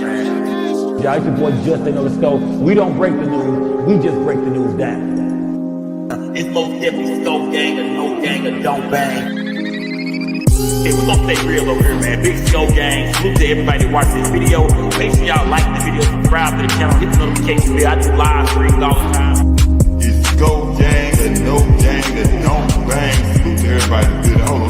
man. Yeah, it's your boy Justin on the stove. We don't break the news, we just break the news down. It's most definitely Scope Gang or No Gang or Don't Bang. Hey, we're gonna stay real over here, man. Big Scope Gang. Salute to everybody that watched this video. Make sure y'all like the video, subscribe to the channel, hit the notification bell. I do live streams all the time. It's Scope Gang or No Gang or Don't Bang. Salute to everybody. Good. Hold on.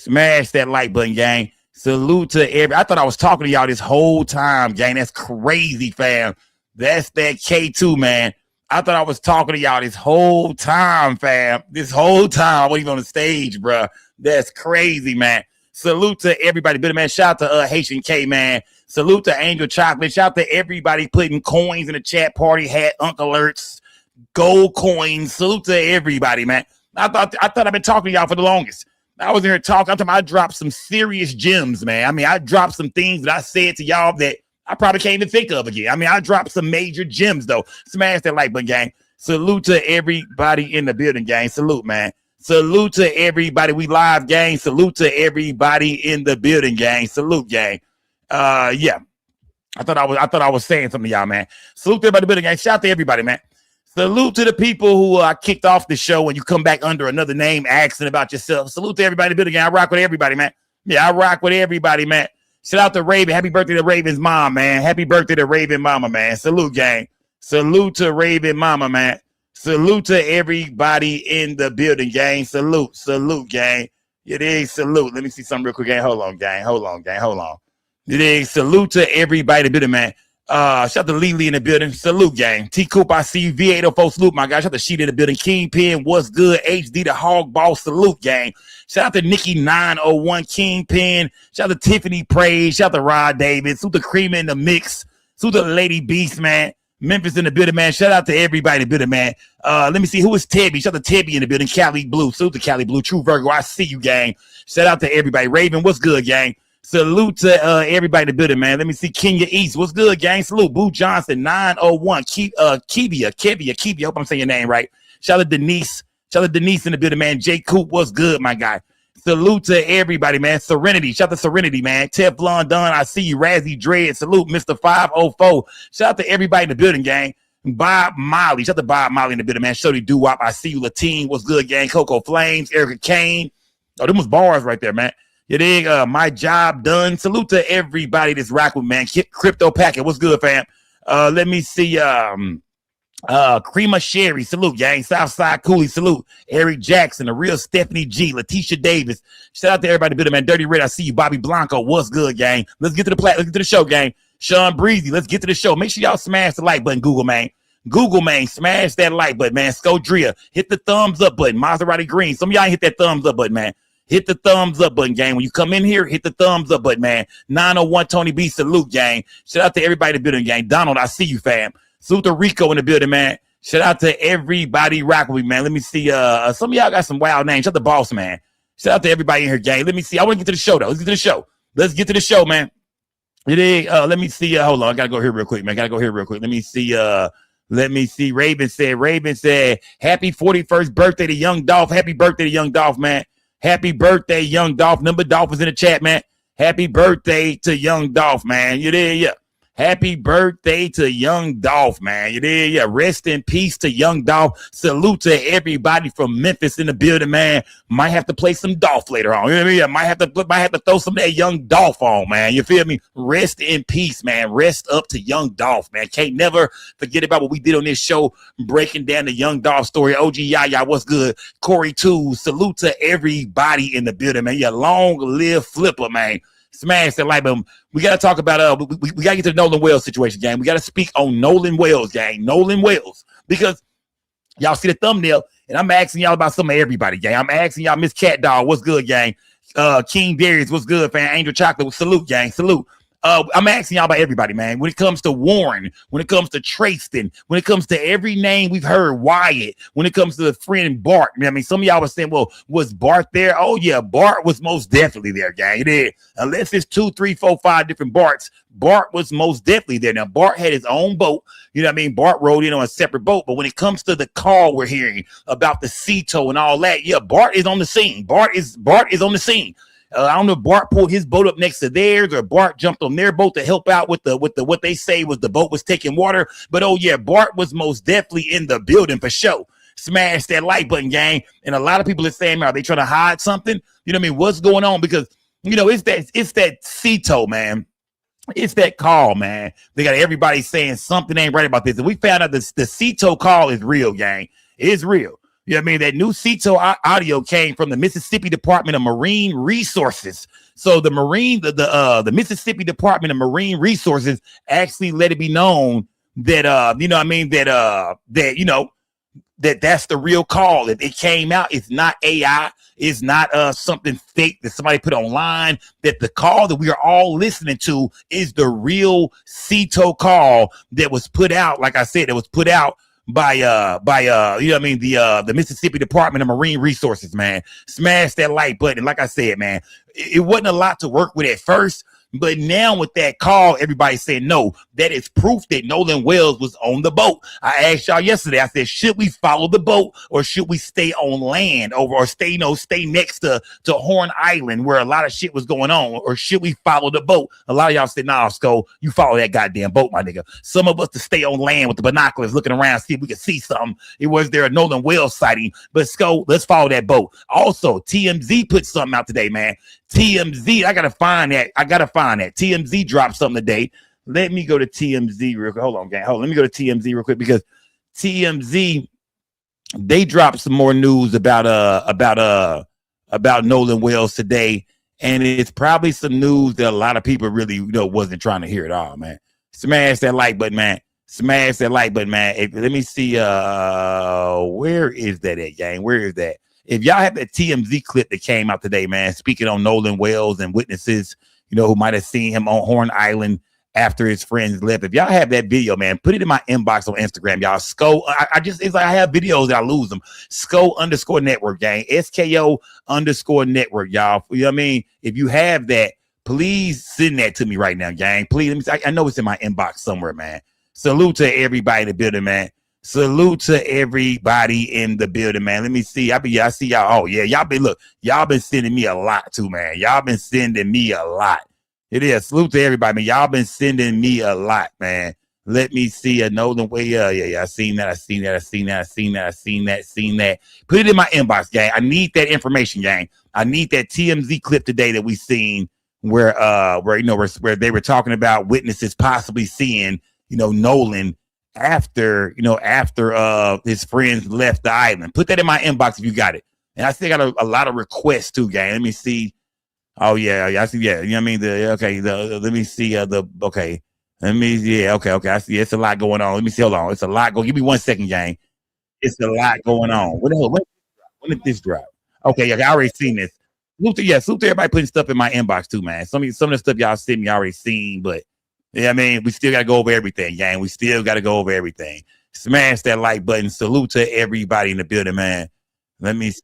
Smash that like button, gang. Salute to every. I thought I was talking to y'all this whole time, gang. That's crazy, fam. That's that K2, man. I thought I was talking to y'all this whole time, fam. This whole time I wasn't even on the stage, bro. That's crazy, man. Salute to everybody. Bitter man. Shout out to Haitian K, man. Salute to Angel Chocolate. Shout out to everybody putting coins in the chat. Party hat, Uncle Alerts, gold coins. Salute to everybody, man. I thought I've been talking to y'all for the longest. I was in here talking. I'm talking. I dropped some serious gems, man. I mean, I dropped some things that I said to y'all that I probably can't even think of again. I mean, I dropped some major gems, though. Smash that like button, gang. Salute to everybody in the building, gang. Salute, man. Salute to everybody. We live, gang. Salute to everybody in the building, gang. Salute, gang. Yeah. I thought I was saying something to y'all, man. Salute to everybody in the building, gang. Shout out to everybody, man. Salute to the people who kicked off the show and you come back under another name asking about yourself. Salute to everybody in the building, gang. I rock with everybody, man. Yeah, I rock with everybody, man. Shout out to Raven. Happy birthday to Raven's mom, man. Happy birthday to Raven mama, man. Salute, gang. Salute to Raven mama, man. Salute to everybody in the building, gang. Salute, gang. It is salute. Let me see something real quick, gang. Hold on, gang. Hold on. It is salute to everybody in the building, man. Shout out to Lee in the building. Salute, gang. T Coop, I see you. V804, salute, my guy. Shout out to Sheet in the building. Kingpin, what's good? HD, the hog boss, salute, gang. Shout out to Nikki 901, Kingpin. Shout out to Tiffany Praise. Shout out to Rod Davis. Salute to Cream in the mix. Salute to Lady Beast, man. Memphis in the building, man. Shout out to everybody in the building, man. Let me see who is Tebby. Shout out to Tebby in the building. Cali Blue. Salute to Cali Blue. True Virgo. I see you, gang. Shout out to everybody. Raven, what's good, gang? Salute to everybody in the building, man. Let me see Kenya East. What's good, gang? Salute. Boo Johnson, 901. Kibia. Hope I'm saying your name right. Shout out to Denise. Shout out to Denise in the building, man. J Coop, what's good, my guy? Salute to everybody, man. Serenity. Shout out to Serenity, man. Teflon Dunn, I see you. Razzie Dread. Salute, Mr. 504. Shout out to everybody in the building, gang. Bob Molly. Shout out to Bob Molly in the building, man. Shody Doo-Wop, I see you. Latine, what's good, gang? Coco Flames. Erica Kane. Oh, them was bars right there, man. You dig? My job done. Salute to everybody that's rocking, man. Crypto Packet, what's good, fam? Let me see. Crema Sherry, salute, gang. Southside Cooley, salute. Eric Jackson, the real Stephanie G, Letitia Davis. Shout out to everybody in the building, man. Dirty Red, I see you. Bobby Blanco, what's good, gang? Let's get to let's get to the show, gang. Sean Breezy, let's get to the show. Make sure y'all smash the like button, Google, man. Smash that like button, man. Scodria, hit the thumbs up button. Maserati Green, some of y'all ain't hit that thumbs up button, man. Hit the thumbs up button, gang. When you come in here, hit the thumbs up button, man. 901 Tony B, salute, gang. Shout out to everybody in the building, gang. Donald, I see you, fam. Salute to Rico in the building, man. Shout out to everybody rocking with me, man. Let me see. Some of y'all got some wild names. Shout out to Boss, man. Shout out to everybody in here, gang. Let me see. I want to get to the show, though. Let's get to the show, man. It is. Let me see. Hold on. I gotta go here real quick, man. Let me see. Raven said, happy 41st birthday to Young Dolph. Happy birthday to Young Dolph, man. Happy birthday, Young Dolph. Number Dolph is in the chat, man. Happy birthday to Young Dolph, man. You there? Yeah. Happy birthday to Young Dolph, man. You did, yeah. Rest in peace to Young Dolph. Salute to everybody from Memphis in the building, man. Might have to play some Dolph later on. You know what I mean? I might have to throw some of that Young Dolph on, man. You feel me? Rest in peace, man. Rest up to Young Dolph, man. Can't never forget about what we did on this show, breaking down the Young Dolph story. OG Yaya, what's good? Corey too. Salute to everybody in the building, man. Yeah, long live Flipper, man. Smash that like button. We got to talk about we got to get to the Nolan Wells situation, gang. We got to speak on Nolan Wells, gang. Nolan Wells, because y'all see the thumbnail, and I'm asking y'all about some of everybody, gang. I'm asking y'all, Miss Cat Dog, what's good, gang? King Darius, what's good, fam? Angel Chocolate, salute, gang, salute. I'm asking y'all about everybody, man. When it comes to Warren, when it comes to Trayston, when it comes to every name we've heard, Wyatt, when it comes to the friend Bart. I mean, some of y'all was saying, well, was Bart there? Oh, yeah, Bart was most definitely there, gang. It is. Unless it's 2, 3, 4, 5 different Barts, Bart was most definitely there. Now, Bart had his own boat. You know what I mean? Bart rode in on a separate boat. But when it comes to the call we're hearing about the SeaTow and all that, yeah, Bart is on the scene. Bart is on the scene. I don't know if Bart pulled his boat up next to theirs or Bart jumped on their boat to help out with the what they say was the boat was taking water. But oh yeah, Bart was most definitely in the building for sure. Smash that like button, gang. And a lot of people are saying, are they trying to hide something? You know what I mean? What's going on? Because you know it's that SeaTow, man. It's that call, man. They got everybody saying something ain't right about this. And we found out the SeaTow call is real, gang. It's real. You know what I mean? That new SeaTow audio came from the Mississippi Department of Marine Resources. So the Mississippi Department of Marine Resources actually let it be known that you know what I mean, that you know that's the real call. That it came out. It's not AI. It's not something fake that somebody put online. That the call that we are all listening to is the real SeaTow call that was put out. Like I said, that was put out by you know what I mean, the Mississippi Department of Marine Resources, man. Smash that like button. Like I said, man, it wasn't a lot to work with at first. But now with that call, everybody said no. That is proof that Nolan Wells was on the boat. I asked y'all yesterday. I said, should we follow the boat or should we stay on land or stay next to Horn Island where a lot of shit was going on, or should we follow the boat? A lot of y'all said, nah, Sko, you follow that goddamn boat, my nigga. Some of us to stay on land with the binoculars looking around, see if we could see something. It was there a Nolan Wells sighting, but Sko, let's follow that boat. Also, TMZ put something out today, man. TMZ, I gotta find that. TMZ dropped something today. Let me go to TMZ real quick. Hold on, gang. Let me go to TMZ real quick because TMZ, they dropped some more news about Nolan Wells today, and it's probably some news that a lot of people really wasn't trying to hear at all, man. Smash that like button, man. Smash that like button, man. Let me see. Where is that at, gang? Where is that? If y'all have that TMZ clip that came out today, man, speaking on Nolan Wells and witnesses, who might have seen him on Horn Island after his friends left. If y'all have that video, man, put it in my inbox on Instagram, y'all. Sko, it's like I have videos that I lose them. Sko_network, gang. SKO_network, y'all. You know what I mean? If you have that, please send that to me right now, gang. Please, let me see. I know it's in my inbox somewhere, man. Salute to everybody in the building, man. Salute to everybody in the building, man. Let me see. I see y'all. Oh, yeah. Y'all been sending me a lot too, man. Y'all been sending me a lot. It is. Salute to everybody, man. Y'all been sending me a lot, man. Let me see. Nolan way. Yeah. I seen that. Put it in my inbox, gang. I need that information, gang. I need that TMZ clip today that we seen where they were talking about witnesses possibly seeing, Nolan after his friends left the island. Put that in my inbox if you got it. And I still got a lot of requests too, gang. Let me see. Oh yeah, I see. Yeah, you know what I mean. Let me see. Okay. I see. It's a lot going on. Let me see. Hold on. It's a lot going. Give me 1 second, gang. It's a lot going on. What the hell? When did this drop? Okay, yeah, I already seen this. Salute to everybody putting stuff in my inbox too, man. Some of the stuff y'all sent me I already seen, but yeah, I mean, we still got to go over everything, gang. We still got to go over everything. Smash that like button. Salute to everybody in the building, man. Let me see.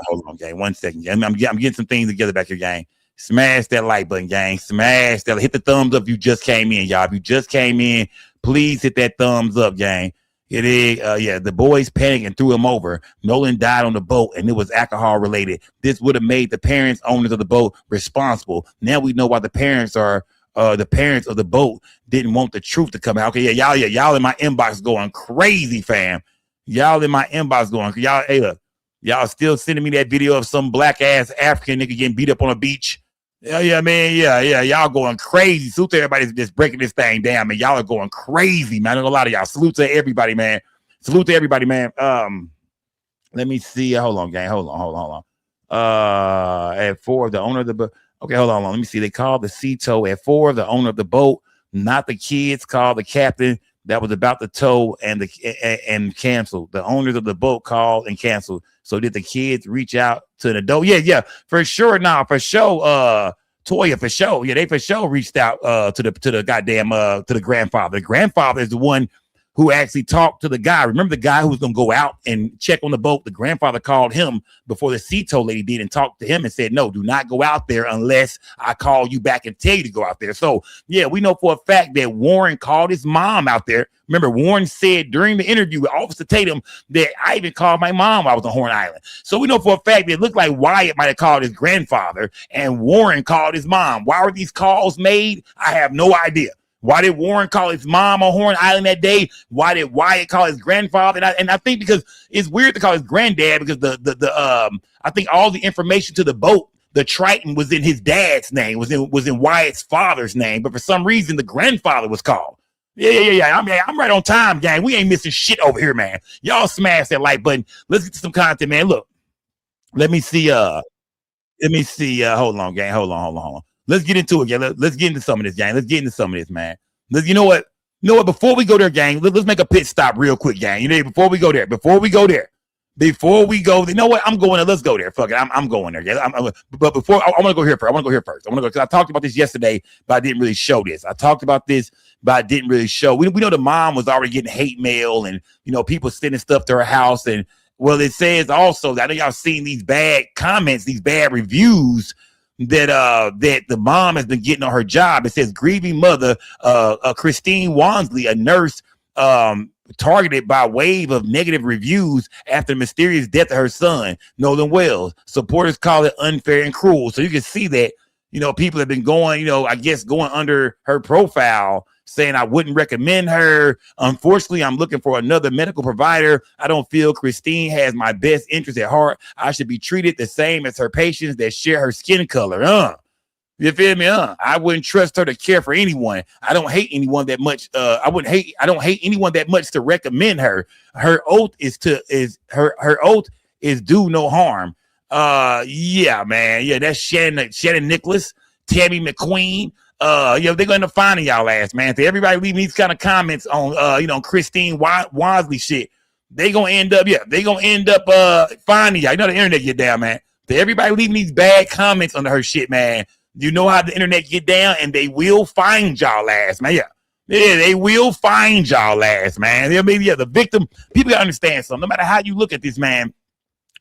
Hold on, gang. 1 second. I'm getting some things together back here, gang. Smash that like button, gang. Smash that. Hit the thumbs up if you just came in, y'all. If you just came in, please hit that thumbs up, gang. It is, the boys panicked and threw him over. Nolan died on the boat, and it was alcohol related. This would have made the parents, owners of the boat, responsible. Now we know why the parents are the parents of the boat didn't want the truth to come out. Okay, y'all in my inbox going crazy, fam. Y'all in my inbox going, y'all, hey, look, y'all still sending me that video of some black ass African nigga getting beat up on a beach. Yeah, man, yeah, y'all going crazy. Salute to everybody that's breaking this thing down, man. Y'all are going crazy, man. I know a lot of y'all. Salute to everybody, man. Salute to everybody, man. Let me see. Hold on, gang. Hold on. At 4 of the owner of the boat. Okay, hold on. Let me see. They called the SeaTow at 4 of the owner of the boat, not the kids. Called the captain that was about to tow and cancel. The owners of the boat called and canceled. So did the kids reach out to an adult? Yeah, for sure. Nah, for sure. Toya, for sure. Yeah, they for sure reached out to the goddamn to the grandfather. The grandfather is the one who actually talked to the guy. Remember the guy who was going to go out and check on the boat? The grandfather called him before the SeaTow lady did and talked to him and said, no, do not go out there unless I call you back and tell you to go out there. So, yeah, we know for a fact that Warren called his mom out there. Remember, Warren said during the interview with Officer Tatum that I even called my mom while I was on Horn Island. So we know for a fact that it looked like Wyatt might have called his grandfather and Warren called his mom. Why were these calls made? I have no idea. Why did Warren call his mom on Horn Island that day? Why did Wyatt call his grandfather? And I think because it's weird to call his granddad because I think all the information to the boat, the Triton, was in his dad's name, was in Wyatt's father's name, but for some reason the grandfather was called. Yeah. I'm right on time, gang. We ain't missing shit over here, man. Y'all smash that like button. Let's get to some content, man. Look, let me see. Hold on, gang. Hold on. Let's get into it, gang. Let's get into some of this, gang. Let's get into some of this, man. You know what? Before we go there, gang, let's make a pit stop real quick, gang. You know, before we go there, you know what? I'm going there. Let's go there. Fuck it. I'm going there. Yeah. But before, I want to go here first. I want to go because I talked about this yesterday, but I didn't really show this. I talked about this, but I didn't really show. We know the mom was already getting hate mail and, you know, people sending stuff to her house. And, well, it says also that I know y'all seen these bad comments, these bad reviews that the mom has been getting on her job. It says grieving mother, Christine Wansley, a nurse, targeted by a wave of negative reviews after the mysterious death of her son, Nolan Wells. Supporters call it unfair and cruel. So you can see that, you know, people have been going, you know, I guess going under her profile saying I wouldn't recommend her. Unfortunately, I'm looking for another medical provider. I don't feel Christine has my best interest at heart. I should be treated the same as her patients that share her skin color. You feel me? I wouldn't trust her to care for anyone. I don't hate anyone that much. I don't hate anyone that much to recommend her. Her oath is do no harm. Yeah, man. Yeah, that's Shannon Nicholas, Tammy McQueen. They're going to find y'all ass, man. To everybody leaving these kind of comments on, Christine Wansley shit, they gonna end up finding y'all. You know the internet get down, man. To everybody leaving these bad comments under her shit, man. You know how the internet get down, and they will find y'all ass, man. Yeah, they will find y'all ass, man. The victim. People gotta understand something. No matter how you look at this, man,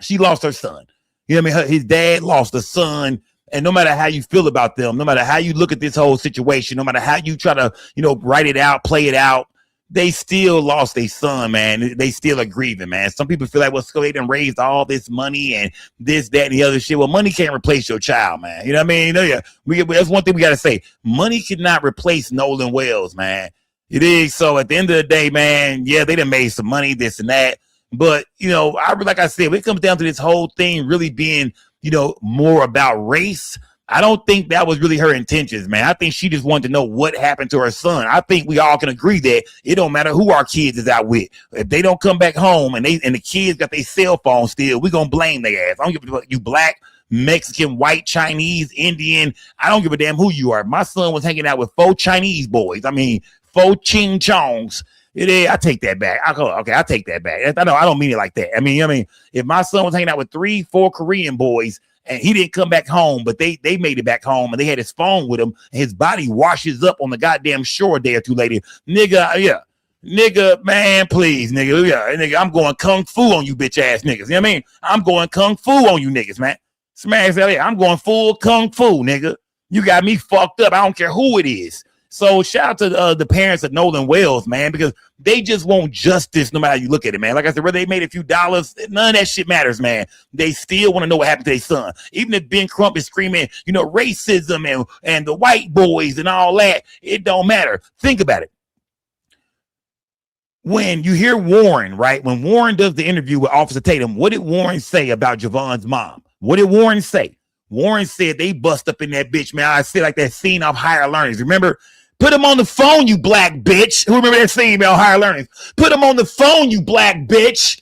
she lost her son. You know what I mean? His dad lost a son. And no matter how you feel about them, no matter how you look at this whole situation, no matter how you try to, write it out, play it out, they still lost their son, man. They still are grieving, man. Some people feel like, well, they done raised all this money and this, that, and the other shit. Well, money can't replace your child, man. You know what I mean? That's one thing we got to say. Money cannot replace Nolan Wells, man. It is. So at the end of the day, man, yeah, they done made some money, this and that. But, like I said, when it comes down to this whole thing really being, more about race, I don't think that was really her intentions, man. I think she just wanted to know what happened to her son. I think we all can agree that it don't matter who our kids is out with. If they don't come back home and the kids got their cell phone still, we gonna blame their ass. I don't give a fuck you black, Mexican, white, Chinese, Indian. I don't give a damn who you are. My son was hanging out with 4 Chinese boys. 4 ching chongs. I take that back. I take that back. I don't mean it like that. I mean, if my son was hanging out with 3, 4 Korean boys and he didn't come back home, but they made it back home and they had his phone with him, and his body washes up on the goddamn shore a day or two later, nigga, man, please, nigga, I'm going kung fu on you bitch ass niggas. You know what I mean? I'm going kung fu on you niggas, man. Smash that. I'm going full kung fu, nigga. You got me fucked up. I don't care who it is. So shout out to the parents of Nolan Wells, man, because they just want justice no matter how you look at it, man. Like I said, whether they made a few dollars, none of that shit matters, man. They still want to know what happened to their son. Even if Ben Crump is screaming, racism and the white boys and all that, it don't matter. Think about it. When you hear Warren, right? When Warren does the interview with Officer Tatum, what did Warren say about Javon's mom? What did Warren say? Warren said they bust up in that bitch, man. I feel like that scene of Higher Learnings. Remember? Put him on the phone, you black bitch. Who remember that scene about Higher Learnings? Put him on the phone, you black bitch.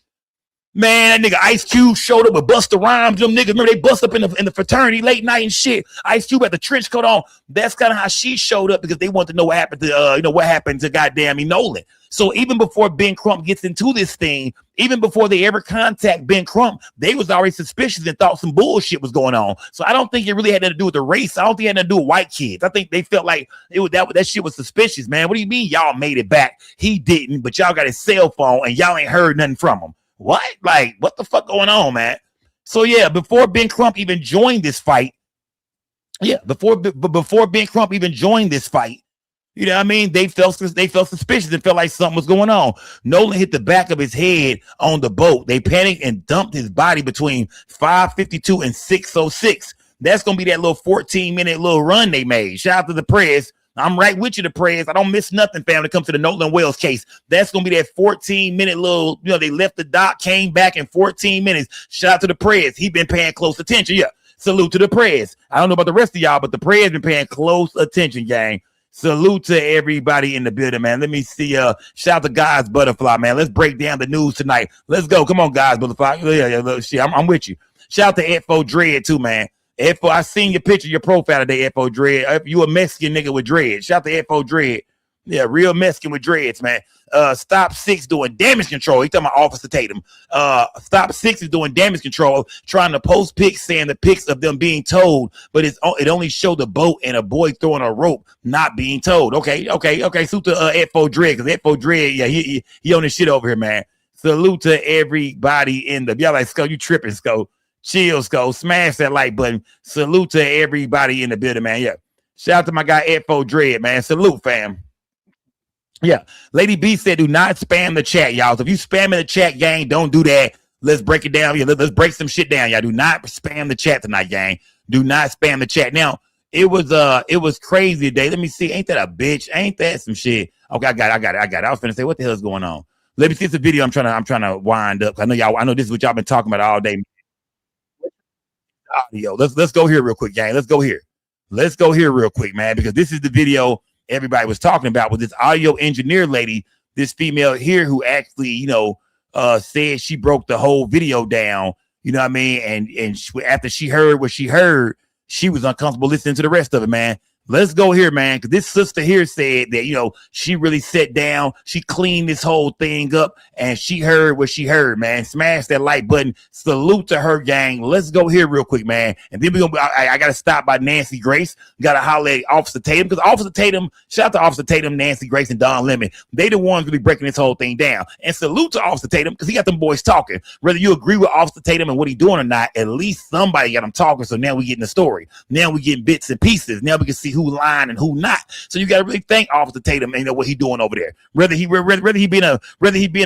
Man, that nigga Ice Cube showed up with Busta Rhymes. Them niggas, remember they bust up in the fraternity late night and shit. Ice Cube had the trench coat on. That's kind of how she showed up because they wanted to know what happened to, what happened to goddamn Nolan. So even before Ben Crump gets into this thing, even before they ever contact Ben Crump, they was already suspicious and thought some bullshit was going on. So I don't think it really had nothing to do with the race. I don't think it had nothing to do with white kids. I think they felt like that shit was suspicious, man. What do you mean y'all made it back? He didn't, but y'all got his cell phone and y'all ain't heard nothing from him. What? Like, what the fuck going on, man? So yeah, before Ben Crump even joined this fight, before Ben Crump even joined this fight, you know what I mean? They felt suspicious and felt like something was going on. Nolan hit the back of his head on the boat. They panicked and dumped his body between 5:52 and 6:06. That's gonna be that little 14-minute little run they made. Shout out to the press. I'm right with you, the prayers. I don't miss nothing, fam, when it comes to the Nolan Wells case. That's going to be that 14-minute little, they left the dock, came back in 14 minutes. Shout out to the prayers. He been paying close attention. Yeah. Salute to the prayers. I don't know about the rest of y'all, but the prayers been paying close attention, gang. Salute to everybody in the building, man. Let me see. Shout out to God's Butterfly, man. Let's break down the news tonight. Let's go. Come on, God's Butterfly. Yeah, shit, I'm with you. Shout out to Edfo Dread, too, man. Edfo, I seen your picture, your profile today, Edfo Dread. You a Mexican nigga with dreads. Shout out to Edfo Dread. Yeah, real Mexican with dreads, man. Stop 6 doing damage control. He talking about Officer Tatum. Stop 6 is doing damage control, trying to post pics, saying the pics of them being towed, but it only showed the boat and a boy throwing a rope, not being towed. Okay. Salute to Edfo Dread, because Edfo Dread, yeah, he on this shit over here, man. Salute to everybody in the. Y'all like, Sco, you tripping, Sco. Chill, Sco. Smash that like button. Salute to everybody in the building, man. Yeah. Shout out to my guy Edfo Dread, man. Salute, fam. Yeah. Lady B said, do not spam the chat, y'all. So if you spam in the chat, gang, don't do that. Let's break it down. Yeah, let's break some shit down, y'all. Do not spam the chat tonight, gang. Do not spam the chat. Now, it was crazy today. Let me see. Ain't that a bitch? Ain't that some shit? Okay, I got it. I was finna say, what the hell is going on? Let me see the video. I'm trying to wind up. I know this is what y'all been talking about all day. Audio. Let's go here real quick, gang. Let's go here real quick, man, because this is the video everybody was talking about with this audio engineer lady, this female here who actually, said she broke the whole video down. You know what I mean? And after she heard what she heard, she was uncomfortable listening to the rest of it, man. Let's go here, man, because this sister here said that, she really sat down, she cleaned this whole thing up, and she heard what she heard, man. Smash that like button. Salute to her, gang. Let's go here real quick, man. And then I got to stop by Nancy Grace. Got to holler at Officer Tatum, because Officer Tatum, shout out to Officer Tatum, Nancy Grace, and Don Lemon. They the ones really breaking this whole thing down. And salute to Officer Tatum, because he got them boys talking. Whether you agree with Officer Tatum and what he doing or not, at least somebody got him talking, so now we getting the story. Now we getting bits and pieces. Now we can see who lying and who not. So you got to really thank Officer Tatum and what he doing over there. Whether he being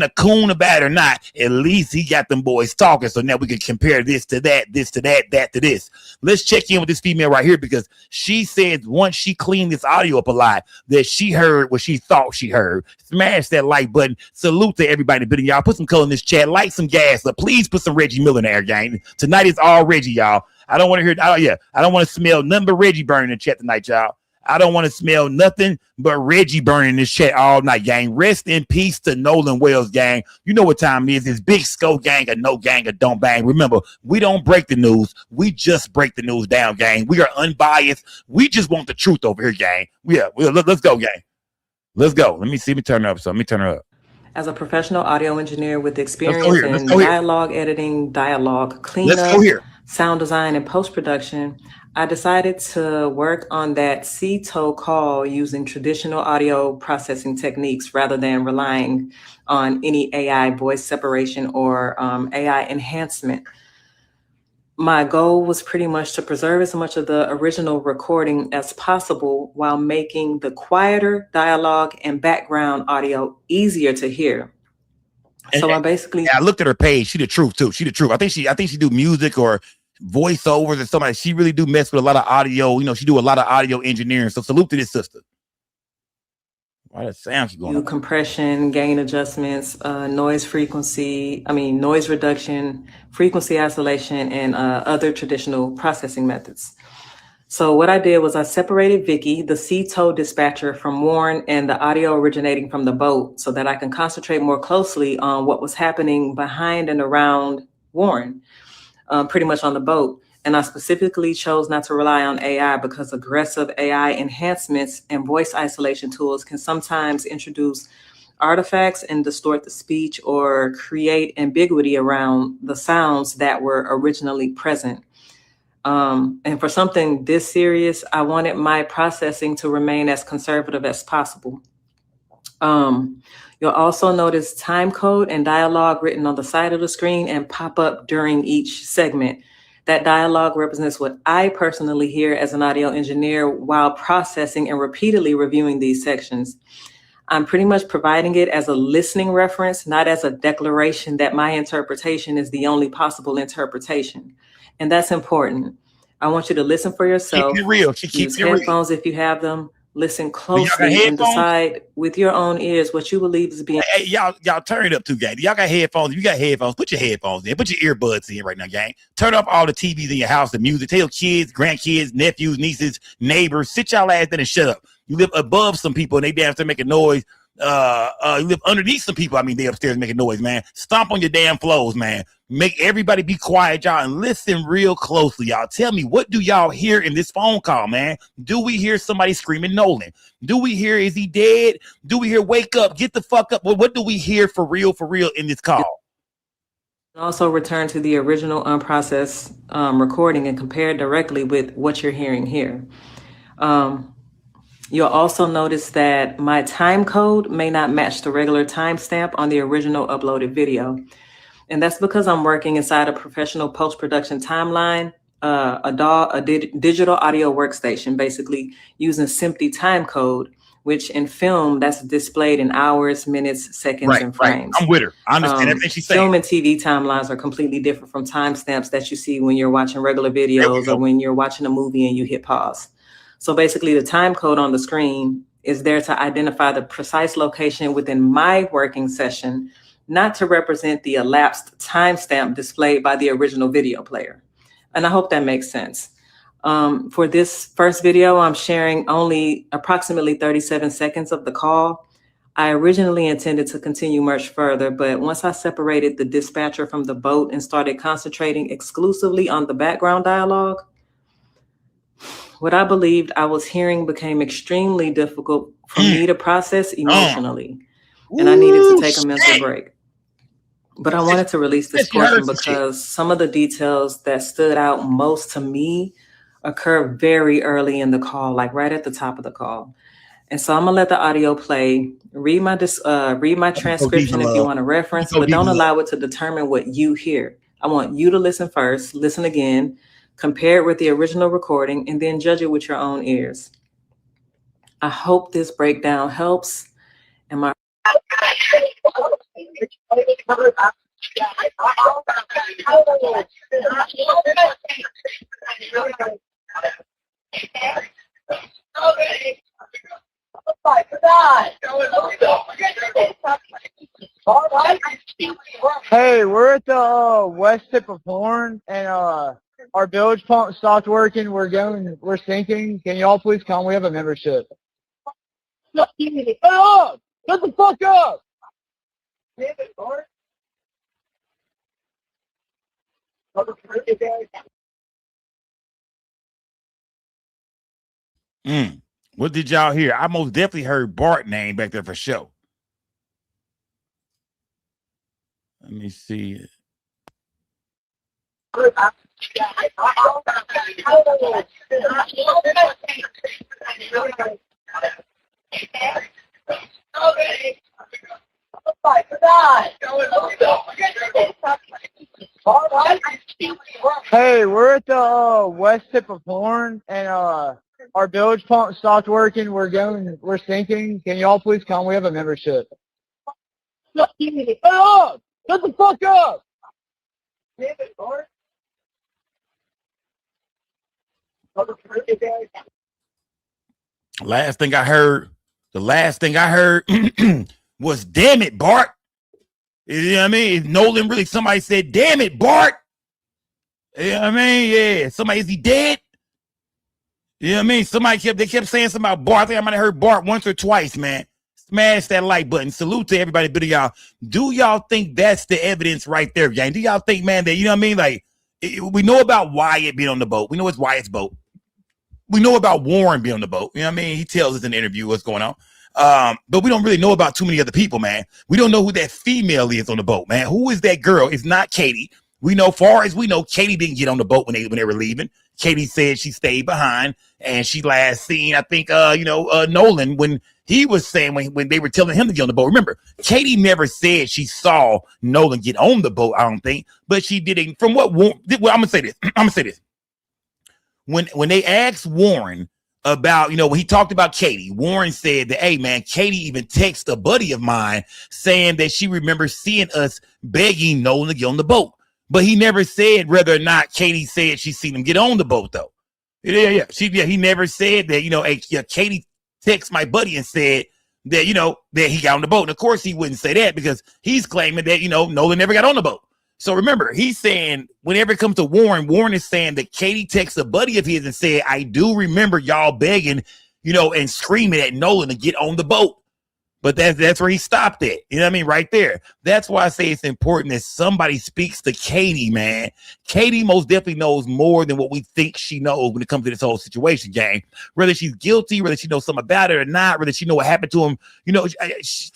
a coon about it or not, at least he got them boys talking. So now we can compare this to that, that to this. Let's check in with this female right here, because she said once she cleaned this audio up a lot, that she heard what she thought she heard. Smash that like button. Salute to everybody in the video, y'all. Put some color in this chat. Light some gas. But please put some Reggie Miller in there, gang. Tonight is all Reggie, y'all. I don't want to hear. I don't want to smell nothing but Reggie burning in the chat tonight, y'all. I don't want to smell nothing but Reggie burning this chat all night, gang. Rest in peace to Nolan Wells, gang. You know what time it is. It's Big Skull gang or no gang or don't bang. Remember, we don't break the news. We just break the news down, gang. We are unbiased. We just want the truth over here, gang. Let's go, gang. Let's go. Let me turn her up. Let me turn her up. As a professional audio engineer with experience in dialogue editing, dialogue cleanup, sound design, and post-production, I decided to work on that SeaTow call using traditional audio processing techniques rather than relying on any AI voice separation or AI enhancement. my goal was pretty much to preserve as much of the original recording as possible while making the quieter dialogue and background audio easier to hear. So I basically, I looked at her page. She the truth too. She the truth. I think she do music or voiceovers or something. She really do mess with a lot of audio. You know, she do a lot of audio engineering. So salute to this sister. Why that sound keep going on? Compression, gain adjustments, noise reduction, frequency isolation, and other traditional processing methods. So what I did was I separated Vicky, the SeaTow dispatcher, from Warren and the audio originating from the boat so that I can concentrate more closely on what was happening behind and around Warren, pretty much on the boat. And I specifically chose not to rely on AI because aggressive AI enhancements and voice isolation tools can sometimes introduce artifacts and distort the speech or create ambiguity around the sounds that were originally present. And for something this serious, I wanted my processing to remain as conservative as possible. You'll also notice time code and dialogue written on the side of the screen and pop up during each segment. That dialogue represents what I personally hear as an audio engineer while processing and repeatedly reviewing these sections. I'm pretty much providing it as a listening reference, not as a declaration that my interpretation is the only possible interpretation. And that's important. I want you to listen for yourself. Keep it real. She keeps it real. Use headphones if you have them. Listen closely and decide with your own ears what you believe is being. Hey, y'all turn it up too, gang. Y'all got headphones. If you got headphones, put your headphones in. Put your earbuds in right now, gang. Turn off all the TVs in your house, the music. Tell your kids, grandkids, nephews, nieces, neighbors. Sit y'all ass there and shut up. You live above some people and they downstairs making noise. You live underneath some people. I mean, they upstairs making noise, man. Stomp on your damn floors, man. Make everybody be quiet, y'all, and listen real closely, y'all. Tell me, what do y'all hear in this phone call, man? Do we hear somebody screaming Nolan? Do we hear, is he dead? Do we hear, wake up, get the fuck up? What do we hear for real in this call? Also return to the original unprocessed recording and compare it directly with what you're hearing here. You'll also notice that my time code may not match the regular timestamp on the original uploaded video. And that's because I'm working inside a professional post-production timeline, a digital audio workstation, basically using SMPTE time code, which in film, that's displayed in hours, minutes, seconds, and frames. I'm with her. I understand everything she's saying. Film and TV timelines are completely different from timestamps that you see when you're watching regular videos or when you're watching a movie and you hit pause. So basically the time code on the screen is there to identify the precise location within my working session, not to represent the elapsed timestamp displayed by the original video player. And I hope that makes sense. For this first video, I'm sharing only approximately 37 seconds of the call. I originally intended to continue much further, but once I separated the dispatcher from the boat and started concentrating exclusively on the background dialogue, what I believed I was hearing became extremely difficult for me to process emotionally. And I needed to take a mental break. But I wanted to release this portion because some of the details that stood out most to me occur very early in the call, like right at the top of the call. And so I'm gonna let the audio play, read my transcription if you want to reference, but don't allow it to determine what you hear. I want you to listen first, listen again, compare it with the original recording, and then judge it with your own ears. I hope this breakdown helps. Hey, we're at the west tip of Horn, and our bilge pump stopped working. We're sinking. Can y'all please come? We have a membership. Shut up! Shut the fuck up! Damn it, Bart. What did y'all hear? I most definitely heard Bart name back there for sure. Let me see. Hey, we're at the west tip of Horn, and our bilge pump stopped working. We're sinking. Can y'all please come? We have a membership. Shut up! Shut the fuck up! Damn it, Bart. The last thing I heard was, damn it, Bart. You know what I mean? Nolan really, somebody said, damn it, Bart. You know what I mean? Yeah. Somebody, is he dead? You know what I mean? They kept saying something about Bart. I think I might have heard Bart once or twice, man. Smash that like button. Salute to everybody, but y'all. Do y'all think that's the evidence right there, gang? Do y'all think, man, that, you know what I mean? Like, we know about Wyatt being on the boat. We know it's Wyatt's boat. We know about Warren being on the boat. You know what I mean? He tells us in the interview what's going on. But we don't really know about too many other people, man. We don't know who that female is on the boat, man. Who is that girl? It's not Katie. We know, far as we know, Katie didn't get on the boat when they were leaving. Katie said she stayed behind, and she last seen, I think, Nolan, when he was saying, when they were telling him to get on the boat. Remember, Katie never said she saw Nolan get on the boat, I don't think, but she didn't. From what Warren, well, I'm gonna say this. When they asked Warren about, when he talked about Katie, Warren said that, hey, man, Katie even texted a buddy of mine saying that she remembers seeing us begging Nolan to get on the boat. But he never said whether or not Katie said she seen him get on the boat, though. Yeah. He never said that, Katie texted my buddy and said that, that he got on the boat. And of course he wouldn't say that because he's claiming that, Nolan never got on the boat. So remember, he's saying, whenever it comes to Warren is saying that Katie texted a buddy of his and said, I do remember y'all begging, and screaming at Nolan to get on the boat. But that's where he stopped it. You know what I mean? Right there. That's why I say it's important that somebody speaks to Katie, man. Katie most definitely knows more than what we think she knows when it comes to this whole situation, gang. Whether she's guilty, whether she knows something about it or not, whether she know what happened to him,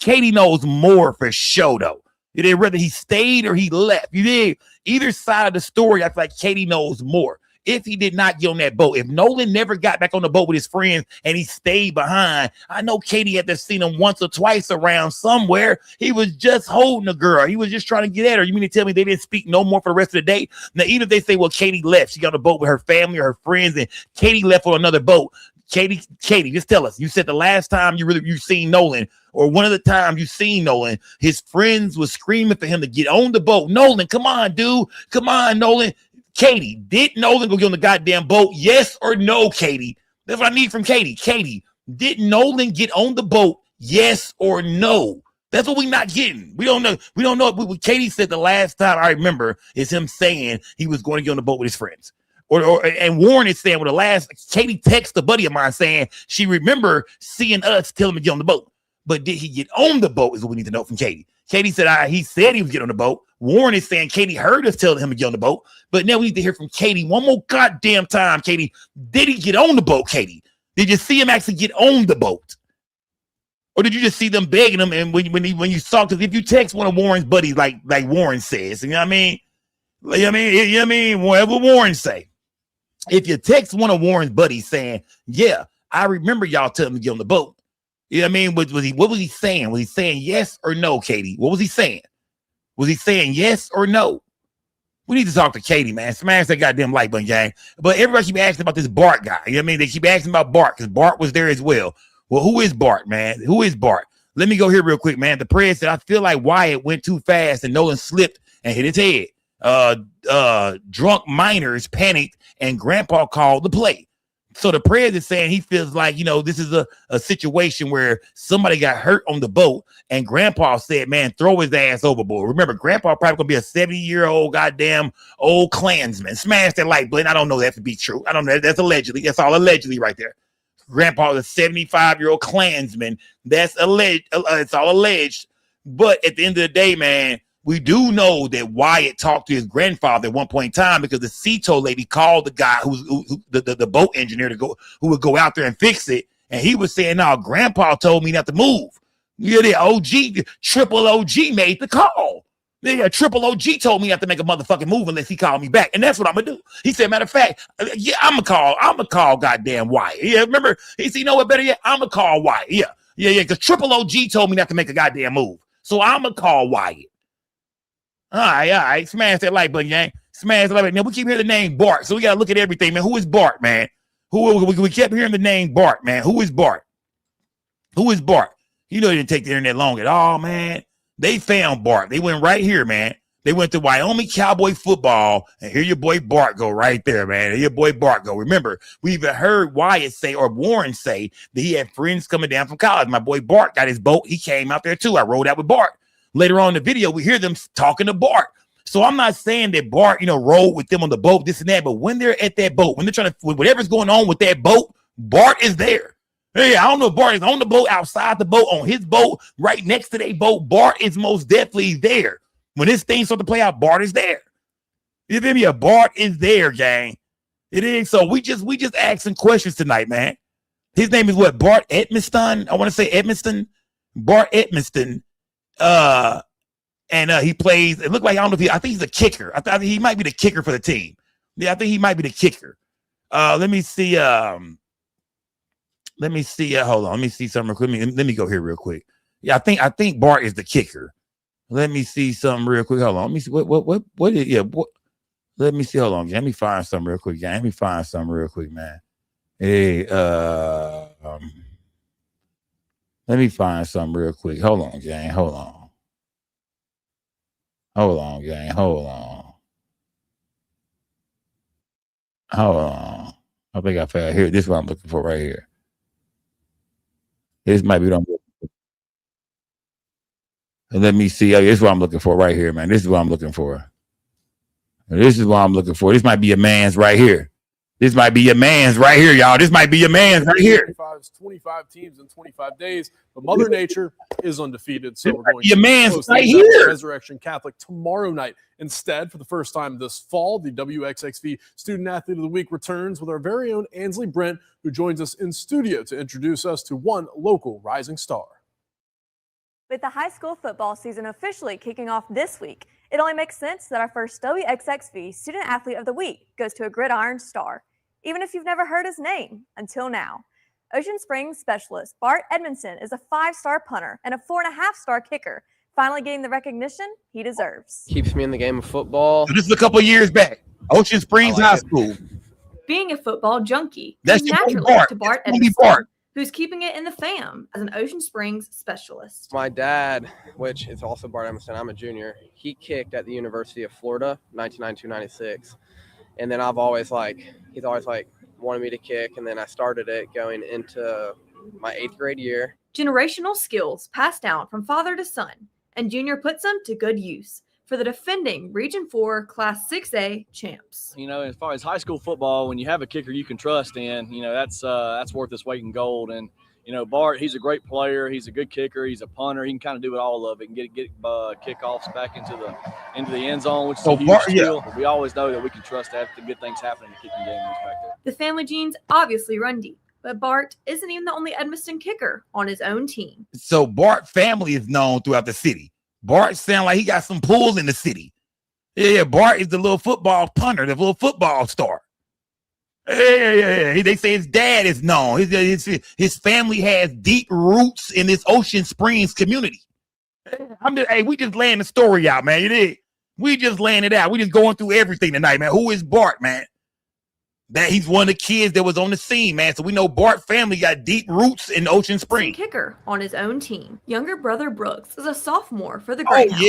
Katie knows more for sure, though. Whether he stayed or he left. Either side of the story, I feel like Katie knows more. If he did not get on that boat, if Nolan never got back on the boat with his friends and he stayed behind, I know Katie had to seen him once or twice around somewhere. He was just holding a girl. He was just trying to get at her. You mean to tell me they didn't speak no more for the rest of the day? Now, even if they say, well, Katie left, she got on the boat with her family or her friends, and Katie left on another boat. Katie, just tell us. You said the last time you seen Nolan, or one of the times you seen Nolan, his friends was screaming for him to get on the boat. Nolan, come on, dude. Come on, Nolan. Katie, did Nolan go get on the goddamn boat? Yes or no, Katie? That's what I need from Katie. Katie, did Nolan get on the boat? Yes or no? That's what we're not getting. We don't know. We don't know. What Katie said the last time I remember is him saying he was going to get on the boat with his friends. And Warren is saying, Katie texted a buddy of mine saying she remember seeing us tell him to get on the boat. But did he get on the boat is what we need to know from Katie. Katie said he said he was getting on the boat. Warren is saying Katie heard us tell him to get on the boat. But now we need to hear from Katie one more goddamn time. Katie, did he get on the boat, Katie? Did you see him actually get on the boat? Or did you just see them begging him? And when you saw, because if you text one of Warren's buddies, like Warren says, you know what I mean? Whatever Warren say. If you text one of Warren's buddies saying, yeah, I remember y'all telling me to get on the boat. You know what I mean? What was he saying? Was he saying yes or no, Katie? What was he saying? Was he saying yes or no? We need to talk to Katie, man. Smash that goddamn like button, gang. But everybody keep asking about this Bart guy. You know what I mean? They keep asking about Bart because Bart was there as well. Well, who is Bart, man? Who is Bart? Let me go here real quick, man. The press said, I feel like Wyatt went too fast and Nolan slipped and hit his head. Drunk minors panicked and Grandpa called the play. So the president is saying he feels like, this is a situation where somebody got hurt on the boat and Grandpa said, man, throw his ass overboard. Remember, Grandpa probably going to be a 70-year-old goddamn old Klansman. Smash that like button. I don't know that to be true. I don't know. That's allegedly. That's all allegedly right there. Grandpa is a 75-year-old Klansman. That's alleged. It's all alleged. But at the end of the day, man, we do know that Wyatt talked to his grandfather at one point in time because the SeaTow lady called the guy who the boat engineer who would go out there and fix it. And he was saying, no, Grandpa told me not to move. Yeah, the triple OG made the call. Yeah, triple OG told me not to make a motherfucking move unless he called me back. And that's what I'm going to do. He said, matter of fact, yeah, I'm going to call goddamn Wyatt. Yeah, remember? He said, you know what better yet? I'm going to call Wyatt. Yeah, because triple OG told me not to make a goddamn move. So I'm going to call Wyatt. All right. Smash that like button, gang. Smash the like button. Now we keep hearing the name Bart, so we gotta look at everything, man. Who is Bart, man? We kept hearing the name Bart, man. Who is Bart? Who is Bart? You know, it didn't take the internet long at all, man. They found Bart. They went right here, man. They went to Wyoming Cowboy football, and here your boy Bart go right there, man. Here your boy Bart go. Remember, we even heard Wyatt say, or Warren say, that he had friends coming down from college. My boy Bart got his boat. He came out there too. I rode out with Bart. Later on in the video, we hear them talking to Bart. So I'm not saying that Bart, rode with them on the boat, this and that, but when they're at that boat, when they're trying to, whatever's going on with that boat, Bart is there. Hey, I don't know if Bart is on the boat, outside the boat, on his boat, right next to their boat. Bart is most definitely there. When this thing starts to play out, Bart is there. You feel me? Bart is there, gang. It is. So we just asking questions tonight, man. His name is what? Bart Edmiston. I want to say Edmiston. Bart Edmiston. And he plays. It looked like, I don't know if I think he's a kicker. I thought he might be the kicker for the team. Yeah, I think he might be the kicker. Let me see. Hold on. Let me see something real quick. Let me go here real quick. Yeah, I think Bart is the kicker. Let me see something real quick. Hold on. Let me see what is, yeah. Let me see. Hold on. Let me find something real quick, gang. Let me find something real quick, man. Hey, let me find something real quick. Hold on, gang. Hold on, gang. Hold on. I think I found here. This is what I'm looking for right here. This might be what I'm looking for. And let me see. This is what I'm looking for right here, man. This is what I'm looking for. This might be a man's right here. This might be your man's right here, y'all. This might be your man's right here. 25 teams in 25 days, but Mother Nature is undefeated. So we're going your to man's right here. Resurrection Catholic tomorrow night. Instead, for the first time this fall, the WXXV Student Athlete of the Week returns with our very own Ansley Brent, who joins us in studio to introduce us to one local rising star. With the high school football season officially kicking off this week, it only makes sense that our first WXXV Student Athlete of the Week goes to a gridiron star, even if you've never heard his name until now. Ocean Springs specialist Bart Edmiston is a 5-star punter and a 4.5-star kicker, finally getting the recognition he deserves. Keeps me in the game of football. So this is a couple of years back. Ocean Springs High School. Being a football junkie, that's naturally Bart. To Bart Edmiston, who's keeping it in the fam as an Ocean Springs specialist. My dad, which is also Bart Edmiston, I'm a junior, he kicked at the University of Florida, 1992-96. And then he's always wanted me to kick, and then I started it going into my 8th grade year. Generational skills passed down from father to son, and Junior puts them to good use for the defending Region 4 Class 6A champs. As far as high school football, when you have a kicker you can trust in, that's worth its weight in gold. And Bart, he's a great player. He's a good kicker. He's a punter. He can kind of do it all of it and get kickoffs back into the end zone, which is a huge skill. We always know that we can trust that the good things happen in the kicking game back there. The family genes obviously run deep, but Bart isn't even the only Edmiston kicker on his own team. So Bart family is known throughout the city. Bart sound like he got some pulls in the city. Yeah, Bart is the little football punter, the little football star. Yeah. They say his dad is known. His family has deep roots in this Ocean Springs community. We just laying the story out, man. You did. We just laying it out. We just going through everything tonight, man. Who is Bart, man? That he's one of the kids that was on the scene, man. So we know Bart family got deep roots in Ocean Springs. Kicker on his own team. Younger brother Brooks is a sophomore for the Greyhounds.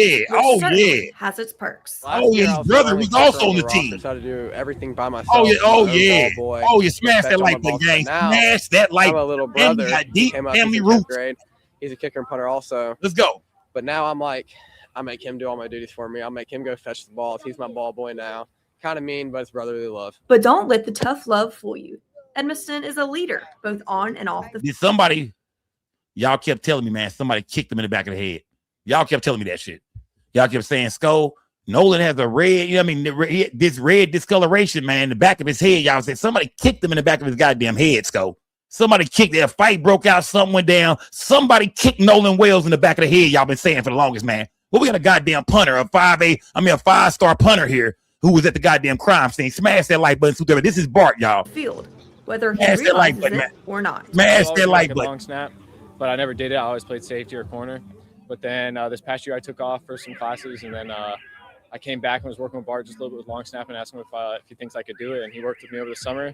Has its perks. His brother was also on the team. I tried to do everything by myself. You smashed that light button, gang. Smash that light. My little brother got deep family roots. roots. He's a kicker and punter also. Let's go. But now I make him do all my duties for me. I'll make him go fetch the balls. He's my ball boy now. Kind of mean, but it's brotherly love. But don't let the tough love fool you. Edmiston is a leader, both on and off the field. Y'all kept telling me, man, somebody kicked him in the back of the head. Y'all kept telling me that shit. Y'all kept saying, Skull, Nolan has a red, this red discoloration, man, in the back of his head. Y'all said somebody kicked him in the back of his goddamn head, Skull. Somebody kicked it. A fight broke out. Something went down. Somebody kicked Nolan Wells in the back of the head. Y'all been saying for the longest, man. Well, we got a goddamn punter, a 5-star punter here, who was at the goddamn crime scene. Smash that like button. This is Bart, y'all. Field, whether he realizes it or not. Smash that like button. Long snap, but I never did it. I always played safety or corner. But then this past year I took off for some classes, and then I came back and was working with Bart just a little bit with long snap and asked him if he thinks I could do it. And he worked with me over the summer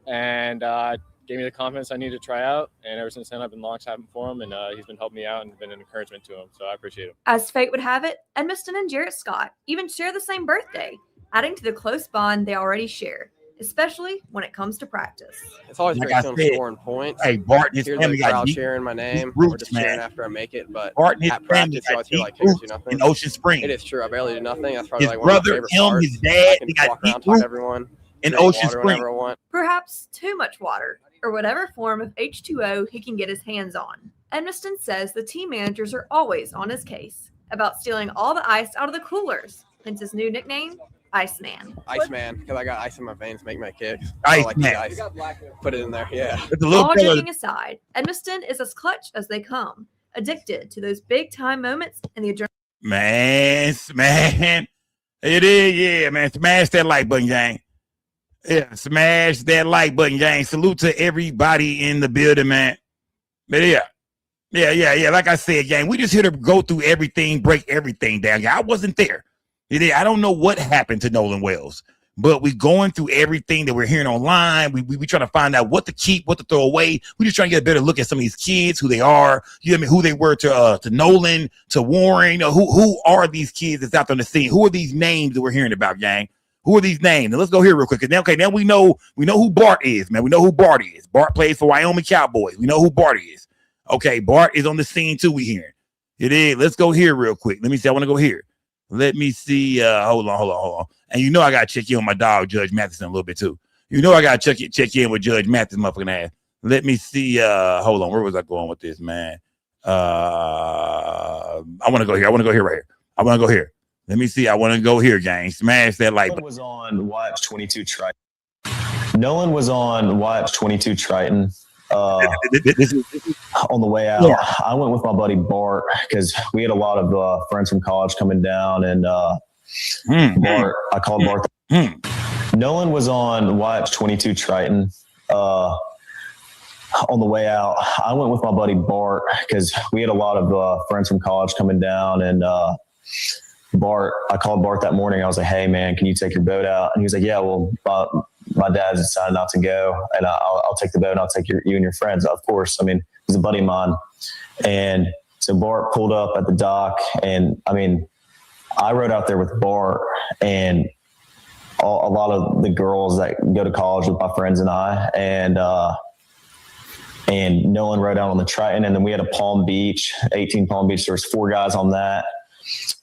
and gave me the confidence I needed to try out. And ever since then, I've been long snapping for him, and he's been helping me out and been an encouragement to him. So I appreciate it. As fate would have it, Edmiston and Jarrett Scott even share the same birthday, adding to the close bond they already share, especially when it comes to practice. It's always great to scoring points. Hey, Bart, his hear family the got crowd deep cheering my name roots, or just man. cheering after I make it. But Bart and his at practice, you family always feel got like deep kickers do roots nothing. in Ocean Springs. It is true. I barely do nothing. That's probably His like one of my brother, favorite him, parts. his dad, I can they just got walk around, deep talk roots to everyone, in drink Ocean water whenever Springs. I want. Perhaps too much water, or whatever form of H2O he can get his hands on. Edmiston says the team managers are always on his case about stealing all the ice out of the coolers, hence his new nickname, Iceman. Iceman, because I got ice in my veins, make my kicks. Iceman. I like the ice. Put it in there, yeah. All joking aside, Edmiston is as clutch as they come, addicted to those big time moments in the adrenaline. Man, it is, yeah, man. Smash that like button, gang. Yeah, smash that like button, gang. Salute to everybody in the building, man. But yeah. Like I said, gang, we just here to go through everything, break everything down. I wasn't there. I don't know what happened to Nolan Wells, but we going through everything that we're hearing online. We trying to find out what to keep, what to throw away. We just trying to get a better look at some of these kids, who they are, who they were to Nolan, to Warren. Who are these kids that's out there on the scene? Who are these names that we're hearing about, gang? Who are these names? And let's go here real quick. Now we know who Bart is, man. We know who Bart is. Bart plays for Wyoming Cowboys. We know who Bart is. Okay, Bart is on the scene too. We hearing it is. Let's go here real quick. Let me see. I want to go here. Let me see. Hold on. And I gotta check in with my dog, Judge Matheson, a little bit too. I gotta check in with Judge Matheson, motherfucking ass. Let me see. Hold on. Where was I going with this, man? I want to go here. I want to go here right here. I want to go here. Let me see. I want to go here, gang. Smash that like button. Was on YF22 Triton. Nolan was on YF22 Triton. This is on the way out, I went with my buddy Bart because we had a lot of friends from college coming down, and Bart, I called Bart. Nolan was on YF22 Triton. On the way out, I went with my buddy Bart because we had a lot of friends from college coming down, and Bart, I called Bart that morning. I was like, "Hey man, can you take your boat out?" And he was like, "Yeah, well, my dad decided not to go, and I'll take the boat and I'll take you and your friends." Of course, I mean, he's a buddy of mine. And so Bart pulled up at the dock, and I mean, I rode out there with Bart and a lot of the girls that go to college with my friends and I, and Nolan rode out on the Triton, and then we had a Palm Beach, 18 Palm Beach. There was 4 guys on that.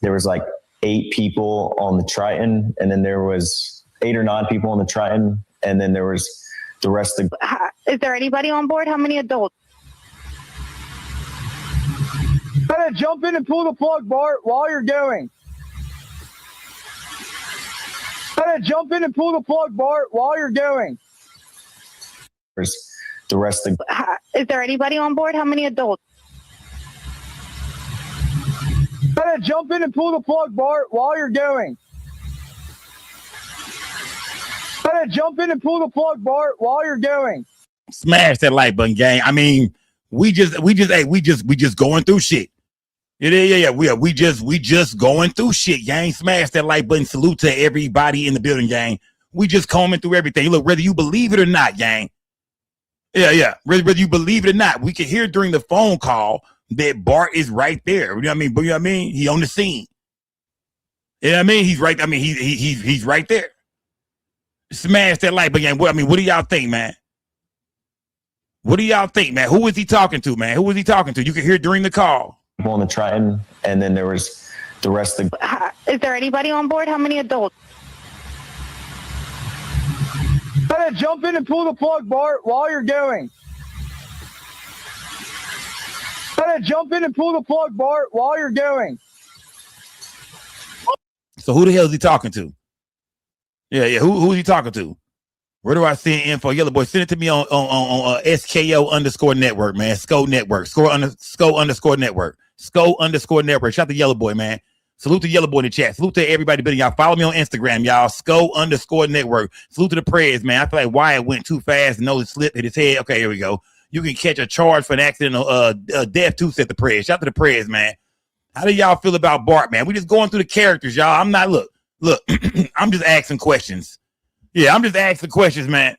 There was like 8 people on the Triton, and then there was 8 or 9 people on the Triton, and then there was the rest of the... Is there anybody on board? How many adults? Better jump in and pull the plug, Bart, while you're going. Better jump in and pull the plug, Bart, while you're going. There's the rest of the... Is there anybody on board? How many adults? Better jump in and pull the plug, Bart, while you're going. Better jump in and pull the plug, Bart, while you're going. Smash that like button, gang. I mean, we just going through shit. Yeah. We just going through shit, gang. Smash that like button. Salute to everybody in the building, gang. We just combing through everything. Look, whether you believe it or not, gang. Yeah. Whether you believe it or not, we can hear during the phone call that Bart is right there. You know what I mean? He on the scene. You know what I mean? He's right. I mean, he's right there. Smash that like button, gang. What do y'all think, man? What do y'all think, man? Who is he talking to, man? Who was he talking to? You could hear during the call. On the Triton, and then there was the rest of the... Is there anybody on board? How many adults? Better jump in and pull the plug, Bart, while you're going. Better jump in and pull the plug, Bart, while you're going. So who the hell is he talking to? Yeah. Who is he talking to? Where do I send info? Yellow boy, send it to me on SKO_network, man. SKO network. SKO_network. SKO_network. Shout out to Yellow Boy, man. Salute to Yellow Boy in the chat. Salute to everybody. Y'all follow me on Instagram, y'all. SKO_network. Salute to the prayers, man. I feel like Wyatt went too fast and Nolan slipped, hit his head. Okay, here we go. You can catch a charge for an accidental death too, said the prayers. Shout out to the prayers, man. How do y'all feel about Bart, man? We just going through the characters, y'all. I'm not, look, I'm just asking questions. Yeah, I'm just asking questions, man.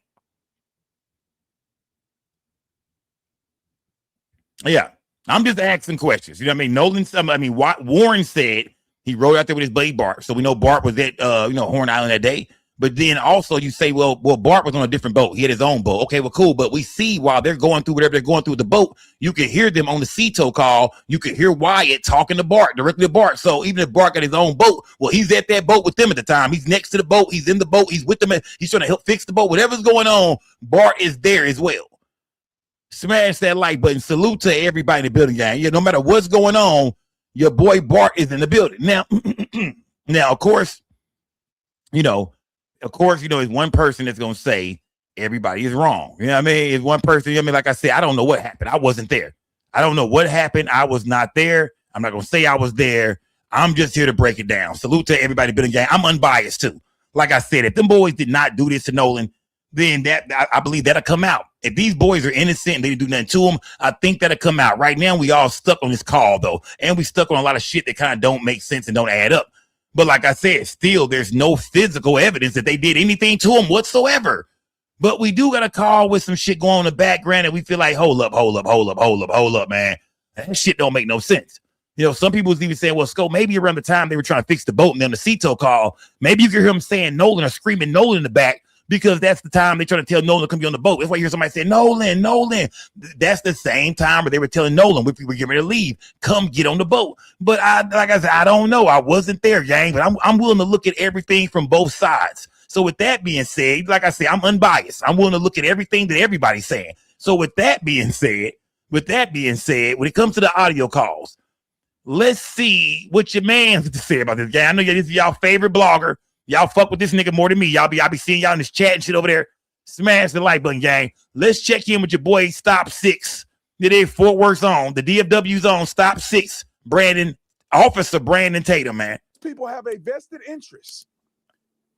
Yeah, I'm just asking questions. You know what I mean? Warren said he rode out there with his buddy Bart. So we know Bart was at, Horn Island that day. But then also you say, well, Bart was on a different boat. He had his own boat. Okay, well, cool. But we see while they're going through whatever they're going through with the boat, you can hear them on the SeaTow call. You can hear Wyatt talking to Bart, directly to Bart. So even if Bart got his own boat, well, he's at that boat with them at the time. He's next to the boat. He's in the boat. He's with them. He's trying to help fix the boat. Whatever's going on, Bart is there as well. Smash that like button. Salute to everybody in the building, gang. Yeah, no matter what's going on, your boy Bart is in the building. Now, of course, it's one person that's going to say everybody is wrong. You know what I mean? It's one person, like I said, I don't know what happened. I wasn't there. I don't know what happened. I was not there. I'm not going to say I was there. I'm just here to break it down. Salute to everybody building gang. I'm unbiased too. Like I said, if them boys did not do this to Nolan, then I believe that'll come out. If these boys are innocent and they didn't do nothing to them, I think that'll come out. Right now, we all stuck on this call, though. And we stuck on a lot of shit that kind of don't make sense and don't add up. But like I said, still, there's no physical evidence that they did anything to him whatsoever. But we do got a call with some shit going on in the background and we feel like, hold up, man. That shit don't make no sense. Some people was even saying, well, Scope, maybe around the time they were trying to fix the boat and then the SeaTow call, maybe you could hear him saying Nolan or screaming Nolan in the back because that's the time they trying to tell Nolan to come be on the boat. That's why you hear somebody say, Nolan. That's the same time where they were telling Nolan, if we were getting ready to leave, come get on the boat. But like I said, I don't know. I wasn't there, gang, but I'm willing to look at everything from both sides. So with that being said, like I said, I'm unbiased. I'm willing to look at everything that everybody's saying. So with that being said, when it comes to the audio calls, let's see what your man has to say about this, gang. I know this is y'all favorite blogger. Y'all fuck with this nigga more than me. Y'all be seeing y'all in this chat and shit over there. Smash the like button, gang. Let's check in with your boy Stop 6. Today, Fort Worth's on. The DFW's on. Stop 6. Officer Brandon Tatum, man. People have a vested interest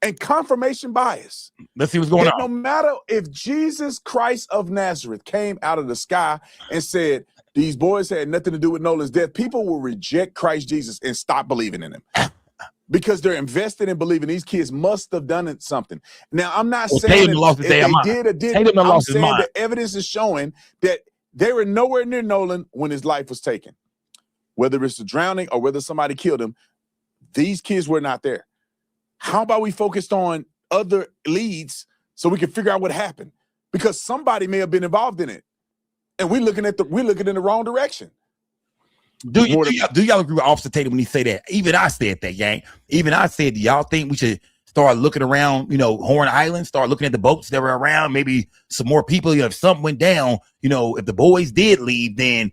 and confirmation bias. Let's see what's going on. No matter if Jesus Christ of Nazareth came out of the sky and said, these boys had nothing to do with Nolan's death, people will reject Christ Jesus and stop believing in him. Because they're invested in believing these kids must have done something. Now, I'm not saying that if they did or didn't. I'm saying the evidence is showing that they were nowhere near Nolan when his life was taken. Whether it's a drowning or whether somebody killed him, these kids were not there. How about we focused on other leads so we can figure out what happened? Because somebody may have been involved in it, and we're looking in the wrong direction. Do y'all agree with Officer Tatum when he say that? Even I said that, gang. Even I said, do y'all think we should start looking around, Horn Island, start looking at the boats that were around, maybe some more people, if something went down, if the boys did leave, then,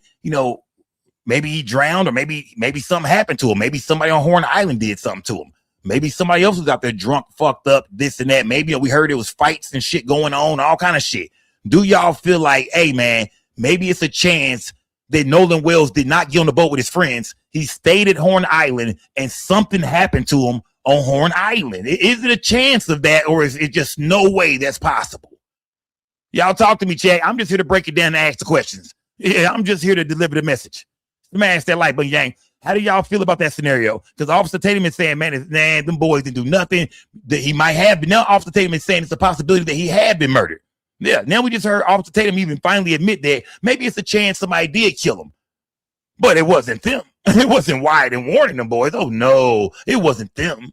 maybe he drowned or maybe something happened to him. Maybe somebody on Horn Island did something to him. Maybe somebody else was out there drunk, fucked up, this and that. Maybe we heard it was fights and shit going on, all kind of shit. Do y'all feel like, hey, man, maybe it's a chance that Nolan Wells did not get on the boat with his friends. He stayed at Horn Island and something happened to him on Horn Island. Is it a chance of that, or is it just no way that's possible? Y'all talk to me, Chad. I'm just here to break it down and ask the questions. Yeah, I'm just here to deliver the message. Smash that like button, gang. How do y'all feel about that scenario? Because Officer Tatum is saying, man, them boys didn't do nothing. That he might have been. Now Officer Tatum is saying it's a possibility that he had been murdered. Yeah, now we just heard Officer Tatum even finally admit that maybe it's a chance somebody did kill him. But it wasn't them. It wasn't Wyatt and warning them boys. Oh, no, it wasn't them.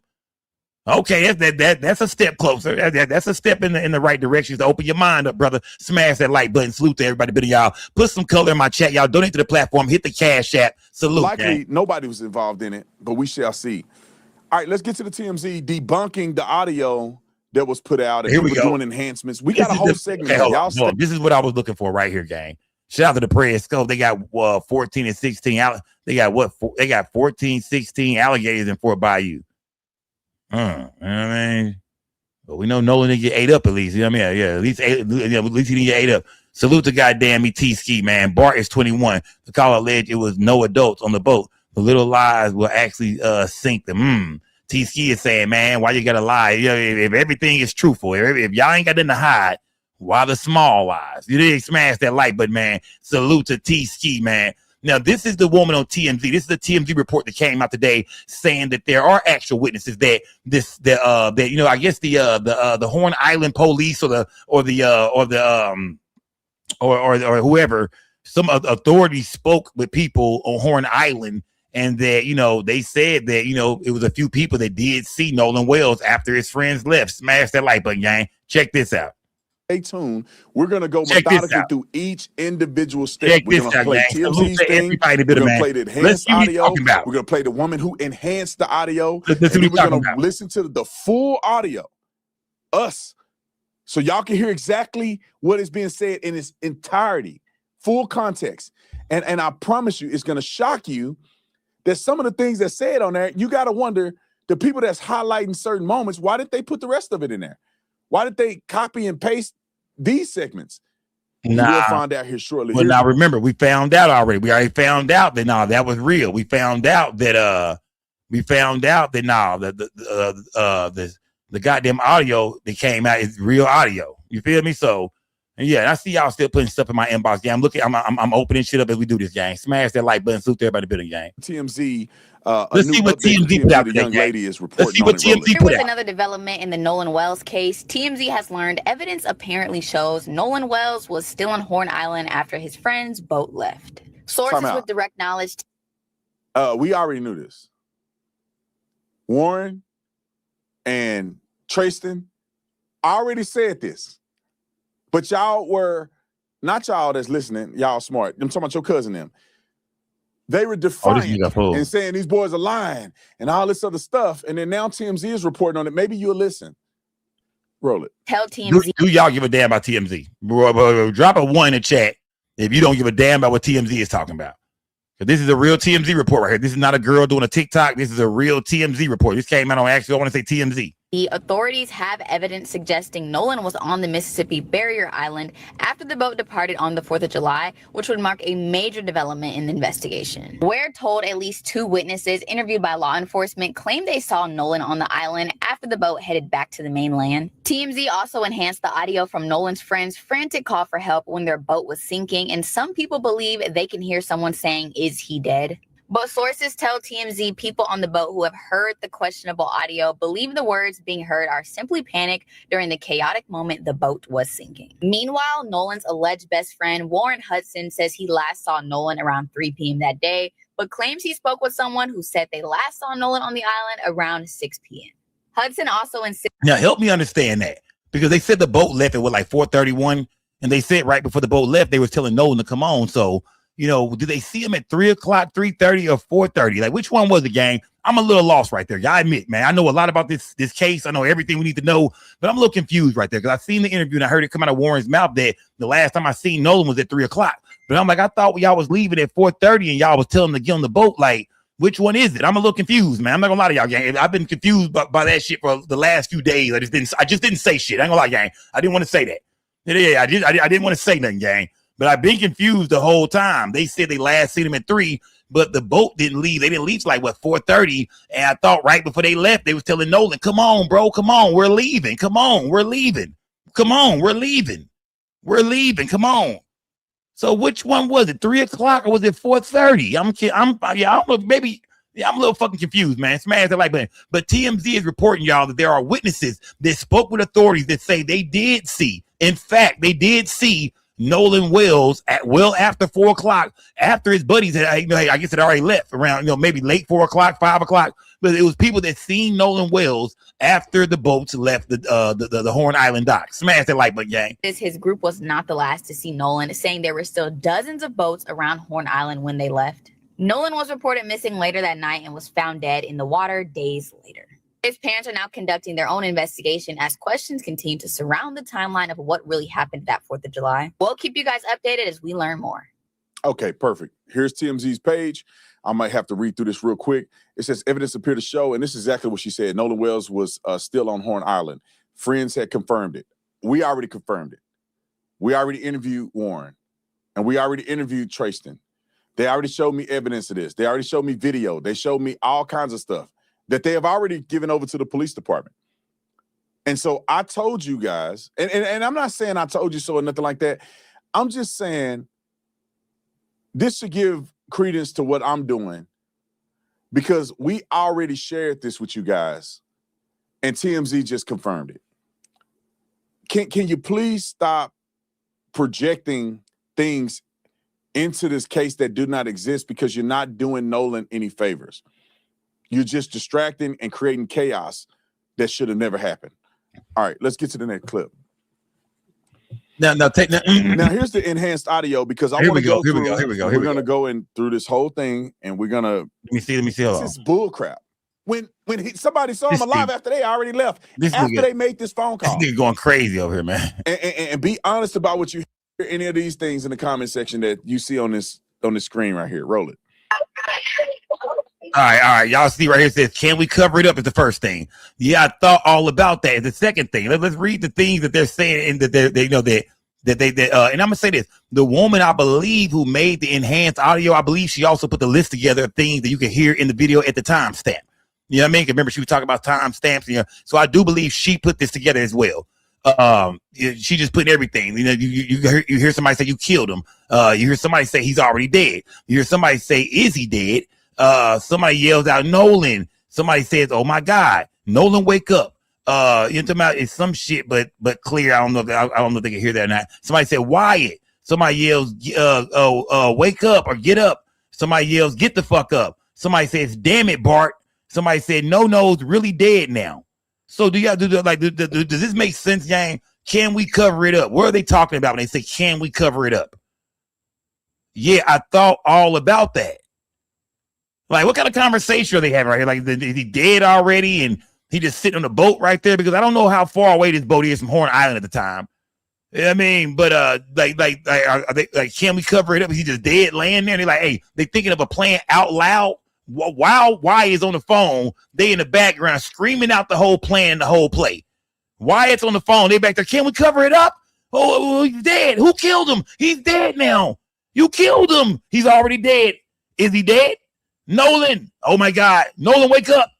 Okay, that's a step closer. That's a step in the right direction. To open your mind up, brother. Smash that like button. Salute to everybody. Bit of y'all. Put some color in my chat. Y'all donate to the platform. Hit the Cash App. Salute. Likely nobody was involved in it, but we shall see. All right, let's get to the TMZ debunking the audio that was put out. And here we go. Doing enhancements. We got a whole segment. Okay, y'all this is what I was looking for right here, gang. Shout out to the press. They got 14 and 16. They got what? They got 14, 16 alligators in Fort Bayou. You know what I mean? But we know Nolan didn't get ate up at least. You know what I mean? Yeah, at least he didn't get ate up. Salute to goddamn me, T-Ski, man. Bart is 21. The caller alleged it was no adults on the boat. The little lies will actually sink them. T-Ski is saying, man, why you gotta lie? If everything is truthful, if y'all ain't got nothing to hide, why the small lies? You didn't smash that like button, man. Salute to T-Ski, man. Now, this is the woman on TMZ. This is the TMZ report that came out today saying that there are actual witnesses that I guess the Horn Island police or whoever, some authorities spoke with people on Horn Island, and that, they said that, it was a few people that did see Nolan Wells after his friends left. Smash that like button, gang. Check this out. Stay tuned. We're going to go methodically through each individual step. We're going to play TMZ's thing. We're going to play the enhanced audio. We're going to play the woman who enhanced the audio. And then we're going to listen to the full audio. Us. So y'all can hear exactly what is being said in its entirety. Full context. And I promise you, it's going to shock you that some of the things that's said on there, you got to wonder, the people that's highlighting certain moments, why did they put the rest of it in there? Why did they copy and paste these segments? We'll find out here shortly. Well, now remember, we found out already. We already found out that that was real. We found out that the goddamn audio that came out is real audio. You feel me? So, yeah, I see y'all still putting stuff in my inbox. Yeah, I'm opening shit up as we do this, gang. Smash that like button, salute everybody building, gang. TMZ. Let's see what TMZ put out today. Lady is reporting. Let's see what TMZ put out. Another development in the Nolan Wells case. TMZ has learned evidence apparently shows Nolan Wells was still on Horn Island after his friend's boat left. Sources with direct knowledge. We already knew this. Warren and Tristan already said this, but y'all were not y'all that's listening. Y'all smart. I'm talking about your cousin them. They were defiant and saying these boys are lying and all this other stuff. And then now TMZ is reporting on it. Maybe you'll listen. Roll it. Tell TMZ. Do y'all give a damn about TMZ? Drop a 1 in the chat if you don't give a damn about what TMZ is talking about. Because this is a real TMZ report right here. This is not a girl doing a TikTok. This is a real TMZ report. This came out on I want to say TMZ. The authorities have evidence suggesting Nolan was on the Mississippi Barrier Island after the boat departed on the 4th of July, which would mark a major development in the investigation. We're told at least 2 witnesses interviewed by law enforcement claimed they saw Nolan on the island after the boat headed back to the mainland. TMZ also enhanced the audio from Nolan's friend's frantic call for help when their boat was sinking, and some people believe they can hear someone saying, "Is he dead?" But sources tell TMZ people on the boat who have heard the questionable audio believe the words being heard are simply panic during the chaotic moment the boat was sinking. Meanwhile, Nolan's alleged best friend, Warren Hudson, says he last saw Nolan around 3 p.m. that day, but claims he spoke with someone who said they last saw Nolan on the island around 6 p.m. Hudson also insisted. Now, help me understand that, because they said the boat left at like 4:31, and they said right before the boat left, they were telling Nolan to come on. So, did they see him at 3 o'clock, 3:30, or 4:30? Like, which one was it, gang? I'm a little lost right there. I admit, man, I know a lot about this case. I know everything we need to know, but I'm a little confused right there because I seen the interview and I heard it come out of Warren's mouth that the last time I seen Nolan was at 3 o'clock. But I'm like, I thought y'all was leaving at 4:30 and y'all was telling them to get on the boat. Like, which one is it? I'm a little confused, man. I'm not gonna lie to y'all, gang. I've been confused by that shit for the last few days. I just didn't say shit. I ain't gonna lie, gang. I didn't want to say that. Yeah, I didn't want to say nothing, gang. But I've been confused the whole time. They said they last seen him at 3, but the boat didn't leave. They didn't leave till like 4:30. And I thought right before they left, they was telling Nolan, "Come on, bro, come on, we're leaving. Come on, we're leaving. Come on, we're leaving. We're leaving. Come on." So which one was it? 3 o'clock or was it 4:30? I'm a little fucking confused, man. Smash the like button. But TMZ is reporting, y'all, that there are witnesses that spoke with authorities that say they did see. In fact, they did see Nolan Wells at well after 4 o'clock, after his buddies had, I guess, had already left around, maybe late 4 o'clock, 5 o'clock. But it was people that seen Nolan Wells after the boats left the Horn Island dock. Smash that like button, gang. His group was not the last to see Nolan, saying there were still dozens of boats around Horn Island when they left. Nolan was reported missing later that night and was found dead in the water days later. His parents are now conducting their own investigation as questions continue to surround the timeline of what really happened that 4th of July. We'll keep you guys updated as we learn more. Okay, perfect. Here's TMZ's page. I might have to read through this real quick. It says evidence appeared to show, and this is exactly what she said. Nolan Wells was still on Horn Island. Friends had confirmed it. We already confirmed it. We already interviewed Warren, and we already interviewed Tristan. They already showed me evidence of this. They already showed me video. They showed me all kinds of stuff that they have already given over to the police department. And so I told you guys, and I'm not saying I told you so or nothing like that. I'm just saying this should give credence to what I'm doing because we already shared this with you guys and TMZ just confirmed it. Can you please stop projecting things into this case that do not exist because you're not doing Nolan any favors. You're just distracting and creating chaos that should have never happened. All right, let's get to the next clip. Now here's the enhanced audio because I want to go through. Here we go. We're gonna go in through this whole thing, and we're gonna. Let me see. This is bull crap. When somebody saw him alive after they already left, after they made this phone call. This nigga going crazy over here, man. And be honest about what you hear any of these things in the comment section that you see on this screen right here. Roll it. All right. Y'all see right here, it says, can we cover it up is the first thing. Yeah, I thought all about that is the second thing. Let's read the things that they're saying and that they know that and I'm gonna say this. The woman, I believe, who made the enhanced audio, I believe she also put the list together of things that you can hear in the video at the timestamp. You know what I mean? Remember, she was talking about timestamps. You know, so I do believe she put this together as well. She just put everything. You know, you hear somebody say you killed him. You hear somebody say he's already dead. You hear somebody say, is he dead? Somebody yells out Nolan. Somebody says, oh my God, Nolan, wake up. You're talking about it's some shit, but clear. I don't know if they can hear that or not. Somebody said Wyatt. Somebody yells, wake up or get up. Somebody yells, get the fuck up. Somebody says, damn it, Bart. Somebody said, no-no's really dead now. So do y'all do does this make sense, gang? Can we cover it up? What are they talking about when they say, can we cover it up? Yeah, I thought all about that. Like, what kind of conversation are they having right here? Like, is he dead already and he just sitting on the boat right there? Because I don't know how far away this boat is from Horn Island at the time. I mean, but are they can we cover it up? Is he just dead laying there? And they're like, hey, they thinking of a plan out loud while Wyatt is on the phone. They in the background screaming out the whole plan, the whole play. Wyatt's on the phone. They back there. Can we cover it up? Oh, he's dead. Who killed him? He's dead now. You killed him. He's already dead. Is he dead? Nolan. Oh my God. Nolan, wake up.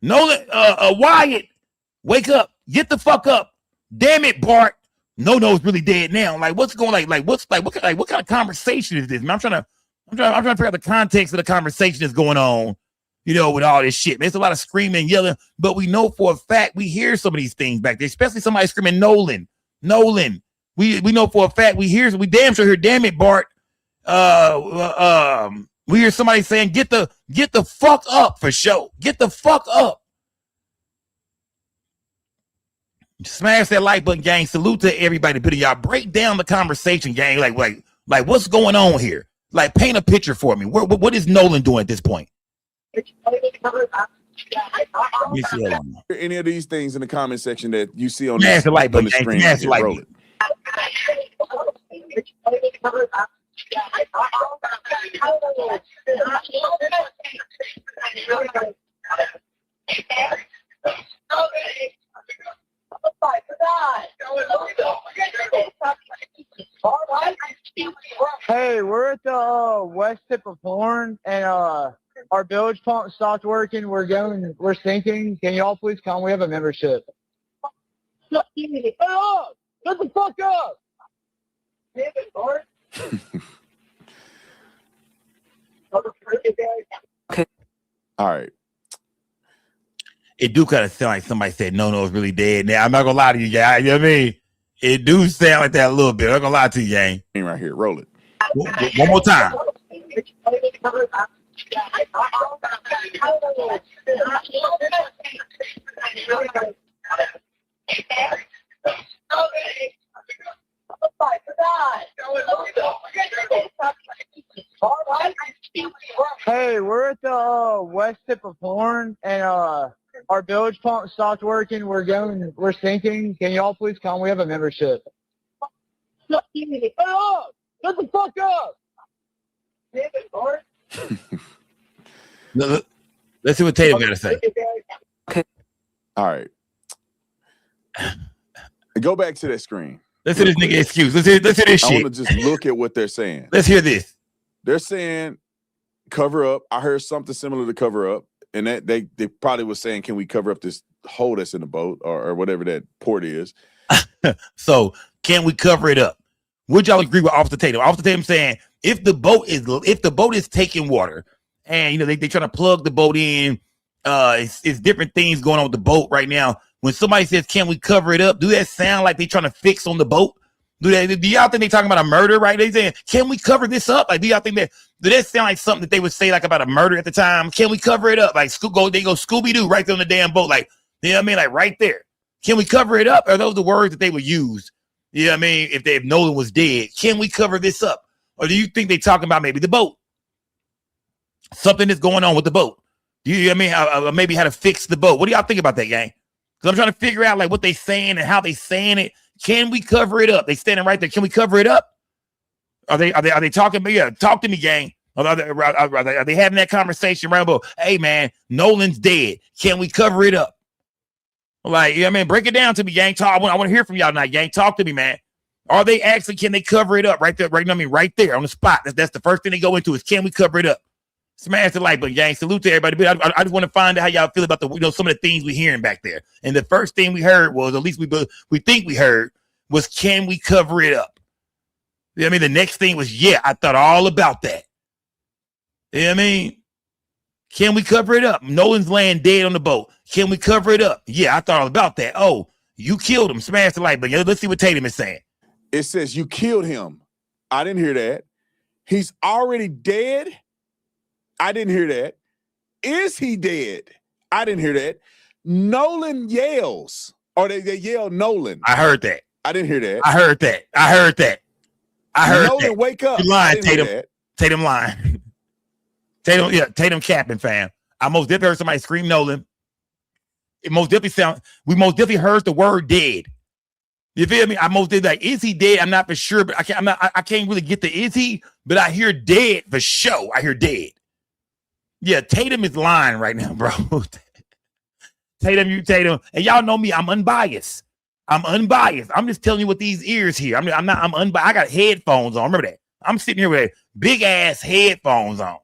Nolan, Wyatt, wake up. Get the fuck up. Damn it, Bart. No-no's really dead now. Like, what's going on? What kind of conversation is this, man? I'm trying to figure out the context of the conversation that's going on, you know, with all this shit. There's a lot of screaming and yelling, but we know for a fact we hear some of these things back there, especially somebody screaming Nolan. We know for a fact we damn sure hear, damn it, Bart. We hear somebody saying, get the fuck up for show. Get the fuck up. Smash that like button, gang. Salute to everybody. But y'all break down the conversation, gang. Like what's going on here? Like, paint a picture for me. What is Nolan doing at this point? Any of these things in the comment section that you see on the like button, screen, smash the like roll it. Hey, we're at the west tip of Horn, and our bilge pump stopped working. We're sinking. Can y'all please come? We have a membership. Shut up! Shut the fuck up! Okay. All right. It do kind of sound like somebody said no-no's really dead. Now, I'm not gonna lie to you, guys. You know what I mean? It do sound like that a little bit. I'm not gonna lie to you, gang. Right here, roll it. One more time. Hey, we're at the west tip of Horn, and our bilge pump stopped working. We're sinking. Can y'all please come? We have a membership. Shut the fuck up! Let's see what Tatum got to say. Okay. All right. Go back to that screen. Let's hear this nigga excuse. Let's hear this shit. I want to just look at what they're saying. Let's hear this. They're saying cover up. I heard something similar to cover up. And that they probably was saying, can we cover up this hole that's in the boat or whatever that port is? So can we cover it up? Would y'all agree with Officer Tatum? Officer Tatum saying, if the boat is taking water, and you know they trying to plug the boat in, it's different things going on with the boat right now. When somebody says, "Can we cover it up?" Do that sound like they trying to fix on the boat? Do y'all think they talking about a murder? Right? They saying, "Can we cover this up?" Like, do y'all think that? Do that sound like something that they would say like about a murder at the time? Can we cover it up? Like they go Scooby Doo right there on the damn boat, like, you know what I mean? Like right there. Can we cover it up? Are those the words that they would use? You know what I mean? If Nolan was dead, can we cover this up? Or do you think they talking about maybe the boat? Something that's going on with the boat. Do you know what I mean? Maybe how to fix the boat. What do y'all think about that, gang? Because I'm trying to figure out like what they saying and how they saying it. Can we cover it up? They standing right there. Can we cover it up? Are they talking? Yeah, talk to me, gang. Are they having that conversation right about, hey man, Nolan's dead. Can we cover it up? Like, you know what I mean? Break it down to me, gang. Talk. I want to hear from y'all tonight, gang. Talk to me, man. Are they actually, can they cover it up right there? Right, I mean, right there on the spot. That's the first thing they go into is, can we cover it up? Smash the like button, gang. Salute to everybody. But I just want to find out how y'all feel about some of the things we're hearing back there. And the first thing we heard was, at least we think we heard, was, can we cover it up? You know what I mean? The next thing was, yeah, I thought all about that. You know what I mean? Can we cover it up? Nolan's laying dead on the boat. Can we cover it up? Yeah, I thought all about that. Oh, you killed him. Smash the like button. Let's see what Tatum is saying. It says you killed him. I didn't hear that. He's already dead. I didn't hear that. Is he dead? I didn't hear that. Nolan yells, or they yell Nolan. I heard that. I didn't hear that. I heard that. Nolan, that. wake up. You lying, Tatum. Tatum lying. Tatum capping, fam. I most definitely heard somebody scream Nolan. We most definitely heard the word dead. You feel me? I most did like, is he dead? I'm not for sure, but I can't really get the is he, but I hear dead for sure. I hear dead. Yeah, Tatum is lying right now, bro. Tatum. And y'all know me, I'm unbiased. I'm just telling you what these ears hear. I'm unbiased. I got headphones on. Remember that. I'm sitting here with big ass headphones on.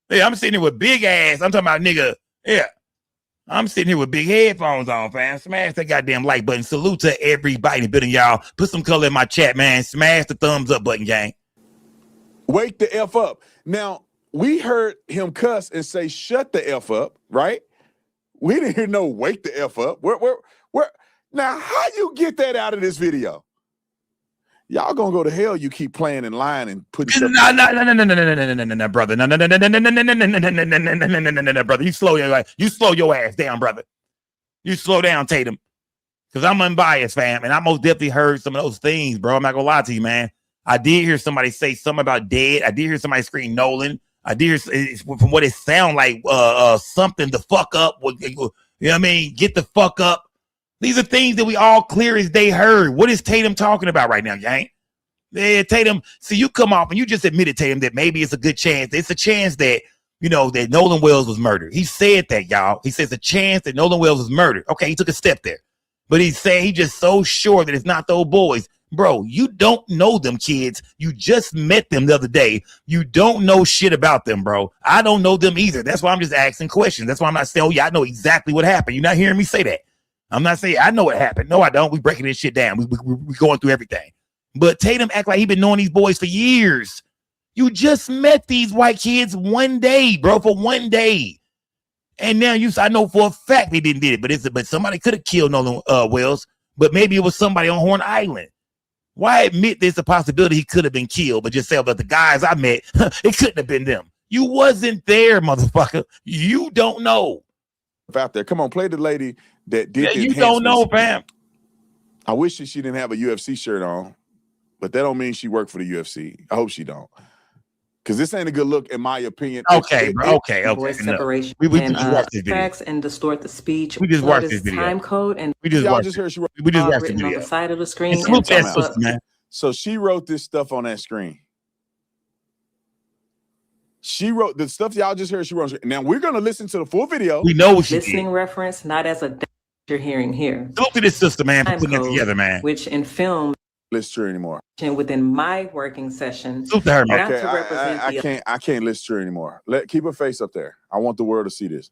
Yeah, I'm sitting here with big ass. I'm talking about nigga. Yeah. I'm sitting here with big headphones on, fam. Smash that goddamn like button. Salute to everybody in the building, y'all. Put some color in my chat, man. Smash the thumbs up button, gang. Wake the F up. Now, we heard him cuss and say, shut the F up, right? We didn't hear no wake the F up. Where? Now, how you get that out of this video? Y'all gonna go to hell. You keep playing and lying and putting stuff. No, brother. No, brother. You slow your ass down, brother. You slow down, Tatum. Because I'm unbiased, fam. And I most definitely heard some of those things, bro. I'm not gonna lie to you, man. I did hear somebody say something about dead. I did hear somebody scream Nolan. I did hear, from what it sound like, something to fuck up. You know what I mean? Get the fuck up. These are things that we all clear as day heard. What is Tatum talking about right now, gang? Yeah, Tatum, see, you come off and you just admitted, Tatum, that maybe it's a good chance. It's a chance that, you know, that Nolan Wells was murdered. He said that, y'all. He says a chance that Nolan Wells was murdered. Okay, he took a step there. But he's saying he's just so sure that it's not those boys. Bro, you don't know them kids. You just met them the other day. You don't know shit about them, bro. I don't know them either. That's why I'm just asking questions. That's why I'm not saying, oh, yeah, I know exactly what happened. You're not hearing me say that. I'm not saying I know what happened. No, I don't. We breaking this shit down. We going through everything. But Tatum act like he been knowing these boys for years. You just met these white kids one day, bro, for one day. And now I know for a fact they didn't did it, but somebody could have killed Nolan Wells, but maybe it was somebody on Horn Island. Why admit there's a possibility he could have been killed, but just say about the guys I met, it couldn't have been them. You wasn't there, motherfucker. You don't know. Out there, come on, play the lady that did. Yeah, you don't know, fam. I wish she didn't have a UFC shirt on, but that don't mean she worked for the UFC. I hope she don't, because this ain't a good look, in my opinion. Okay, bro. Okay. Voice separation. We just watched this video. Facts and distort the speech. We just watched this video. Time code and we just watched heard she wrote. We just watched the written video on the side of the screen. Man. So she wrote this stuff on that screen. She wrote the stuff y'all just heard. She wrote. Now we're gonna listen to the full video. We know what she listening did. Reference, not as a you're hearing here. Look at this sister, man, for putting it together, man. Which in film, listen to her anymore. Within my working session, to her, man. Okay, I can't listen to her anymore. Keep her face up there. I want the world to see this.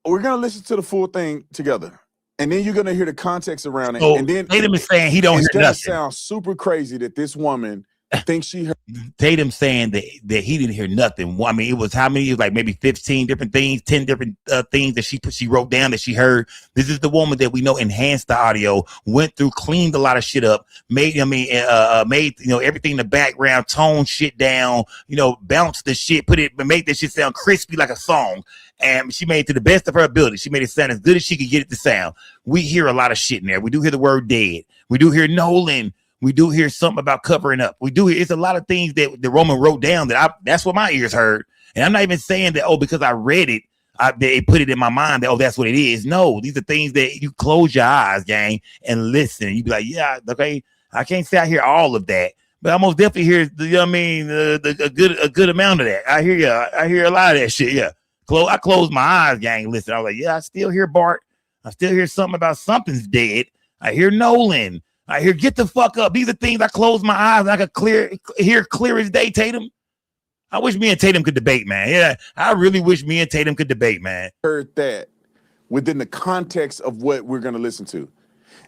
We're gonna listen to the full thing together. And then you're gonna hear the context around it. So and then Tatum is saying he don't hear it's gonna nothing. sound super crazy that this woman thinks she heard. Tatum saying that he didn't hear nothing. I mean, it was how many? It was like maybe 15 different things, 10 different things that she wrote down that she heard. This is the woman that we know enhanced the audio, went through, cleaned a lot of shit up, made everything in the background, toned shit down, bounced the shit, made that shit sound crispy like a song. And she made it to the best of her ability. She made it sound as good as she could get it to sound. We hear a lot of shit in there. We do hear the word dead. We do hear Nolan. We do hear something about covering up. We do hear it's a lot of things that the Roman wrote down that's what my ears heard. And I'm not even saying that, because I read it, they put it in my mind that, that's what it is. No, these are things that you close your eyes, gang, and listen. You be like, yeah, okay, I can't say I hear all of that, but I most definitely hear a good amount of that. I hear a lot of that shit. Yeah. I closed my eyes, gang. Listen, I was like, yeah, I still hear Bart. I still hear something about something's dead. I hear Nolan. I hear get the fuck up. These are things I close my eyes and I could hear clear as day, Tatum. I wish me and Tatum could debate, man. Yeah, I really wish me and Tatum could debate, man. Heard that within the context of what we're going to listen to.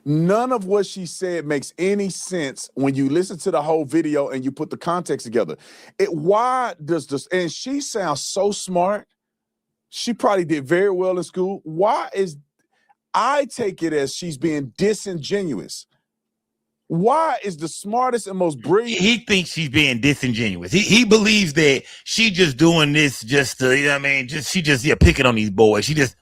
None of what she said makes any sense when you listen to the whole video and you put the context together. Why does this, and she sounds so smart. She probably did very well in school. I take it as she's being disingenuous. Why is the smartest and most brilliant? He thinks she's being disingenuous. He believes that she just doing this just to, picking on these boys. She just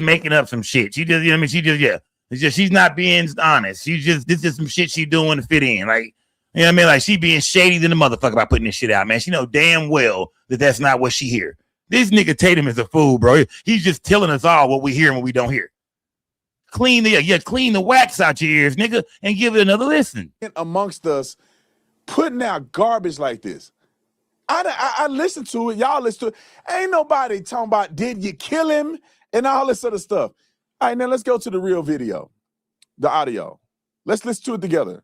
making up some shit. She's not being honest. This is some shit she doing to fit in. Like, like she being shady than the motherfucker by putting this shit out, man. She know damn well that that's not what she hear. This nigga Tatum is a fool, bro. He's just telling us all what we hear and what we don't hear. Clean the wax out your ears, nigga, and give it another listen. Amongst us, putting out garbage like this. I listen to it. Y'all listen to it. Ain't nobody talking about did you kill him and all this other stuff. All right, now let's go to the real video, the audio. Let's listen to it together.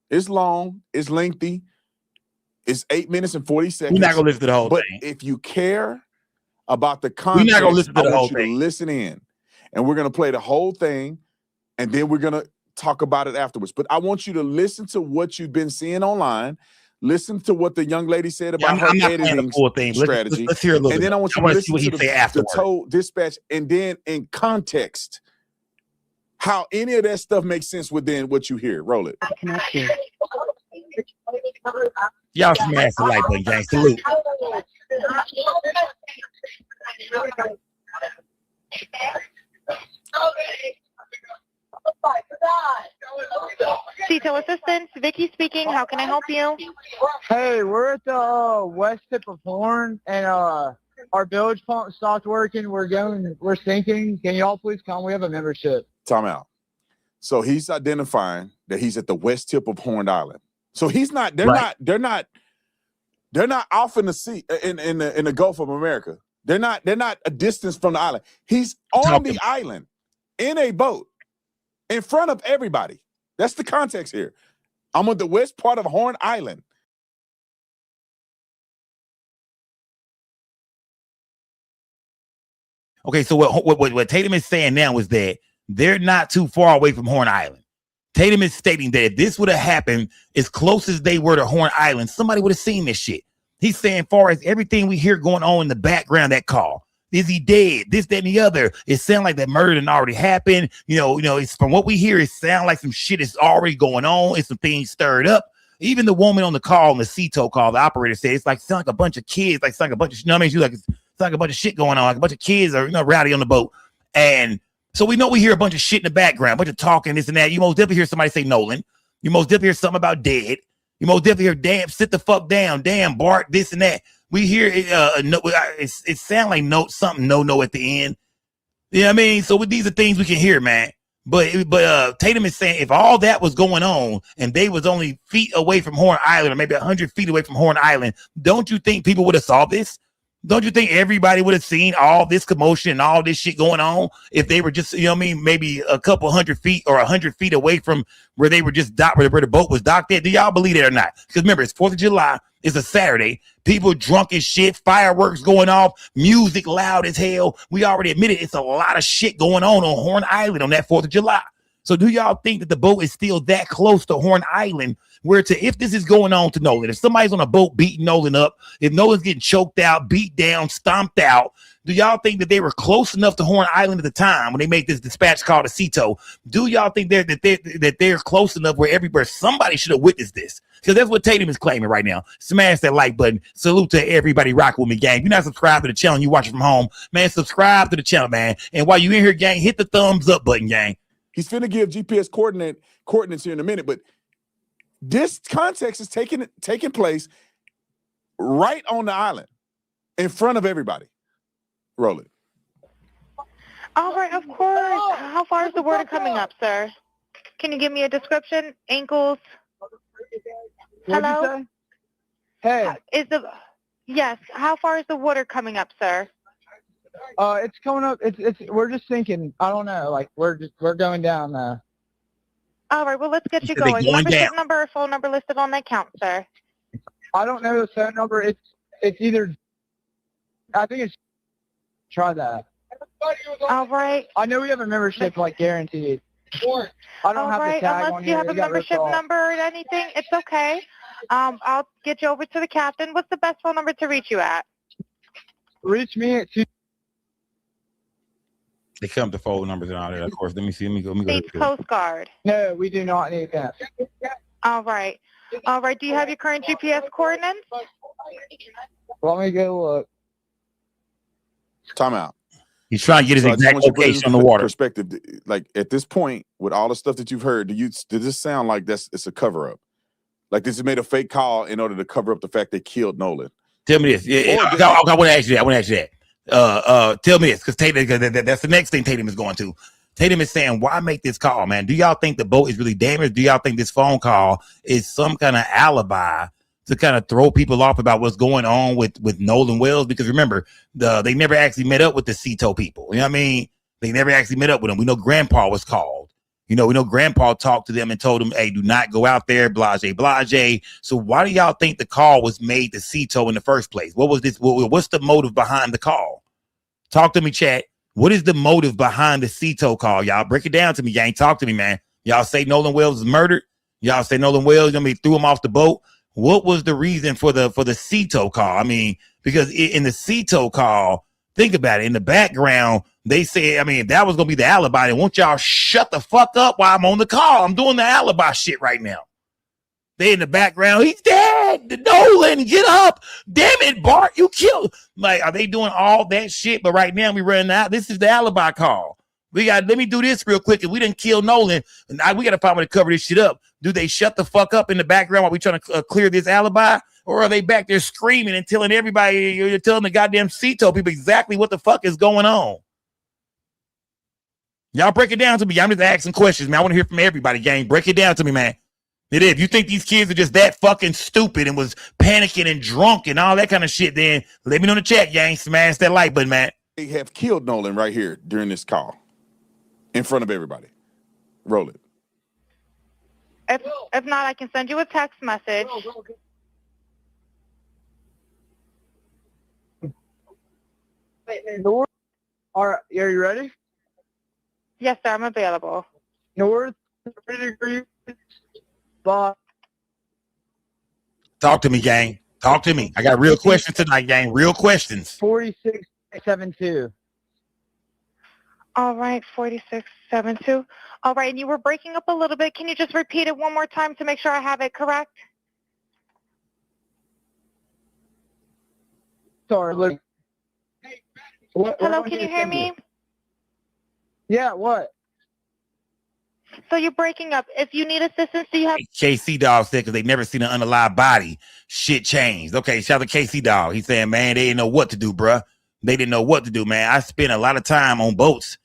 It's long. It's lengthy. It's 8 minutes and 40 seconds. We're not gonna listen to the whole thing. But if you care about the context, we're not gonna listen to the whole thing. To listen in. And we're going to play the whole thing, and then we're going to talk about it afterwards. But I want you to listen to what you've been seeing online. Listen to what the young lady said about her editing strategy. Let's hear a little and bit. Then I want you to listen to the toll dispatch, and then in context, how any of that stuff makes sense within what you hear. Roll it. Y'all smash the like button, gang. Salute. SeaTow assistant, Vicky speaking. How can I help you? Hey, we're at the west tip of Horn, and our bilge pump stopped working. We're sinking. Can y'all please come? We have a membership. Time out. So he's identifying that he's at the west tip of Horn Island. So he's not. They're not off in the sea in the Gulf of America. They're not a distance from the island. He's on the island in a boat in front of everybody. That's the context here. I'm on the west part of Horn Island. Okay, so what Tatum is saying now is that they're not too far away from Horn Island. Tatum is stating that if this would have happened as close as they were to Horn Island, somebody would have seen this shit. He's saying, far as everything we hear going on in the background, that call, is he dead? This, that, and the other. It sounds like that murder done already happened. It's from what we hear, it sounds like some shit is already going on. It's some things stirred up. Even the woman on the call, on the SeaTow call, the operator said it's sound like a bunch of kids, it's like a bunch of, she's like, it's like a bunch of shit going on, like a bunch of kids are rowdy on the boat. And so we know we hear a bunch of shit in the background, a bunch of talking, this and that. You most definitely hear somebody say Nolan. You most definitely hear something about dead. You most definitely hear, damn, sit the fuck down, damn, Bart, this and that. We hear it, it sound like something no at the end. You know what I mean? So these are things we can hear, man. But Tatum is saying if all that was going on and they was only feet away from Horn Island, or maybe 100 feet away from Horn Island, don't you think people would have saw this? Don't you think everybody would have seen all this commotion and all this shit going on if they were just, maybe a couple 100 feet or 100 feet away from where they were just docked, where the boat was docked at? Do y'all believe it or not? Because remember, it's 4th of July. It's a Saturday. People drunk as shit, fireworks going off, music loud as hell. We already admitted it's a lot of shit going on Horn Island on that 4th of July. So do y'all think that the boat is still that close to Horn Island where if this is going on to Nolan, if somebody's on a boat beating Nolan up, if Nolan's getting choked out, beat down, stomped out, do y'all think that they were close enough to Horn Island at the time when they made this dispatch call to SeaTow? Do y'all think they're close enough where somebody should have witnessed this? Because that's what Tatum is claiming right now. Smash that like button. Salute to everybody rock with me, gang. If you're not subscribed to the channel, you watch it from home, man, subscribe to the channel, man. And while you in here, gang, hit the thumbs up button, gang. He's finna give GPS coordinates here in a minute, but this context is taking place right on the island in front of everybody. Roll it. All right, of course. How far is the water coming up, sir? Can you give me a description? Ankles? Hello? Hey. Yes. How far is the water coming up, sir? It's coming up. We're just thinking. I don't know. Like we're going down there. All right. Well, let's get you going. Membership number or phone number listed on the account, sir. I don't know the phone number. It's either. I think it's. Try that. All right. I know we have a membership like guaranteed. I don't have the tag unless on you here. have a membership number or anything, it's okay. I'll get you over to the captain. What's the best phone number to reach you at? Reach me at 2. They come to phone numbers and all that, of course. Let me see. Let me go. States Coast Guard. No, we do not need that. All right. All right. Do you have your current GPS coordinates? Let me go look. Time out. He's trying to get his exact location on the water. Perspective, like at this point, with all the stuff that you've heard, does this sound like it's a cover up? Like this is made a fake call in order to cover up the fact they killed Nolan? Tell me this. I want to ask you that. Tell me this, because Tatum, that's the next thing Tatum is going to. Tatum is saying, why make this call, man? Do y'all think the boat is really damaged? Do y'all think this phone call is some kind of alibi to kind of throw people off about what's going on with Nolan Wells? Because remember, they never actually met up with the SeaTow people. You know what I mean? They never actually met up with them. We know Grandpa was called. We know Grandpa talked to them and told them, hey, do not go out there, blase, blase. So why do y'all think the call was made to SeaTow in the first place? What was this? What's the motive behind the call? Talk to me, chat. What is the motive behind the SeaTow call? Y'all break it down to me, gang. Talk to me, man. Y'all say Nolan Wells is murdered. Y'all say Nolan Wells, threw him off the boat. What was the reason for the SeaTow call? I mean, because in the SeaTow call, think about it. In the background, they said, if that was going to be the alibi, then won't y'all shut the fuck up while I'm on the call? I'm doing the alibi shit right now. They in the background, he's dead. Nolan, get up. Damn it, Bart, you killed. Like, are they doing all that shit? But right now we running out. This is the alibi call. Let me do this real quick. If we didn't kill Nolan, we got to find a way to cover this shit up. Do they shut the fuck up in the background while we trying to clear this alibi? Or are they back there screaming and telling everybody, you're telling the goddamn SeaTow people exactly what the fuck is going on? Y'all break it down to me. I'm just asking questions, man. I want to hear from everybody, gang. Break it down to me, man. If you think these kids are just that fucking stupid and was panicking and drunk and all that kind of shit, then let me know in the chat, gang. Smash that like button, man. They have killed Nolan right here during this call in front of everybody. Roll it. If not, I can send you a text message. North, are you ready? Yes, sir, I'm available. North 30 degrees. But talk to me, gang. Talk to me. I got real questions tonight, gang. Real questions. 4672. All right, 4672. All right, and you were breaking up a little bit. Can you just repeat it one more time to make sure I have it correct? Sorry, look. Hello, can you hear me? Yeah, what? So you're breaking up. If you need assistance, do you have... KC Dog said because they never seen an unalive body. Shit changed. Okay, shout out to KC Dog. He's saying, man, they didn't know what to do, bruh. They didn't know what to do, man. I spent a lot of time on boats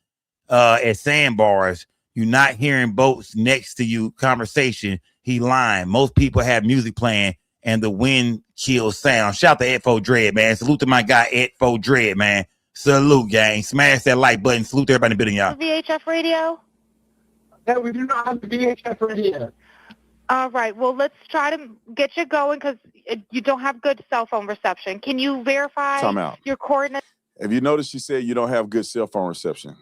at sandbars. You're not hearing boats next to you conversation. He lying. Most people have music playing and the wind kills sound. Shout out to Ed4 Dread, man. Salute to my guy, Ed4 Dread, man. Salute, gang. Smash that like button. Salute to everybody in the building, y'all. VHF radio? No, we do not have the VHF radio. All right. Well, let's try to get you going because you don't have good cell phone reception. Can you verify Time out. your coordinates? Have you noticed she said you don't have good cell phone reception?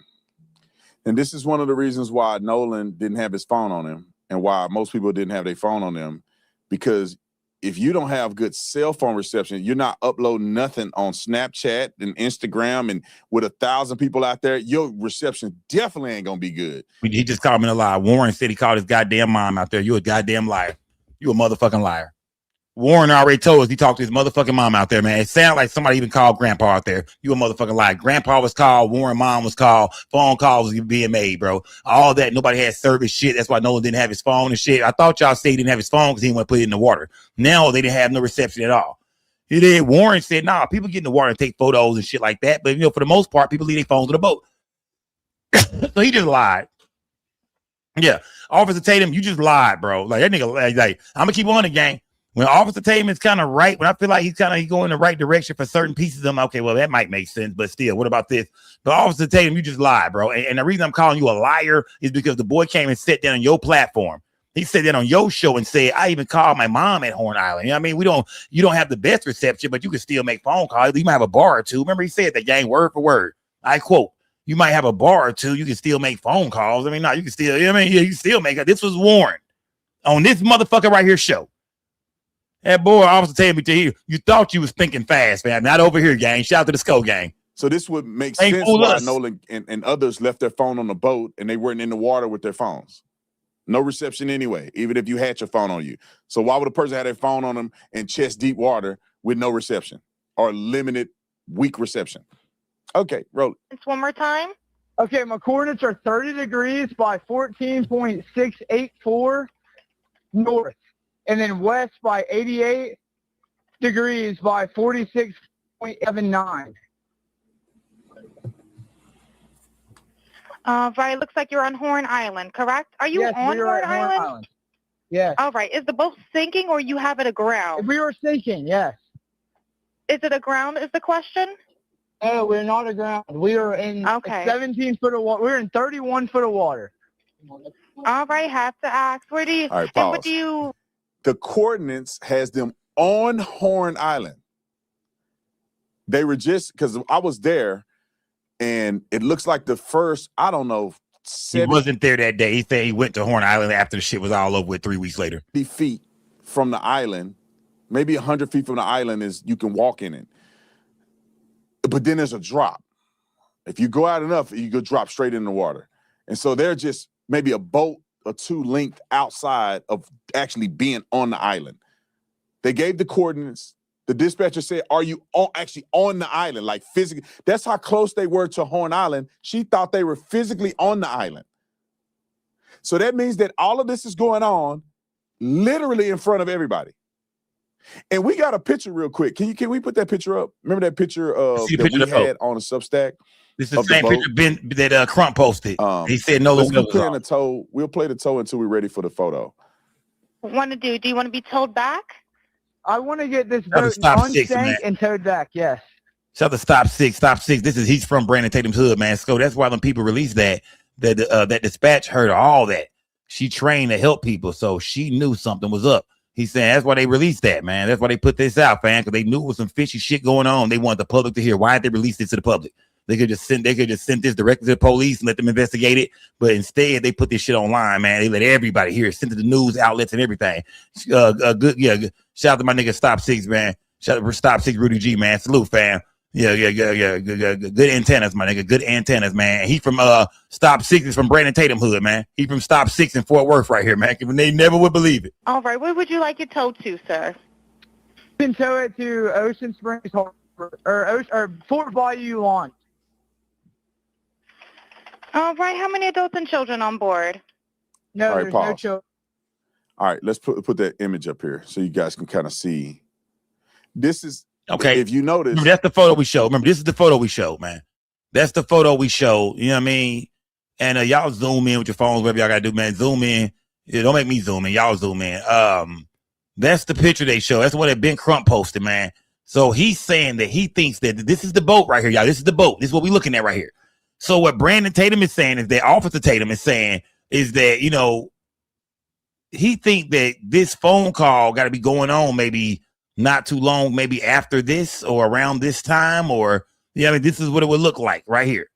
And this is one of the reasons why Nolan didn't have his phone on him and why most people didn't have their phone on them, because if you don't have good cell phone reception, you're not uploading nothing on Snapchat and Instagram, and with 1,000 people out there, your reception definitely ain't gonna be good. He just called me a lie. Warren said he called his goddamn mom out there. You a goddamn liar. You a motherfucking liar. Warren already told us he talked to his motherfucking mom out there, man. It sounded like somebody even called Grandpa out there. You a motherfucking liar. Grandpa was called. Warren mom was called. Phone calls was being made, bro. All that. Nobody had service shit. That's why Nolan didn't have his phone and shit. I thought y'all said he didn't have his phone because he didn't want to put it in the water. Now they didn't have no reception at all. He did. Warren said, nah, people get in the water and take photos and shit like that. But, for the most part, people leave their phones on the boat. So he just lied. Yeah. Officer Tatum, you just lied, bro. Like, that nigga, like I'm going to keep on the game. When Officer Tatum is kind of right, when I feel like he's going in the right direction for certain pieces of them, okay, well, that might make sense, but still, what about this? But Officer Tatum, you just lied, bro. And the reason I'm calling you a liar is because the boy came and sat down on your platform. He said that on your show and said, I even called my mom at Horn Island. You know what I mean? You don't have the best reception, but you can still make phone calls. You might have a bar or two. Remember, he said that, gang, word for word. I quote, you might have a bar or two. You can still make phone calls. I mean, no, you can still, you can still make it. This was Warren on this motherfucker right here show. That boy, Officer Tatum, you thought you was thinking fast, man. Not over here, gang. Shout out to the Skull gang. So this would make sense why Nolan and others left their phone on the boat and they weren't in the water with their phones. No reception anyway, even if you had your phone on you. So why would a person have their phone on them in chest deep water with no reception or limited, weak reception? Okay, roll it. It's one more time. Okay, my coordinates are 30 degrees by 14.684 north. And then west by 88 degrees by 46.79. Right, looks like you're on Horn Island, correct? Are you yes, on Horn Island? Yes. All right, is the boat sinking or you have it aground? We were sinking, yes. Is it aground is the question? No, we're not aground. We are in 17 foot of water. We're in 31 foot of water. All right, have to ask. Where do you, all right, and what do you... The coordinates has them on Horn Island. They were just, because I was there, and it looks like the first, I don't know, he wasn't there that day. He said he went to Horn Island after the shit was all over with 3 weeks later. 50 feet from the island, maybe 100 feet from the island is you can walk in it. But then there's a drop. If you go out enough, you could drop straight in the water. And so they're just maybe a boat or two length outside of actually being on the island. They gave the coordinates. The dispatcher said, are you actually on the island, like physically? That's how close they were to Horn Island. She thought they were physically on the island. So that means that all of this is going on literally in front of everybody. And we got a picture real quick. Can we put that picture up? Remember that picture that we had on a Substack? This is the same picture that Crump posted. He said no. We'll play the tow until we're ready for the photo. Do you want to be towed back? I want to get this boat unstanked and towed back, yes. Shout out to Stop Six. He's from Brandon Tatum's hood, man. So that's why when people released that dispatch heard all that. She trained to help people, so she knew something was up. He's saying that's why they released that, man. That's why they put this out, man, because they knew there was some fishy shit going on. They wanted the public to hear. Why did they release this to the public? They could just send this directly to the police and let them investigate it. But instead, they put this shit online, man. They let everybody hear it, sent to the news outlets and everything. Shout out to my nigga Stop Six, man. Shout out to Stop Six Rudy G, man. Salute, fam. Yeah. Good antennas, my nigga. Good antennas, man. He from Stop Six is from Brandon Tatum hood, man. He from Stop Six in Fort Worth right here, man. They never would believe it. All right, where would you like it towed to, sir? You can tow it to Ocean Springs Harbor or Fort Bayou Launch. All right, how many adults and children on board? No, all right, there's pause. no children. All right, let's put that image up here so you guys can kind of see. This is okay. If you notice, remember, that's the photo we showed. Remember, this is the photo we showed, man. That's the photo we showed. You know what I mean? And y'all zoom in with your phones, whatever y'all gotta do, man. Zoom in. Yeah, don't make me zoom in. Y'all zoom in. That's the picture they show. That's what Ben Crump posted, man. So he's saying that he thinks that this is the boat right here, y'all. This is the boat. This is what we're looking at right here. So what Brandon Tatum is saying is that Officer Tatum is saying is that, he think that this phone call got to be going on maybe not too long, maybe after this or around this time, or I mean, this is what it would look like right here.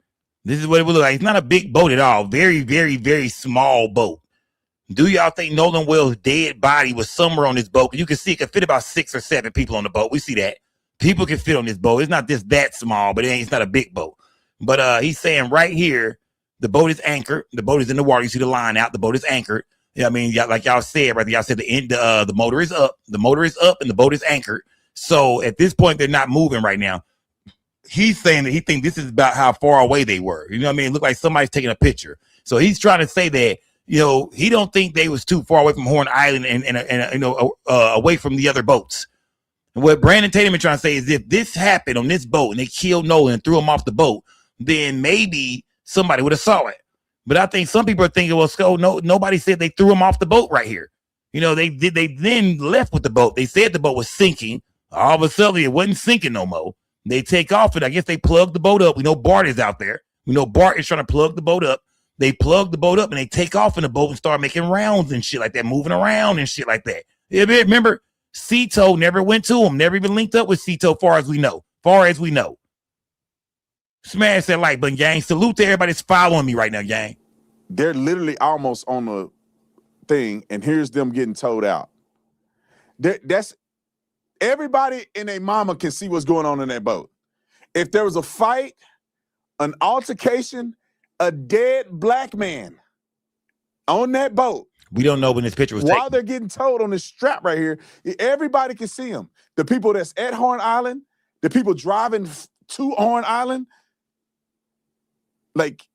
This is what it would look like. It's not a big boat at all. Very, very, very small boat. Do y'all think Nolan Wells' dead body was somewhere on this boat? You can see it could fit about 6 or 7 people on the boat. We see that. People can fit on this boat. It's not just that small, but it's not a big boat. But he's saying right here, the boat is anchored. The boat is in the water. You see the line out. The boat is anchored. I mean, like y'all said, right? Y'all said the motor is up. The motor is up and the boat is anchored. So at this point, they're not moving right now. He's saying that he thinks this is about how far away they were. You know what I mean? It looked like somebody's taking a picture. So he's trying to say that, he don't think they was too far away from Horn Island and away from the other boats. And what Brandon Tatum is trying to say is if this happened on this boat and they killed Nolan and threw him off the boat, then maybe somebody would have saw it. But I think some people are thinking, well, Sco, nobody said they threw him off the boat right here. They then left with the boat. They said the boat was sinking. All of a sudden, it wasn't sinking no more. They take off and I guess they plugged the boat up. We know Bart is out there. We know Bart is trying to plug the boat up. They plug the boat up and they take off in the boat and start making rounds and shit like that, moving around and shit like that. Remember, SeaTow never went to him, never even linked up with SeaTow, far as we know. Smash that like button, gang. Salute to everybody that's following me right now, gang. They're literally almost on the thing, and here's them getting towed out. That's everybody and their mama can see what's going on in that boat. If there was a fight, an altercation, a dead black man on that boat. We don't know when this picture was taken. While they're getting towed on this strap right here, everybody can see them. The people that's at Horn Island, the people driving to Horn Island. Like,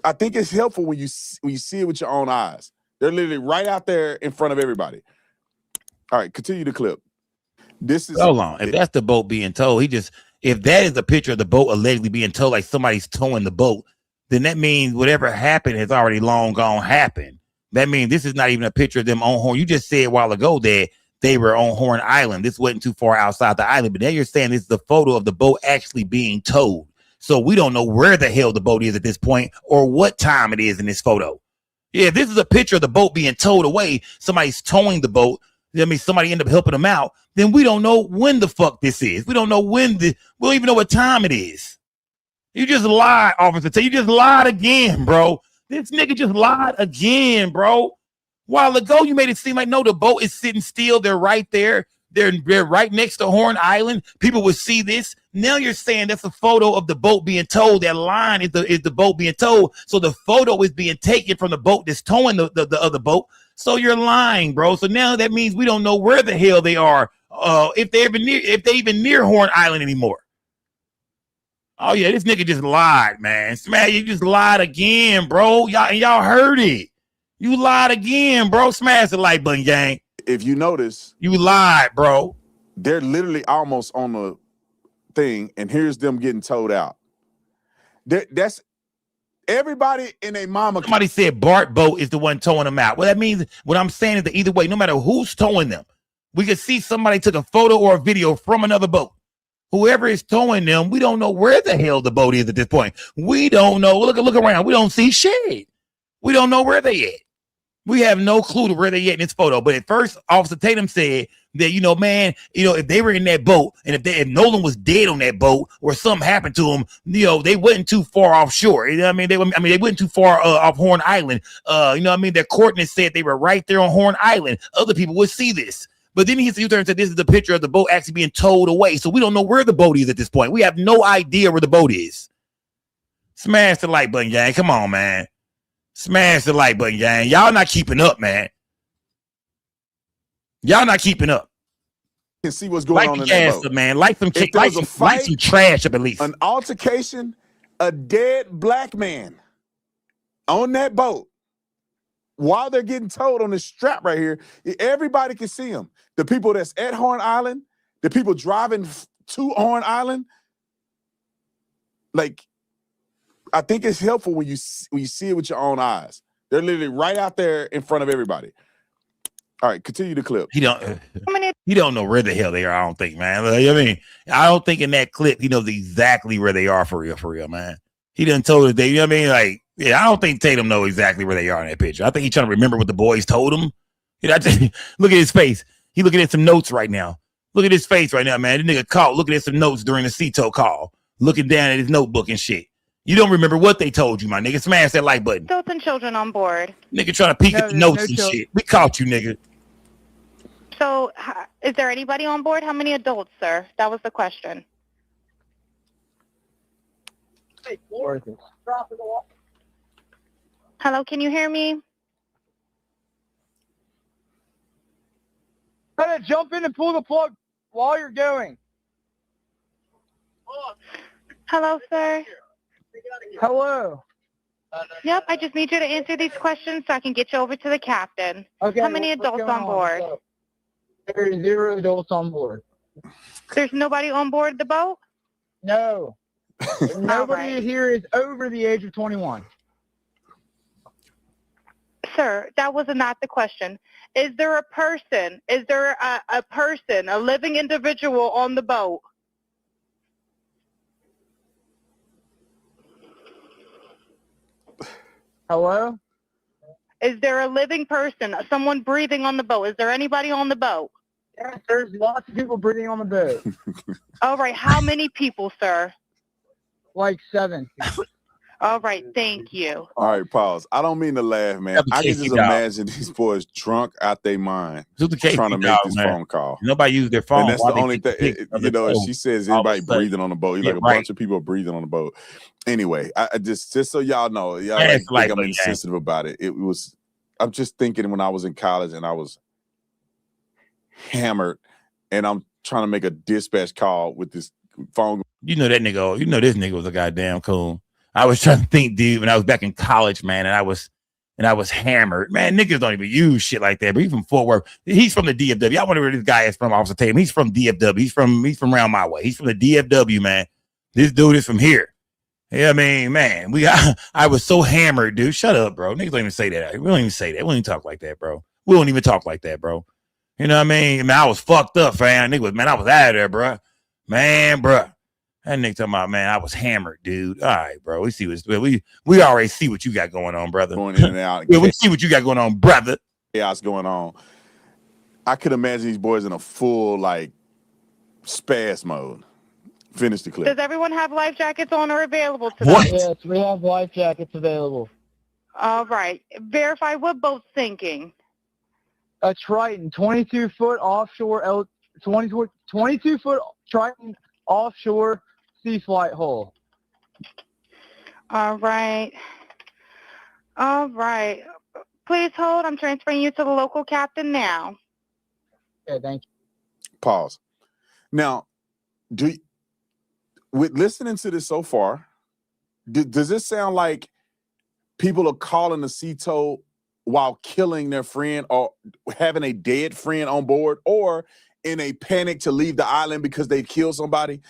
I think it's helpful when you see it with your own eyes. They're literally right out there in front of everybody. All right, continue the clip. Hold on. If that's the boat being towed, if that is a picture of the boat allegedly being towed, like somebody's towing the boat, then that means whatever happened has already long gone happened. That means this is not even a picture of them on Horn. You just said a while ago that they were on Horn Island. This wasn't too far outside the island, but now you're saying this is the photo of the boat actually being towed. So we don't know where the hell the boat is at this point or what time it is in this photo. Yeah, this is a picture of the boat being towed away. Somebody's towing the boat. I mean, somebody ended up helping them out. Then we don't know when the fuck this is. We don't know we don't even know what time it is. You just lied, officer. You just lied again, bro. This nigga just lied again, bro. While ago, you made it seem like, no, the boat is sitting still. They're right there. They're right next to Horn Island. People would see this. Now you're saying that's a photo of the boat being towed. That line is the boat being towed. So the photo is being taken from the boat that's towing the other boat. So you're lying, bro. So now that means we don't know where the hell they are. If they even near Horn Island anymore. Oh yeah, this nigga just lied, man. Smash, you just lied again, bro. Y'all heard it. You lied again, bro. Smash the like button, gang. If you notice, you lied, bro. They're literally almost on the thing, and here's them getting towed out. That's everybody and their mama. Somebody said Bart boat is the one towing them out. Well, that means what I'm saying is that either way, no matter who's towing them, we could see somebody took a photo or a video from another boat. Whoever is towing them, we don't know where the hell the boat is at this point. We don't know. Look around. We don't see shit. We don't know where they at. We have no clue to where they at in this photo. But at first, Officer Tatum said that, man, if they were in that boat and if Nolan was dead on that boat or something happened to him, they wasn't too far offshore. You know what I mean? They wasn't too far off Horn Island. You know what I mean? Their coordinates said they were right there on Horn Island. Other people would see this. But then he turned and said this is the picture of the boat actually being towed away. So we don't know where the boat is at this point. We have no idea where the boat is. Smash the like button, gang. Come on, man. Smash the like button, gang. Y'all not keeping up, man. Y'all not keeping up. Can see what's going on in that boat. Man. Light some trash up at least. An altercation, a dead black man on that boat. While they're getting towed on this strap right here, everybody can see them. The people that's at Horn Island, the people driving to Horn Island. Like, I think it's helpful when you see it with your own eyes. They're literally right out there in front of everybody. All right, continue the clip. He don't know where the hell they are, I don't think, man. I mean, I don't think in that clip he knows exactly where they are for real, man. He done told us, you know what I mean? Like, yeah, I don't think Tatum knows exactly where they are in that picture. I think he's trying to remember what the boys told him. Look at his face. He looking at some notes right now. Look at his face right now, man. This nigga caught looking at some notes during the SeaTow call, looking down at his notebook and shit. You don't remember what they told you, my nigga. Smash that like button. Adults and children on board. Nigga trying to peek at the notes and shit. We caught you, nigga. So, is there anybody on board? How many adults, sir? That was the question. Hello, can you hear me? Try to jump in and pull the plug while you're going. Hello, sir. Hello. Yep, I just need you to answer these questions so I can get you over to the captain. Okay. How many adults on board? There's 0 adults on board. There's nobody on board the boat? No. Nobody here is over the age of 21. Sir, that was not the question. Is there a person? Is there a person, a living individual on the boat? Hello? Is there a living person, someone breathing on the boat? Is there anybody on the boat? Yes, there's lots of people breathing on the boat. All right, how many people, sir? Like 7. All right, thank you. All right, pause. I don't mean to laugh, man. I can just imagine these boys drunk out their mind trying to make this phone call. Nobody used their phone. And that's the only thing, you know, she says anybody breathing on the boat. Like a bunch of people breathing on the boat. Anyway, I just so y'all know, y'all think I'm insensitive about it. It was, I'm just thinking when I was in college and I was hammered and I'm trying to make a dispatch call with this phone. You know that nigga, you know this nigga was a goddamn coon. I was trying to think, dude, when I was back in college, man, and I was hammered. Man, niggas don't even use shit like that. But he's from Fort Worth. He's from the DFW. I wonder where this guy is from, Officer Tatum. He's from DFW. He's from around my way. He's from the DFW, man. This dude is from here. Yeah, I mean, man, I was so hammered, dude. Shut up, bro. Niggas don't even say that. We don't even say that. We don't even talk like that, bro. We don't even talk like that, bro. You know what I mean? Man, I was fucked up, fam. Nigga, man, I was out of there, bro. Man, bro. That nigga talking about, man, I was hammered, dude. All right, bro. We see what's we already see what you got going on, brother. Going in and out. Yeah, we see what you got going on, brother. Chaos going on. I could imagine these boys in a full like spaz mode. Finish the clip. Does everyone have life jackets on or available to What? them? Yes, we have life jackets available. All right. Verify what boat's sinking. A Triton, 22-foot offshore, 22-foot Triton offshore sea flight hull. All right. All right. Please hold. I'm transferring you to the local captain now. Okay, thank you. Pause. Now, with listening to this so far, does this sound like people are calling the SeaTow while killing their friend or having a dead friend on board or in a panic to leave the island because they killed somebody?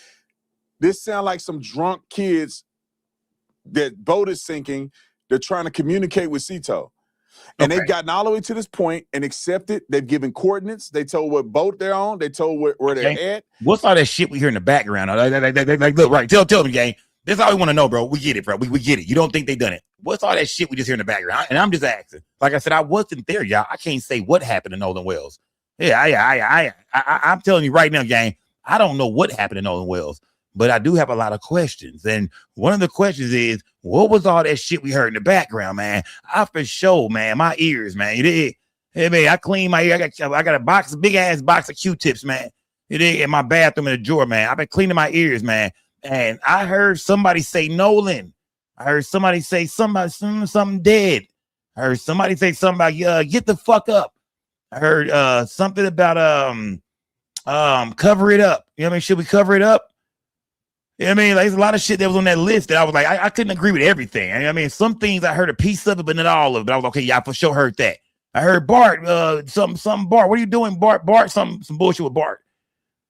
This sound like some drunk kids that boat is sinking. They're trying to communicate with SeaTow. And they've gotten all the way to this point and accepted. They've given coordinates. They told what boat they're on. They told where they're at. What's all that shit we hear in the background? Like, look, right. Tell me, gang. That's all we want to know, bro. We get it, bro. We get it. You don't think they done it. What's all that shit we just hear in the background? And I'm just asking. Like I said, I wasn't there, y'all. I can't say what happened to Nolan Wells. Yeah, I'm telling you right now, gang, I don't know what happened to Nolan Wells. But I do have a lot of questions. And one of the questions is, what was all that shit we heard in the background, man? I for sure, man, my ears, man. Hey, man, I clean my ear. I got a big ass box of Q-tips, man. In my bathroom in the drawer, man. I've been cleaning my ears, man. And I heard somebody say Nolan. I heard somebody say something dead. I heard somebody say something about get the fuck up. I heard something about cover it up. You know what I mean? Should we cover it up? You know what I mean? Like, there's a lot of shit that was on that list that I was like, I couldn't agree with everything. I mean, some things I heard a piece of it, but not all of it. I was like, okay, yeah, I for sure heard that. I heard Bart, some Bart. What are you doing, Bart? Bart, some bullshit with Bart.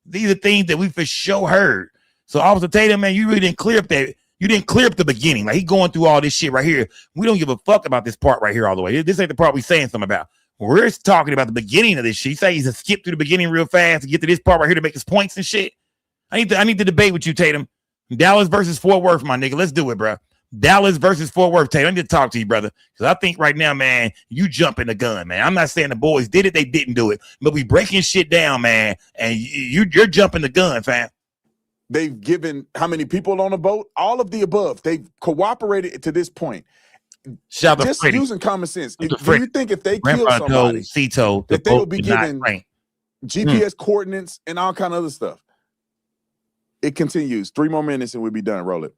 These are things that we for sure heard. So Officer Tatum, man, you really didn't clear up that. You didn't clear up the beginning. Like, he going through all this shit right here. We don't give a fuck about this part right here all the way. This ain't the part we saying something about. We're talking about the beginning of this shit. He say he's a skip through the beginning real fast to get to this part right here to make his points and shit. I need to debate with you, Tatum. Dallas versus Fort Worth, my nigga. Let's do it, bro. Dallas versus Fort Worth. Taylor, I need to talk to you, brother, because I think right now, man, you jumping the gun, man. I'm not saying the boys did it, they didn't do it, but we breaking shit down, man, and you're jumping the gun, fam. They've given how many people on the boat? All of the above. They've cooperated to this point. Just using common sense. Do you think if they kill somebody, SeaTow, that they will be given GPS coordinates and all kind of other stuff? It continues. 3 more minutes and we'll be done. Roll it.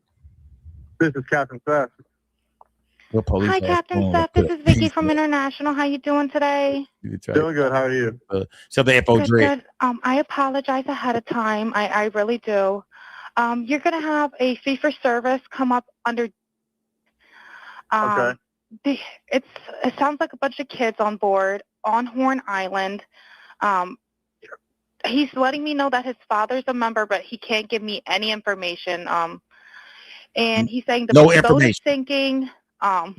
This is Captain Seth. Hi, Captain Seth. This is Vicky from International. How you doing today? Doing good. How are you? So the FO Good. I apologize ahead of time. I really do. You're going to have a fee for service come up under. Okay. It sounds like a bunch of kids on board on Horn Island. He's letting me know that his father's a member, but he can't give me any information. And he's saying the boat is sinking. And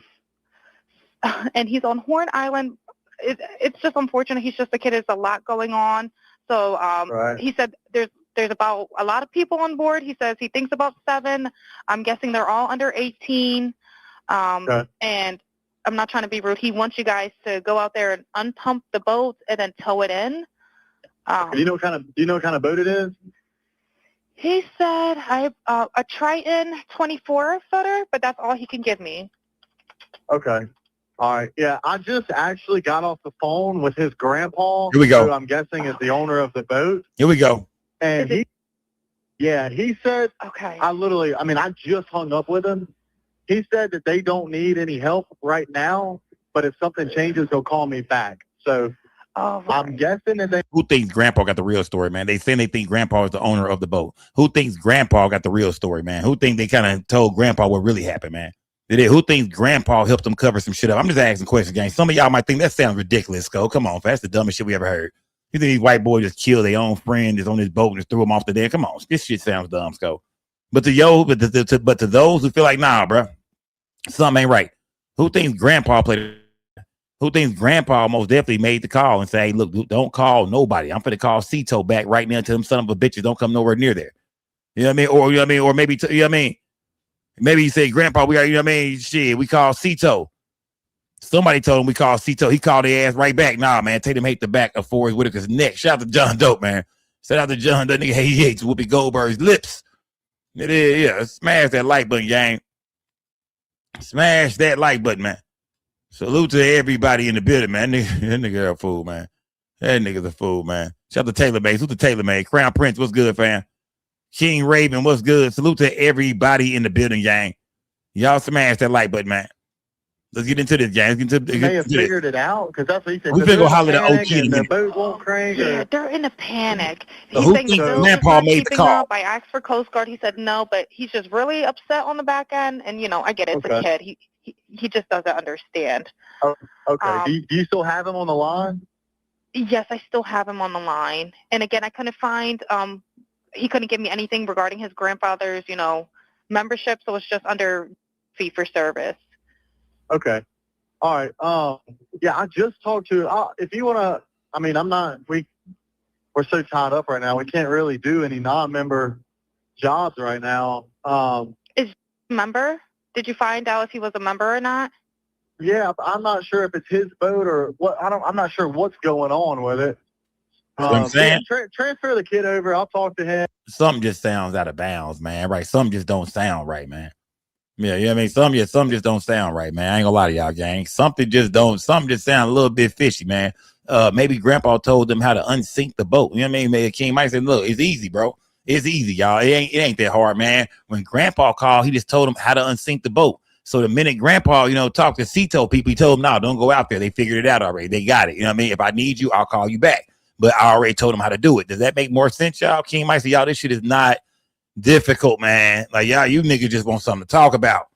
he's on Horn Island. It's just unfortunate. He's just a kid. There's a lot going on. So he said there's about a lot of people on board. He says he thinks about 7. I'm guessing they're all under 18. And I'm not trying to be rude. He wants you guys to go out there and unpump the boat and then tow it in. Do you know what kind of boat it is? He said a Triton 24-footer, but that's all he can give me. Okay. All right. Yeah, I just actually got off the phone with his grandpa. Here we go. Who I'm guessing is the owner of the boat. Here we go. And he said, okay. I just hung up with him. He said that they don't need any help right now, but if something changes, he'll call me back. So I'm guessing that they. Who thinks Grandpa got the real story, man? They say they think Grandpa is the owner of the boat. Who thinks Grandpa got the real story, man? Who think they kind of told Grandpa what really happened, man? Who thinks Grandpa helped them cover some shit up? I'm just asking questions, gang. Some of y'all might think that sounds ridiculous, Go. Come on, that's the dumbest shit we ever heard. You think these white boys just killed their own friend that's on this boat and just threw him off the deck? Come on, this shit sounds dumb, Go. But to those who feel like, nah, bro, something ain't right. Who thinks Grandpa played? Who thinks Grandpa most definitely made the call and say, hey, look, don't call nobody. I'm finna call SeaTow back right now. Tell them son of a bitches don't come nowhere near there. You know what I mean? Or you know what I mean? Or maybe you know what I mean? Maybe he said, Grandpa, we are, you know what I mean? Shit, we call SeaTow. Somebody told him we call SeaTow. He called their ass right back. Nah, man, take them hate the back of Forrest Whitaker's neck. Shout out to John Dope, man. Shout out to John Dope. Nigga, he hates Whoopi Goldberg's lips. It is, yeah. Smash that like button, gang. Smash that like button, man. Salute to everybody in the building, man. That nigga a fool, man. That nigga's a fool, man. Shout out to Taylor May. Salute to Taylor May. Crown Prince, what's good, fam? King Raven, what's good? Salute to everybody in the building, gang. Y'all smash that like button, man. Let's get into this, gang. They may have figured it out because that's what he said. We're going to go holler at OG and the boat won't crank. Yeah, they're in a panic. So He's who saying the thinks bill is Grandpa not made the keeping call? up. I asked for Coast Guard. He said no, but he's just really upset on the back end. And, you know, I get it. It's a kid. He just doesn't understand. Oh, okay. Do you still have him on the line? Yes, I still have him on the line. And, again, I couldn't find he couldn't give me anything regarding his grandfather's, you know, membership. So it's just under fee for service. Okay. All right. Yeah, I just talked to, if you want to, I mean, we're so tied up right now. We can't really do any non-member jobs right now. Is he a member? Did you find out if he was a member or not? Yeah, I'm not sure if it's his boat or what. I'm not sure what's going on with it. I'm saying? Transfer the kid over. I'll talk to him. Something just sounds out of bounds, man. Right? Something just don't sound right, man. Yeah, you know what I mean? Something just don't sound right, man. I ain't gonna lie to y'all, gang. Something just sound a little bit fishy, man. Maybe Grandpa told them how to unsink the boat. You know what I mean? Maybe King Mike said, look, it's easy, bro. It's easy, y'all. It ain't that hard, man. When Grandpa called, he just told them how to unsink the boat. So the minute Grandpa, you know, talked to SeaTow people, he told them, no, don't go out there. They figured it out already. They got it. You know what I mean? If I need you, I'll call you back. But I already told them how to do it. Does that make more sense, y'all? King Mike said, y'all, this shit is not difficult, man. Like, y'all, you niggas just want something to talk about.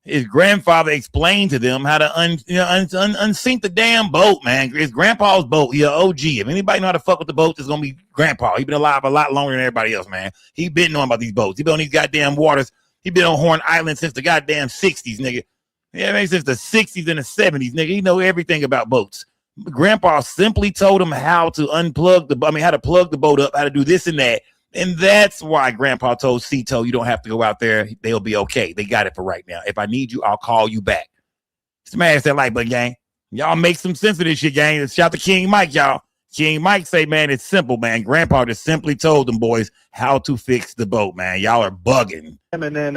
His grandfather explained to them how to unsink the damn boat, man. It's Grandpa's boat. He an OG. If anybody know how to fuck with the boat, it's gonna be Grandpa. He been alive a lot longer than everybody else, man. He been knowing about these boats. He been on these goddamn waters. He been on Horn Island since the goddamn 60s, nigga. Yeah, man, since the 60s and the 70s, nigga. He know everything about boats. Grandpa simply told him how to how to plug the boat up, how to do this and that. And that's why Grandpa told SeaTow, you don't have to go out there. They'll be okay. They got it for right now. If I need you, I'll call you back. Smash that like button, gang. Y'all make some sense of this shit, gang. Shout to King Mike, y'all. King Mike say, man, it's simple, man. Grandpa just simply told them boys how to fix the boat, man. Y'all are bugging. And then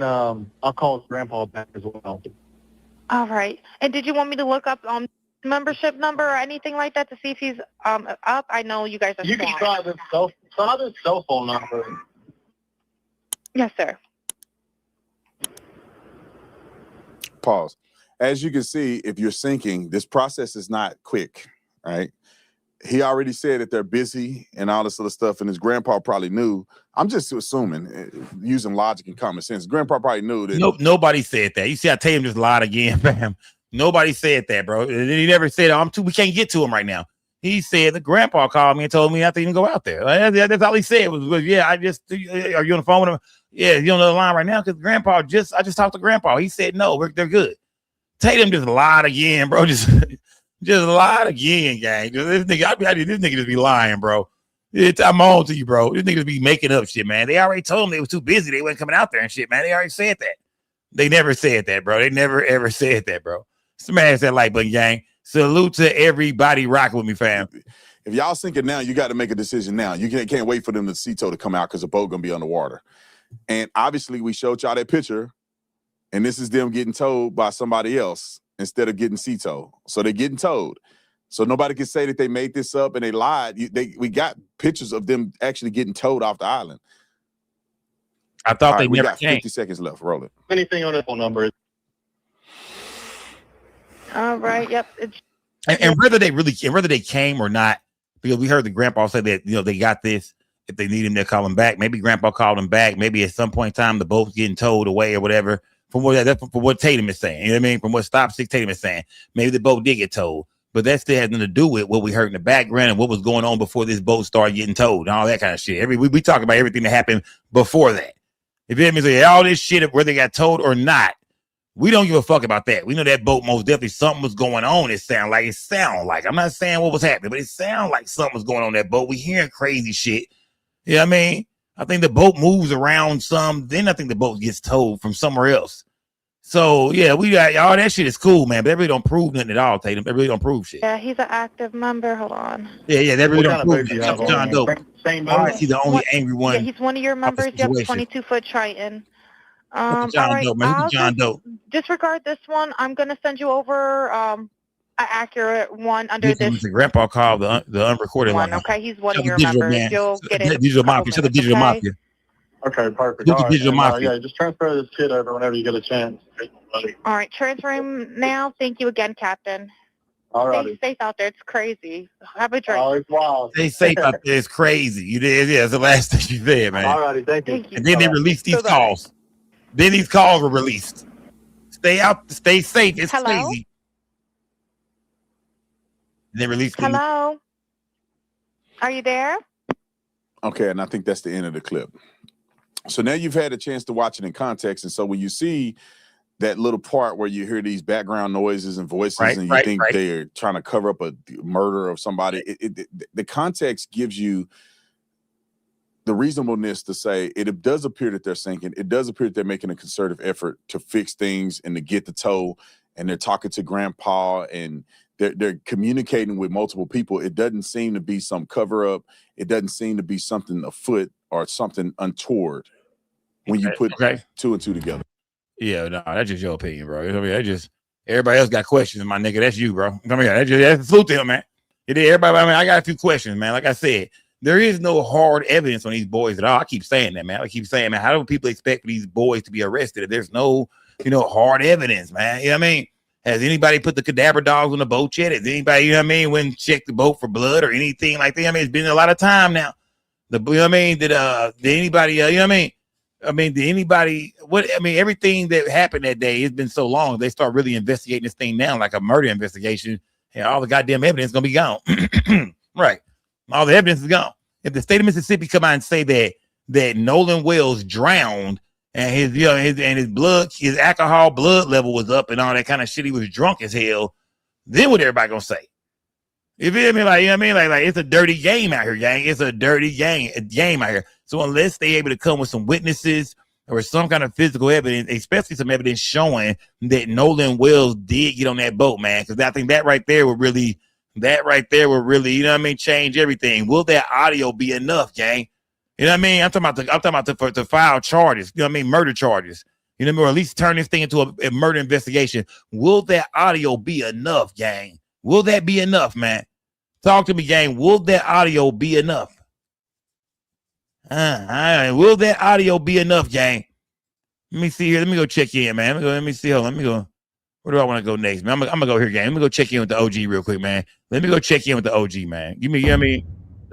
I'll call Grandpa back as well. All right. And did you want me to look up membership number or anything like that to see if he's up? I know you guys are. You can try this cell phone number. Yes, sir. Pause. As you can see, if you're sinking, this process is not quick, right? He already said that they're busy and all this other stuff, and his grandpa probably knew. I'm just assuming, using logic and common sense. Grandpa probably knew that. Nope, nobody said that. You see, I tell him just lied again, fam. Nobody said that, bro. And he never said, we can't get to him right now. He said the grandpa called me and told me not to even go out there. That's all he said was yeah, are you on the phone with him? Yeah, you on the line right now? Because I just talked to grandpa. He said, no, they're good. Tatum just lied again, bro. Just lied again, gang. This nigga just be lying, bro. I'm on to you, bro. This nigga just be making up shit, man. They already told him they was too busy. They wasn't coming out there and shit, man. They already said that. They never said that, bro. They never, ever said that, bro. Smash that like button, gang. Salute to everybody rocking with me, fam. If y'all sinking now, you got to make a decision now. You can't wait for them to SeaTow to come out because the boat going to be underwater. And obviously, we showed y'all that picture, and this is them getting towed by somebody else instead of getting SeaTow. So they're getting towed. So nobody can say that they made this up and they lied. We got pictures of them actually getting towed off the island. I thought we never got came. 50 seconds left. Roll it. Anything on that phone number? All right. Yep. And whether they came or not, because we heard the grandpa say that they got this. If they need him, they'll call him back. Maybe grandpa called him back. Maybe at some point in time the boat's getting towed away or whatever. From what Tatum is saying, you know what I mean? From what Stop 6 Tatum is saying, maybe the boat did get towed, but that still has nothing to do with what we heard in the background and what was going on before this boat started getting towed and all that kind of shit. We talk about everything that happened before that. If it means all this shit, whether they got towed or not, we don't give a fuck about that. We know that boat most definitely something was going on. It sound like. I'm not saying what was happening, but it sound like something was going on that boat. We hearing crazy shit. You know what I mean? I think the boat moves around some. Then I think the boat gets towed from somewhere else. So yeah, we got all that shit is cool, man. But that really don't prove nothing at all, Tatum. That really don't prove shit. Yeah, he's an active member. Hold on. Yeah, that really don't prove it. John Doe. He's the only angry one. Yeah, he's one of your members. Yep, 22-foot Triton. All right, John Doe. Disregard this one. I'm gonna send you over an accurate one under this. The grandpa called the unrecorded one. line. Okay, he's one of your members. You'll get it. Digital Mafia. Shut the Digital Mafia. Okay, perfect. Digital Mafia. Yeah, just transfer this kid over whenever you get a chance. All right, transfer him now. Thank you again, Captain. All right. Stay safe out there. It's crazy. Have a drink. Oh, it's wild. Stay safe out there. It's crazy. You did. Yeah, it's the last thing you said, man. All righty, thank you. And then they released these calls. Then these calls were released. Stay out. Stay safe. It's crazy. And they released. Hello. Are you there? Okay, and I think that's the end of the clip. So now you've had a chance to watch it in context. And so when you see that little part where you hear these background noises and voices and you think they're trying to cover up a murder of somebody, the context gives you the reasonableness to say it does appear that they're sinking. It does appear that they're making a concerted effort to fix things and to get the tow. And they're talking to grandpa and they're communicating with multiple people. It doesn't seem to be some cover up. It doesn't seem to be something afoot or something untoward when you put two and two together. Yeah, no, that's just your opinion, bro. I mean, that just everybody else got questions, my nigga. That's you, bro. I mean, that's a salute to him, man. It is everybody. I mean, I got a few questions, man. Like I said, there is no hard evidence on these boys at all. I keep saying that, man. I keep saying, man, how do people expect for these boys to be arrested if there's no, hard evidence, man? You know what I mean? Has anybody put the cadaver dogs on the boat yet? Has anybody, went and checked the boat for blood or anything like that? I mean, it's been a lot of time now. Did anybody, did anybody, everything that happened that day, it's been so long, they start really investigating this thing now, like a murder investigation, and all the goddamn evidence is going to be gone. Right. All the evidence is gone. If the state of Mississippi come out and say that Nolan Wells drowned and his alcohol blood level was up and all that kind of shit, he was drunk as hell, then what everybody gonna say? You feel me? Like, you know what I mean? Like it's a dirty game out here, gang. It's a dirty game out here. So unless they able to come with some witnesses or some kind of physical evidence, especially some evidence showing that Nolan Wells did get on that boat, man, because I think that right there would really, you know what I mean, change everything. Will that audio be enough, gang? You know what I mean? I'm talking about to file charges, you know what I mean, murder charges. You know what I mean? Or at least turn this thing into a murder investigation. Will that audio be enough, gang? Will that be enough, man? Talk to me, gang. Will that audio be enough? Will that audio be enough, gang? Let me see here. Let me go check in, man. Let me see. Hold on. Let me go. Where do I want to go next, man? I'm gonna go here, gang. Let me go check in with the OG real quick, man. Let me go check in with the OG, man. Give me, you know what I mean?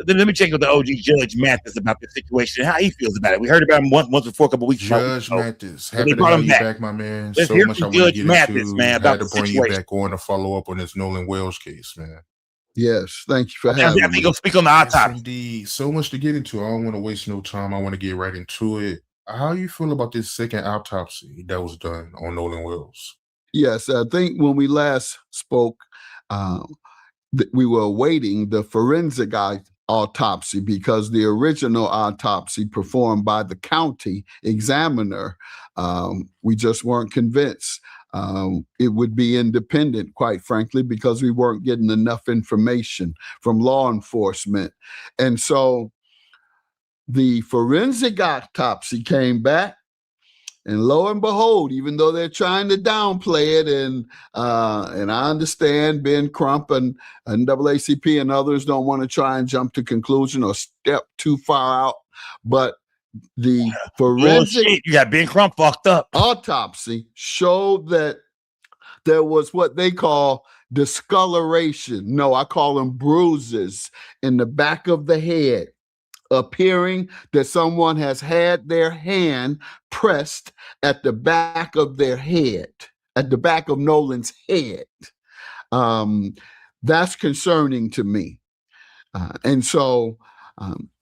Let me check with the OG Judge Mathis about this situation and how he feels about it. We heard about him once before a couple weeks ago. Judge Mathis, happy to have you back, my man. Let's so hear much I from want to Judge get Mathis, into. man, about Had to the bring you situation. back on to follow up on this Nolan Wells case, man. Yes, thank you for having me. Go speak on the autopsy. Yes, indeed. So much to get into. I don't want to waste no time. I want to get right into it. How you feel about this second autopsy that was done on Nolan Wells? Yes, I think when we last spoke, we were awaiting the forensic autopsy because the original autopsy performed by the county examiner, we just weren't convinced it would be independent, quite frankly, because we weren't getting enough information from law enforcement. And so the forensic autopsy came back, and lo and behold, even though they're trying to downplay it, and I understand Ben Crump and NAACP and others don't want to try and jump to conclusion or step too far out, but the forensic you got Ben Crump fucked up autopsy showed that there was what they call discoloration. No, I call them bruises in the back of the head, appearing that someone has had their hand pressed at the back of their head, at the back of Nolan's head. That's concerning to me. And so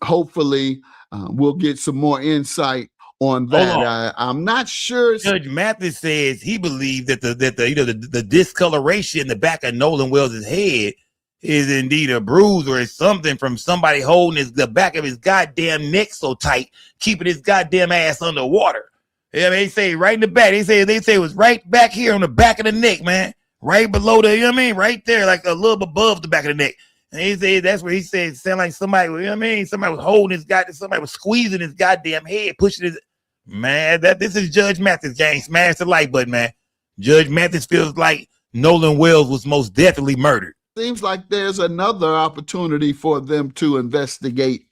hopefully we'll get some more insight on that. I'm not sure. Judge Mathis says he believes that the discoloration in the back of Nolan Wells' head is indeed a bruise or it's something from somebody holding the back of his goddamn neck so tight, keeping his goddamn ass underwater. Yeah, they say right in the back. They say it was right back here on the back of the neck, man. Right below the, you know what I mean? Right there, like a little above the back of the neck. And he said that's where he said it sounded like somebody, you know what I mean? Somebody was holding his somebody was squeezing his goddamn head, pushing his man. This is Judge Mathis, gang. Smash the like button, man. Judge Mathis feels like Nolan Wells was most definitely murdered. Seems like there's another opportunity for them to investigate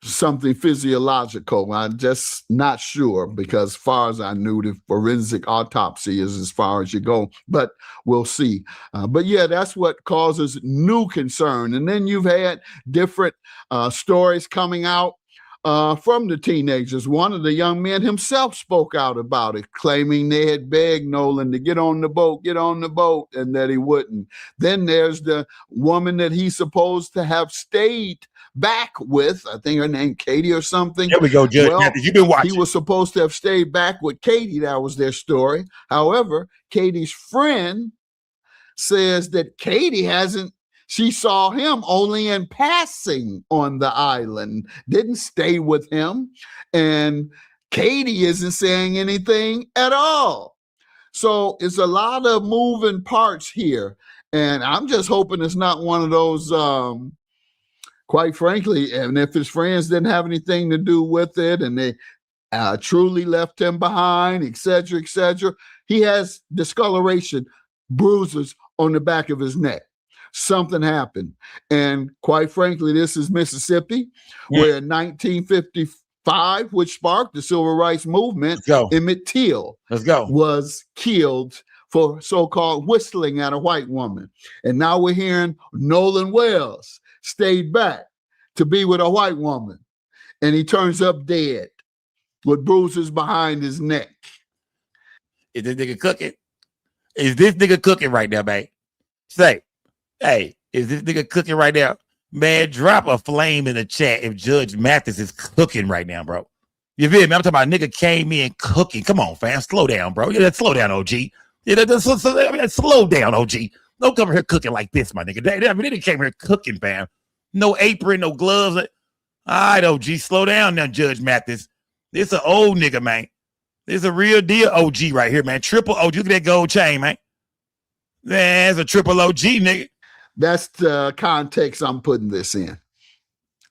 something physiological. I'm just not sure because as far as I knew, the forensic autopsy is as far as you go, but we'll see. But yeah, that's what causes new concern. And then you've had different stories coming out from the teenagers. One of the young men himself spoke out about it, claiming they had begged Nolan to get on the boat, and that he wouldn't. Then there's the woman that he's supposed to have stayed back with. I think her name Katie or something. There we go, Judge Mathis. You've been watching. He was supposed to have stayed back with Katie. That was their story. However, Katie's friend says that Katie hasn't. She saw him only in passing on the island, didn't stay with him. And Katie isn't saying anything at all. So it's a lot of moving parts here. And I'm just hoping it's not one of those, quite frankly, and if his friends didn't have anything to do with it and they truly left him behind, et cetera, et cetera. He has discoloration, bruises on the back of his neck. Something happened. And quite frankly, this is Mississippi, where in 1955, which sparked the civil rights movement, Emmett Till was killed for so-called whistling at a white woman. And now we're hearing Nolan Wells stayed back to be with a white woman. And he turns up dead with bruises behind his neck. Is this nigga cooking? Is this nigga cooking right now, man? Say, hey, is this nigga cooking right now? Man, drop a flame in the chat if Judge Mathis is cooking right now, bro. You feel me? I'm talking about nigga came in cooking. Come on, fam. Slow down, bro. Yeah, slow down, OG. Yeah, slow down, OG. Don't come here cooking like this, my nigga. They didn't came here cooking, fam. No apron, no gloves. All right, OG, slow down now, Judge Mathis. This an old nigga, man. This a real deal OG right here, man. Triple OG. Look at that gold chain, man. That's a triple OG, nigga. That's the context I'm putting this in.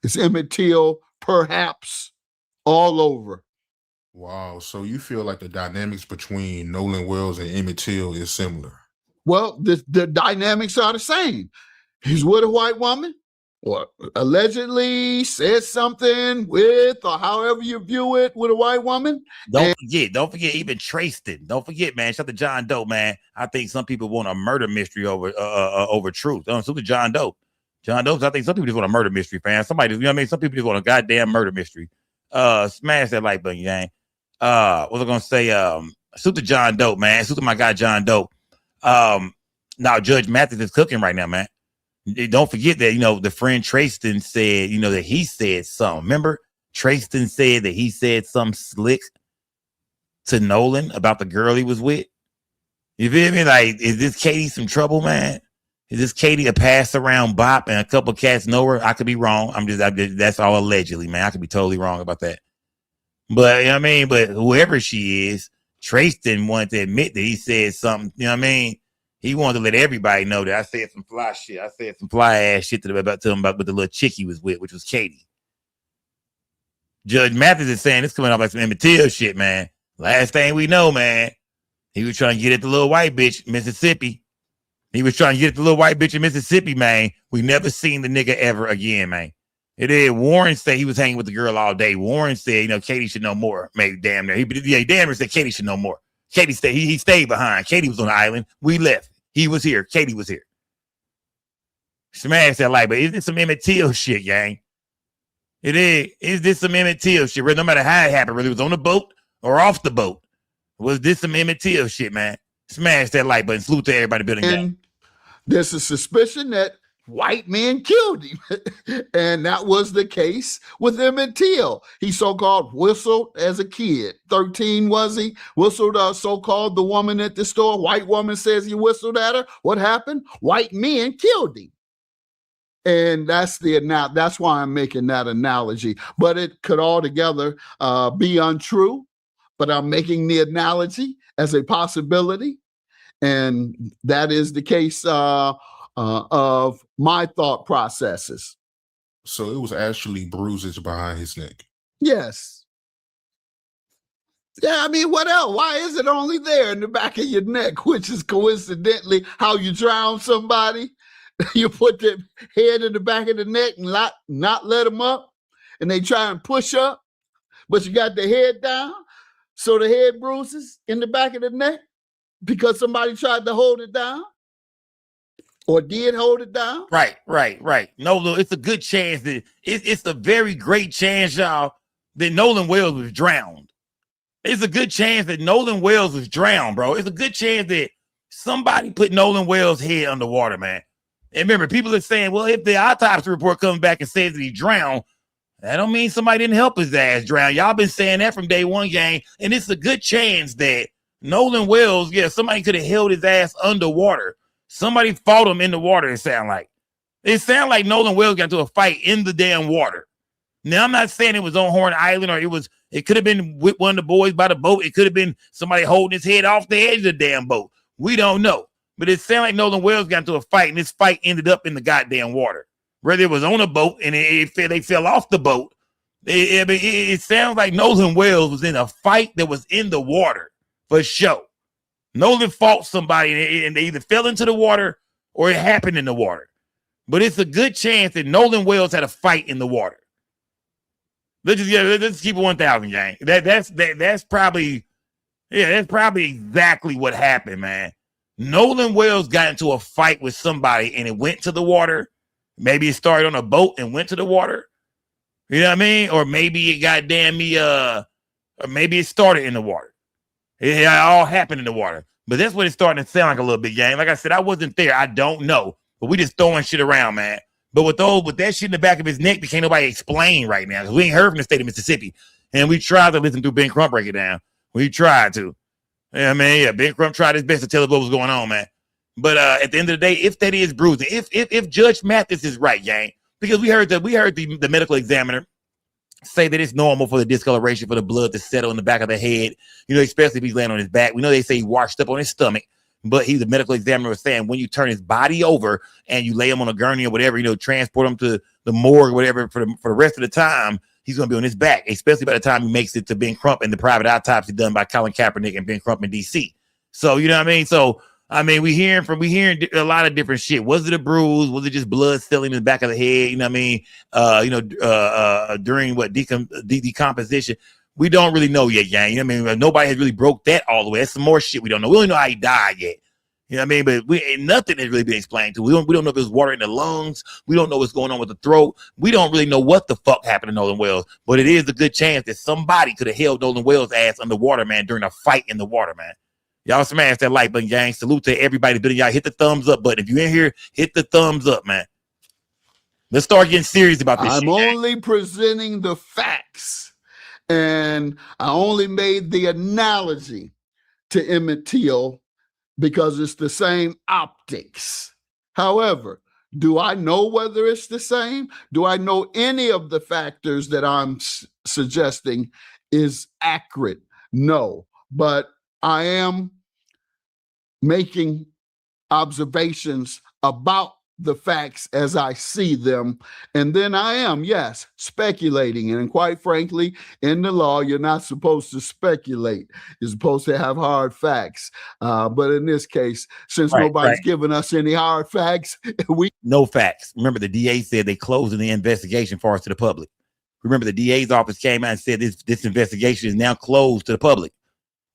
It's Emmett Till, perhaps, all over. Wow. So you feel like the dynamics between Nolan Wells and Emmett Till is similar? Well, the dynamics are the same. He's with a white woman, or allegedly said something with, or however you view it, with a white woman. Don't forget, even Traston. Don't forget, man. Shout out to John Doe, man. I think some people want a murder mystery over truth. So to John Doe. John Doe, I think some people just want a murder mystery, fam. Somebody, you know what I mean? Some people just want a goddamn murder mystery. Smash that like button, gang. What was I gonna say? Salute to John Doe, man. Salute to my guy John Doe. Now Judge Mathis is cooking right now, man. Don't forget that, the friend Traston said, that he said something. Remember, Traston said that he said something slick to Nolan about the girl he was with. You feel me? Like, is this Katie some trouble, man? Is this Katie a pass around bop and a couple cats know her? I could be wrong. That's all allegedly, man. I could be totally wrong about that. But, you know what I mean? But whoever she is, Traston wanted to admit that he said something, you know what I mean? He wanted to let everybody know that I said some fly shit. I said some fly ass shit to him about with the little chick he was with, which was Katie. Judge Mathis is saying this coming off like some Emmett Till shit, man. Last thing we know, man, he was trying to get at the little white bitch, Mississippi. He was trying to get at the little white bitch in Mississippi, man. We never seen the nigga ever again, man. It is. Warren said he was hanging with the girl all day. Warren said, Katie should know more. Maybe damn near. He damn near said Katie should know more. Katie stayed. He stayed behind. Katie was on the island. We left. He was here. Katie was here. Smash that like, but is this some Emmett Till shit, gang? It is. Is this some Emmett Till shit? No matter how it happened, whether it was on the boat or off the boat, was this some Emmett Till shit, man? Smash that like button. Salute to everybody building gang. There's a suspicion that white men killed him. And that was the case with Emmett Till. He so-called whistled as a kid. 13 was he? Whistled so-called the woman at the store. White woman says he whistled at her. What happened? White men killed him. And that's why I'm making that analogy. But it could altogether be untrue. But I'm making the analogy as a possibility. And that is the case of my thought processes. So it was actually bruises behind his neck. Yes. Yeah, I mean, what else? Why is it only there in the back of your neck, which is coincidentally how you drown somebody? You put the head in the back of the neck and not let them up, and they try and push up, but you got the head down, so the head bruises in the back of the neck because somebody tried to hold it down. Or did hold it down? Right. No, look, it's a good chance that it's a very great chance, y'all, that Nolan Wells was drowned. It's a good chance that Nolan Wells was drowned, bro. It's a good chance that somebody put Nolan Wells' head underwater, man. And remember, people are saying, well, if the autopsy report comes back and says that he drowned, that don't mean somebody didn't help his ass drown. Y'all been saying that from day one, gang. And it's a good chance that Nolan Wells, somebody could have held his ass underwater. Somebody fought him in the water, it sounded like. It sounded like Nolan Wells got into a fight in the damn water. Now, I'm not saying it was on Horn Island or it could have been with one of the boys by the boat. It could have been somebody holding his head off the edge of the damn boat. We don't know. But it sounded like Nolan Wells got into a fight, and this fight ended up in the goddamn water. Whether it was on a boat and they fell off the boat. It sounds like Nolan Wells was in a fight that was in the water for sure. Nolan fought somebody and they either fell into the water or it happened in the water. But it's a good chance that Nolan Wells had a fight in the water. Let's keep it 1,000, gang. That's probably exactly what happened, man. Nolan Wells got into a fight with somebody and it went to the water. Maybe it started on a boat and went to the water. You know what I mean? Or maybe it or maybe it started in the water. It all happened in the water. But that's what it's starting to sound like a little bit, gang. Like I said, I wasn't there. I don't know. But we just throwing shit around, man. But with that shit in the back of his neck, can't nobody explain right now. Because we ain't heard from the state of Mississippi. And we tried to listen to Ben Crump break it down. We tried to. Yeah, man, Ben Crump tried his best to tell us what was going on, man. But at the end of the day, if that is bruising, if Judge Mathis is right, gang, because we heard the medical examiner say that it's normal for the discoloration for the blood to settle in the back of the head, especially if he's laying on his back. We know they say he washed up on his stomach, but the medical examiner was saying when you turn his body over and you lay him on a gurney or whatever, transport him to the morgue or whatever for the rest of the time, he's going to be on his back, especially by the time he makes it to Ben Crump and the private autopsy done by Colin Kaepernick and Ben Crump in D.C. So, you know what I mean? So, I mean, we hearing a lot of different shit. Was it a bruise? Was it just blood settling in the back of the head? You know what I mean? During what decomposition? We don't really know yet, gang. You know what I mean? Nobody has really broke that all the way. That's some more shit we don't know. We don't know how he died yet. You know what I mean? But nothing has really been explained to. We don't know if it was water in the lungs. We don't know what's going on with the throat. We don't really know what the fuck happened to Nolan Wells. But it is a good chance that somebody could have held Nolan Wells' ass underwater, man, during a fight in the water, man. Y'all smash that like button, gang. Salute to everybody. Y'all hit the thumbs up button. If you're in here, hit the thumbs up, man. Let's start getting serious about this. I'm only presenting the facts, and I only made the analogy to Emmett Till because it's the same optics. However, do I know whether it's the same? Do I know any of the factors that I'm suggesting is accurate? No, but I am making observations about the facts as I see them. And then I am, yes, speculating. And quite frankly, in the law, you're not supposed to speculate. You're supposed to have hard facts. But in this case, since nobody's given us any hard facts, no facts. Remember, the DA said they closing the investigation for us to the public. Remember, the DA's office came out and said this investigation is now closed to the public.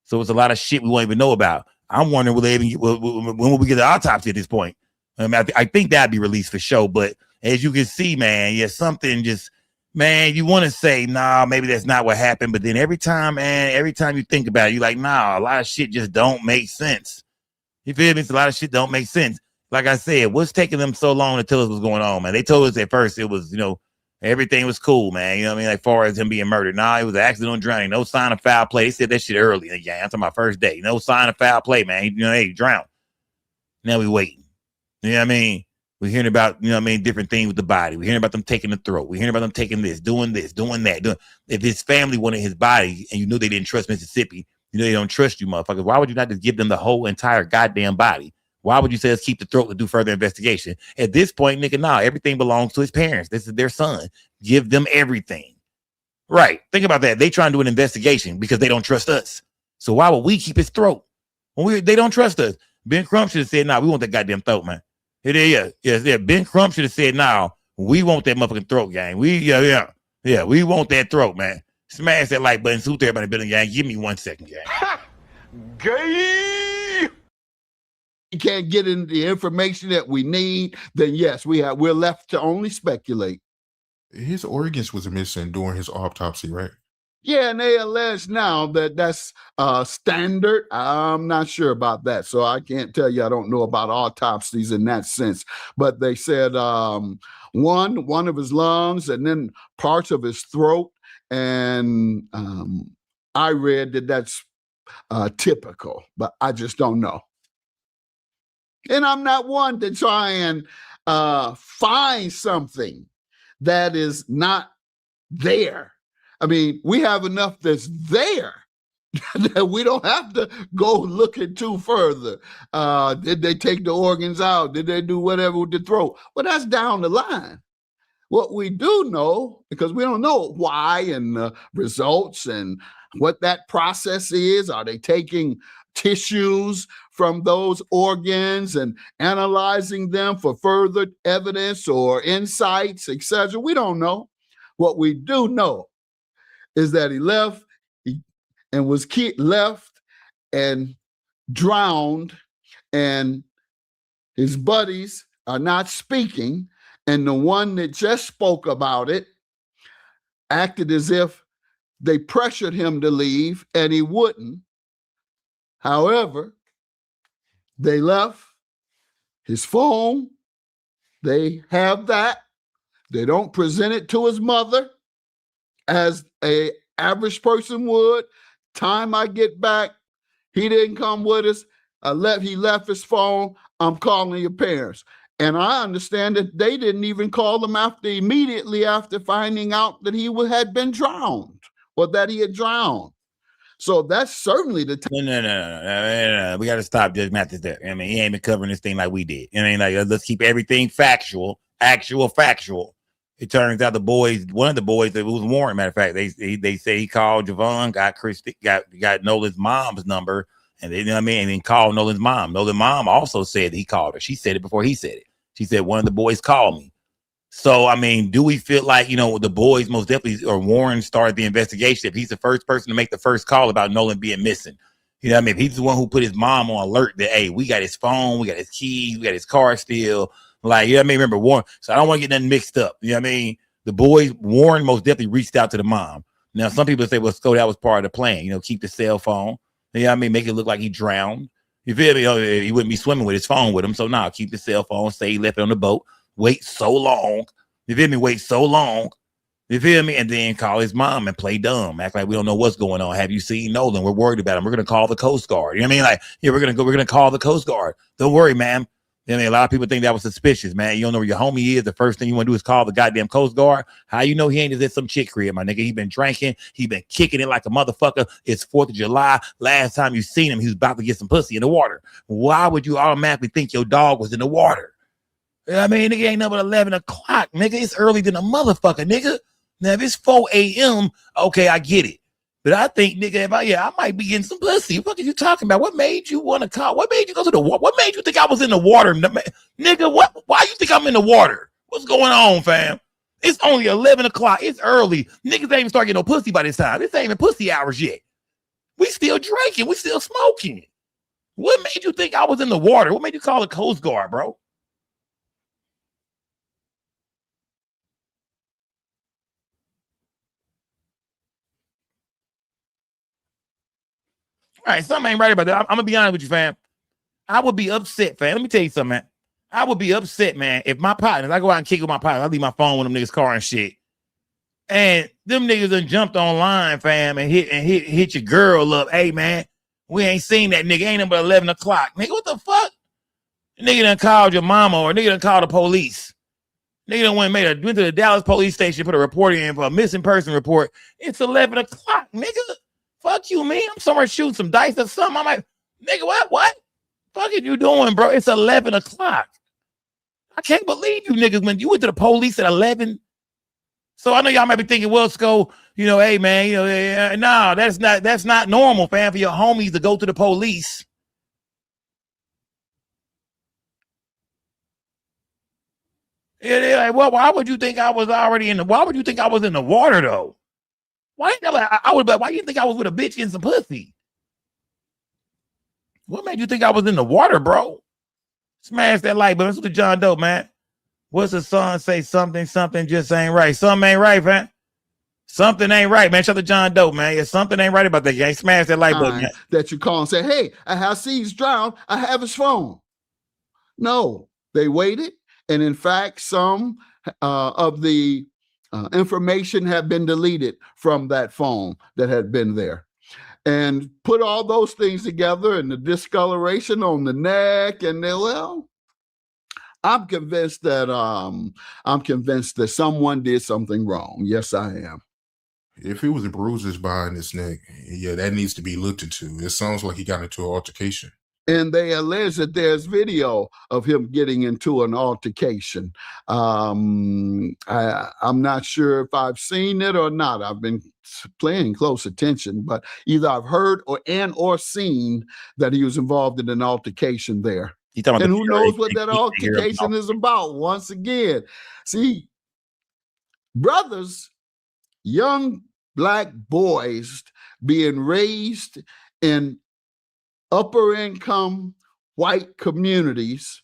So it's a lot of shit we won't even know about. I'm wondering when will we get the autopsy at this point? I think that'd be released for sure. But as you can see, man, something just, man, you want to say, nah, maybe that's not what happened. But then every time you think about it, you're like, nah, a lot of shit just don't make sense. You feel me? It's a lot of shit don't make sense. Like I said, what's taking them so long to tell us what's going on, man? They told us at first it was, everything was cool, man. You know what I mean? Like, far as him being murdered. Nah, it was an accident on drowning. No sign of foul play. They said that shit early in the game. I'm talking about first day. No sign of foul play, man. He drowned. Now we waiting. You know what I mean? We're hearing about, different things with the body. We're hearing about them taking the throat. We're hearing about them taking this, doing that. If his family wanted his body and you knew they didn't trust Mississippi, they don't trust you, motherfuckers. Why would you not just give them the whole entire goddamn body? Why would you say let's keep the throat to do further investigation? At this point, nigga, nah, everything belongs to his parents. This is their son. Give them everything. Right. Think about that. They try and do an investigation because they don't trust us. So why would we keep his throat? They don't trust us. Ben Crump should have said, nah, we want that goddamn throat, man. Yeah. Ben Crump should have said, nah, we want that motherfucking throat, gang. We want that throat, man. Smash that like button. Salute to everybody building, gang. Give me 1 second, gang. Gay. You can't get into the information that we need, then yes, we're left to only speculate. His organs was missing during his autopsy, right? Yeah, and they allege now that that's standard. I'm not sure about that, so I can't tell you. I don't know about autopsies in that sense, but they said one of his lungs and then parts of his throat, and I read that that's typical, but I just don't know. And I'm not one to try and find something that is not there. I mean, we have enough that's there that we don't have to go looking too further. Did they take the organs out? Did they do whatever with the throat? Well, that's down the line. What we do know, because we don't know why and results and what that process is. Are they taking tissues from those organs and analyzing them for further evidence or insights, etc.? We don't know. What we do know is that he left and was left and drowned, and his buddies are not speaking, and the one that just spoke about it acted as if they pressured him to leave and he wouldn't. However, they left his phone. They have that. They don't present it to his mother as a average person would. Time I get back, he didn't come with us. He left his phone. I'm calling your parents. And I understand that they didn't even call him immediately after finding out that he had been drowned or that he had drowned. So that's certainly the time. No. We got to stop Judge Mathis there. I mean, he ain't been covering this thing like we did. I mean, like, let's keep everything factual. It turns out one of the boys, it was Warren, matter of fact, they say he called Javon, got Nolan's mom's number, and they, and then called Nolan's mom. Nolan's mom also said he called her. She said it before he said it. She said one of the boys called me. So, I mean, do we feel like, the boys most definitely, or Warren started the investigation, if he's the first person to make the first call about Nolan being missing? You know what I mean? If he's the one who put his mom on alert that, hey, we got his phone, we got his keys, we got his car still. Like, you know what I mean? Remember Warren. So I don't want to get nothing mixed up. You know what I mean? The boys, Warren most definitely reached out to the mom. Now, some people say, well, Scott, that was part of the plan. Keep the cell phone. You know what I mean? Make it look like he drowned. You feel me? He wouldn't be swimming with his phone with him. So now keep the cell phone. Say he left it on the boat. Wait so long. You feel me? Wait so long. You feel me? And then call his mom and play dumb. Act like we don't know what's going on. Have you seen Nolan? We're worried about him. We're going to call the Coast Guard. You know what I mean? Like, yeah, we're going to call the Coast Guard. Don't worry, ma'am. I mean, a lot of people think that was suspicious, man. You don't know where your homie is. The first thing you want to do is call the goddamn Coast Guard. How you know he ain't just at some chick crib, my nigga? He been drinking. He been kicking it like a motherfucker. It's 4th of July. Last time you seen him, he was about to get some pussy in the water. Why would you automatically think your dog was in the water? I mean, nigga, ain't nothing but 11 o'clock, nigga. It's early than a motherfucker, nigga. Now, if it's 4 a.m., okay, I get it. But I think, nigga, I might be getting some pussy. What are you talking about? What made you want to call? What made you go to the water? What made you think I was in the water? Nigga, what? Why you think I'm in the water? What's going on, fam? It's only 11 o'clock. It's early. Niggas ain't even start getting no pussy by this time. This ain't even pussy hours yet. We still drinking. We still smoking. What made you think I was in the water? What made you call the Coast Guard, bro? All right, something ain't right about that. I'm gonna be honest with you, fam. I would be upset, fam. Let me tell you something, man. I would be upset, man, if my partners, I go out and kick with my partners, I leave my phone with them niggas' car and shit. And them niggas done jumped online, fam, and hit your girl up. Hey, man, we ain't seen that nigga. Ain't nothing but 11 o'clock. Nigga, what the fuck? Nigga done called your mama or nigga done called the police. Nigga done went to the Dallas police station, put a report in for a missing person report. It's 11 o'clock, nigga. Fuck you, man. I'm somewhere shooting some dice or something. I'm like, nigga, what? Fuck are you doing, bro? It's 11 o'clock. I can't believe you niggas when you went to the police at 11. So I know y'all might be thinking, well, Sco, hey, man, no, that's not normal, fam, for your homies to go to the police. Yeah, like, well, why would you think I was in the water, though? Why you think I was with a bitch getting some pussy? What made you think I was in the water, bro? Smash that like button. This is the John Doe, man. What's the song say? Something just ain't right. Something ain't right, man. Something ain't right, man. Shout out to John Doe, man. Yeah, something ain't right about that gang. Smash that like button, man. That you call and say, hey, I have C's drowned. I have his phone. No, they waited. And in fact, some of the information had been deleted from that phone that had been there. And put all those things together and the discoloration on the neck, and I'm convinced that someone did something wrong. Yes, I am. If it was bruises behind his neck, yeah, that needs to be looked into. It sounds like he got into an altercation. And they allege that there's video of him getting into an altercation. I'm not sure if I've seen it or not. I've been paying close attention, but either I've heard or seen that he was involved in an altercation there. And who knows what that altercation is about? Once again, see, brothers, young Black boys being raised in upper income white communities,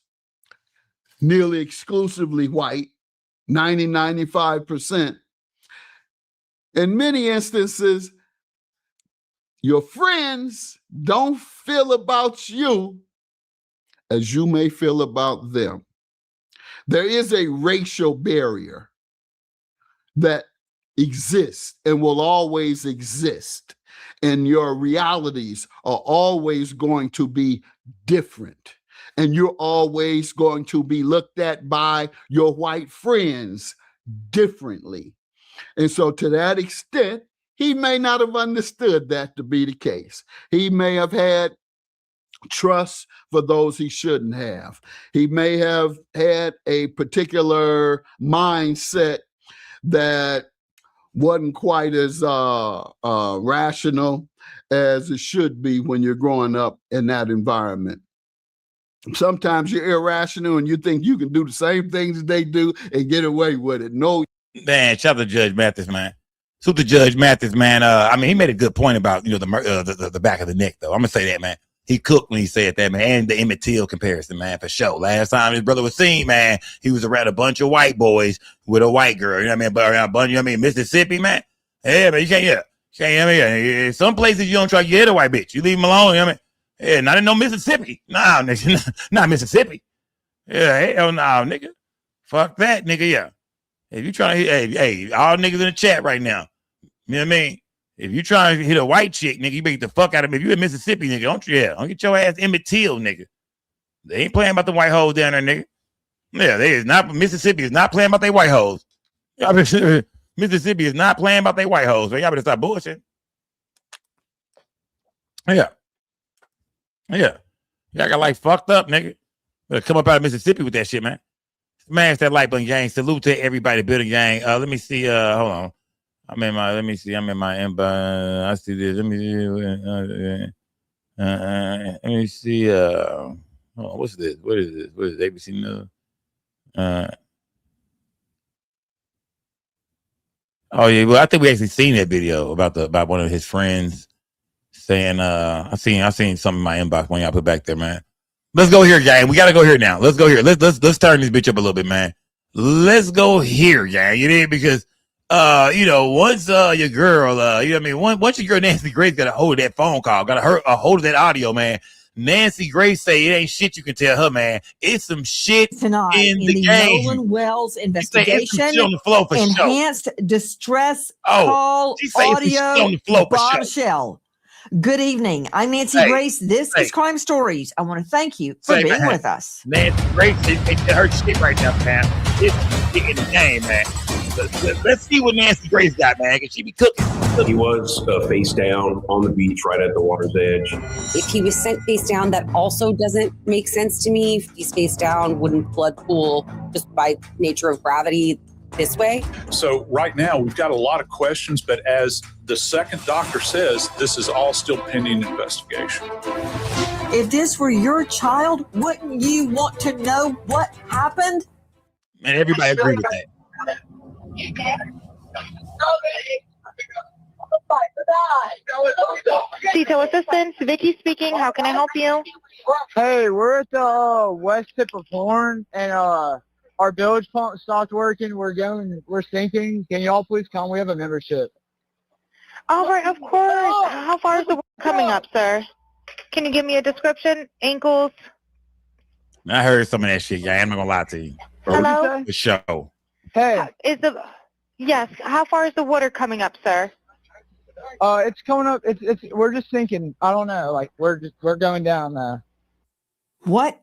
nearly exclusively white, 95%. In many instances, your friends don't feel about you as you may feel about them. There is a racial barrier that exists and will always exist. and your realities are always going to be different. And you're always going to be looked at by your white friends differently. And so to that extent, he may not have understood that to be the case. He may have had trust for those he shouldn't have. He may have had a particular mindset that wasn't quite as rational as it should be when you're growing up in that environment. Sometimes you're irrational and you think you can do the same things they do and get away with it. No. Man, shout out to Judge Mathis, man. So the Judge Mathis, man. I mean, he made a good point about the back of the neck, though. I'm gonna say that, man. He cooked when he said that, man. And the Emmett Till comparison, man, for sure. Last time his brother was seen, man, he was around a bunch of white boys with a white girl. You know what I mean? But around a bunch, you know what I mean? Mississippi, man. Yeah, but you can't. Yeah. Some places you don't try to get a white bitch. You leave them alone. You know what I mean? Yeah, not in no Mississippi. Nah, nigga, not Mississippi. Yeah, hell no, nigga. Fuck that, nigga. Yeah. If you trying to hit, hey, all niggas in the chat right now. You know what I mean? If you trying to hit a white chick, nigga, you beat the fuck out of me. If you in Mississippi, nigga, don't get your ass Emmett Till, nigga. They ain't playing about the white hoes down there, nigga. Yeah, they is not. Mississippi is not playing about their white hoes. Mississippi is not playing about their white hoes. So y'all better stop bullshit. Yeah. Y'all got like fucked up, nigga. Better come up out of Mississippi with that shit, man. Smash that like button, gang. Salute to everybody building, gang. Let me see. Hold on. I'm in my inbox. I see this. Let me see. What's this? What is this? What is ABC News? Oh yeah. Well, I think we actually seen that video about one of his friends saying. I seen something in my inbox when y'all put back there, man. Let's go here, gang. We gotta go here now. Let's go here. Let's turn this bitch up a little bit, man. Let's go here, gang. You know, because once your girl, you know what I mean? Once your girl Nancy Grace got a hold of that phone call, got a hold of that audio, man. Nancy Grace say it ain't shit you can tell her, man. It's some shit tonight in the game. Nolan Wells investigation. On the floor for enhanced sure. distress call audio bombshell. Good evening. I'm Nancy Grace. This is Crime Stories. I want to thank you for being with us. Nancy Grace, it's her shit right now, man. It's in the game, man. Let's see what Nancy Grace got, man. Cause she be cooking. He was face down on the beach right at the water's edge. If he was sent face down, that also doesn't make sense to me. If he's face down, wouldn't blood pool just by nature of gravity this way? So right now we've got a lot of questions, but as the second doctor says, this is all still pending investigation. If this were your child, wouldn't you want to know what happened? Man, everybody agree with that. SeaTow assistants, Vicky speaking. How can I help you? Hey, we're at the west tip of Horn, and our bilge pump stopped working. We're sinking. Can y'all please come? We have a membership. All right, of course. How far is the water coming up, sir? Can you give me a description? Ankles? I heard some of that shit, yeah. I'm not gonna lie to you. Hello? The show. Hey. Yes. How far is the water coming up, sir? It's coming up. We're just sinking. I don't know. Like we're going down now. What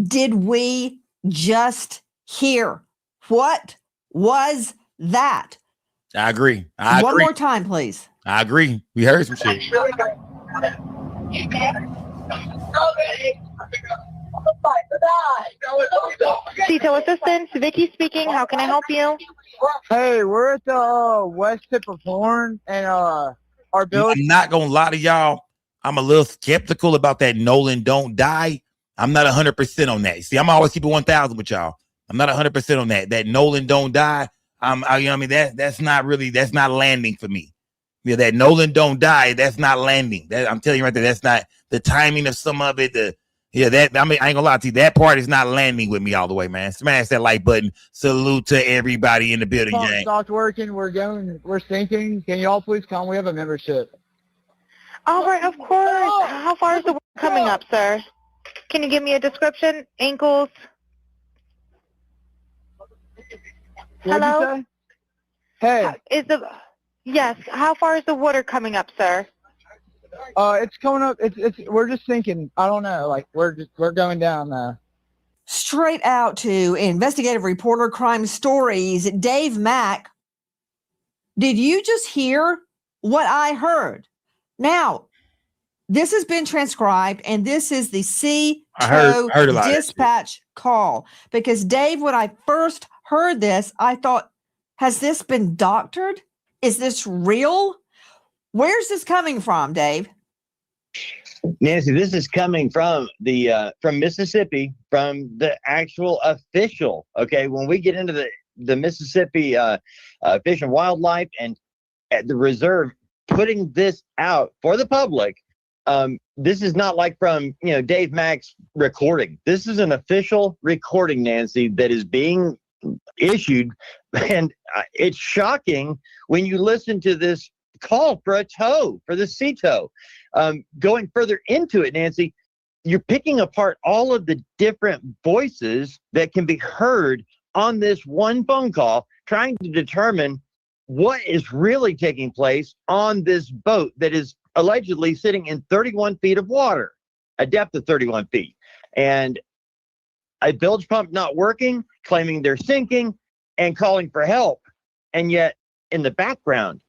did we just hear? What was that? I agree. One more time, please. I agree. We heard some shit. SeaTow assistants, Vicky speaking. How can I help you? Hey, we're at the west tip of Horn, and our bilge. I'm not gonna lie to y'all. I'm a little skeptical about that Nolan don't die. I'm not 100% on that. See, I'm always keeping 1,000 with y'all. I'm not 100% on that. That Nolan don't die. You know what I mean? That's not landing for me. Yeah, that Nolan don't die. That's not landing. I'm telling you right there. That's not the timing of some of it. I ain't gonna lie to you. That part is not landing with me all the way, man. Smash that like button. Salute to everybody in the building, gang. Stopped working. We're sinking. Can y'all please come? We have a membership. All right, of course. How far is the water coming up, sir? Can you give me a description? Ankles? Hello? Hey. Yes. How far is the water coming up, sir? It's coming up. We're just thinking. I don't know. Like we're going down. Straight out to investigative reporter, Crime Stories, Dave Mack. Did you just hear what I heard? Now, this has been transcribed, and this is the SeaTow dispatch call. Because, Dave, when I first heard this, I thought, has this been doctored? Is this real? Where's this coming from, Dave? Nancy, this is coming from from Mississippi, from the actual official. Okay, when we get into the Mississippi Fish and Wildlife and at the reserve putting this out for the public, this is not like from Dave Mack's recording. This is an official recording, Nancy, that is being issued, and it's shocking when you listen to this call for a tow, for the SeaTow. Going further into it, Nancy, you're picking apart all of the different voices that can be heard on this one phone call, trying to determine what is really taking place on this boat that is allegedly sitting in 31 feet of water, a depth of 31 feet. And a bilge pump not working, claiming they're sinking, and calling for help. And yet, in the background,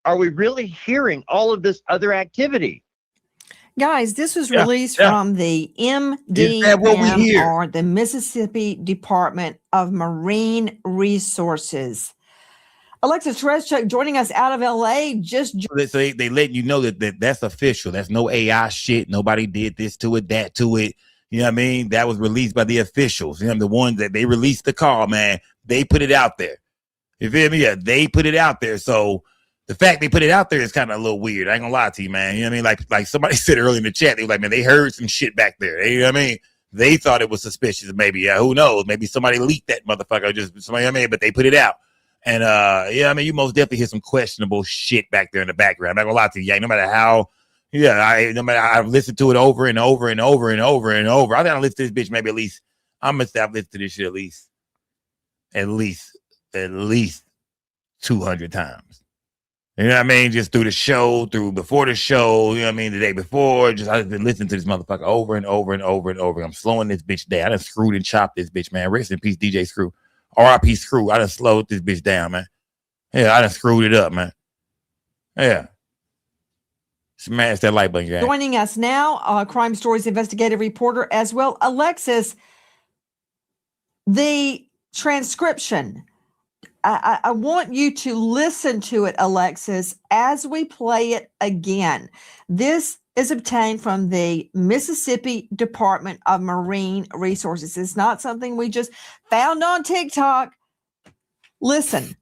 are we really hearing all of this other activity? Guys, this was released from the MDMR, the Mississippi Department of Marine Resources. Alexis Tereszchuk joining us out of LA. So they let you know that's official. That's no AI shit. Nobody did this to it, that to it. You know what I mean? That was released by the officials. You know, the ones that they released the call, man. They put it out there. You feel me? Yeah, they put it out there. So the fact they put it out there is kind of a little weird. I ain't gonna lie to you, man. You know what I mean? Like somebody said earlier in the chat, they were like, man, they heard some shit back there. You know what I mean? They thought it was suspicious. Maybe, yeah, who knows? Maybe somebody leaked that motherfucker. Just somebody, I mean, but they put it out. And yeah, I mean, you most definitely hear some questionable shit back there in the background. I'm not gonna lie to you, yeah. No matter how, I've listened to it over and over and over and over and over. I think I listened to this bitch maybe at least. I'm gonna say I've listened to this shit at least 200 times. You know what I mean? Just through the show, before the show, you know what I mean? The day before, I've been listening to this motherfucker over and over and over and over. I'm slowing this bitch down. I done screwed and chopped this bitch, man. Rest in peace, DJ Screw. R.I.P. Screw. I done slowed this bitch down, man. Yeah, I done screwed it up, man. Yeah. Smash that like button, gang. Joining us now, Crime Stories investigative reporter as well, Alexis. The transcription. I want you to listen to it, Alexis, as we play it again. This is obtained from the Mississippi Department of Marine Resources. It's not something we just found on TikTok. Listen.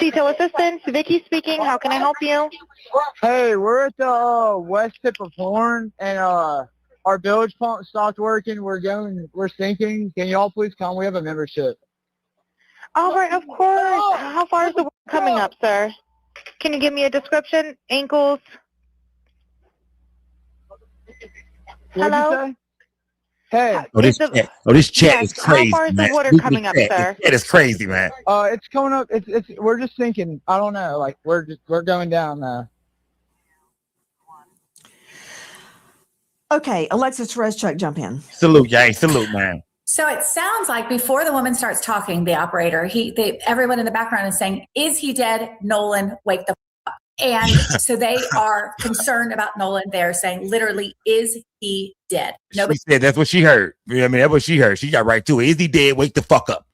SeaTow assistant, Vicky speaking. How can I help you? Hey, we're at the west tip of Horn, and our bilge pump stopped working. We're sinking. Can y'all please come? We have a membership. All right, of course. How far is the work coming up, sir? Can you give me a description? Ankles? Hello? Hey. This chat is crazy. How far is the water coming up, sir? It is crazy, man. It's coming up. We're just sinking. I don't know. Like we're going down now. Okay, Alexis Tereszchuk, jump in. Salute, gang. Salute, man. So it sounds like before the woman starts talking, the operator, everyone in the background is saying, "Is he dead? Nolan, wake the f up." And so they are concerned about Nolan. They're saying, literally, "Is he dead?" Nobody said that's what she heard. You know what I mean? That's what she heard. She got right to it. Is he dead? Wake the fuck up.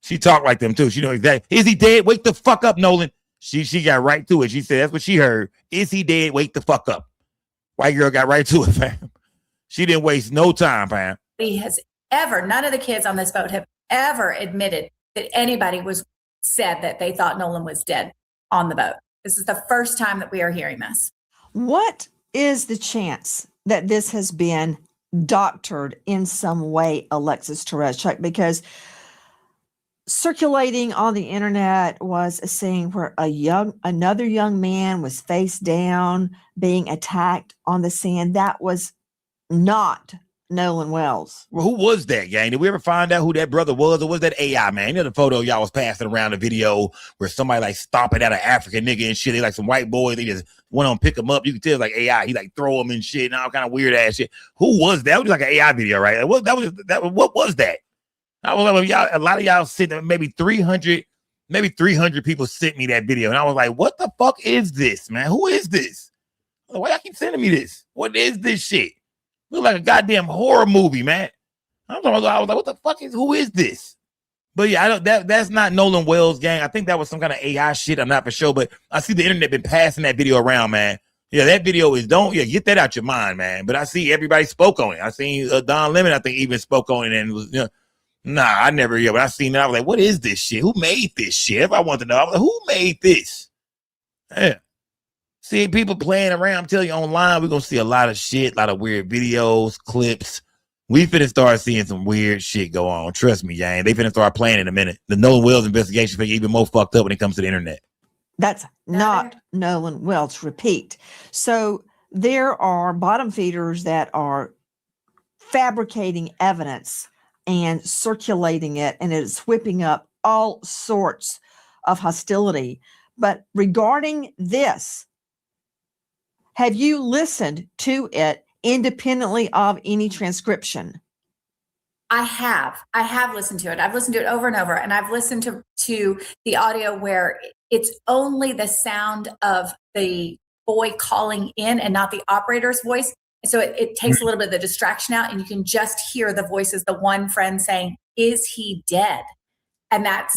She talked like them too. She knows exactly. Is he dead? Wake the fuck up, Nolan. She got right to it. She said that's what she heard. Is he dead? Wake the fuck up. White girl got right to it, fam. She didn't waste no time, fam. None of the kids on this boat have ever admitted that anybody said that they thought Nolan was dead on the boat. This is the first time that we are hearing this. What is the chance that this has been doctored in some way, Alexis Tereszchuk? Because circulating on the internet was a scene where another young man was face down being attacked on the sand. That was not Nolan Wells. Well, who was that, gang? Did we ever find out who that brother was, or was that AI, man? You know the photo y'all was passing around, the video where somebody like stomping at an African nigga and shit. They like some white boys. They just went on pick him up. You can tell like AI. He like throw him and shit and all kind of weird ass shit. Who was that? It was like an AI video, right? What was that? I was like, y'all, a lot of y'all sitting, maybe 300 people sent me that video, and I was like, what the fuck is this, man? Who is this? Why y'all keep sending me this? What is this shit? Look like a goddamn horror movie, man. I was like, what the fuck who is this? But yeah, that's not Nolan Wells, gang. I think that was some kind of AI shit. I'm not for sure, but I see the internet been passing that video around, man. Yeah, that video is get that out your mind, man. But I see everybody spoke on it. I seen Don Lemon, I think, even spoke on it and was, nah, I never, but I seen that. I was like, what is this shit? Who made this shit? If I want to know, I was like, who made this? Yeah. See people playing around. I'm telling you, online, we're going to see a lot of shit, a lot of weird videos, clips. We finna start seeing some weird shit go on. Trust me, gang. They finna start playing in a minute. The Nolan Wells investigation finna get even more fucked up when it comes to the internet. That's not Nolan Wells. Repeat. So there are bottom feeders that are fabricating evidence and circulating it, and it's whipping up all sorts of hostility. But regarding this, have you listened to it independently of any transcription? I have listened to it. I've listened to it over and over, and I've listened to the audio where it's only the sound of the boy calling in and not the operator's voice. So it takes a little bit of the distraction out, and you can just hear the voices, the one friend saying, "Is he dead?" And that's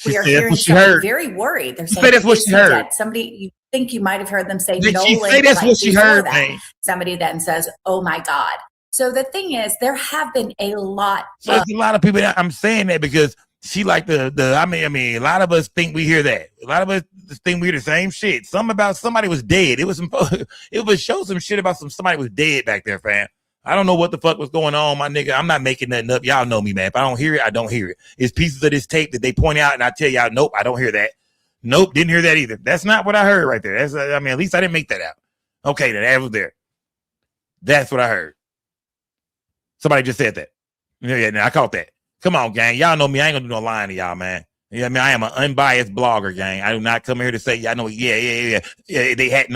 we are hearing somebody very worried. They're saying, that's what she heard. Dead? Somebody, you think you might have heard them say, Did Nolan. She say that's what she heard, man. Somebody then says, "Oh my God." So the thing is, there have been a lot. So there's a lot of people that I'm saying that because she like I mean, a lot of us think we hear that. A lot of us think we hear the same shit. Something about somebody was dead. It was show some shit about somebody was dead back there, fam. I don't know what the fuck was going on, my nigga. I'm not making nothing up. Y'all know me, man. If I don't hear it, I don't hear it. It's pieces of this tape that they point out, and I tell y'all, nope, I don't hear that. Nope, didn't hear that either. That's not what I heard right there. That's, I mean, at least I didn't make that out. Okay, that was there. That's what I heard. Somebody just said that. Yeah, I caught that. Come on, gang. Y'all know me. I ain't gonna do no lying to y'all, man. Yeah, I mean, I am an unbiased blogger, gang. I do not come here to say, I know, yeah. They had,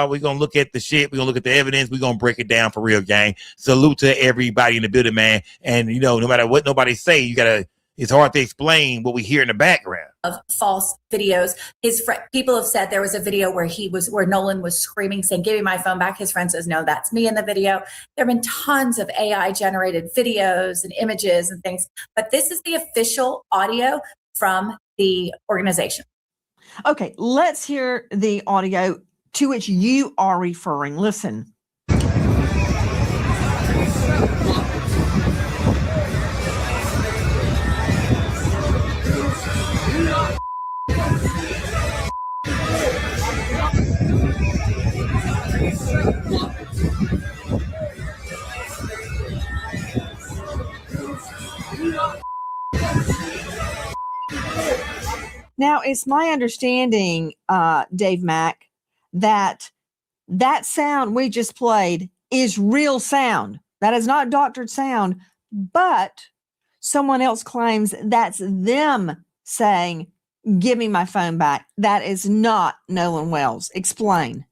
we're gonna look at the shit. We're gonna look at the evidence. We're gonna break it down for real, gang. Salute to everybody in the building, man. And, no matter what nobody say, it's hard to explain what we hear in the background. Of false videos. People have said there was a video where Nolan was screaming, saying, "Give me my phone back." His friend says, "No, that's me in the video." There have been tons of AI generated videos and images and things, but this is the official audio from the organization. Okay, let's hear the audio to which you are referring. Listen. Now, it's my understanding, Dave Mack, that sound we just played is real sound. That is not doctored sound, but someone else claims that's them saying, "Give me my phone back." That is not Nolan Wells. Explain.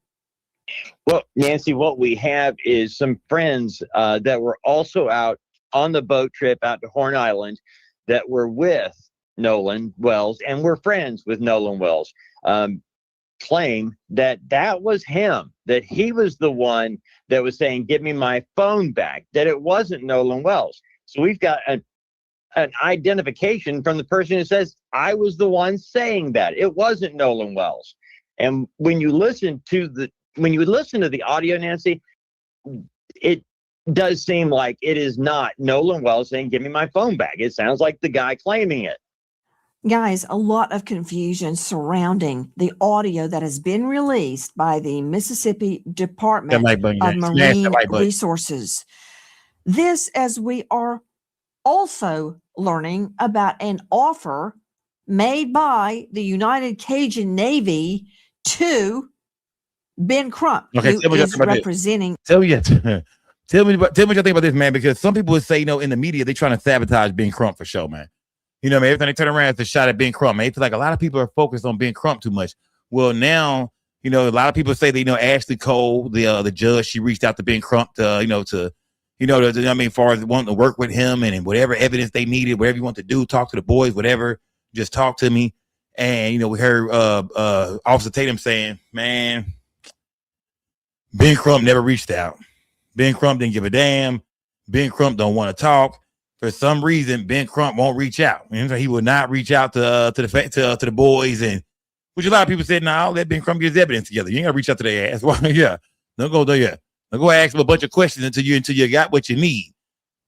Well, Nancy, what we have is some friends that were also out on the boat trip out to Horn Island that were with Nolan Wells and were friends with Nolan Wells, claim that was him, that he was the one that was saying, "Give me my phone back," that it wasn't Nolan Wells. So we've got an identification from the person who says, "I was the one saying that. It wasn't Nolan Wells." And when you listen to the audio, Nancy, it does seem like it is not Nolan Wells saying, "Give me my phone back." It sounds like the guy claiming it. Guys, a lot of confusion surrounding the audio that has been released by the Mississippi Department of Marine Resources. This, as we are also learning about an offer made by the United Cajun Navy to Ben Crump, who is representing. Tell you Tell me what you think about this, man, because some people would say, in the media, they're trying to sabotage Ben Crump for show, man. Man, every time they turn around, it's a shot at Ben Crump, man. They feel like a lot of people are focused on Ben Crump too much. Well, now, a lot of people say that, Ashley Cole, the judge, she reached out to Ben Crump to far as wanting to work with him and whatever evidence they needed, whatever you want to do, talk to the boys, whatever, just talk to me. And, we heard Officer Tatum saying, man, Ben Crump never reached out. Ben Crump didn't give a damn. Ben Crump don't want to talk. For some reason, Ben Crump won't reach out. He will not reach out to the boys, and which a lot of people said, "No, let Ben Crump get his evidence together. You ain't gotta reach out to their ass." Well, yeah, don't go there yet. Don't go ask them a bunch of questions until you got what you need.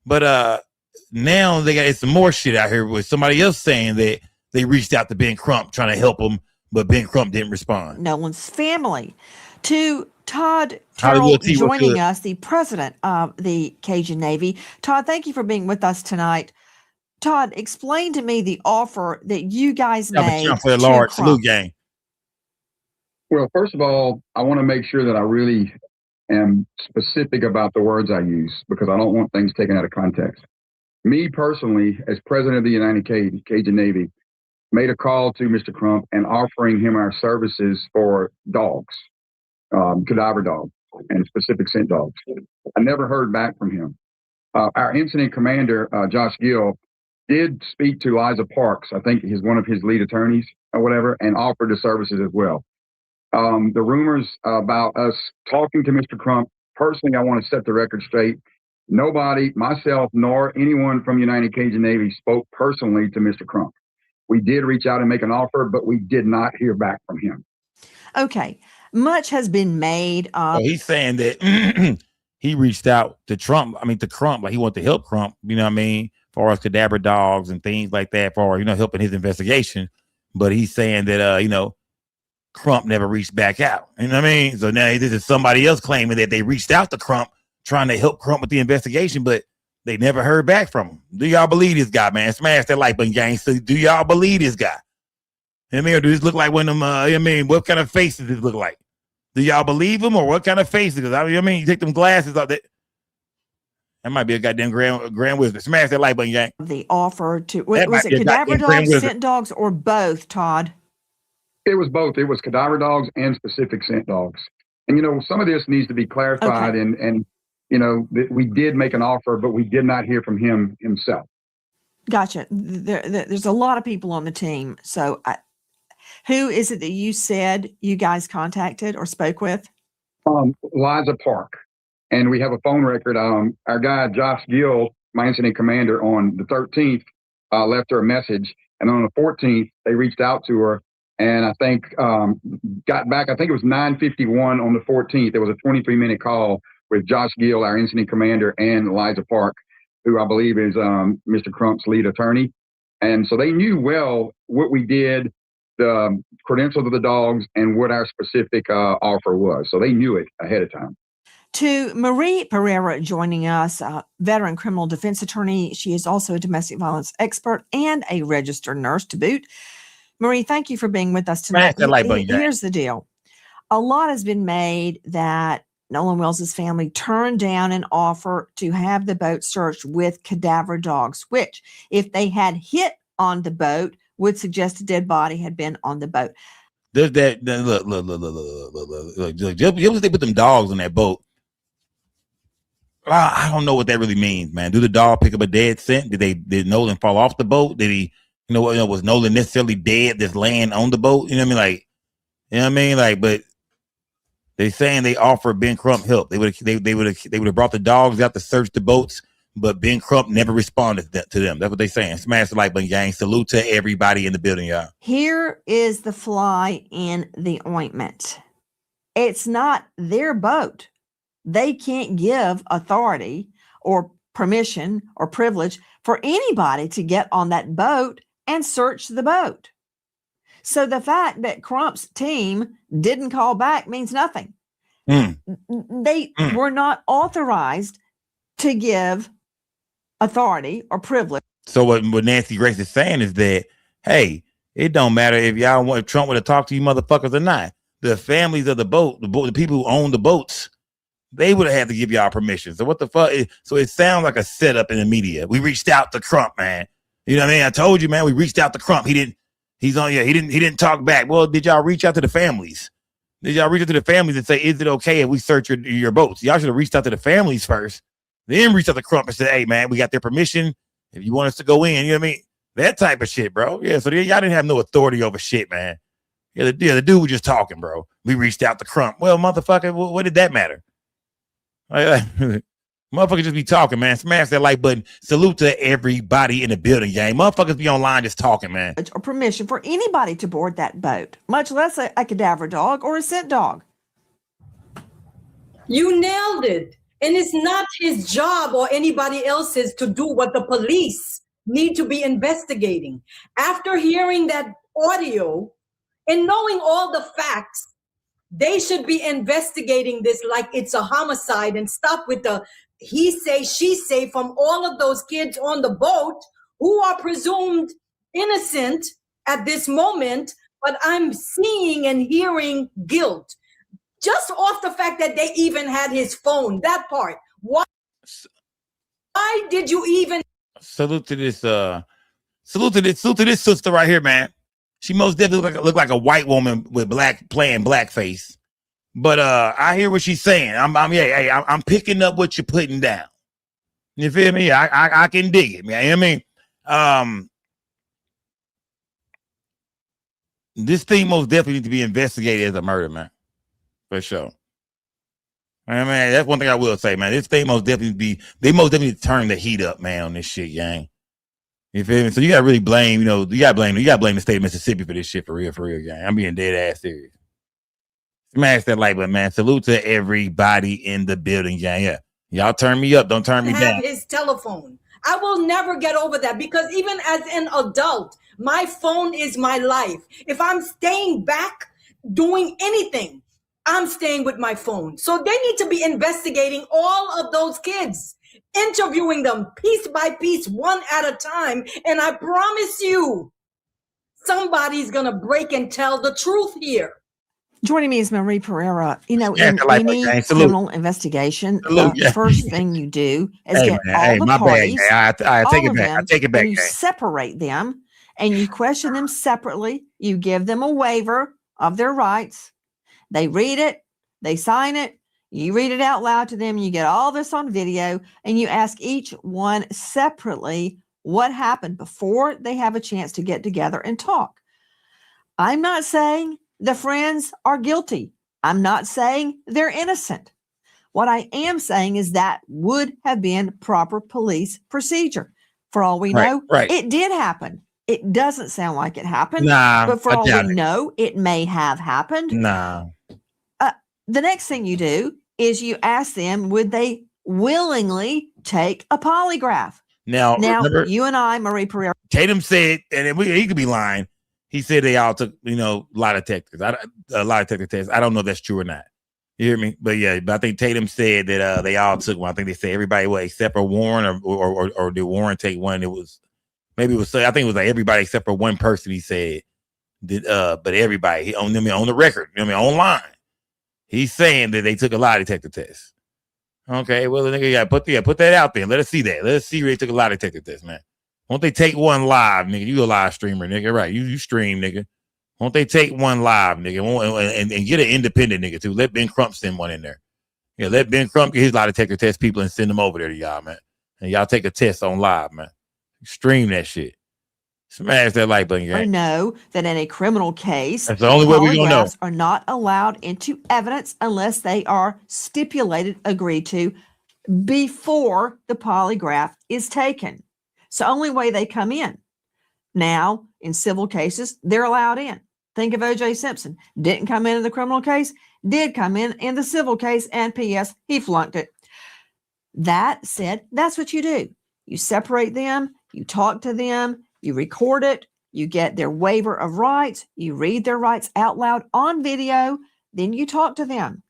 But now they got some more shit out here with somebody else saying that they reached out to Ben Crump trying to help him, but Ben Crump didn't respond. Nolan's family. To Todd Terrell joining us, the president of the Cajun Navy. Todd, thank you for being with us tonight. Todd, explain to me the offer that you guys made for the large salute gang. Well, first of all, I want to make sure that I really am specific about the words I use because I don't want things taken out of context. Me personally, as president of the United Cajun Navy, made a call to Mr. Crump and offering him our services for dogs. Cadaver dogs and specific scent dogs. I never heard back from him. Our incident commander, Josh Gill, did speak to Liza Parks, I think he's one of his lead attorneys or whatever, and offered the services as well. The rumors about us talking to Mr. Crump, personally, I want to set the record straight. Nobody, myself, nor anyone from United Cajun Navy spoke personally to Mr. Crump. We did reach out and make an offer, but we did not hear back from him. Okay. Much has been made. He's saying that he reached out to Crump, like he wanted to help Crump, as far as cadaver dogs and things like that, for, helping his investigation. But he's saying that, Crump never reached back out. You know what I mean? So now this is somebody else claiming that they reached out to Crump, trying to help Crump with the investigation, but they never heard back from him. Do y'all believe this guy, man? Smash that like button, gang. So do y'all believe this guy? Or do this look like one of them, what kind of face does this look like? Do y'all believe him or what kind of face? Because you take them glasses off, that might be a goddamn grand wizard. Smash that like button, gang. The offer to, was it cadaver dogs, scent dogs, or both, Todd? It was both. It was cadaver dogs and specific scent dogs. And, some of this needs to be clarified. Okay. And we did make an offer, but we did not hear from him himself. Gotcha. There's a lot of people on the team. So who is it that you said you guys contacted or spoke with? Liza Park. And we have a phone record. Our guy, Josh Gill, my incident commander, on the 13th, left her a message. And on the 14th, they reached out to her. And I think got back, I think it was 9:51 on the 14th. There was a 23-minute call with Josh Gill, our incident commander, and Liza Park, who I believe is Mr. Crump's lead attorney. And so they knew well what we did, the credentials of the dogs, and what our specific offer was. So they knew it ahead of time. To Marie Pereira joining us, veteran criminal defense attorney. She is also a domestic violence expert and a registered nurse to boot. Marie, thank you for being with us tonight. Here's the deal. A lot has been made that Nolan Wells' family turned down an offer to have the boat searched with cadaver dogs, which, if they had hit on the boat, would suggest a dead body had been on the boat. Does that look, just they put them dogs on that boat. I don't know what that really means, man. Do the dog pick up a dead scent? Did Nolan fall off the boat? Did he, was Nolan necessarily dead that's laying on the boat? You know what I mean? But they saying they offered Ben Crump help. They would have brought the dogs out to search the boats, but Ben Crump never responded to them. That's what they saying. Smash the like button, gang. Salute to everybody in the building, y'all. Here is the fly in the ointment. It's not their boat. They can't give authority or permission or privilege for anybody to get on that boat and search the boat. So the fact that Crump's team didn't call back means nothing. They were not authorized to give authority or privilege. So what Nancy Grace is saying is that, hey, it don't matter if Trump would have talked to you motherfuckers or not. The families of the boat, the people who own the boats, They would have had to give y'all permission. So what the fuck? So it sounds like a setup in the media. We reached out to Crump, man. You know what I mean? I told you, man, we reached out to Crump. He didn't talk back. Well, did y'all reach out to the families? Did y'all reach out to the families and say, is it okay if we search your boats? Y'all should have reached out to the families first, then reached out to Crump and said, hey, man, we got their permission. If you want us to go in, you know what I mean? That type of shit, bro. Yeah, so y'all didn't have no authority over shit, man. Yeah, the dude was just talking, bro. We reached out to Crump. Well, motherfucker, what did that matter? Motherfuckers just be talking, man. Smash that like button. Salute to everybody in the building, gang. Motherfuckers be online just talking, man. Or permission for anybody to board that boat, much less a cadaver dog or a scent dog. You nailed it. And it's not his job or anybody else's to do what the police need to be investigating. After hearing that audio and knowing all the facts, they should be investigating this like it's a homicide and stop with the he say, she say from all of those kids on the boat who are presumed innocent at this moment, but I'm seeing and hearing guilt. Just off the fact that they even had his phone, that part. Why did you even salute to this sister right here, man. She most definitely look like a white woman with playing blackface. But I hear what she's saying. I'm picking up what you're putting down. You feel me? I can dig it, man. You know what I mean? This thing most definitely needs to be investigated as a murder, man. For sure. I mean, that's one thing I will say, man. This thing most definitely turn the heat up, man, on this shit, gang. You feel me? So you gotta really blame, you gotta blame the state of Mississippi for this shit, for real, gang. I'm being dead ass serious. Smash that like button, man. Salute to everybody in the building, gang. Yeah. Y'all turn me up, don't turn me down. his telephone? I will never get over that because even as an adult, my phone is my life. If I'm staying back doing anything, I'm staying with my phone. So they need to be investigating all of those kids, interviewing them piece by piece, one at a time. And I promise you, somebody's going to break and tell the truth here. Joining me is Marie Pereira. In any criminal investigation, the first thing you do is get all the parties, I take it back. You separate them and you question them separately. You give them a waiver of their rights. They read it, they sign it, you read it out loud to them, you get all this on video, and you ask each one separately what happened before they have a chance to get together and talk. I'm not saying the friends are guilty. I'm not saying they're innocent. What I am saying is that would have been proper police procedure. For all we know, it did happen. It doesn't sound like it happened, but for all we know, it may have happened. The next thing you do is you ask them, would they willingly take a polygraph? Now remember, you and I, Marie Pereira. Tatum said, and he could be lying. He said they all took, lie detectors. A lie detector test. I don't know if that's true or not. You hear me? But yeah, I think Tatum said that they all took one. I think they said everybody except for Warren, or did Warren take one? I think it was like everybody except for one person. He said did, but everybody on the record, online. He's saying that they took a lie detector test. Okay, well, the nigga put that out there. Let us see that. Let us see where they took a lie detector test, man. Won't they take one live, nigga? You a live streamer, nigga, right? You stream, nigga. Won't they take one live, nigga? And get an independent nigga too. Let Ben Crump send one in there. Yeah, let Ben Crump get his lie detector test people and send them over there to y'all, man. And y'all take a test on live, man. Stream that shit. Smash that like button, gang. I know that in a criminal case, that's the only way we're gonna know. Are not allowed into evidence unless they are stipulated, agreed to before the polygraph is taken. It's the only way they come in. Now, in civil cases, they're allowed in. Think of O.J. Simpson. Didn't come in the criminal case, did come in the civil case, and P.S., he flunked it. That said, that's what you do. You separate them, you talk to them, you record it, you get their waiver of rights, you read their rights out loud on video, then you talk to them.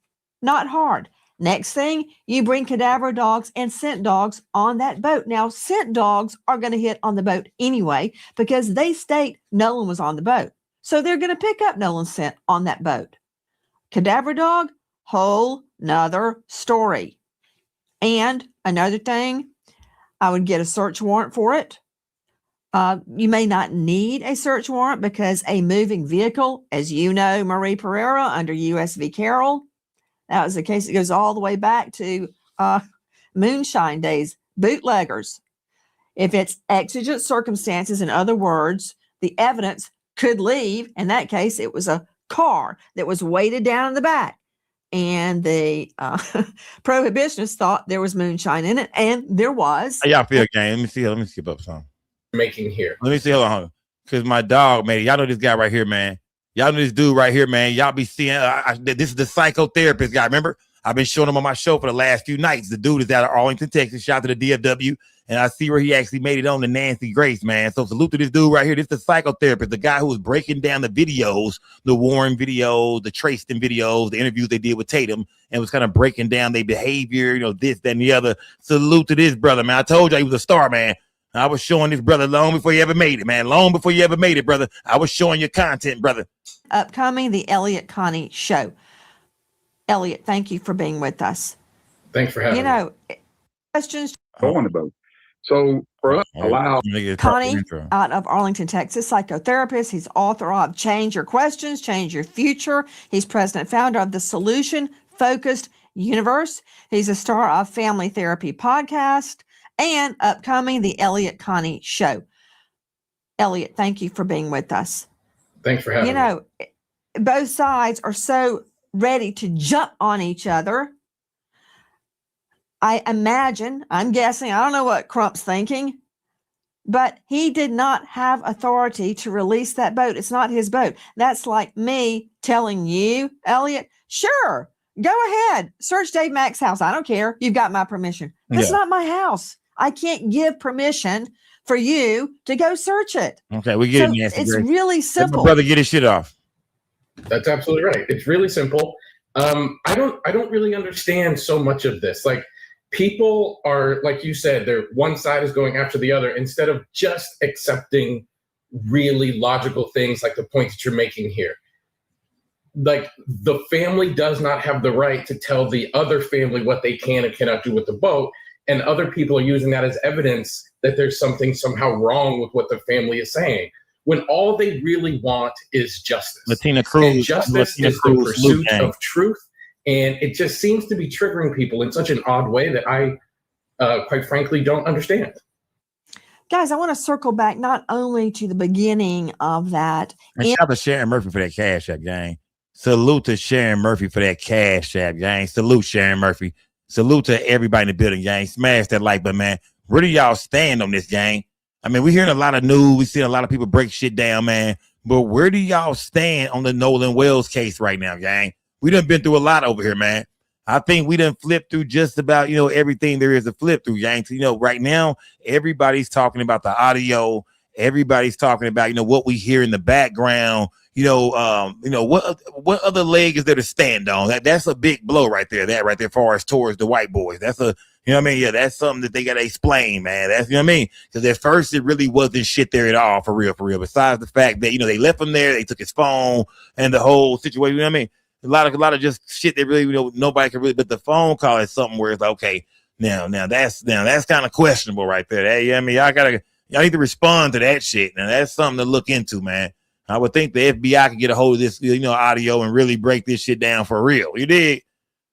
Not hard. Next thing, you bring cadaver dogs and scent dogs on that boat. Now, scent dogs are going to hit on the boat anyway because they state Nolan was on the boat. So they're going to pick up Nolan's scent on that boat. Cadaver dog, whole another story. And another thing, I would get a search warrant for it. You may not need a search warrant because a moving vehicle, as you know, Marie Pereira under U.S. v. Carroll, that was the case that goes all the way back to moonshine days, bootleggers. If it's exigent circumstances, in other words, the evidence could leave. In that case, it was a car that was weighted down in the back. And the prohibitionists thought there was moonshine in it, and there was. How y'all feel, gang? Let me skip up some. Making here. Let me see. Hold on. Because my dog, man, y'all know this guy right here, man. Y'all know this dude right here, man. Y'all be seeing, this is the psychotherapist guy. Remember? I've been showing him on my show for the last few nights. The dude is out of Arlington, Texas. Shout out to the DFW. And I see where he actually made it on the Nancy Grace, man. So salute to this dude right here. This is the psychotherapist, the guy who was breaking down the videos, the Warren videos, the Traston videos, the interviews they did with Tatum, and was kind of breaking down their behavior, this, that, and the other. Salute to this brother, man. I told you he was a star, man. I was showing this brother long before you ever made it, man. Long before you ever made it, brother. I was showing your content, brother. Upcoming, the Elliot Connie show. Elliot, thank you for being with us. Thanks for having me. Questions? Go on the boat. So for us, allow Connie out of Arlington, Texas, psychotherapist. He's author of Change Your Questions, Change Your Future. He's president and founder of the Solution Focused Universe. He's a star of Family Therapy Podcast and upcoming the Elliot Connie show. Elliot, thank you for being with us. Thanks for having me. Both sides are so ready to jump on each other. I imagine, I'm guessing, I don't know what Crump's thinking, but he did not have authority to release that boat. It's not his boat. That's like me telling you, Elliot, sure, go ahead, search Dave Mack's house. I don't care. You've got my permission. That's not my house. I can't give permission for you to go search it. Okay, we get it, Nancy. It's really simple. Let my brother get his shit off. That's absolutely right. It's really simple. I don't really understand so much of this. Like, people are, like you said, they're one side is going after the other instead of just accepting really logical things like the point that you're making here. Like, the family does not have the right to tell the other family what they can and cannot do with the boat. And other people are using that as evidence that there's something somehow wrong with what the family is saying, when all they really want is justice. Latina Cruz. And justice is the pursuit of truth. And it just seems to be triggering people in such an odd way that I, quite frankly, don't understand. Guys, I want to circle back not only to the beginning of that. And shout out to Sharon Murphy for that Cash App, gang. Salute to Sharon Murphy for that Cash App, gang. Salute, Sharon Murphy. Salute to everybody in the building, gang. Smash that like button, man. Where do y'all stand on this, gang? I mean, we're hearing a lot of news. We see a lot of people break shit down, man. But where do y'all stand on the Nolan Wells case right now, gang? We done been through a lot over here, man. I think we done flipped through just about, everything there is to flip through, gang. So, right now, everybody's talking about the audio. Everybody's talking about, what we hear in the background. What other leg is there to stand on? That's a big blow right there. That right there, far as towards the white boys. That's a, Yeah, that's something that they got to explain, man. That's, Because at first it really wasn't shit there at all, for real. Besides the fact that, they left him there, they took his phone and the whole situation, A lot of just shit that really, nobody can really, but the phone call is something where it's like, okay, now that's kind of questionable right there. Y'all need to respond to that shit. Now that's something to look into, man. I would think the FBI could get a hold of this, audio and really break this shit down for real. You dig?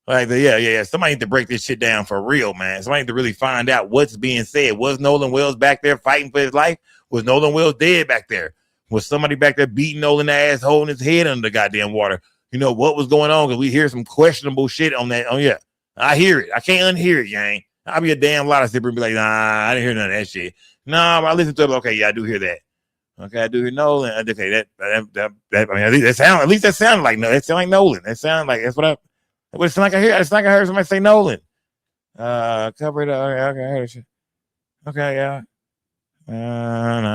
Like, yeah. Somebody need to break this shit down for real, man. Somebody need to really find out what's being said. Was Nolan Wells back there fighting for his life? Was Nolan Wells dead back there? Was somebody back there beating Nolan's ass, holding his head under the goddamn water? What was going on? Because we hear some questionable shit on that. Oh, yeah. I hear it. I can't unhear it, gang. I'll be a damn lot of people and be like, nah, I didn't hear none of that shit. Nah, I listen to it. Okay, yeah, I do hear that. Okay, I do hear Nolan. Okay, at least that sounded like no. That sounded like Nolan. That sounded like it's like I hear. It's like I heard somebody say Nolan. Cover it. Okay, I heard it. Okay, yeah. No.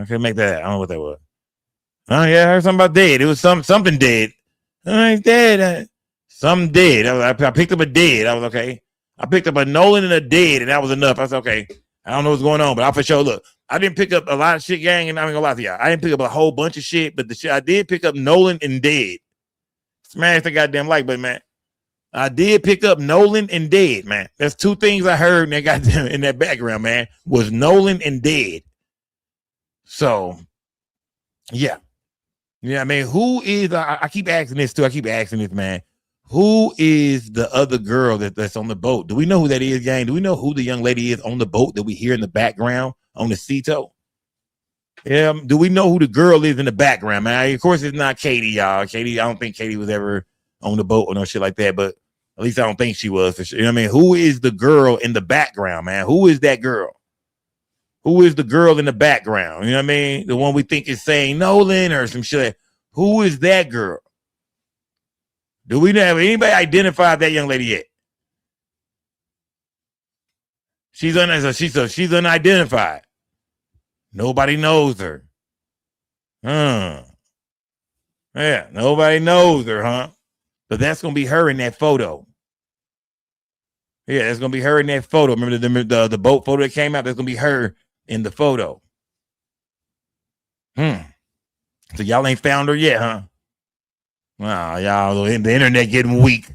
I can make that. I don't know what that was. Oh yeah, I heard something about dead. It was something dead. He's dead. Something dead. I picked up a dead. I was okay. I picked up a Nolan and a dead, and that was enough. I said, okay, I don't know what's going on, but I'll for sure look. I didn't pick up a lot of shit, gang, and I'm gonna lie to y'all. I didn't pick up a whole bunch of shit, but the shit I did pick up Nolan and dead. Smash the goddamn like button, man. I did pick up Nolan and dead, man. That's two things I heard and they got in that background, man, was Nolan and dead. So, yeah. Yeah, I mean, who is, I keep asking this too. I keep asking this, man. Who is the other girl that's on the boat? Do we know who that is, gang? Do we know who the young lady is on the boat that we hear in the background on the SeaTow? Yeah, do we know who the girl is in the background, man? Of course, it's not Katie, y'all. Katie, I don't think Katie was ever on the boat or no shit like that, but at least I don't think she was. For sure. You know what I mean? Who is the girl in the background, man? Who is that girl? Who is the girl in the background? You know what I mean? The one we think is saying Nolan or some shit. Who is that girl? Do we have anybody identified that young lady yet? She's unidentified. Nobody knows her. Yeah, nobody knows her, huh? But that's gonna be her in that photo. Yeah, that's gonna be her in that photo. Remember the boat photo that came out? That's gonna be her in the photo. So y'all ain't found her yet, huh? Wow, y'all, the internet getting weak.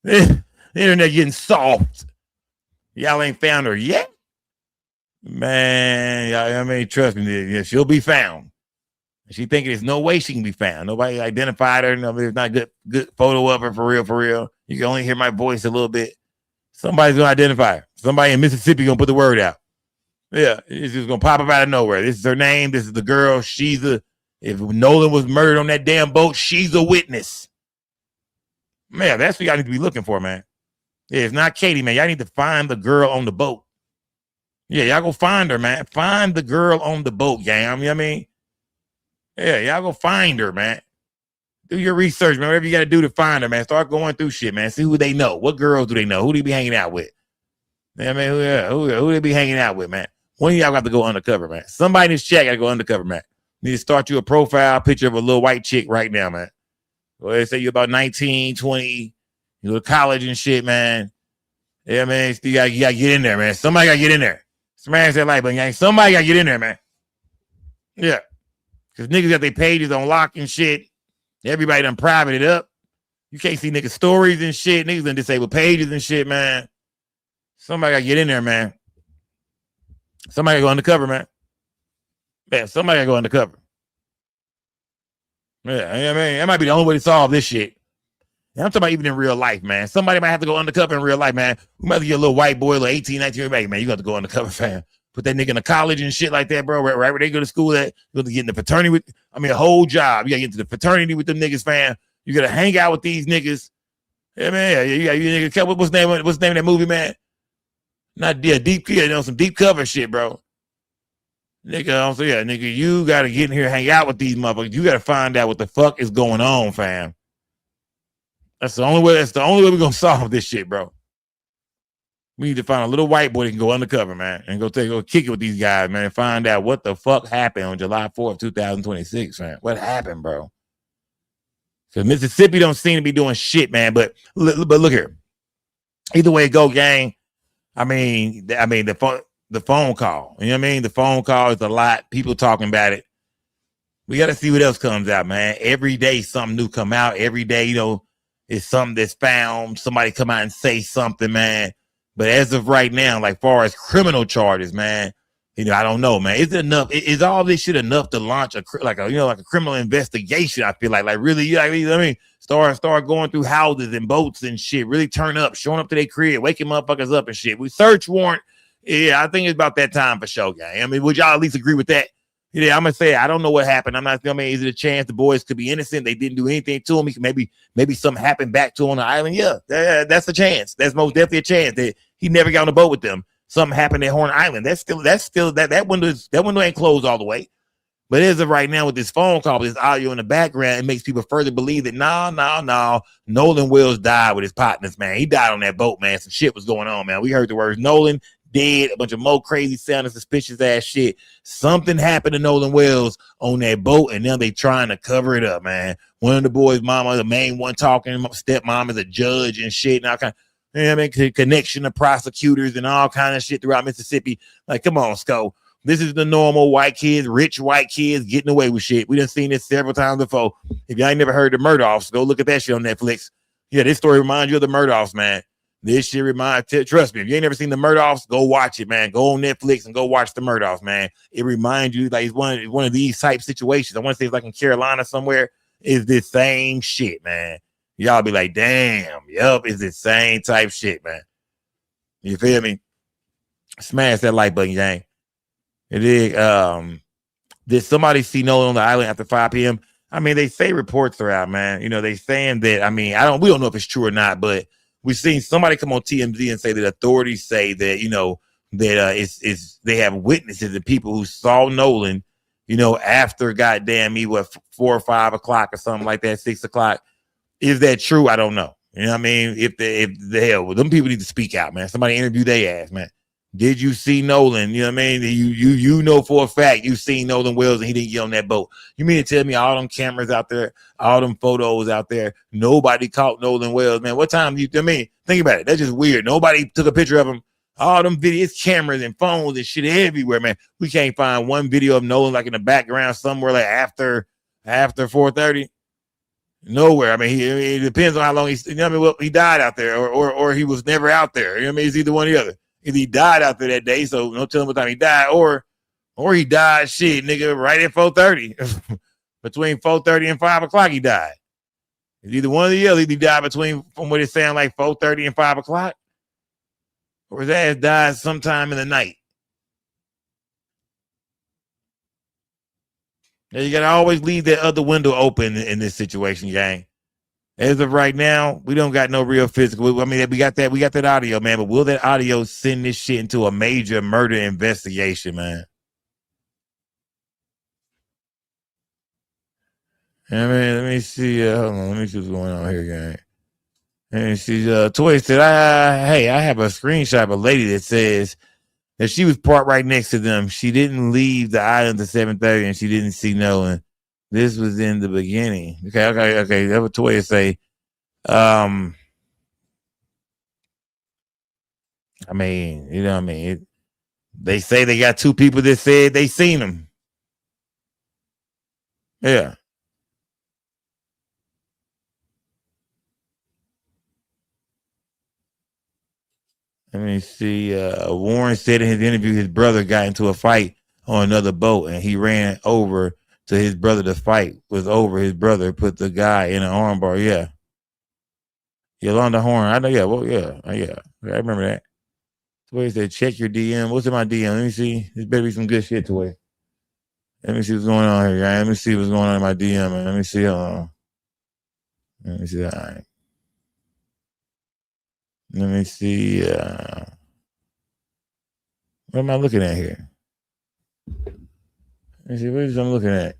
The internet getting soft. Y'all ain't found her yet? Man, I mean, trust me, yeah, she'll be found. She thinking there's no way she can be found. Nobody identified her. No, there's not a good photo of her for real. You can only hear my voice a little bit. Somebody's gonna identify her. Somebody in Mississippi gonna put the word out. Yeah, it's just gonna pop up out of nowhere. This is her name. This is the girl. If Nolan was murdered on that damn boat, she's a witness. Man, that's what y'all need to be looking for, man. Yeah, it's not Katie, man. Y'all need to find the girl on the boat. Yeah, y'all go find her, man. Find the girl on the boat, gang. You know what I mean? Yeah, y'all go find her, man. Do your research, man. Whatever you got to do to find her, man. Start going through shit, man. See who they know. What girls do they know? Who do they be hanging out with? Yeah, I mean, who they be hanging out with, man? One of y'all got to go undercover, man. Somebody in this chat got to go undercover, man. Need to start you a profile picture of a little white chick right now, man. Well, they say you're about 19, 20, you go to college and shit, man. Yeah, man, you gotta get in there, man. Somebody got to get in there. Smash that like button, gang. Somebody got to get in there, man. Yeah. Because niggas got their pages on lock and shit. Everybody done private it up. You can't see niggas' stories and shit. Niggas done disable pages and shit, man. Somebody got to get in there, man. Somebody got to go undercover, man. Yeah, somebody got to go undercover. Yeah, I mean, that might be the only way to solve this shit. And I'm talking about even in real life, man. Somebody might have to go undercover in real life, man. We might have to get a little white boy, little 18, 19, man. You got to go undercover, fam. Put that nigga in a college and shit like that, bro. Right where they go to school at. You got to get in the fraternity with, a whole job. You got to get into the fraternity with them niggas, fam. You got to hang out with these niggas. Yeah, man. You nigga, what's the name of that movie, man? Not deep, some deep cover shit, bro. Nigga, nigga, you got to get in here, hang out with these motherfuckers. You got to find out what the fuck is going on, fam. That's the only way we're going to solve this shit, bro. We need to find a little white boy that can go undercover, man, and go kick it with these guys, man, and find out what the fuck happened on July 4th, 2026, man. What happened, bro? Because Mississippi don't seem to be doing shit, man. But look here. Either way it go, gang. I mean, the phone call. You know what I mean? The phone call is a lot. People talking about it. We got to see what else comes out, man. Every day something new come out. Every day, it's something that's found. Somebody come out and say something, man. But as of right now, like far as criminal charges, man, I don't know, man. Is it enough? Is all this shit enough to launch a criminal investigation? I feel like really, I mean, start going through houses and boats and shit. Really turn up, showing up to their crib, waking motherfuckers up and shit. We search warrant. Yeah, I think it's about that time for sure, gang. I mean, would y'all at least agree with that? Yeah, I'm gonna say I don't know what happened. I'm not. I mean, is it a chance the boys could be innocent? They didn't do anything to him. Maybe something happened back to him on the island. Yeah, that's a chance. That's most definitely a chance that he never got on the boat with them. Something happened at Horn Island. That's still that window ain't closed all the way. But as of right now, with this phone call, with this audio in the background, it makes people further believe that no, Nolan Wills died with his partners, man. He died on that boat, man. Some shit was going on, man. We heard the words Nolan dead, a bunch of more crazy sounding suspicious ass shit. Something happened to Nolan Wells on that boat, and now they trying to cover it up, man. One of the boys' mama, the main one talking, stepmom is a judge and shit, and all kind of, connection to prosecutors and all kind of shit throughout Mississippi. Like, come on, Sco. This is the normal white kids, rich white kids getting away with shit. We done seen this several times before. If y'all ain't never heard the Murdochs, go look at that shit on Netflix. Yeah, this story reminds you of the Murdochs, man. This shit trust me, if you ain't never seen the Murdochs, go watch it, man. Go on Netflix and go watch the Murdochs, man. It reminds you like it's one of these type situations. I want to say it's like in Carolina somewhere. Is this same shit, man. Y'all be like, damn, yup, it's the same type shit, man. You feel me? Smash that like button, gang. It is. Did somebody see Nolan on the island after 5 p.m.? I mean, they say reports are out, man. You know, they saying that. I mean, we don't know if it's true or not, but we've seen somebody come on TMZ and say that authorities say that, you know, that they have witnesses and people who saw Nolan, you know, after goddamn 4 or 5 o'clock or something like that, 6 o'clock. Is that true? I don't know. You know what I mean? If the hell, them people need to speak out, man. Somebody interview their ass, man. Did you see Nolan? You know what I mean? You know for a fact you seen Nolan Wells and he didn't get on that boat. You mean to tell me all them cameras out there, all them photos out there, nobody caught Nolan Wells, man? What time think about it. That's just weird. Nobody took a picture of him. All them videos, cameras and phones and shit everywhere, man. We can't find one video of Nolan like in the background somewhere like after 4:30. Nowhere. I mean, it depends on how long he's. You know what I mean? Well, he died out there, or he was never out there. You know what I mean? It's either one or the other. Either he died out there that day, so don't tell him what time he died, or he died shit, nigga, right at 4:30. Between 4:30 and 5 o'clock, he died. It's either one or the other. Either he died from what it sounds like 4:30 and 5 o'clock, or his ass died sometime in the night. Now, you gotta always leave that other window open in this situation, gang. As of right now, we don't got no real physical. I mean, we got that audio, man. But will that audio send this shit into a major murder investigation, man? I mean, let me see. Hold on, let me see what's going on here, gang. And she's Toy said, I have a screenshot of a lady that says that she was parked right next to them. She didn't leave the island at 7:30 and she didn't see Nolan. This was in the beginning. Okay. That's what Toya say. I mean, you know what I mean? They say they got 2 people that said they seen him. Yeah. Let me see. Warren said in his interview his brother got into a fight on another boat and he ran over to his brother. The fight was over. His brother put the guy in an armbar. Yeah. Yolanda Horn. I know. Yeah. Well, yeah. Yeah. I remember that. Toy said, check your DM. What's in my DM? Let me see. This better be some good shit, Toy. Let me see what's going on here, guys. Let me see what's going on in my DM. Man. Let me see. Let me see. All right. Let me see. What am I looking at here? Let me see. What is I'm looking at?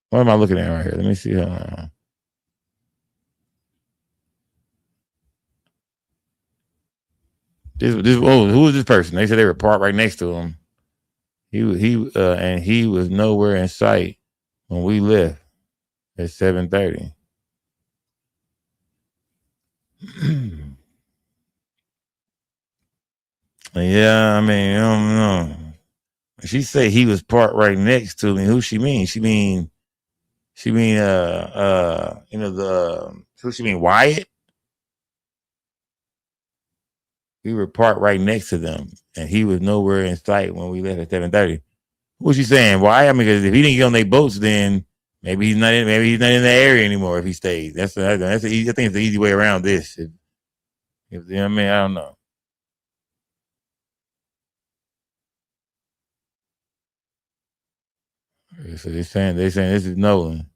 What am I looking at right here? Let me see. Who is this person? They said they were parked right next to him. He was nowhere in sight when we left at 7:30. Yeah, I mean, I don't know. She say he was parked right next to me. Who she mean? She mean, who she mean, Wyatt? We were parked right next to them, and he was nowhere in sight when we left at 7:30. What's she saying? Why? I mean, because if he didn't get on their boats, then maybe he's not in the area anymore. If he stays, I think it's the easy way around this. If you know what I mean, I don't know. So they're saying this is Nolan.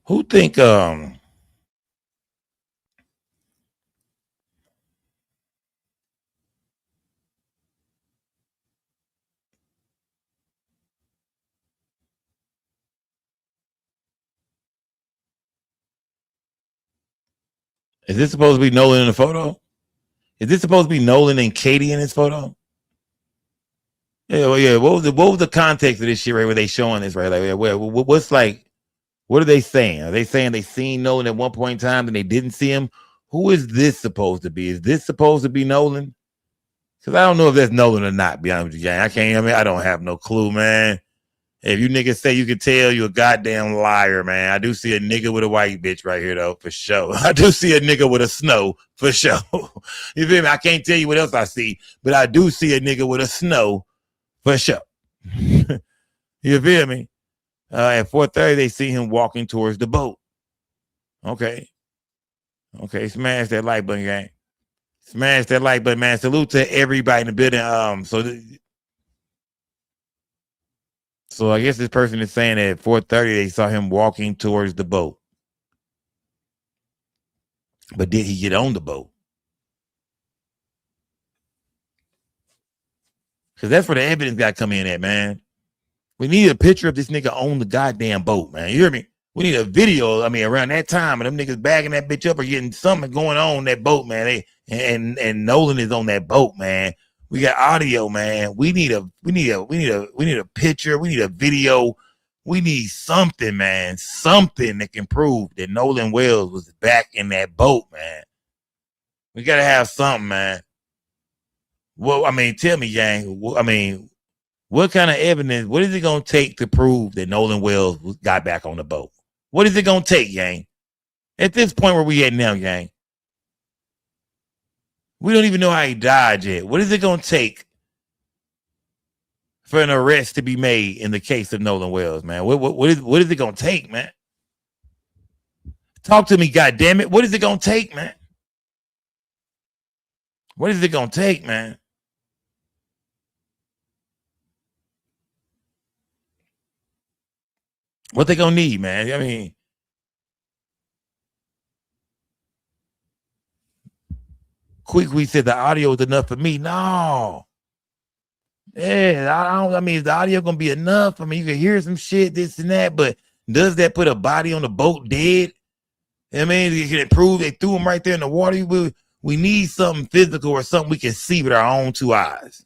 Who think is this supposed to be Nolan in the photo? Is this supposed to be Nolan and Katie in this photo? Yeah, well, yeah. What was the context of this shit right where they showing this right? Like, what's like? What are they saying? Are they saying they seen Nolan at one point in time and they didn't see him? Who is this supposed to be? Is this supposed to be Nolan? Because I don't know if that's Nolan or not. Be honest with you, gang. I don't have no clue, man. If you niggas say you can tell, you're a goddamn liar, man. I do see a nigga with a white bitch right here, though, for sure. I do see a nigga with a snow, for sure. You feel me? I can't tell you what else I see, but I do see a nigga with a snow, for sure. You feel me? At 4:30, they see him walking towards the boat. Okay, smash that like button, gang. Smash that like button, man. Salute to everybody in the building. So I guess this person is saying that at 4:30 they saw him walking towards the boat. But did he get on the boat? Because that's where the evidence got to come in at, man. We need a picture of this nigga on the goddamn boat, man. You hear me? We need a video, around that time, and them niggas bagging that bitch up or getting something going on that boat, man. And Nolan is on that boat, man. We got audio, man. We need a picture. We need a video. We need something, man. Something that can prove that Nolan Wells was back in that boat, man. We gotta have something, man. Well, tell me, gang. What kind of evidence? What is it gonna take to prove that Nolan Wells got back on the boat? What is it gonna take, gang? At this point where we at now, gang, we don't even know how he died yet. What is it gonna take for an arrest to be made in the case of Nolan Wells, man? What is it gonna take, man? Talk to me, goddammit. What is it gonna take, man? What is it gonna take, man? What they gonna need, man? Quick said the audio is enough for me. No. Yeah, is the audio gonna be enough? You can hear some shit, this and that, but does that put a body on the boat dead? Can it prove they threw him right there in the water? We need something physical or something we can see with our own two eyes.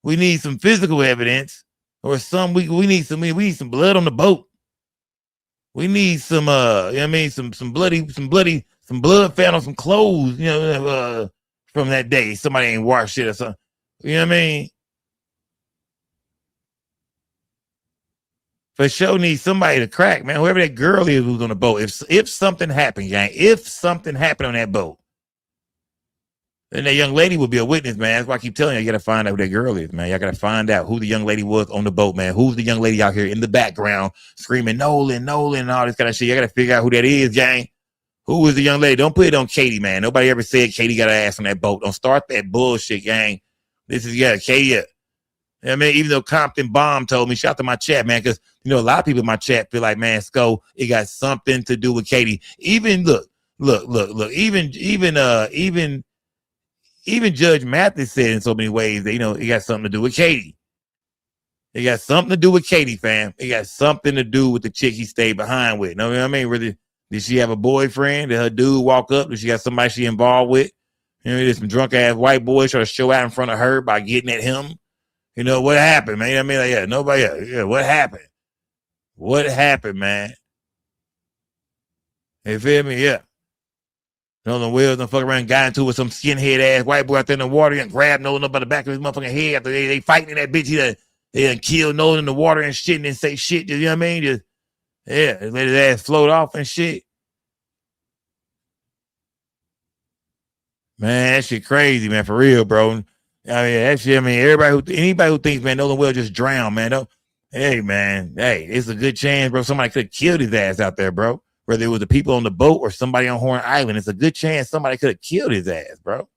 We need some physical evidence or something. We need some blood on the boat. We need some some blood found on some clothes, from that day. Somebody ain't washed shit or something. You know what I mean? For sure need somebody to crack, man. Whoever that girl is who's on the boat. If something happened, gang, if something happened on that boat, then that young lady will be a witness, man. That's why I keep telling you, got to find out who that girl is, man. Y'all got to find out who the young lady was on the boat, man. Who's the young lady out here in the background screaming, Nolan, and all this kind of shit. You got to figure out who that is, gang. Who is the young lady? Don't put it on Katie, man. Nobody ever said Katie got her ass on that boat. Don't start that bullshit, gang. This is, Katie. Even though Compton Bomb told me, shout out to my chat, man, because, a lot of people in my chat feel like, man, Sco, it got something to do with Katie. Even, look, even Judge Mathis said in so many ways that, it got something to do with Katie. It got something to do with Katie, fam. It got something to do with the chick he stayed behind with. You know what I mean? Really, did she have a boyfriend? Did her dude walk up? Did she got somebody she involved with? There's some drunk ass white boys trying to show out in front of her by getting at him. What happened, man? What happened? What happened, man? You feel me? Yeah. Nolan Wells done fuck around and got into it with some skinhead ass white boy out there in the water and grabbed Nolan up by the back of his motherfucking head after they fighting in that bitch. They done killed Nolan in the water and shit and didn't say shit. You know what I mean? Just let his ass float off and shit. Man, that shit crazy, man, for real, bro. That shit, anybody who thinks, man, Nolan Wells just drowned, man. It's a good chance, bro. Somebody could have killed his ass out there, bro. Whether it was the people on the boat or somebody on Horn Island, it's a good chance somebody could have killed his ass, bro.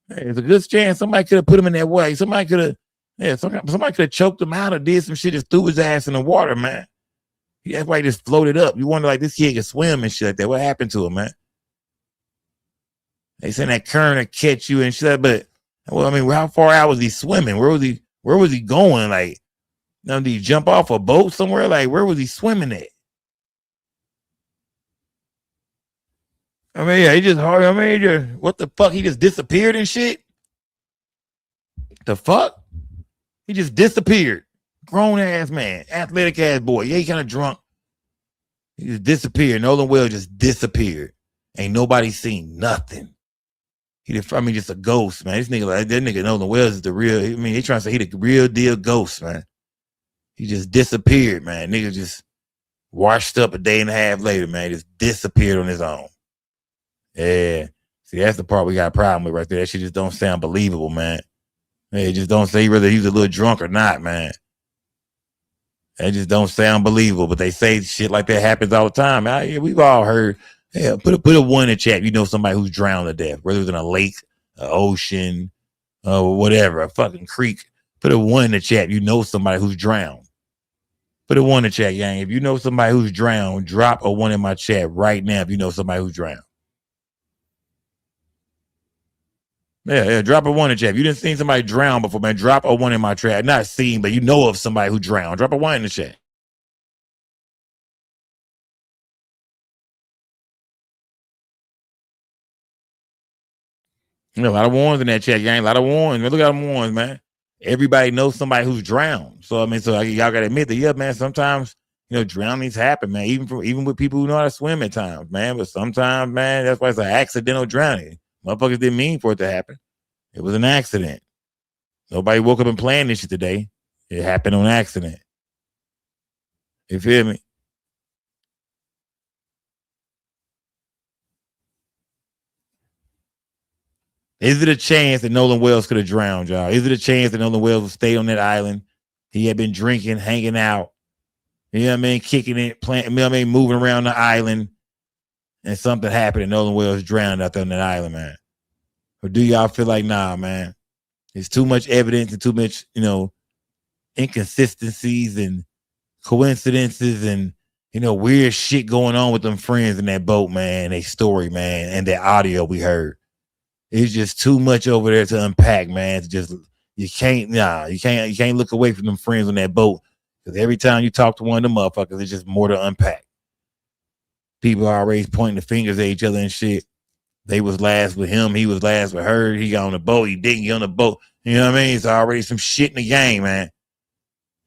It's a good chance somebody could have put him in that way. Somebody could have choked him out or did some shit, just threw his ass in the water, man. That's why he just floated up. You wonder, like, this kid can swim and shit like that. What happened to him, man? They said that current will catch you and shit, but how far out was he swimming? Where was he going? Like, did he jump off a boat somewhere? Like, where was he swimming at? I mean, yeah, he just hard. I mean, what the fuck? He just disappeared and shit. The fuck? He just disappeared. Grown ass man, athletic ass boy. Yeah, he kind of drunk. He just disappeared. Nolan Wells just disappeared. Ain't nobody seen nothing. Just a ghost, man. This nigga, like that nigga Nolan Wells is the real. I mean, they trying to say he the real deal ghost, man. He just disappeared, man. Nigga just washed up a day and a half later, man. Just disappeared on his own. Yeah. See, that's the part we got a problem with right there. That shit just don't sound believable, man. It just don't say whether he was a little drunk or not, man. It just don't sound believable, but they say shit like that happens all the time. We've all heard. Yeah, put a one in the chat. You know somebody who's drowned to death, whether it's in a lake, an ocean, whatever, a fucking creek. Put a one in the chat. You know somebody who's drowned. Put a one in the chat, gang. If you know somebody who's drowned, drop a one in my chat right now. If you know somebody who's drowned. Yeah, drop a one in the chat. If you didn't see somebody drown before, man, drop a one in my chat. Not seen, but you know of somebody who drowned. Drop a one in the chat. You know, a lot of ones in that chat, gang. A lot of ones. Man, look at them ones, man. Everybody knows somebody who's drowned. So, y'all got to admit that, yeah, man, sometimes, drownings happen, man. Even with people who know how to swim at times, man. But sometimes, man, that's why it's an accidental drowning. Motherfuckers didn't mean for it to happen. It was an accident. Nobody woke up and planned this shit today. It happened on accident. You feel me? Is it a chance that Nolan Wells could have drowned, y'all? Is it a chance that Nolan Wells would stay on that island? He had been drinking, hanging out, you know what I mean, kicking it, playing, you know what I mean, moving around the island, and something happened and Nolan Wells drowned out there on that island, man. Or do y'all feel like, nah, man, there's too much evidence and too much, inconsistencies and coincidences and, weird shit going on with them friends in that boat, man, they story, man, and that audio we heard. It's just too much over there to unpack, man. It's just, you can't look away from them friends on that boat. Because every time you talk to one of them motherfuckers, it's just more to unpack. People are always pointing the fingers at each other and shit. They was last with him. He was last with her. He got on the boat. He didn't get on the boat. You know what I mean? It's already some shit in the game, man.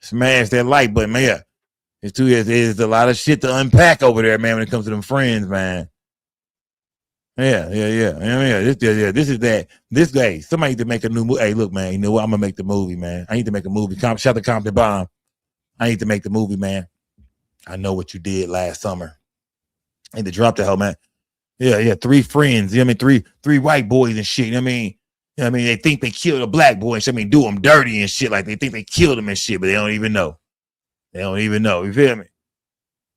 Smash that like button, man. Yeah. There's a lot of shit to unpack over there, man, when it comes to them friends, man. Yeah. This is that. This guy, somebody need to make a new movie. Hey, look, man, you know what? I'm going to make the movie, man. I need to make a movie. Shout the Compton Bomb. I need to make the movie, man. I know what you did last summer. I need to drop the hell, man. Yeah. 3 friends. You know what I mean? Three white boys and shit. You know what I mean? They think they killed a black boy and shit. Do them dirty and shit. Like they think they killed him and shit, but they don't even know. You feel me?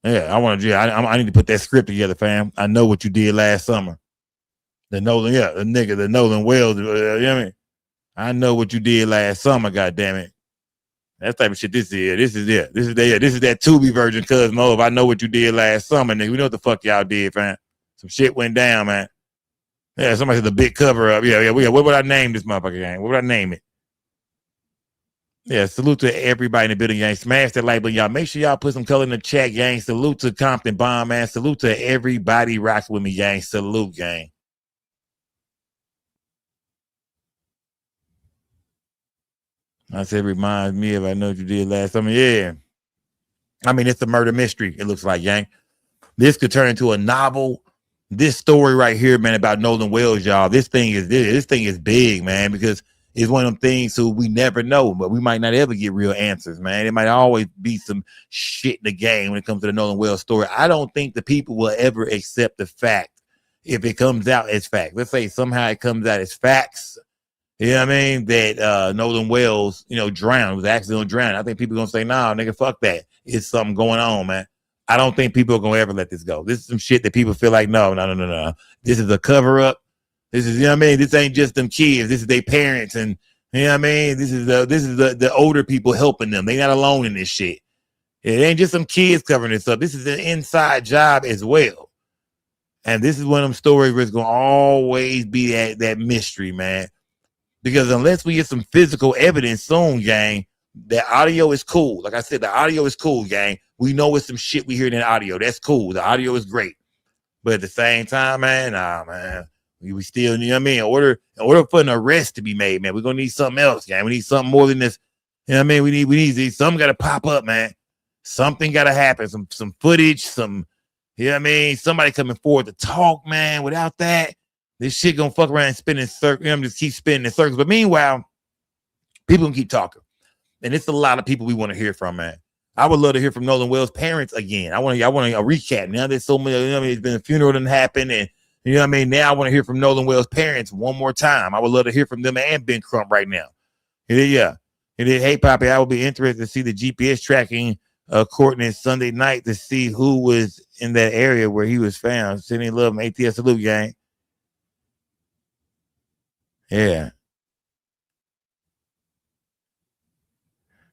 Yeah, I need to put that script together, fam. I know what you did last summer. The Nolan Wells. You know what I mean? I know what you did last summer, goddammit. That type of shit. This is that Tubi version, cuz Mo. If I know what you did last summer, nigga, we know what the fuck y'all did, fam. Some shit went down, man. Yeah, somebody said the big cover up. Yeah. What would I name this motherfucker, gang? What would I name it? Yeah, salute to everybody in the building, gang. Smash that like button, y'all. Make sure y'all put some color in the chat, gang. Salute to Compton Bomb, man. Salute to everybody rocking with me, gang. Salute, gang. I said, reminds me of I know what you did last summer. Yeah. It's a murder mystery, it looks like, gang. This could turn into a novel. This story right here, man, about Nolan Wells, y'all. This thing is big, man, because it's one of them things who we never know, but we might not ever get real answers, man. It might always be some shit in the game when it comes to the Nolan Wells story. I don't think the people will ever accept the fact if it comes out as fact. Let's say somehow it comes out as facts. You know what I mean? That Nolan Wells, drowned, was accidental drowning. I think people are going to say, nah, nigga, fuck that. It's something going on, man. I don't think people are going to ever let this go. This is some shit that people feel like, no. This is a cover up. This is, you know what I mean? This ain't just them kids. This is their parents. And, you know what I mean? This is the older people helping them. They not alone in this shit. It ain't just some kids covering this up. This is an inside job as well. And this is one of them stories where it's going to always be that mystery, man. Because unless we get some physical evidence soon, gang, the audio is cool. Like I said, the audio is cool, gang. We know it's some shit we hear in the audio. That's cool. The audio is great. But at the same time, man, nah, man, we still, you know what I mean? In order for an arrest to be made, man, we're gonna need something else, gang. We need something more than this. You know what I mean? We need something got to pop up, man. Something got to happen. Some footage, you know what I mean? Somebody coming forward to talk, man. Without that, this shit gonna fuck around and spin in circles. You know, just keep spinning in circles. But meanwhile, people can keep talking. And it's a lot of people we want to hear from, man. I would love to hear from Nolan Wells' parents again. I want a recap. Now there's so many, you know what I mean? It's been a funeral that happened, and you know what I mean? Now I want to hear from Nolan Wells' parents one more time. I would love to hear from them and Ben Crump right now. Yeah. Hey, Poppy, I will be interested to see the GPS tracking Courtney Sunday night to see who was in that area where he was found. Sending love, ATS salute, gang. Yeah.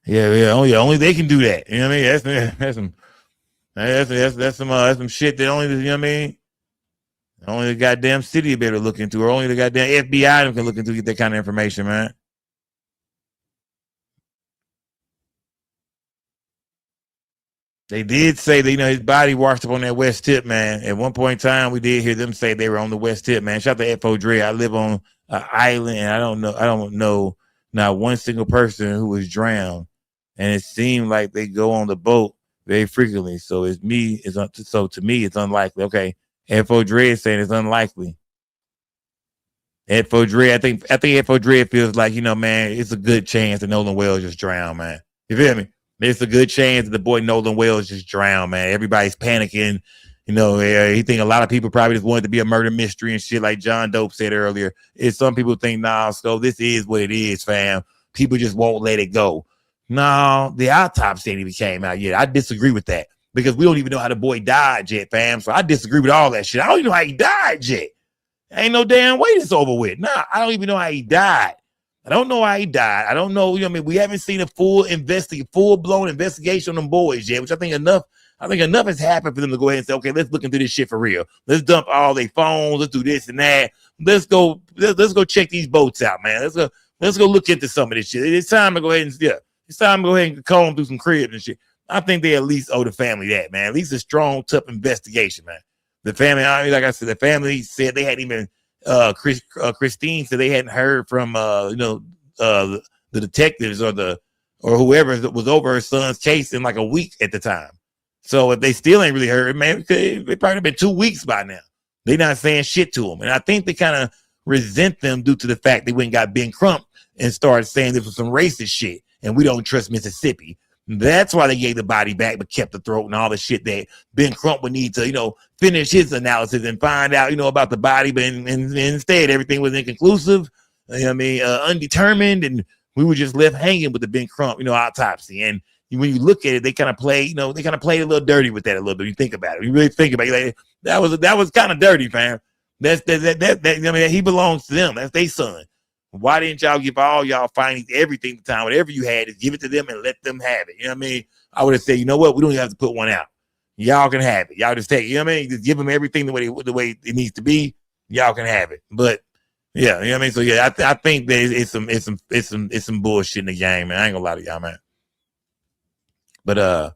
Yeah. Only they can do that. You know what I mean? That's some shit that only, you know what I mean? Only the goddamn city better look into, or only the goddamn FBI can look into to get that kind of information, man. They did say that, you know, his body washed up on that west tip, man. At one point in time, we did hear them say they were on the west tip, man. Shout out to F.O. Dre. I live on an island, and I don't know not one single person who was drowned. And it seemed like they go on the boat very frequently. So to me, it's unlikely. Okay. F.O. Dre is saying it's unlikely. F.O. Dre, I think F.O. Dre feels like, you know, man, it's a good chance that Nolan Wells just drowned, man. You feel me? It's a good chance that the boy Nolan Wells just drowned, man. Everybody's panicking. You know, he think a lot of people probably just wanted to be a murder mystery and shit, like John Dope said earlier. Some people think, nah, so this is what it is, fam. People just won't let it go. No, the autopsy ain't even came out yet. I disagree with that because we don't even know how the boy died yet, fam. So I disagree with all that shit. I don't even know how he died yet. Ain't no damn way it's over with. Nah, I don't even know how he died. I don't know how he died. I don't know. You know what I mean? We haven't seen a full-blown investigation on them boys yet, which I think enough has happened for them to go ahead and say, okay, let's look into this shit for real. Let's dump all their phones. Let's do this and that. Let's go check these boats out, man. Let's go look into some of this shit. It's time to go ahead and comb through some cribs and shit. I think they at least owe the family that, man. At least a strong, tough investigation, man. The family, like I said, the family said they hadn't even Christine said they hadn't heard from the detectives or whoever was over her son's case in like a week at the time. So if they still ain't really heard, man, it probably been 2 weeks by now. They not saying shit to them, and I think they kind of resent them due to the fact they went and got Ben Crump and started saying this was some racist shit, and we don't trust Mississippi. That's why they gave the body back but kept the throat and all the shit that Ben Crump would need to, you know, finish his analysis and find out, you know, about the body. But instead, everything was inconclusive, you know what I mean, undetermined, and we were just left hanging with the Ben Crump, you know, autopsy. And when you look at it, they kind of played a little dirty with that a little bit. You think about it. You really think about it. Like, that was kind of dirty, fam. That I mean, he belongs to them. That's their son. Why didn't y'all give all y'all findings, everything, the time, whatever you had, is give it to them and let them have it? You know what I mean? I would have said, you know what? We don't even have to put one out. Y'all can have it. Y'all just take it. You know what I mean? Just give them everything the way it needs to be. Y'all can have it. But yeah, you know what I mean? So yeah, I think that it's some bullshit in the game, man. I ain't gonna lie to y'all, man. But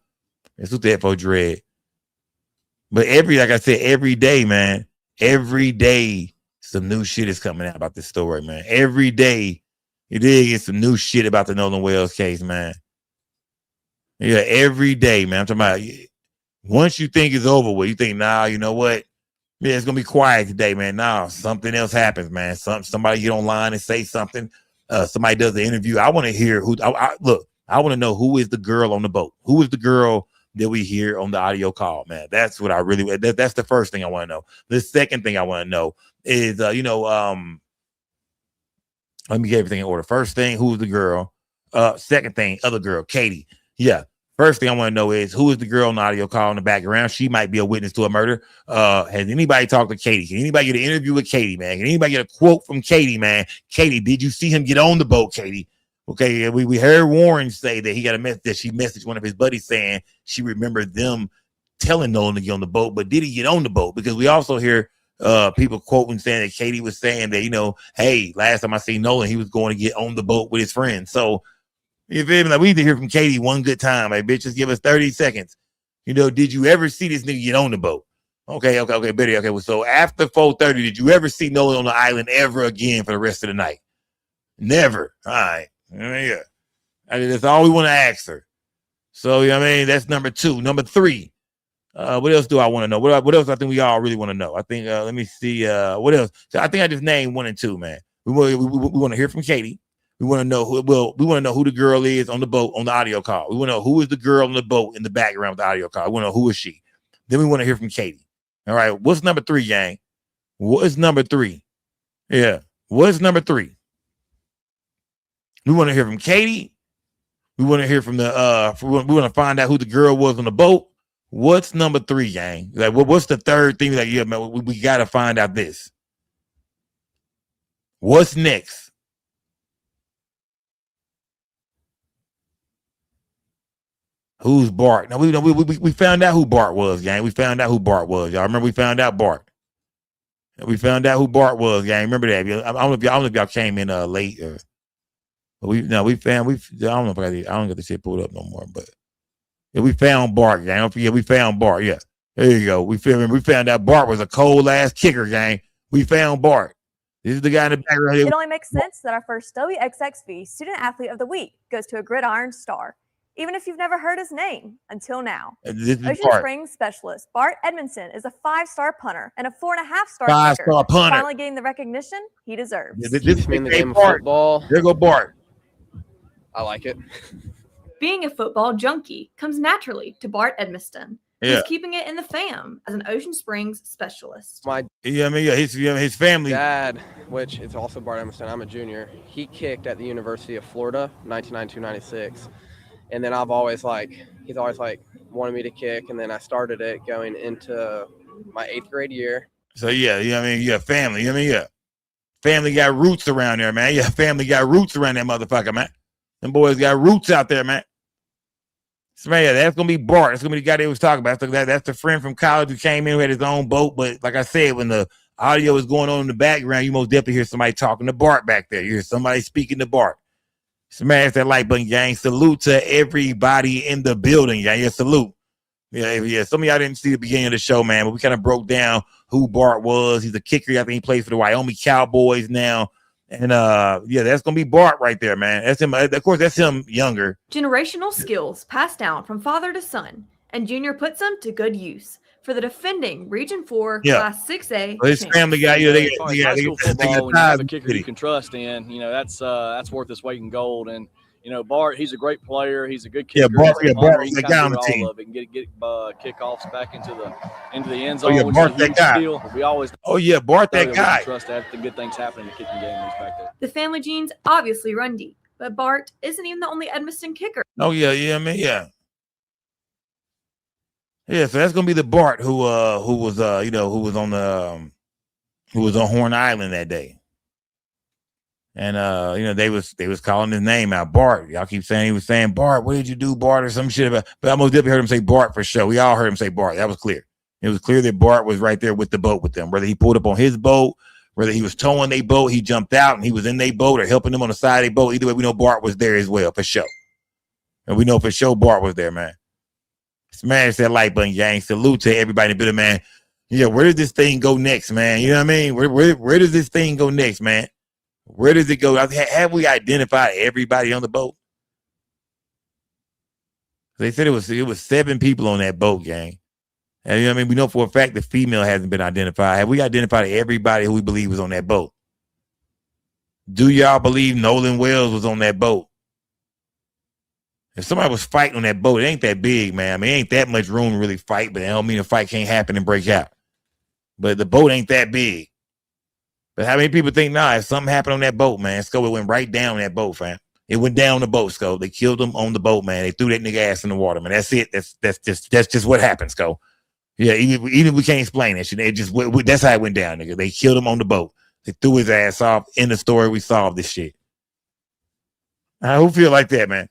it's with the F.O. Dread. But like I said, every day, man, every day some new shit is coming out about this story, man. Every day you did get some new shit about the Nolan Wells case, man. Yeah, every day, man. I'm talking about once you think it's over with, you think, nah, you know what? Yeah, it's gonna be quiet today, man. Nah, something else happens, man. Somebody get online and say something. Somebody does the interview. I want to hear who. Look, I want to know who is the girl on the boat. Who is the girl that we hear on the audio call, man? That's what I really. That's the first thing I want to know. The second thing I want to know is, let me get everything in order. First thing, who's the girl? Second thing, other girl, Katie. Yeah. First thing I want to know is who is the girl on the audio call in the background? She might be a witness to a murder. Has anybody talked to Katie? Can anybody get an interview with Katie, man? Can anybody get a quote from Katie, man? Katie, did you see him get on the boat, Katie? Okay, we heard Warren say that he got a message that she messaged one of his buddies saying she remembered them telling Nolan to get on the boat, but did he get on the boat? Because we also hear people quoting saying that Katie was saying that, you know, hey, last time I seen Nolan, he was going to get on the boat with his friends. So you feel me? Like, we need to hear from Katie one good time. Like, bitch, just give us 30 seconds. You know, did you ever see this nigga get on the boat? Okay, Betty. Okay, well, so after 4:30, did you ever see Nolan on the island ever again for the rest of the night? Never. All right. Yeah. I mean, that's all we want to ask her. So, you know what I mean? That's number 2. Number 3. What else do I want to know? What else I think we all really want to know? I think, let me see. What else? So I think I just named 1 and 2, man. We want to hear from Katie. We want to know who the girl is on the boat on the audio call. We want to know who is the girl on the boat in the background with the audio call. We want to know who is she. Then we want to hear from Katie. All right. What's number 3, gang? What is number 3? Yeah. What is number 3? We want to hear from Katie. We want to hear from the we want to find out who the girl was on the boat. What's number 3, gang? Like, what's the third thing? Like, yeah, man, we got to find out this. What's next? Who's Bart? Now we found out who Bart was, gang. We found out who Bart was. Y'all remember we found out Bart. We found out who Bart was, gang. Remember that? I don't know if y'all came in late or. But I don't know if I don't get the shit pulled up no more, but yeah, we found Bart, gang. Don't forget we found Bart. Yeah, there you go. We found out Bart was a cold ass kicker, gang. We found Bart. This is the guy in the background here. It only makes sense that our first WXXV Student Athlete of the Week goes to a gridiron star, even if you've never heard his name until now. Ocean Springs specialist Bart Edmiston is a 5-star punter and a 4.5-star 5-star punter. Finally getting the recognition he deserves. This is the game of football. There go Bart. I like it. Being a football junkie comes naturally to Bart Edmiston, who's keeping it in the fam as an Ocean Springs specialist. His family. Dad, which is also Bart Edmiston, I'm a junior. He kicked at the University of Florida, 1992-96. And then he's always wanted me to kick. And then I started it going into my 8th grade year. So family. Family got roots around there, man. Family got roots around that motherfucker, man. Them boys got roots out there, man. So, man, that's gonna be Bart. That's gonna be the guy they was talking about. That's the friend from college who came in who had his own boat. But like I said, when the audio is going on in the background, you most definitely hear somebody talking to Bart back there. You hear somebody speaking to Bart. Smash that like button, gang. Salute to everybody in the building, gang. Yeah, salute. Yeah. Some of y'all didn't see the beginning of the show, man, but we kind of broke down who Bart was. He's a kicker. I think he plays for the Wyoming Cowboys now. And that's gonna be Bart right there, man. That's him. Of course, that's him younger. Generational skills passed down from father to son, and Junior puts them to good use for the defending Region 4 Class 6A. Well, his family got they got ties a kicker you can trust in. That's worth its weight in gold. And Bart, he's a great player. He's a good kicker. Bart was that guy on the team. And get kickoffs back into the end zone. Bart that guy. We always. Bart that guy. Trust that the good things happen in the kicking game is back there. The family genes obviously run deep, but Bart isn't even the only Edmiston kicker. Oh yeah. Yeah, so that's gonna be the Bart who was on Horn Island that day. And they was calling his name out, Bart. Y'all keep saying he was saying Bart. What did you do, Bart, or some shit about? But I most definitely heard him say Bart for sure. We all heard him say Bart. That was clear. It was clear that Bart was right there with the boat with them. Whether he pulled up on his boat, whether he was towing their boat, he jumped out and he was in their boat or helping them on the side of their boat. Either way, we know Bart was there as well for sure. And we know for sure Bart was there, man. Smash that like button, gang. Salute to everybody in the building, man. Yeah, where does this thing go next, man? You know what I mean? Where does this thing go next, man? Where does it go? Have we identified everybody on the boat? They said it was 7 people on that boat, gang. And you know what I mean? We know for a fact the female hasn't been identified. Have we identified everybody who we believe was on that boat? Do y'all believe Nolan Wells was on that boat? If somebody was fighting on that boat, it ain't that big, man. I mean, it ain't that much room to really fight, but that don't mean the fight can't happen and break out. But the boat ain't that big. But how many people think, if something happened on that boat, man, Sco, it went right down that boat, fam. It went down the boat, Sco. They killed him on the boat, man. They threw that nigga ass in the water, man. That's it. That's just what happened, Sco. Yeah, even if we can't explain that shit, that's how it went down, nigga. They killed him on the boat. They threw his ass off. In the story, we solved this shit. Who feel like that, man?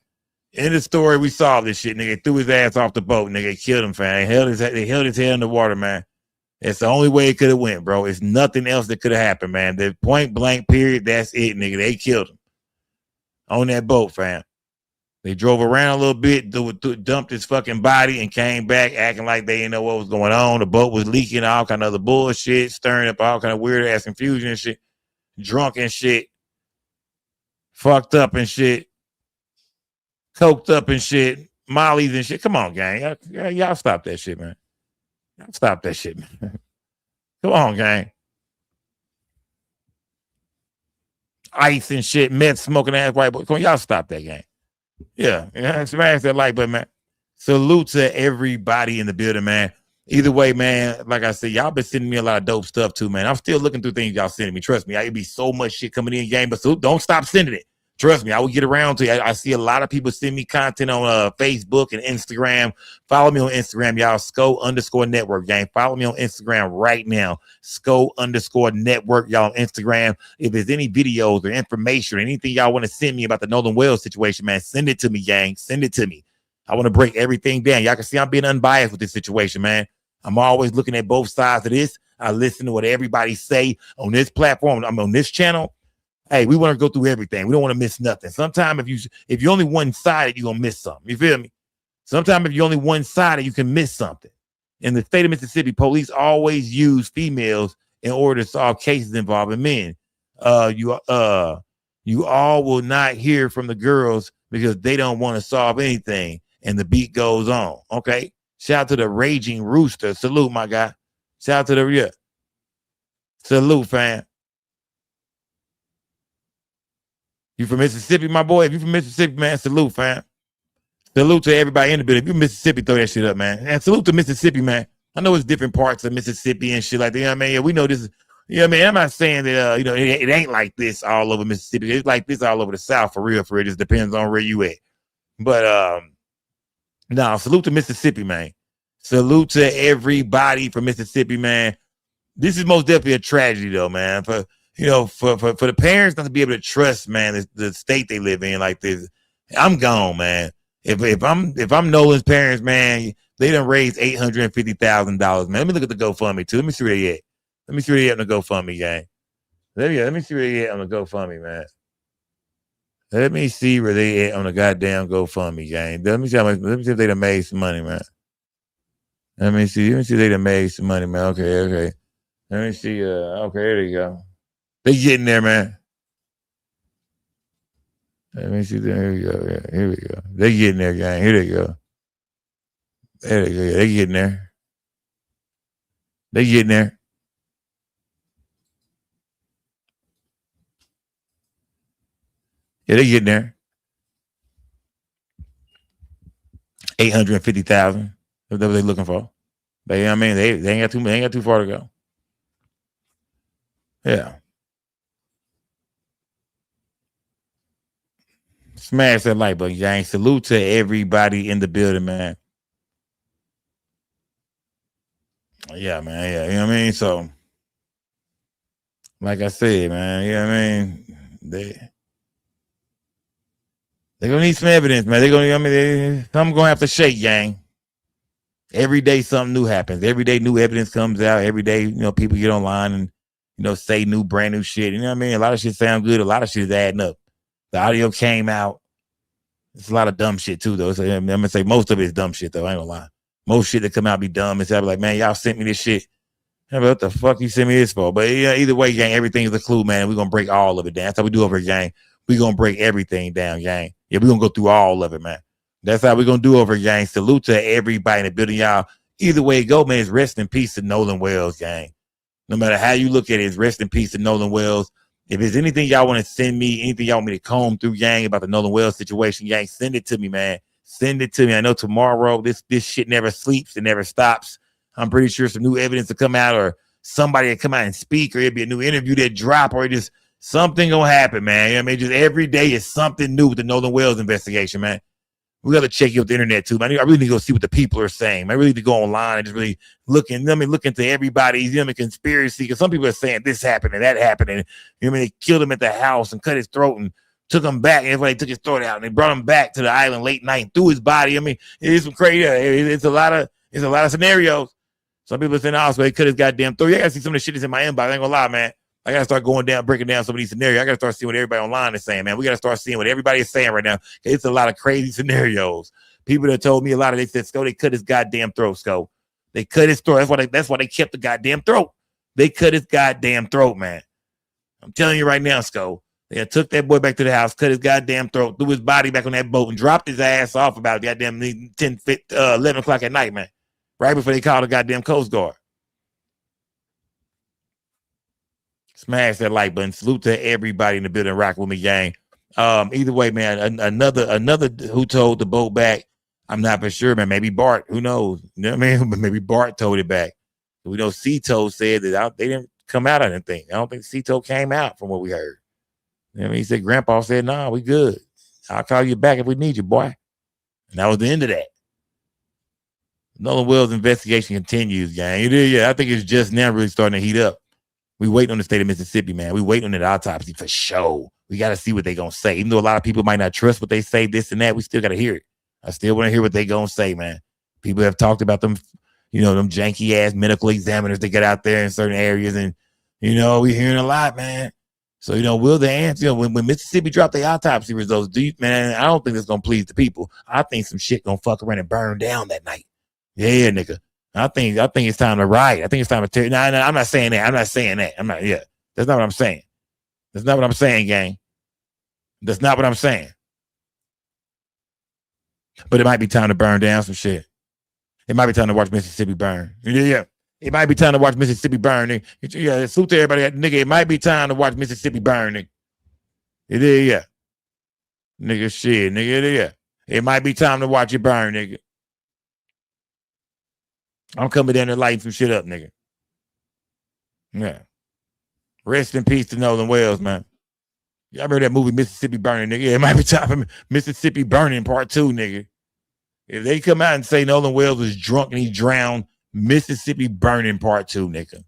In the story, we solved this shit, nigga. They threw his ass off the boat, nigga. They killed him, fam. They held his head in the water, man. It's the only way it could have went, bro. It's nothing else that could have happened, man. The point blank period, that's it, nigga. They killed him on that boat, fam. They drove around a little bit, dumped his fucking body, and came back acting like they didn't know what was going on. The boat was leaking, all kind of other bullshit, stirring up all kind of weird ass confusion and shit, drunk and shit, fucked up and shit, coked up and shit, mollies and shit. Come on, gang. Y'all stop that shit, man. Y'all stop that shit, man. Come on, gang. Ice and shit, meth smoking ass white boy. Come on, y'all stop that, gang. Yeah, smash that like button, man. Salute to everybody in the building, man. Either way, man, like I said, y'all been sending me a lot of dope stuff too, man. I'm still looking through things y'all sending me. Trust me, it'd be so much shit coming in game, but so don't stop sending it. Trust me, I will get around to it. I see a lot of people send me content on Facebook and Instagram. Follow me on Instagram, y'all. SCO_network, gang. Follow me on Instagram right now. SCO_network, y'all, on Instagram. If there's any videos or information or anything y'all want to send me about the Nolan Wells situation, man, send it to me, gang. Send it to me. I want to break everything down. Y'all can see I'm being unbiased with this situation, man. I'm always looking at both sides of this. I listen to what everybody say on this platform. I'm on this channel. Hey, we want to go through everything. We don't want to miss nothing. Sometimes if you're only one-sided, you're going to miss something. You feel me? Sometimes if you're only one-sided, you can miss something. In the state of Mississippi, police always use females in order to solve cases involving men. You all will not hear from the girls because they don't want to solve anything. And the beat goes on. Okay. Shout out to the Raging Rooster. Salute, my guy. Shout out to the salute, fam. You from Mississippi, my boy? If you from Mississippi, man, salute, fam. Salute to everybody in the building. If you Mississippi, throw that shit up, man. And salute to Mississippi, man. I know it's different parts of Mississippi and shit like that. You know what I mean? Yeah, we know this is, you know what I mean? I'm not saying that, it ain't like this all over Mississippi. It's like this all over the South, for real. It just depends on where you at. But, no, salute to Mississippi, man. Salute to everybody from Mississippi, man. This is most definitely a tragedy, though, man. For the parents not to be able to trust, man, the state they live in like this, I'm gone, man. If I'm Nolan's parents, man, they done raised $850,000, man. Let me look at the GoFundMe too. Let me see where they at. Let me see where they at on the GoFundMe, gang. Let me see where they at on the GoFundMe, man. Let me see where they at on the goddamn GoFundMe, gang. Let me see if they done made some money, man. Let me see if they done made some money, man. Okay. Let me see. Okay, there you go. They getting there, man. Let me see. There we go. Yeah, here we go. They getting there, gang. Here they go. There they go. Yeah, they getting there. They getting there. Yeah, they getting there. 850,000. That's what they looking for. But you know what I mean? They ain't got too far to go. Yeah. Smash that like button, gang. Salute to everybody in the building, man. Yeah, man. Yeah, you know what I mean? So, like I said, man, you know what I mean? They're gonna need some evidence, man. Something gonna have to shake, gang. Every day something new happens. Every day new evidence comes out. Every day, people get online and say brand new shit. You know what I mean? A lot of shit sound good. A lot of shit is adding up. The audio came out. It's a lot of dumb shit too, though. So I'm gonna say most of it is dumb shit, though. I ain't gonna lie. Most shit that come out be dumb. It's like, man, y'all sent me this shit. What the fuck you sent me this for? But yeah, either way, gang, everything is a clue, man. We're gonna break all of it down. That's how we do over here, gang. We're gonna break everything down, gang. Yeah, we're gonna go through all of it, man. That's how we're gonna do over here, gang. Salute to everybody in the building, y'all. Either way it go, man, it's rest in peace to Nolan Wells, gang. No matter how you look at it, it's rest in peace to Nolan Wells. If there's anything y'all want to send me, anything y'all want me to comb through, gang, about the Nolan Wells situation, gang, send it to me, man. Send it to me. I know tomorrow this shit never sleeps. It never stops. I'm pretty sure some new evidence will come out, or somebody will come out and speak, or it'll be a new interview that drop, or just something gonna happen, man. You know what I mean? Just every day is something new with the Nolan Wells investigation, man. We got to check you with the internet too, man. I really need to go see what the people are saying. Man. I really need to go online and just really look into everybody's conspiracy. Because some people are saying this happened and that happened, and they killed him at the house and cut his throat and took him back. And everybody took his throat out and they brought him back to the island late night and threw his body. I mean, it's some crazy. It's a lot of scenarios. Some people are saying, "Oh, so they cut his goddamn throat." Yeah, I gotta see some of the shit that's in my inbox. I ain't gonna lie, man. I got to start going down, breaking down some of these scenarios. I got to start seeing what everybody online is saying, man. We got to start seeing what everybody is saying right now. It's a lot of crazy scenarios. People that told me a lot of, they said, Sco, they cut his goddamn throat, Sco. They cut his throat. That's why they kept the goddamn throat. They cut his goddamn throat, man. I'm telling you right now, Sco. They took that boy back to the house, cut his goddamn throat, threw his body back on that boat, and dropped his ass off about goddamn 11 o'clock at night, man. Right before they called the goddamn Coast Guard. Smash that like button. Salute to everybody in the building. Rock with me, gang. Either way, man. Another who told the boat back. I'm not for sure, man. Maybe Bart. Who knows? You know what I mean? Maybe Bart told it back. We know SeaTow said that they didn't come out of anything. I don't think SeaTow came out from what we heard. You know what I mean? He said, Grandpa said, "Nah, we good. I'll call you back if we need you, boy." And that was the end of that. Nolan Wells' investigation continues, gang. Yeah, I think it's just now really starting to heat up. We waiting on the state of Mississippi, man. We waiting on that autopsy for sure. We got to see what they going to say. Even though a lot of people might not trust what they say, this and that, we still got to hear it. I still want to hear what they going to say, man. People have talked about them, them janky-ass medical examiners that get out there in certain areas. And, we hearing a lot, man. So, will the answer, when Mississippi dropped the autopsy results, man, I don't think that's going to please the people. I think some shit going to fuck around and burn down that night. Yeah, nigga. I think it's time to riot. I think it's time to tear. No, I'm not saying that. That's not what I'm saying. That's not what I'm saying, gang. That's not what I'm saying. But it might be time to burn down some shit. It might be time to watch Mississippi burn. Yeah. It might be time to watch Mississippi burn. Nigga. Yeah, salute to everybody. Nigga, it might be time to watch Mississippi burn. Nigga. It is, yeah. Nigga, shit. Nigga, it is, yeah. It might be time to watch it burn, nigga. I'm coming down there lighting some shit up, nigga. Yeah. Rest in peace to Nolan Wells, man. Y'all remember that movie Mississippi Burning, nigga? Yeah, it might be time for Mississippi Burning Part 2, nigga. If they come out and say Nolan Wells was drunk and he drowned, Mississippi Burning Part 2, nigga.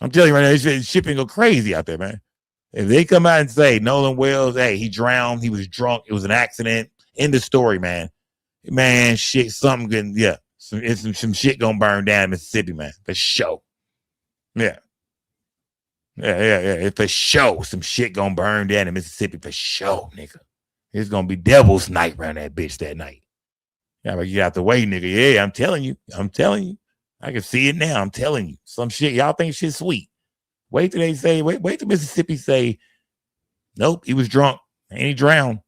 I'm telling you right now, this shit been go crazy out there, man. If they come out and say Nolan Wells, hey, he drowned, he was drunk, it was an accident, end of story, man. Man, shit, something good, yeah. Some shit gonna burn down in Mississippi, man. For sure. Yeah. Yeah. For sure. Some shit gonna burn down in Mississippi for sure, nigga. It's gonna be devil's night around that bitch that night. Yeah, but you out the way, nigga. Yeah, I'm telling you. I can see it now. I'm telling you. Some shit, y'all think shit's sweet. Wait till they say, wait till Mississippi say, nope, he was drunk and he drowned.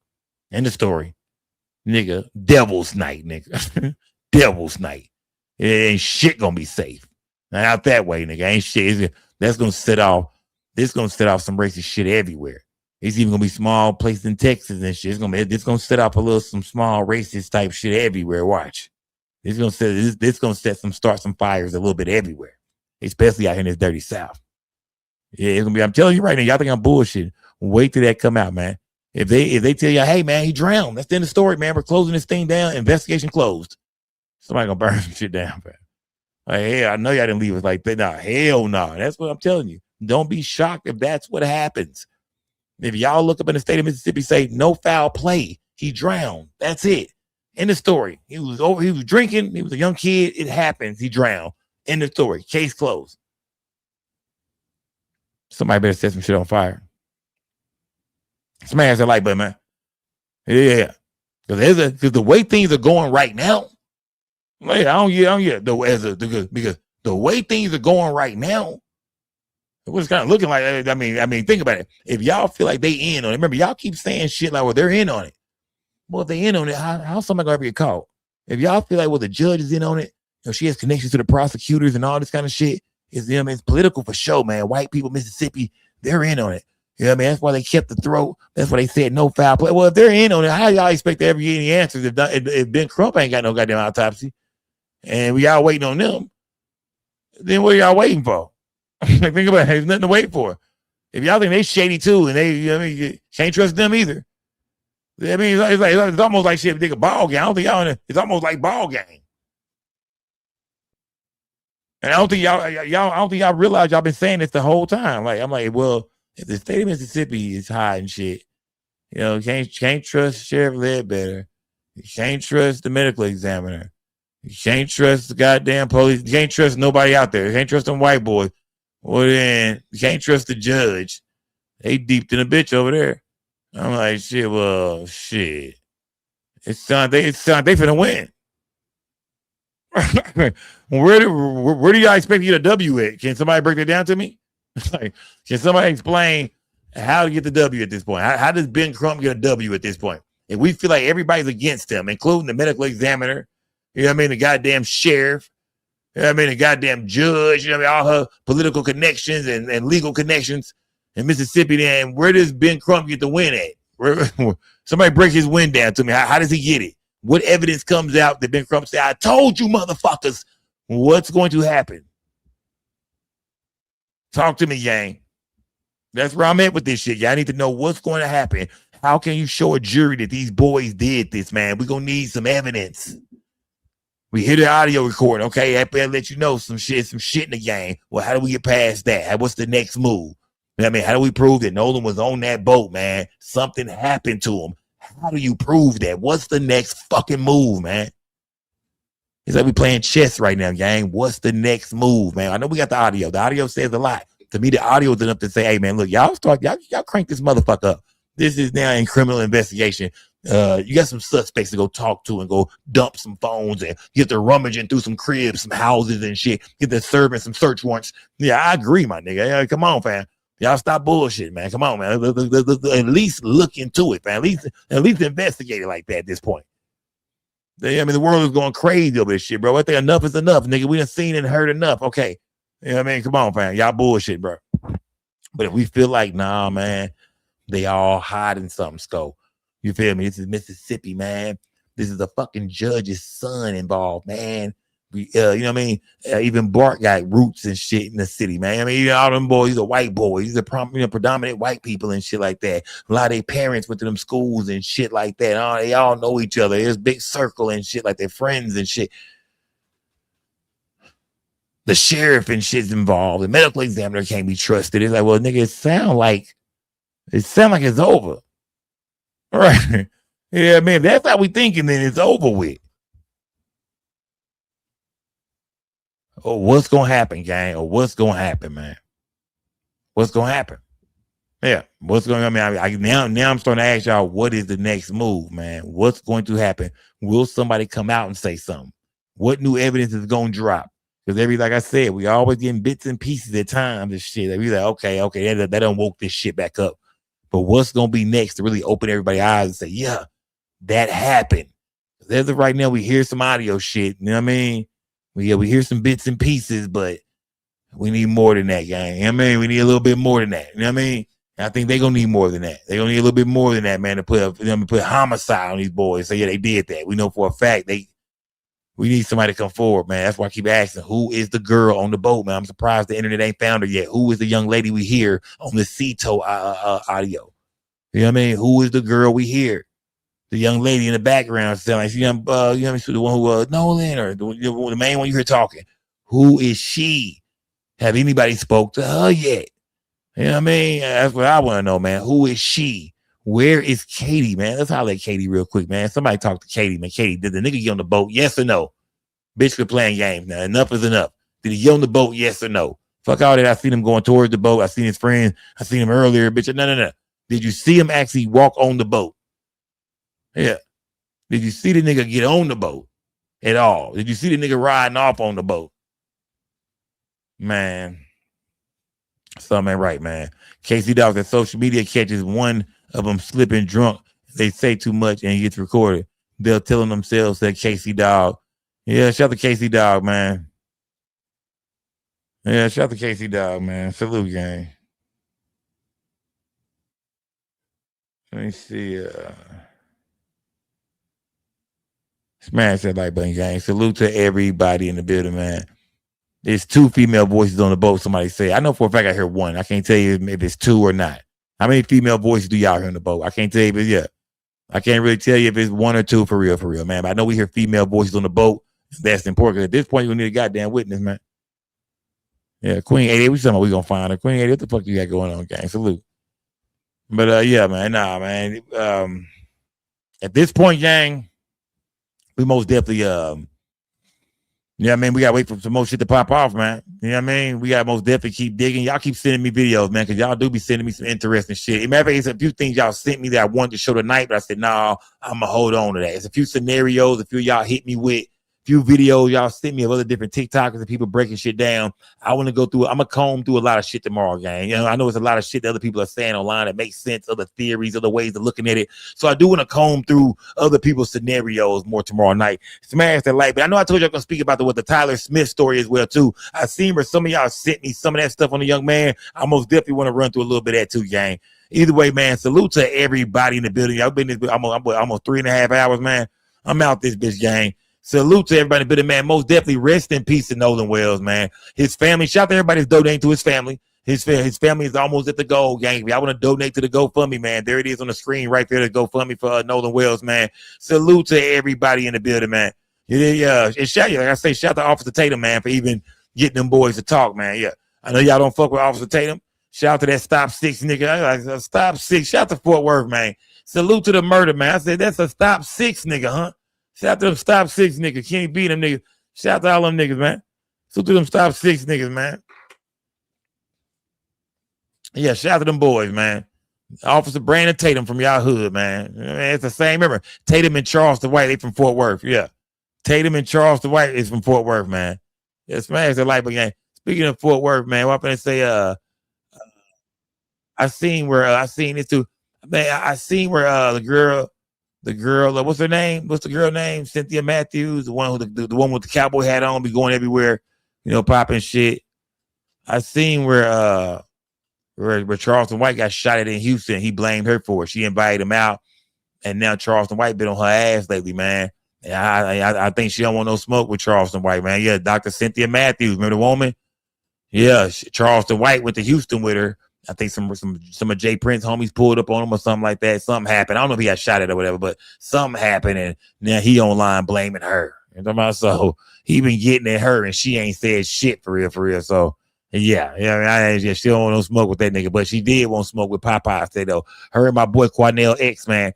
End of story. Nigga, devil's night, nigga. Devil's night. It ain't shit gonna be safe. Not out that way, nigga. Ain't shit. That's gonna set off. This gonna set off some racist shit everywhere. It's even gonna be small places in Texas and shit. It's gonna set off some small racist type shit everywhere. Watch. This gonna start some fires a little bit everywhere, especially out here in this dirty South. Yeah, it's gonna be. I'm telling you right now. Y'all think I'm bullshit. Wait till that come out, man. If they tell you, hey man, he drowned. That's the end of the story, man. We're closing this thing down. Investigation closed. Somebody gonna burn some shit down, man. Like, hey, I know y'all didn't leave us like that. Nah, hell no. That's what I'm telling you. Don't be shocked if that's what happens. If y'all look up in the state of Mississippi, say no foul play, he drowned. That's it. End of story. He was drinking. He was a young kid. It happens. He drowned. End of story. Case closed. Somebody better set some shit on fire. Smash that like button, man. Yeah. Because the way things are going right now, like, because the way things are going right now, what's kind of looking like, I mean, think about it. If y'all feel like they in on it, remember, y'all keep saying shit like, well, they're in on it. Well, if they in on it, how's somebody going to get caught? If y'all feel like, well, the judge is in on it, she has connections to the prosecutors and all this kind of shit, it's political for sure, man. White people, Mississippi, they're in on it. You know what I mean? That's why they kept the throat. That's why they said no foul play. Well, if they're in on it, how y'all expect to ever get any answers if Ben Crump ain't got no goddamn autopsy? And we all waiting on them, then what are y'all waiting for? Think about it. There's nothing to wait for. If y'all think they shady too, and you can't trust them either. I mean, it's almost like shit. Think a ball game. I don't think y'all. It's almost like ball game. And I don't think y'all realize y'all been saying this the whole time. Like I'm like, well, if the state of Mississippi is hiding shit, can't trust Sheriff Ledbetter. You can't trust the medical examiner. You can't trust the goddamn police. You can't trust nobody out there. You can't trust them white boys. Well, then you can't trust the judge. They deep in a bitch over there. I'm like, shit, well, shit. It's time they finna win. where do y'all expect to get a W at? Can somebody break that down to me? Like, can somebody explain how to get the W at this point? How does Ben Crump get a W at this point? If we feel like everybody's against him, including the medical examiner, you know what I mean, the goddamn sheriff, you know what I mean, the goddamn judge, you know what I mean, all her political connections and legal connections in Mississippi, then where does Ben Crump get the win at? Somebody break his win down to me. How does he get it? What evidence comes out that Ben Crump said, I told you motherfuckers what's going to happen? Talk to me, gang. That's where I'm at with this shit. Y'all need to know what's going to happen. How can you show a jury that these boys did this, man? We're going to need some evidence. We hear the audio recording. Okay, that better let you know some shit in the game. Well, how do we get past that? What's the next move? I mean, how do we prove that Nolan was on that boat, man? Something happened to him. How do you prove that? What's the next fucking move, man? It's like we playing chess right now, gang. What's the next move, man? I know we got the audio. The audio says a lot. To me, the audio is enough to say, hey, man, look, y'all crank this motherfucker up. This is now in criminal investigation. You got some suspects to go talk to and go dump some phones and get to rummaging through some cribs, some houses and shit. Get to serving some search warrants. Yeah, I agree, my nigga. Yeah, come on, fam. Y'all stop bullshit, man. Come on, man. At least look into it, man. At least investigate it like that at this point. I mean, the world is going crazy over this shit, bro. I think enough is enough, nigga. We done seen and heard enough. Okay. You know what I mean? Come on, fam. Y'all bullshit, bro. But if we feel like, nah, man, they all hiding something, Sco. You feel me? This is Mississippi, man. This is a fucking judge's son involved, man. You know what I mean? Even Bart got roots and shit in the city, man. I mean, all them boys are white boys. These are predominant white people and shit like that. A lot of their parents went to them schools and shit like that. They all know each other. There's a big circle and shit like their friends and shit. The sheriff and shit's involved. The medical examiner can't be trusted. It's like, well, nigga, it sound like it's over. All right. Yeah, man, that's how we thinking, then it's over with. Oh, what's gonna happen, gang? Or what's gonna happen, man? What's gonna happen? Yeah, what's going on? I mean, now I'm starting to ask y'all, what is the next move, man? What's going to happen? Will somebody come out and say something? What new evidence is gonna drop? Because like I said, we always getting bits and pieces at times and shit. We like, okay, that done woke this shit back up. But what's gonna be next to really open everybody's eyes and say, yeah, that happened? As of right now, we hear some audio shit. You know what I mean? We hear some bits and pieces, but we need more than that, gang. You know what I mean? We need a little bit more than that. You know what I mean? And I think they're gonna need more than that. They're gonna need a little bit more than that, man, to put homicide on these boys. So yeah, they did that. We know for a fact we need somebody to come forward, man. That's why I keep asking, who is the girl on the boat, man? I'm surprised the internet ain't found her yet. Who is the young lady we hear on the SeaTow audio? You know what I mean? Who is the girl we hear? The young lady in the background saying, like, the one who Nolan, or the main one you hear talking. Who is she? Have anybody spoke to her yet? You know what I mean? That's what I want to know, man. Who is she? Where is Katie, man? Let's holler at Katie real quick, man. Somebody talk to Katie, man. Katie, did the nigga get on the boat? Yes or no? Bitch, quit playing games now. Enough is enough. Did he get on the boat? Yes or no? Fuck all that. I seen him going towards the boat. I seen his friend. I seen him earlier. Bitch, no. Did you see him actually walk on the boat? Yeah. Did you see the nigga get on the boat at all? Did you see the nigga riding off on the boat? Man, something ain't right, man. Casey Dog that social media catches one of them slipping drunk. They say too much and he gets recorded. They're telling themselves that Casey Dog. Yeah, shout out to Casey Dog, man. Yeah, shout out to Casey Dog, man. Salute, gang. Let me see. Smash that like button, gang. Salute to everybody in the building, man. There's 2 female voices on the boat, somebody say. I know for a fact I heard 1. I can't tell you if it's 2 or not. How many female voices do y'all hear on the boat? I can't tell you, but yeah. I can't really tell you if it's 1 or 2 for real, man. But I know we hear female voices on the boat. That's important. At this point, you need a goddamn witness, man. Yeah, Queen 88, we talking about we gonna find her. Queen 88, what the fuck you got going on, gang? Salute. But yeah, man, nah, man. At this point, gang, we most definitely Yeah, I mean, we gotta wait for some more shit to pop off, man. You know what I mean? We gotta most definitely keep digging. Y'all keep sending me videos, man, because y'all do be sending me some interesting shit. Matter of fact, it's a few things y'all sent me that I wanted to show tonight, but I said, no, I'm gonna hold on to that. It's a few scenarios, a few y'all hit me with, few videos y'all sent me of other different TikTokers and people breaking shit down. I want to go through it. I'm gonna comb through a lot of shit tomorrow, gang. You know, I know it's a lot of shit that other people are saying online that makes sense, other theories, other ways of looking at it. So I do want to comb through other people's scenarios more tomorrow night. Smash that like. But I know I told you I'm gonna speak about the Tyler Smith story as well too. I seen where some of y'all sent me some of that stuff on the young man. I most definitely want to run through a little bit of that too, gang. Either way, man, salute to everybody in the building. Y'all been in this almost 3.5 hours, man. I'm out this bitch, gang. Salute to everybody in the building, man. Most definitely rest in peace to Nolan Wells, man. His family, shout out to everybody that's donating to his family. His family is almost at the goal, gang. If y'all want to donate to the GoFundMe, man, there it is on the screen right there, the GoFundMe for Nolan Wells, man. Salute to everybody in the building, man. Yeah, and shout, like I say, shout out to Officer Tatum, man, for even getting them boys to talk, man. Yeah, I know y'all don't fuck with Officer Tatum. Shout out to that Stop 6 nigga. Stop 6. Shout out to Fort Worth, man. Salute to the murder, man. I said, that's a Stop 6 nigga, huh? Shout out to them Stop 6 niggas. Can't beat them niggas. Shout out to all them niggas, man. Salute to them Stop 6 niggas, man. Yeah, shout out to them boys, man. Officer Brandon Tatum from y'all hood, man. It's the same. Remember, Tatum and Charleston White, they from Fort Worth. Yeah. Tatum and Charleston White is from Fort Worth, man. Yeah, smash the light again. Speaking of Fort Worth, man, what I'm gonna say, I seen this too. Man, I seen where the girl, what's her name? What's the girl name? Cynthia Matthews, the one who the one with the cowboy hat on, be going everywhere, you know, popping shit. I seen where Charleston White got shot at in Houston. He blamed her for it. She invited him out, and now Charleston White been on her ass lately, man. And I think she don't want no smoke with Charleston White, man. Yeah, Dr. Cynthia Matthews, remember the woman? Yeah, Charleston White went to Houston with her. I think some of Jay Prince homies pulled up on him or something like that. Something happened. I don't know if he got shot at or whatever, but something happened, and now he online blaming her. You know what I'm saying? So he been getting at her, and she ain't said shit for real. So yeah, she don't want no smoke with that nigga, but she did want smoke with Popeye today though. Her and my boy Quanell X, man.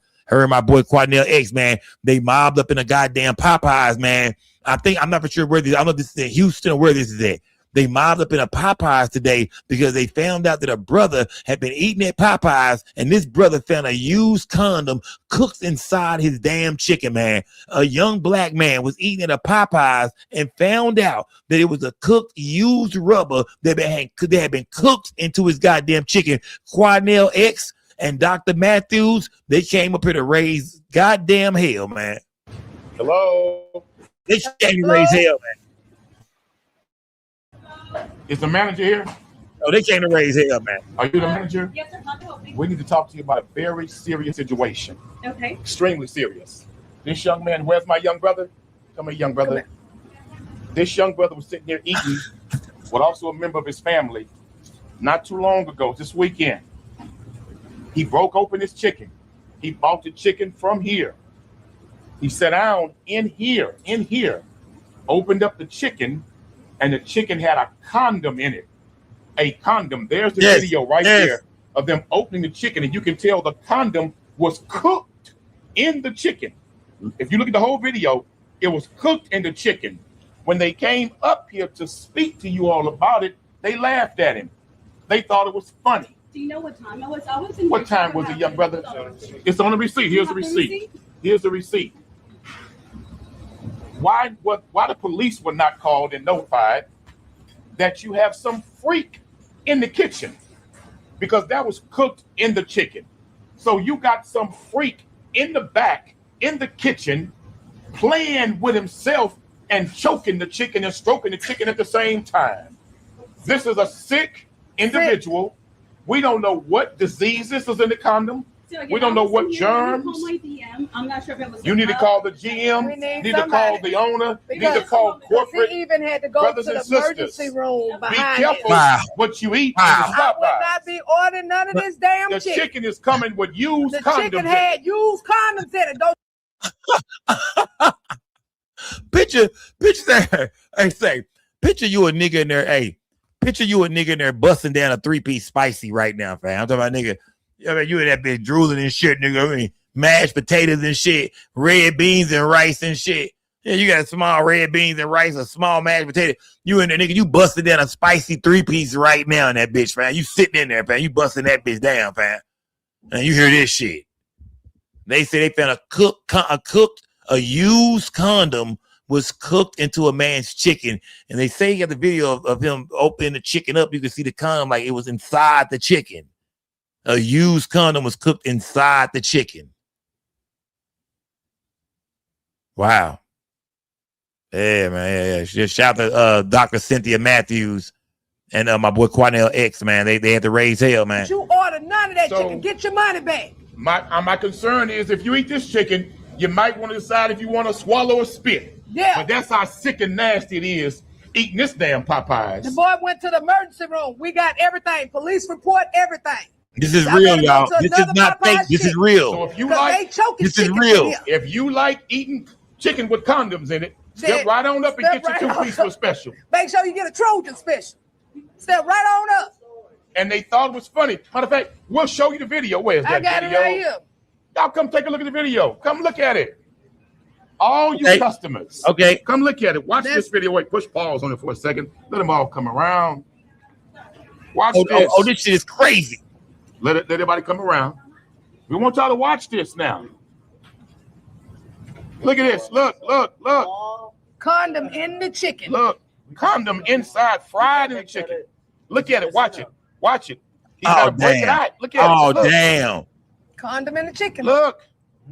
They mobbed up in a goddamn Popeyes, man. I'm not for sure where this. I don't know if this is in Houston or where this is at. They mobbed up in a Popeyes today because they found out that a brother had been eating at Popeyes, and this brother found a used condom cooked inside his damn chicken, man. A young black man was eating at a Popeyes and found out that it was a cooked used rubber that had been cooked into his goddamn chicken. Quanell X and Dr. Matthews, they came up here to raise goddamn hell, man. Hello? They came to raise hell, man. Is the manager here? Oh, they came to raise hell, man. Are you the manager? Yes, sir. We need to talk to you about a very serious situation. Okay. Extremely serious. This young man, where's my young brother? Come here, young brother. This young brother was sitting here eating with also a member of his family not too long ago, this weekend. He broke open his chicken. He bought the chicken from here. He sat down in here, opened up the chicken, and the chicken had a condom in it. A condom. There's the video right there of them opening the chicken, and you can tell the condom was cooked in the chicken. If you look at the whole video, it was cooked in the chicken. When they came up here to speak to you all about it, they laughed at him. They thought it was funny. Do you know what time it was? I was in What time was it, young brother? It's on the receipt. Here's the receipt. Here's the receipt. Why the police were not called and notified that you have some freak in the kitchen? Because that was cooked in the chicken. So you got some freak in the back, in the kitchen, playing with himself and choking the chicken and stroking the chicken at the same time. This is a sick individual. We don't know what diseases is in the condom. So again, we don't know what germs. I'm not sure if it was. You need to call the GM. Need to call the owner. Need to call corporate. He even had to go to the emergency room behind. Be careful what you eat. I would not be ordering none of this damn chicken. The chicken is coming with used condoms. The chicken had used condoms in it. Picture that. Hey, picture you a nigga in there. Hey, picture you a nigga in there busting down a 3-piece spicy right now, fam. I'm talking about nigga. I mean, you in that bitch drooling and shit, nigga. I mean, mashed potatoes and shit, red beans and rice and shit. Yeah, you got small red beans and rice, a small mashed potato. You in there, nigga, you busted down a spicy 3-piece right now in that bitch, fam. You sitting in there, fam. You busting that bitch down, fam. And you hear this shit. They say they found a used condom was cooked into a man's chicken. And they say you got the video of him opening the chicken up. You can see the condom like it was inside the chicken. A used condom was cooked inside the chicken. Wow. Yeah, man. Yeah. Just shout out to Dr. Cynthia Matthews and my boy Quanell X, man. They had to raise hell, man. You order none of that chicken. Get your money back. My concern is if you eat this chicken, you might want to decide if you want to swallow or spit. Yeah. But that's how sick and nasty it is eating this damn Popeyes. The boy went to the emergency room. We got everything. Police report, everything. This is real, y'all. This is not fake. This is real. So if you like, this is real. If you like eating chicken with condoms in it, step right on up and get your 2-piece for special. Make sure you get a Trojan special. Step right on up. And they thought it was funny. Matter of fact, we'll show you the video. Where's that I got video? it right here. Y'all come take a look at the video. Come look at it. All you customers. Okay. Come look at it. Watch this video. Wait, push pause on it for a second. Let them all come around. Watch this. Oh, this shit is crazy. Let everybody come around. We want y'all to watch this now. Look at this. Look. Condom in the chicken. Look. Condom inside, fried in the chicken. Look at it. Watch it. He's gotta break it out. Look at it. Oh, Look. damn. Condom in the chicken. Look.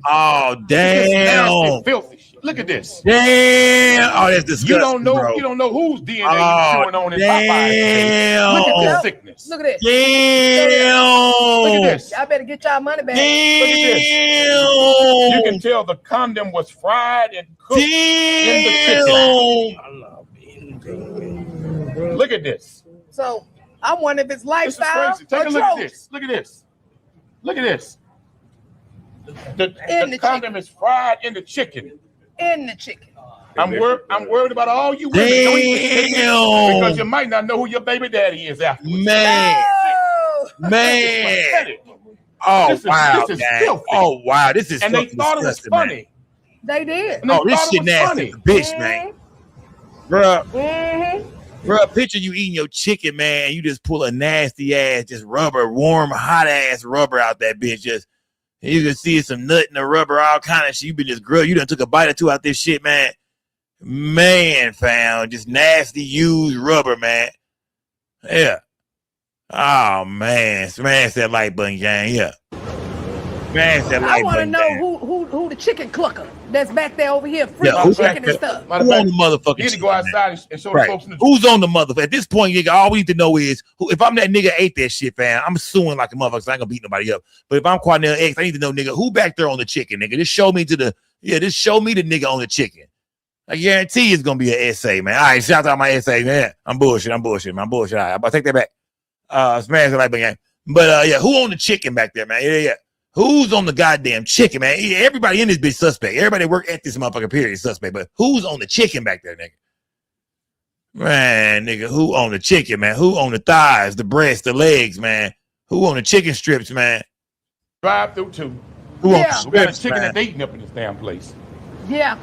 Oh, damn. Filthy shit. Look at this. Damn. Oh, that's disgusting. You don't know. Bro. You don't know whose DNA is chewing on in damn. Popeyes. Look at this sickness. Look at this. Damn. Look at this. Y'all better get y'all money back. Damn. Look at this. You can tell the condom was fried and cooked in the chicken. Look at this. So I wonder if it's lifestyle. This is crazy. Take a look at this. Look at this. Look at this. The condom is fried in the chicken. In the chicken. I'm worried about all you women. Don't eat this chicken because you might not know who your baby daddy is afterwards. Man. Oh, this wow. This is filthy. Oh, wow. This is and they thought it was funny. Man. They did. Oh, this shit nasty. Bitch, man. Bruh. Bruh, picture you eating your chicken, man. You just pull a nasty ass, just rubber, warm, hot ass rubber out that bitch. Just you can see some nut in the rubber, all kind of shit. You been just grilled. You done took a bite or two out this shit, man. Man, fam, just nasty used rubber, man. Yeah. Oh man, smash that like button, gang. Yeah. Smash that like I want to button. know who the chicken clucker that's back there over here freaking who's chicken and stuff. Who on the motherfucking You need to go outside and show the folks in the Who's on the motherfucker? At this point, nigga, all we need to know is if I'm that nigga ate that shit, fam, I'm suing like a motherfucker. So I ain't gonna beat nobody up. But if I'm Quanell X, I need to know, nigga, who back there on the chicken, nigga. Just show me the nigga on the chicken. I guarantee it's gonna be an essay, man. All right, shout out my essay, man. I'm bullshit. All right, I'll take that back. Smash the like button, gang. But yeah, who on the chicken back there, man? Yeah. Who's on the goddamn chicken, man? Everybody in this bitch suspect. Everybody that work at this motherfucker period is suspect. But who's on the chicken back there, nigga? Man, nigga, who on the chicken, man? Who on the thighs, the breast, the legs, man? Who on the chicken strips, man? Drive through too. Who on the We got a strips, chicken man? that's eating up in this damn place. Yeah.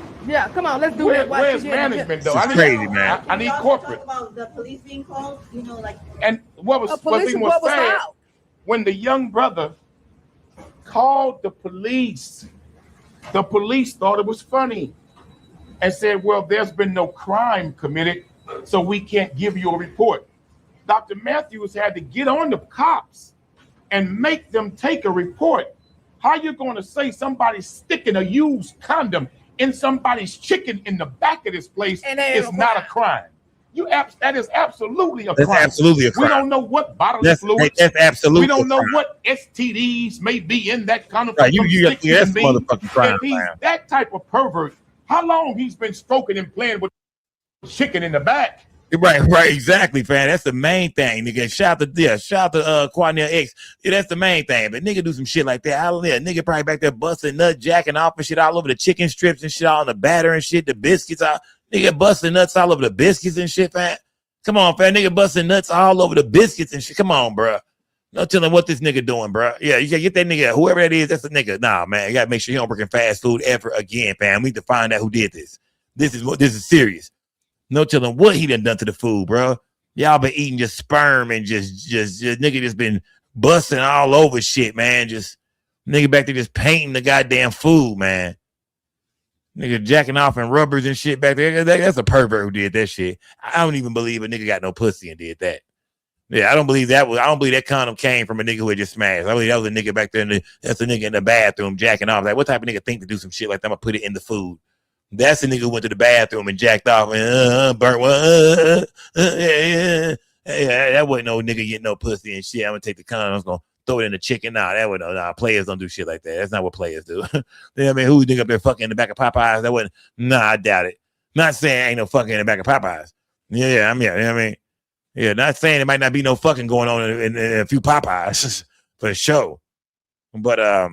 Come on, let's do that. Where's management though? This is crazy, man. I need corporate. About the police being called, And what was even more sad when the young brother called the police thought it was funny and said, well, there's been no crime committed, so we can't give you a report. Dr. Matthews had to get on the cops and make them take a report. How you going to say somebody's sticking a used condom in somebody's chicken in the back of this place is not a crime? That is absolutely a crime. That's absolutely a crime. We don't know what bodily fluids. That's absolutely. We don't know a crime. what STDs may be in that condom. Right, that's motherfucking crime. If he's that type of pervert, how long he's been stroking and playing with chicken in the back? Right, exactly, fam. That's the main thing, nigga. Shout out to Quanell X. Yeah, that's the main thing. But nigga do some shit like that. Nigga probably back there busting nut, jacking off and shit all over the chicken strips and shit, all on the batter and shit, the biscuits. Nigga busting nuts all over the biscuits and shit, fam. Come on, fam. Nigga busting nuts all over the biscuits and shit. Come on, bro. No telling what this nigga doing, bro. Yeah, you gotta get that nigga, whoever that is, that's the nigga. Nah, man, you gotta make sure he don't work in fast food ever again, fam. We need to find out who did this. this is serious. No telling what he done to the food, bro. Y'all been eating just sperm and just nigga just been busting all over shit, man. Just nigga back there just painting the goddamn food, man. Nigga jacking off in rubbers and shit back there. That's a pervert who did that shit. I don't even believe a nigga got no pussy and did that. Yeah, I don't believe that condom came from a nigga who had just smashed. I believe that was a nigga back there that's a nigga in the bathroom jacking off. Like, what type of nigga think to do some shit like that? I'm gonna put it in the food. That's the nigga who went to the bathroom and jacked off and burnt one. That wasn't no nigga getting no pussy and shit. I'm gonna take the condom. I'm gonna throw it in the chicken. Nah, players don't do shit like that. That's not what players do. You know what I mean? Who's nigga up there fucking in the back of Popeyes? That wasn't. Nah, I doubt it. Not saying ain't no fucking in the back of Popeyes. Yeah, you know what I mean? Yeah, not saying it might not be no fucking going on in a few Popeyes for sure. But I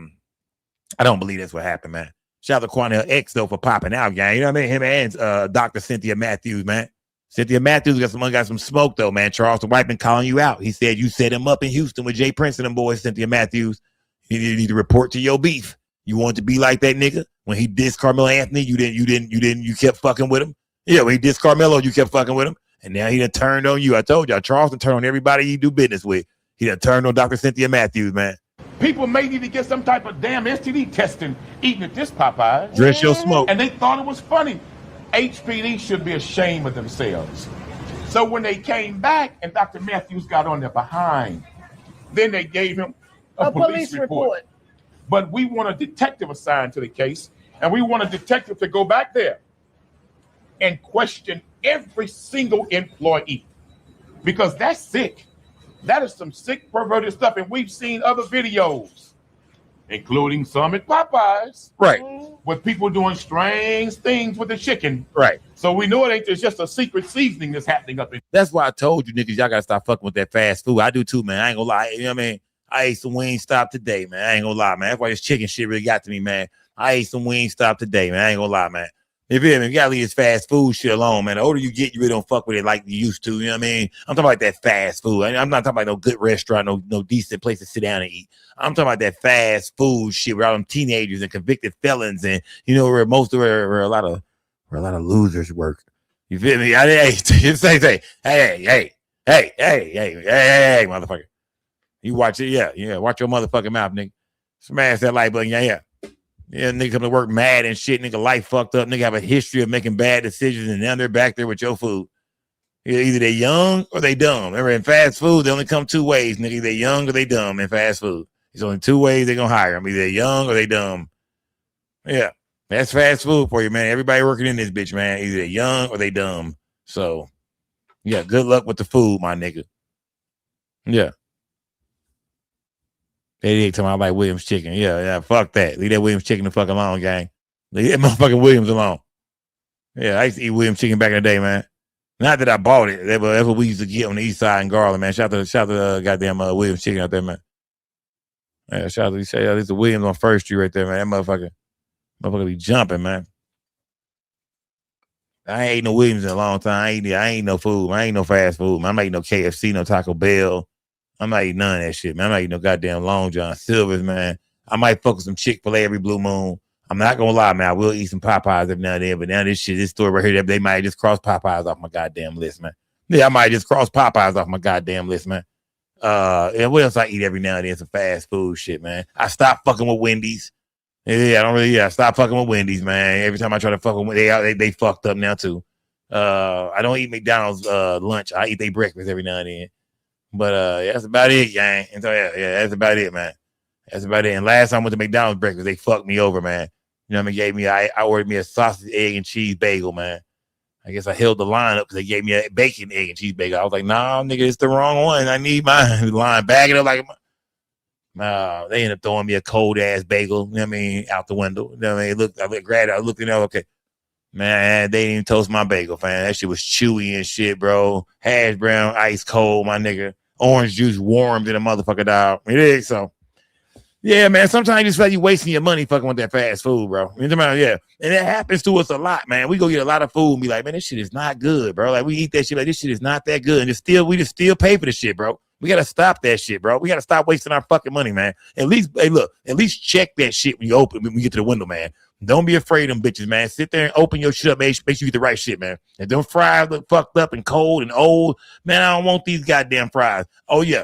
don't believe that's what happened, man. Shout out to Quanell X though for popping out, gang. You know what I mean? Him and Dr. Cynthia Matthews, man. Cynthia Matthews got some smoke though, man. Charles the White been calling you out. He said you set him up in Houston with Jay Prince and them boys, Cynthia Matthews. You need to report to your beef. You want to be like that nigga when he dissed Carmelo Anthony? You kept fucking with him. Yeah, when he dissed Carmelo, you kept fucking with him. And now he done turned on you. I told y'all, Charles done turned on everybody he do business with. He done turned on Dr. Cynthia Matthews, man. People may need to get some type of damn STD testing eating at this Popeye. Dress your smoke. And they thought it was funny. HPD should be ashamed of themselves. So when they came back and Dr. Matthews got on their behind, then they gave him a police report. But we want a detective assigned to the case, and we want a detective to go back there and question every single employee, because that's sick. That is some sick, perverted stuff. And we've seen other videos, including some at Popeyes, right, with people doing strange things with the chicken. Right. So we know it ain't just a secret seasoning that's happening up in. That's why I told you niggas, y'all gotta stop fucking with that fast food. I do too, man. I ain't gonna lie. You know what I mean? I ate some Wingstop today, man. I ain't gonna lie, man. That's why this chicken shit really got to me, man. I ate some Wingstop today, man. I ain't gonna lie, man. You feel me? You gotta leave this fast food shit alone, man. The older you get, you really don't fuck with it like you used to. You know what I mean? I'm talking about that fast food. I'm not talking about no good restaurant, no decent place to sit down and eat. I'm talking about that fast food shit where all them teenagers and convicted felons and where a lot of losers work. You feel me? Hey, motherfucker. You watch it, yeah. Watch your motherfucking mouth, nigga. Smash that like button, yeah. Yeah, nigga come to work mad and shit. Nigga life fucked up. Nigga have a history of making bad decisions, and now they're back there with your food. Either they young or they dumb. Remember, in fast food, they only come two ways, nigga. They young or they dumb in fast food. There's only two ways they're gonna hire them. Either they young or they dumb. Yeah, that's fast food for you, man. Everybody working in this bitch, man. Either they young or they dumb. So, yeah, good luck with the food, my nigga. Yeah. They ain't talking about like Williams chicken. Yeah, fuck that. Leave that Williams chicken the fuck alone, gang. Leave that motherfucking Williams alone. Yeah, I used to eat Williams chicken back in the day, man. Not that I bought it. That's what we used to get on the east side in Garland, man. Shout out to goddamn Williams chicken out there, man. Yeah, shout out to this is Williams on First Street right there, man. That motherfucker be jumping, man. I ain't ate no Williams in a long time. I ain't no food. I ain't no fast food, man. I'm not eating no KFC, no Taco Bell. I'm not eating none of that shit, man. I'm not eating no goddamn Long John Silver's, man. I might fuck with some Chick-fil-A every blue moon. I'm not gonna lie, man. I will eat some Popeyes every now and then, but now this story right here, they might just cross Popeyes off my goddamn list, man. Yeah, I might just cross Popeyes off my goddamn list, man. And what else I eat every now and then? Some fast food shit, man. I stopped fucking with Wendy's. I stopped fucking with Wendy's, man. Every time I try to fuck with they fucked up now too. I don't eat McDonald's lunch. I eat their breakfast every now and then. But that's about it, gang. And so yeah, that's about it, man. That's about it. And last time I went to McDonald's breakfast, they fucked me over, man. You know what I mean? I ordered me a sausage, egg, and cheese bagel, man. I guess I held the line up because they gave me a bacon, egg, and cheese bagel. I was like, nah, nigga, it's the wrong one. I need mine. The line, bag it up like they ended up throwing me a cold ass bagel, you know what I mean, out the window. You know what I mean? I looked in there, okay. Man, they didn't even toast my bagel, man. That shit was chewy and shit, bro. Hash brown, ice cold, my nigga. Orange juice warmed in a motherfucker, dog. It is so. Yeah, man. Sometimes you just feel like you wasting your money fucking with that fast food, bro. You know what I mean? Yeah. And it happens to us a lot, man. We go get a lot of food and be like, man, this shit is not good, bro. Like we eat that shit like this shit is not that good. And we just still pay for the shit, bro. We gotta stop that shit, bro. We gotta stop wasting our fucking money, man. At least check that shit when you get to the window, man. Don't be afraid of them bitches, man. Sit there and open your shit up. Make sure you get the right shit, man. And them fries look fucked up and cold and old. Man, I don't want these goddamn fries. Oh, yeah.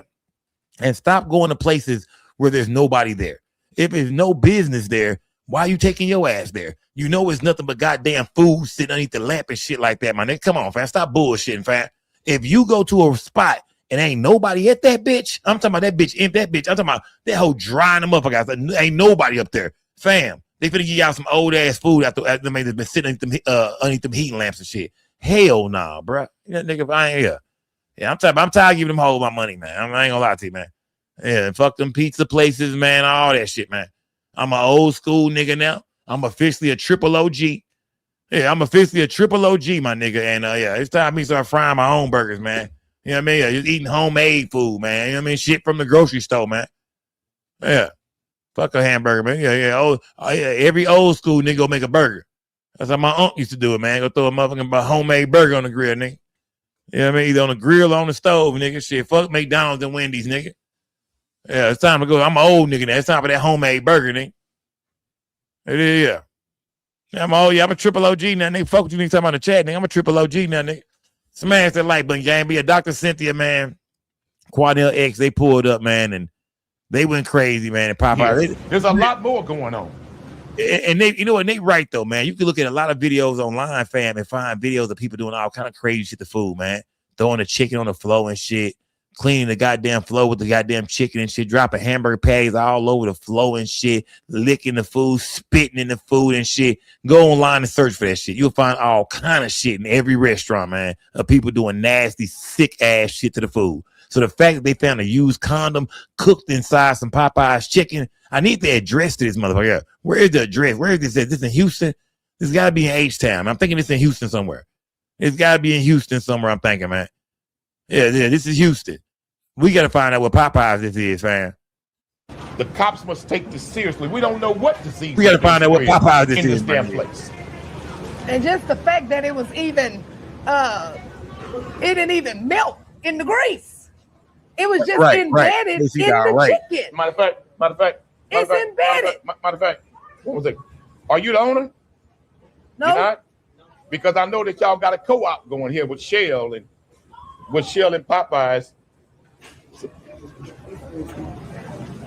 And stop going to places where there's nobody there. If there's no business there, why are you taking your ass there? You know it's nothing but goddamn food sitting underneath the lamp and shit like that, my nigga. Come on, fam. Stop bullshitting, fam. If you go to a spot and ain't nobody at that bitch, I'm talking about that bitch, I'm talking about that whole drying them up. Ain't nobody up there. Fam, they finna give y'all some old ass food after that's been sitting underneath them heating lamps and shit. Hell nah, bro. Nigga, if I ain't here. Yeah, I'm tired of giving them hoes my money, man. I ain't gonna lie to you, man. Yeah, fuck them pizza places, man, all that shit, man. I'm an old school nigga now. I'm officially a triple OG. Yeah, I'm officially a triple OG, my nigga. And yeah, it's time me start frying my own burgers, man. You know what I mean? Yeah, just eating homemade food, man. You know what I mean? Shit from the grocery store, man. Yeah. Fuck a hamburger, man. Yeah. Oh, yeah. Every old school nigga go make a burger. That's how my aunt used to do it, man. Go throw a motherfucking homemade burger on the grill, nigga. You know what I mean? Either on the grill or on the stove, nigga. Shit, fuck McDonald's and Wendy's, nigga. Yeah, it's time to go. I'm an old nigga now. It's time for that homemade burger, nigga. It is, yeah. I'm a triple OG now, nigga. Fuck what you niggas talking about in the chat, nigga. I'm a triple OG now, nigga. Smash that like button, gang. Be a Dr. Cynthia, man. Quadell X, they pulled up, man, and they went crazy, man. And Popeye. There's a lot more going on. And they, you know what, they right though, man. You can look at a lot of videos online, fam, and find videos of people doing all kind of crazy shit to food, man. Throwing the chicken on the floor and shit. Cleaning the goddamn floor with the goddamn chicken and shit, dropping hamburger patties all over the floor and shit, licking the food, spitting in the food and shit. Go online and search for that shit. You'll find all kind of shit in every restaurant, man, of people doing nasty, sick ass shit to the food. So the fact that they found a used condom cooked inside some Popeye's chicken, I need the address to this motherfucker. Where is the address? Where is this at? This in Houston? This got to be in H-Town. I'm thinking it's in Houston somewhere. It's got to be in Houston somewhere, I'm thinking, man. Yeah, this is Houston. We got to find out what Popeyes this is, fam. The cops must take this seriously. We don't know what disease. We got to find out what Popeyes this is in this damn place. And just the fact that it was even, it didn't even melt in the grease. It was just embedded in the chicken. Matter of fact. It's embedded. Matter of fact, what was it? Are you the owner? No. You're not? Because I know that y'all got a co-op going here with Shell and Popeyes.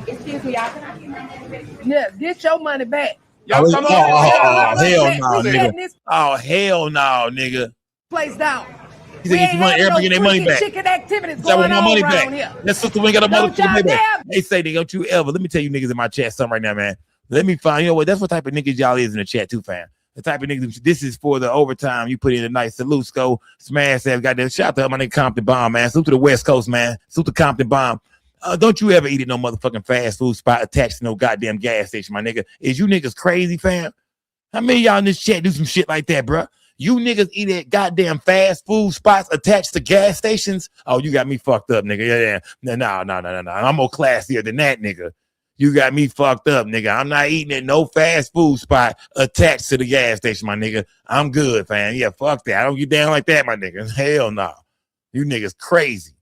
Excuse me, yeah, get your money back. Hell no, nigga. Oh, hell no, nigga. Place down. He said, get your money, everybody get their money back. Chicken activities going on around here. That sister ain't got a motherfucking money back. They say, nigga, don't you ever. Let me tell you niggas in my chat something right now, man. Let me find, you know what? That's what type of niggas y'all is in the chat too, fam. The type of niggas, this is for the overtime. You put in a nice salute, Sco. Smash that. Got that. Shout out to my nigga Compton Bomb, man. Salute to the West Coast, man. Salute to Compton Bomb. Don't you ever eat at no motherfucking fast food spot attached to no goddamn gas station, my nigga. Is you niggas crazy, fam? How many of y'all in this chat do some shit like that, bro? You niggas eat at goddamn fast food spots attached to gas stations? Oh, you got me fucked up, nigga. Yeah. No. I'm more classier than that, nigga. You got me fucked up, nigga. I'm not eating at no fast food spot attached to the gas station, my nigga. I'm good, fam. Yeah, fuck that. I don't get down like that, my nigga. Hell no. You niggas crazy.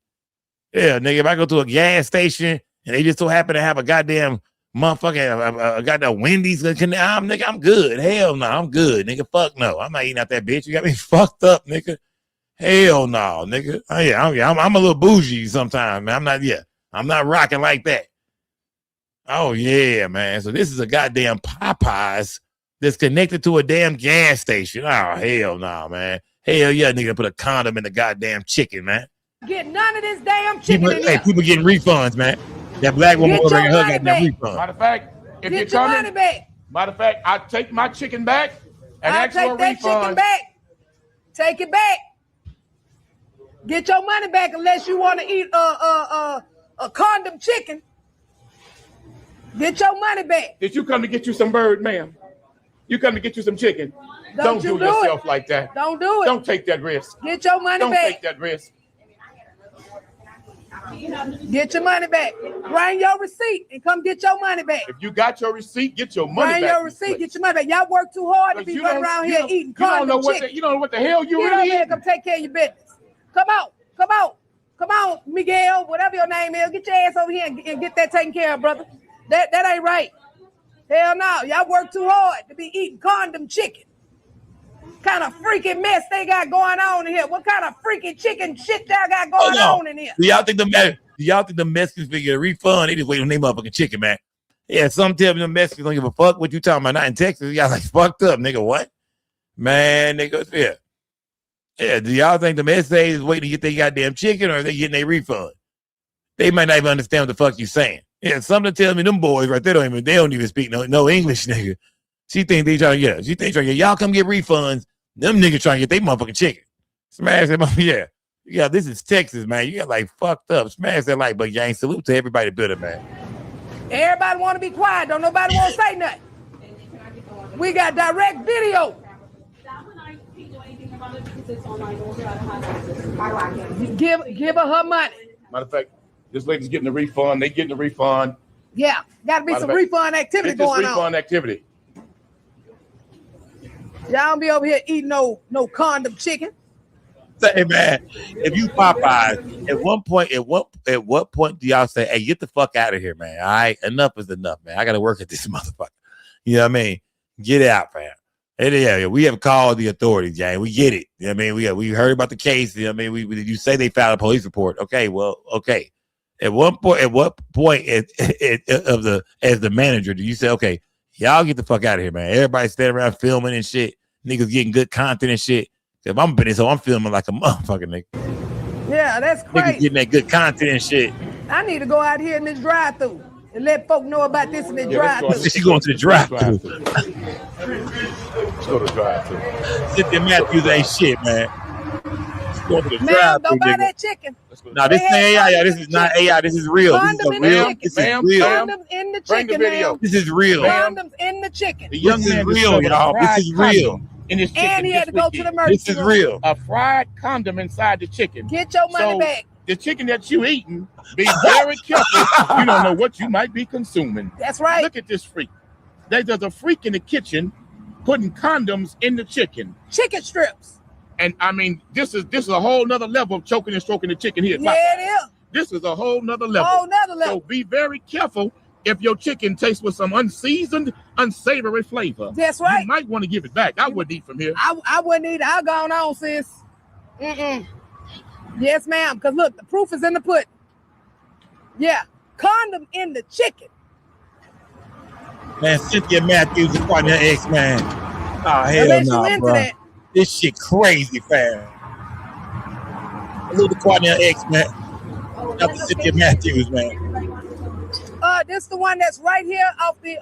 Yeah, nigga, if I go to a gas station and they just so happen to have a goddamn motherfucking a goddamn Wendy's, nigga, I'm good. Hell no, I'm good, nigga. Fuck no. I'm not eating out that bitch. You got me fucked up, nigga. Hell no, nigga. I'm a little bougie sometimes, man. I'm not rocking like that. Oh, yeah, man. So this is a goddamn Popeyes that's connected to a damn gas station. Oh, hell no, man. Hell yeah, nigga, put a condom in the goddamn chicken, man. Get none of this damn chicken in here. People getting refunds, man. That black woman over there, her got that refund. Matter of fact, if you're coming, matter of fact, I take my chicken back and ask for a refund. Chicken back. Take it back. Get your money back unless you want to eat a condom chicken. Get your money back. Did you come to get you some bird, ma'am? You come to get you some chicken. Don't do yourself like that. Don't do it. Don't take that risk. Get your money back. Don't take that risk. Get your money back. Bring your receipt and come get your money back. If you got your receipt, get your money back. Bring your receipt, get your money back. Y'all work too hard to be running around here eating condom chicken. You don't know what the hell you really eating. Come take care of your business. Come on, Miguel, whatever your name is. Get your ass over here and get that taken care of, brother. That ain't right. Hell no, y'all work too hard to be eating condom chicken. Kind of freaking mess they got going on in here. What kind of freaking chicken shit y'all got going on in here? Do y'all think the Mexicans figure a refund? They just wait on their motherfucking chicken, man. Yeah, some tell me the Mexicans don't give a fuck what you talking about. Not in Texas. Y'all like fucked up, nigga. What? Man, nigga, yeah. Yeah, do y'all think the SA is waiting to get their goddamn chicken or are they getting their refund? They might not even understand what the fuck you saying. Yeah, something tells me them boys right there they don't even speak no English, nigga. She think they trying to get. She think trying to get. Y'all come get refunds. Them niggas trying to get their motherfucking chicken. Smash that motherfucker. Yeah, this is Texas, man. You got like fucked up. Smash that like button, gang. Salute to everybody building, man. Everybody want to be quiet. Don't nobody want to say nothing. We got direct video. Give her money. Matter of fact, this lady's getting a refund. They getting a refund. Yeah, got to be some refund activity going on. Refund activity. Y'all don't be over here eating no condom chicken. Say, man, if you Popeyes, at what point do y'all say, hey, get the fuck out of here, man? All right, enough is enough, man. I got to work at this motherfucker. You know what I mean? Get out, fam. And yeah, we have called the authorities, gang. We get it. You know what I mean? We heard about the case. You know what I mean? You say they filed a police report. Okay, well, okay. At what point as the manager do you say, okay, y'all get the fuck out of here, man? Everybody standing around filming and shit. Niggas getting good content and shit. If I'm in so I'm filming like a motherfucker, nigga. Yeah, that's crazy. Niggas getting that good content and shit. I need to go out here in this drive-thru and let folk know about this in the drive-thru. She going to the drive-thru. Let's go to the drive-thru. Cynthia Matthews ain't shit, man. She's going to the drive-thru. Don't buy that chicken. No, this ain't AI. This is not AI. This is real. This is real. Condoms in the chicken, man. This is real. Condoms in the chicken. The young man real, y'all. This is real. In his chicken And he had to go to the emergency room. This is real. A fried condom inside the chicken. Get your money back. The chicken that you eating, be very careful. You don't know what you might be consuming. That's right. Look at this freak. There's a freak in the kitchen putting condoms in the chicken. Chicken strips. And I mean, this is a whole nother level of choking and stroking the chicken here. Yeah, it is. This is a whole nother level. Whole nother level. So be very careful if your chicken tastes with some unseasoned, unsavory flavor. That's right. You might want to give it back. I wouldn't eat from here. I wouldn't either. I'll go on, sis. Yes, ma'am. Because look, the proof is in the pudding. Yeah. Condom in the chicken. Man, Cynthia Matthews is part of her ex, man. Oh, hell no, bro. That. This shit crazy, fam. Look at Quadnell X, man. Not the Cynthia Matthews, man. This the one that's right here off the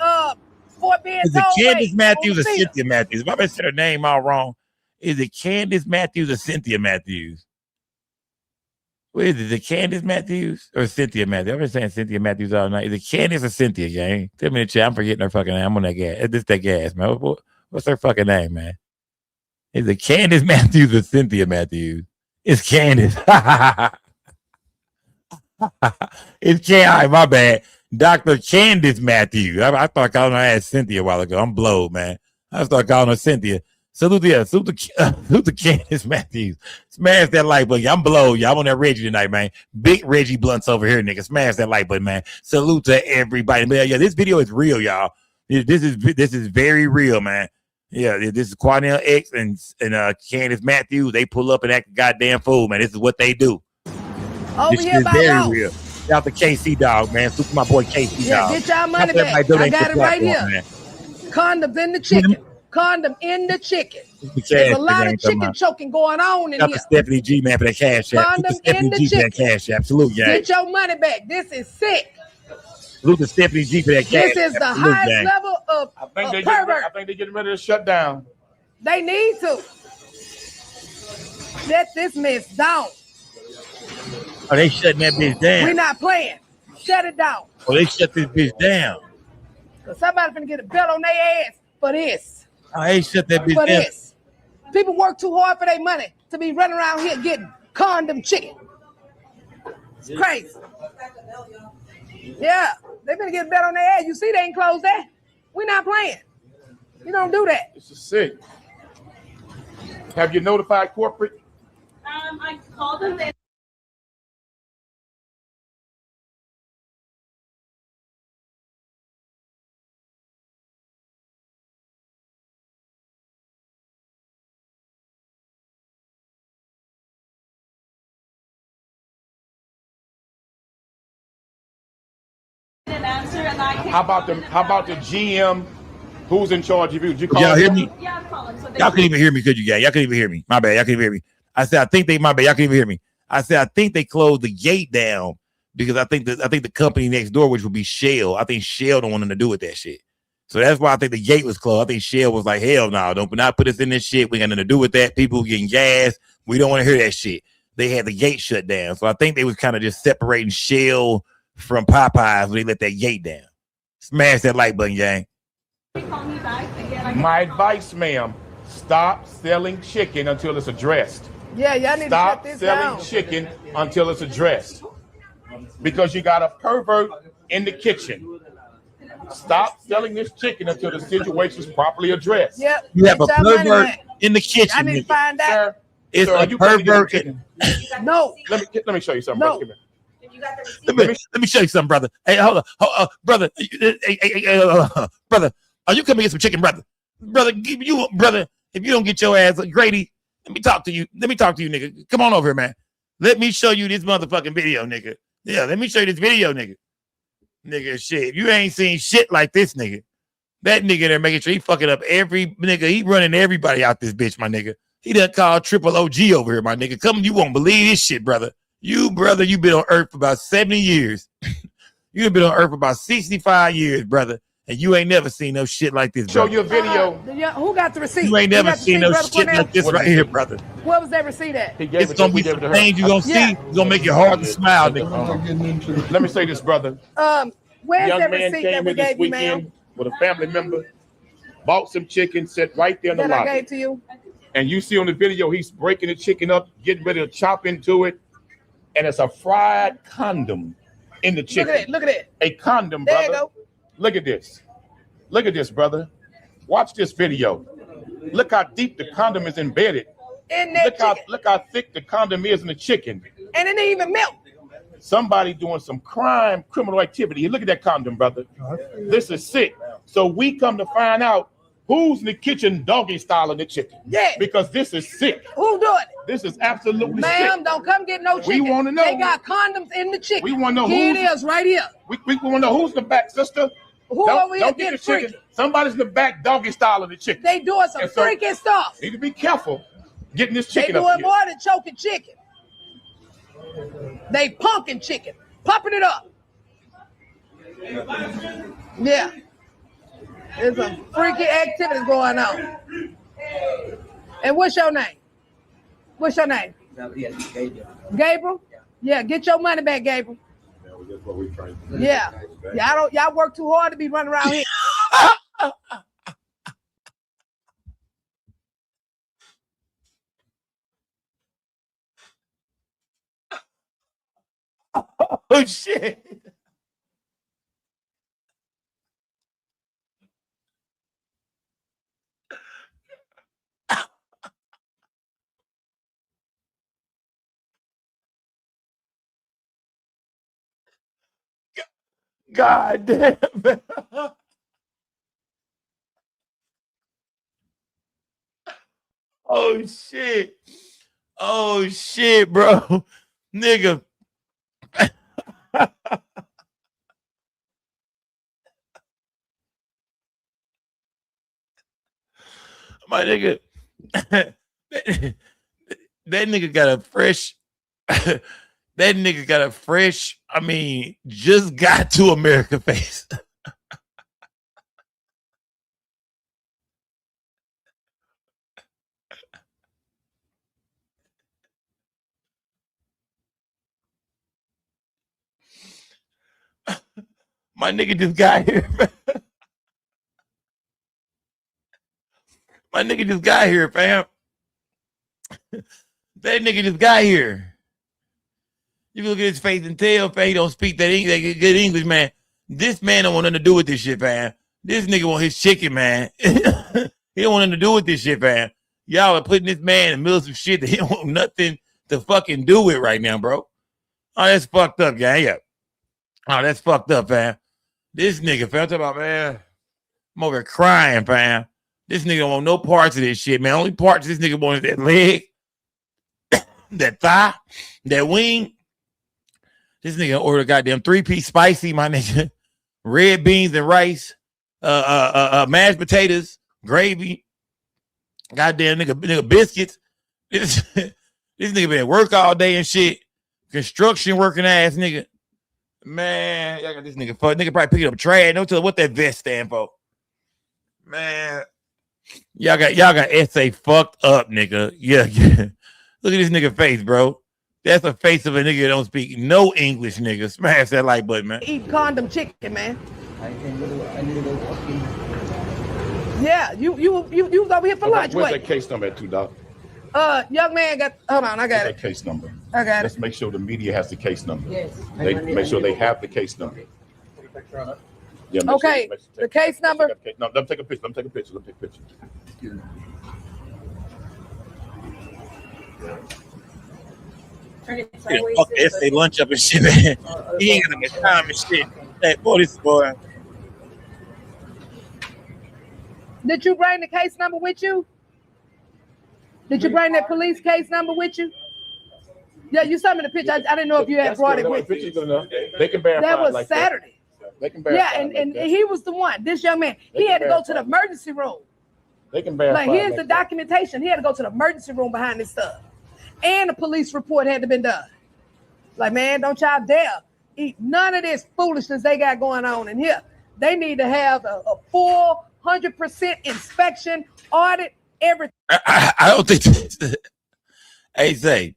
Fort Bend. Is it Candace Matthews or Cynthia Matthews? If I said her name all wrong, is it Candace Matthews or Cynthia Matthews? What is it? Is it Candace Matthews or Cynthia Matthews? I've been saying Cynthia Matthews all night. Is it Candace or Cynthia, gang? Tell me the chat. I'm forgetting her fucking name. I'm on that gas. It's that gas, man. What's her fucking name, man? Is it Candace Matthews or Cynthia Matthews? It's Candace. It's Candace. All right, my bad. Dr. Candace Matthews. I thought calling her ass Cynthia a while ago. I'm blowed, man. I started calling her Cynthia. Salute to Candace Matthews. Smash that like button. I'm blowed, y'all. I'm on that Reggie tonight, man. Big Reggie Blunts over here, nigga. Smash that like button, man. Salute to everybody. But yeah, this video is real, y'all. This is very real, man. Yeah, this is Quadnell X and Candace Matthews. They pull up and act a goddamn fool, man. This is what they do. Over this here is by very y'all. real. Shout out to KC Dog, man. Super my boy KC Yeah, Dog. get y'all money back. I got it right here. Man. Condoms in the chicken. Condom in the chicken. There's a lot of chicken choking going on in Shout here. to Stephanie G, man, for that cash app. Condom in the G for that chicken. cash app. Absolutely, yeah. Get your money back. This is sick. Salute to Stephanie G for that cash. This is the Absolute, highest gang. level of I think they're getting ready to shut down. They need to. Let this mess down. Oh, they shutting that bitch down. We're not playing. Shut it down. Oh, they shut this bitch down. Because somebody's going to get a belt on their ass for this. Oh, they shut that bitch For down. this. People work too hard for their money to be running around here getting condom chicken. It's crazy. Yeah, they better get a belt on their ass. You see they ain't closed that. We're not playing. You don't do that. This is sick. Have you notified corporate? I called them. answer, and I can. How about the GM? Who's in charge of you? Did you call y'all hear him? me? Yeah, I'm calling. So Y'all couldn't even hear me, could you, guys? Y'all couldn't even hear me. My bad. Y'all couldn't even hear me. I said, I think they, my bad. Y'all couldn't even hear me. I said, I think they closed the gate down because I think the company next door, which would be Shell, I think Shell don't want nothing to do with that shit. So that's why I think the gate was closed. I think Shell was like, hell no, don't not put us in this shit. We got nothing to do with that. People getting gas. We don't want to hear that shit. They had the gate shut down. So I think they was kind of just separating Shell from Popeyes when they let that gate down. Smash that like button, gang. My advice, ma'am, stop selling chicken until it's addressed. Yeah, y'all need Stop to shut this selling down. chicken until it's addressed. Because you got a pervert in the kitchen. Stop selling this chicken until the situation is properly addressed. Yep. You have a pervert in the kitchen. I need to find out. Sir, It's sir, a are you coming to get pervert. the chicken? No. Let me show you something. No. Brother. Come here. Let me show you something, brother. Hey, hold on, brother. Brother, are you coming to get some chicken, brother? Brother, if you don't get your ass, Grady, let me talk to you. Let me talk to you, nigga. Come on over here, man. Let me show you this motherfucking video, nigga. Yeah, let me show you this video, nigga. Nigga, shit. You ain't seen shit like this, nigga. That nigga there making sure he fucking up every nigga. He running everybody out this bitch, my nigga. He done called triple OG over here, my nigga. Come, you won't believe this shit, brother. You been on Earth for about 70 years. You've been on Earth for about 65 years, brother. And you ain't never seen no shit like this, Show brother. you a video. Who got the receipt? You ain't Who never got the seen receipt, no Brother shit Cornell? like this right here, brother. Where was that receipt at? He gave It's it gonna to, be he gave some it to her. things you're gonna see. It's gonna make it hard to smile, nigga. Let me say this, brother. Where's Young that man receipt that came we in this gave you, ma'am? weekend with a family member, bought some chicken, sat right there in the That I lobby. gave to you? And you see on the video, he's breaking the chicken up, getting ready to chop into it, and it's a fried condom in the chicken. Look at it. A condom, There brother. you go. Look at this. Look at this, brother. Watch this video. Look how deep the condom is embedded. In that Look how thick the condom is in the chicken. And it didn't even melt. Somebody doing some criminal activity. Look at that condom, brother. This is sick. So we come to find out who's in the kitchen doggy style in the chicken. Yeah. Because this is sick. Who doing it? This is absolutely Ma'am, sick. don't come get no chicken. We want to know. They got condoms in the chicken. We want to know Here who's. it is, right here. We want to know who's in the back, sister. Who over here don't get the getting chicken. freaky? Somebody's in the back doggy style of the chicken. They doing some And so, freaky stuff. Need to be careful getting this They chicken up doing here. more than choking chicken. They punking chicken, pumping it up. Yeah. There's some freaky activities going on. And what's your name? What's your name? Gabriel? Yeah, get your money back, Gabriel. Yeah. Y'all work too hard to be running around here. Oh shit. God damn. Oh shit. Oh shit, bro. Nigga. My nigga. that nigga got a fresh that nigga got a fresh, I mean, just got to America face. My nigga just got here. My nigga just got here, fam. That nigga just got here. You look at his face and tell, fam, he don't speak that good English, man. This man don't want nothing to do with this shit, fam. This nigga want his chicken, man. He don't want nothing to do with this shit, fam. Y'all are putting this man in the middle of some shit that he don't want nothing to fucking do with right now, bro. Oh, that's fucked up, gang. Yeah. Oh, that's fucked up, fam. This nigga, fam, I'm talking about, man, I'm over here crying, fam. This nigga don't want no parts of this shit, man. Only parts this nigga want is that leg, that thigh, that wing. This nigga ordered a goddamn 3-piece spicy, my nigga. red beans and rice, mashed potatoes, gravy, goddamn nigga biscuits. This nigga been at work all day and shit. Construction working ass nigga. Man, y'all got this nigga fuck. Nigga probably picking up trash. Don't tell what that vest stand for. Man, y'all got SA fucked up, nigga. Yeah. Look at this nigga face, bro. That's the face of a nigga that don't speak no English, nigga. Smash that like button, man. Eat condom chicken, man. Yeah, you was over here for lunch. Where's that case number at, Doc? Young man got. Hold on, I got Where's that case number. I got Let's make sure the media has the case number. Yes. They make sure they have the case number. Yeah. Okay. The case number. No, let me take a picture. Let me take a picture. Fuck the SA lunch up and shit, man. He ain't gonna get time and shit. Hey, boy, this boy. Did you bring the case number with you? Did you bring that police case number with you? Yeah, you sent me the picture. I didn't know if you had brought it with you. They can verify. That was like Saturday. That. They can verify. Yeah, and he was the one. This young man, he had to go to the emergency room. They can verify. Like, here's the documentation. He had to go to the emergency room behind this stuff. And the police report had to been done. Like, man, don't y'all dare eat none of this foolishness they got going on in here. They need to have a full 100% inspection, audit, everything. I don't think. Hey, say,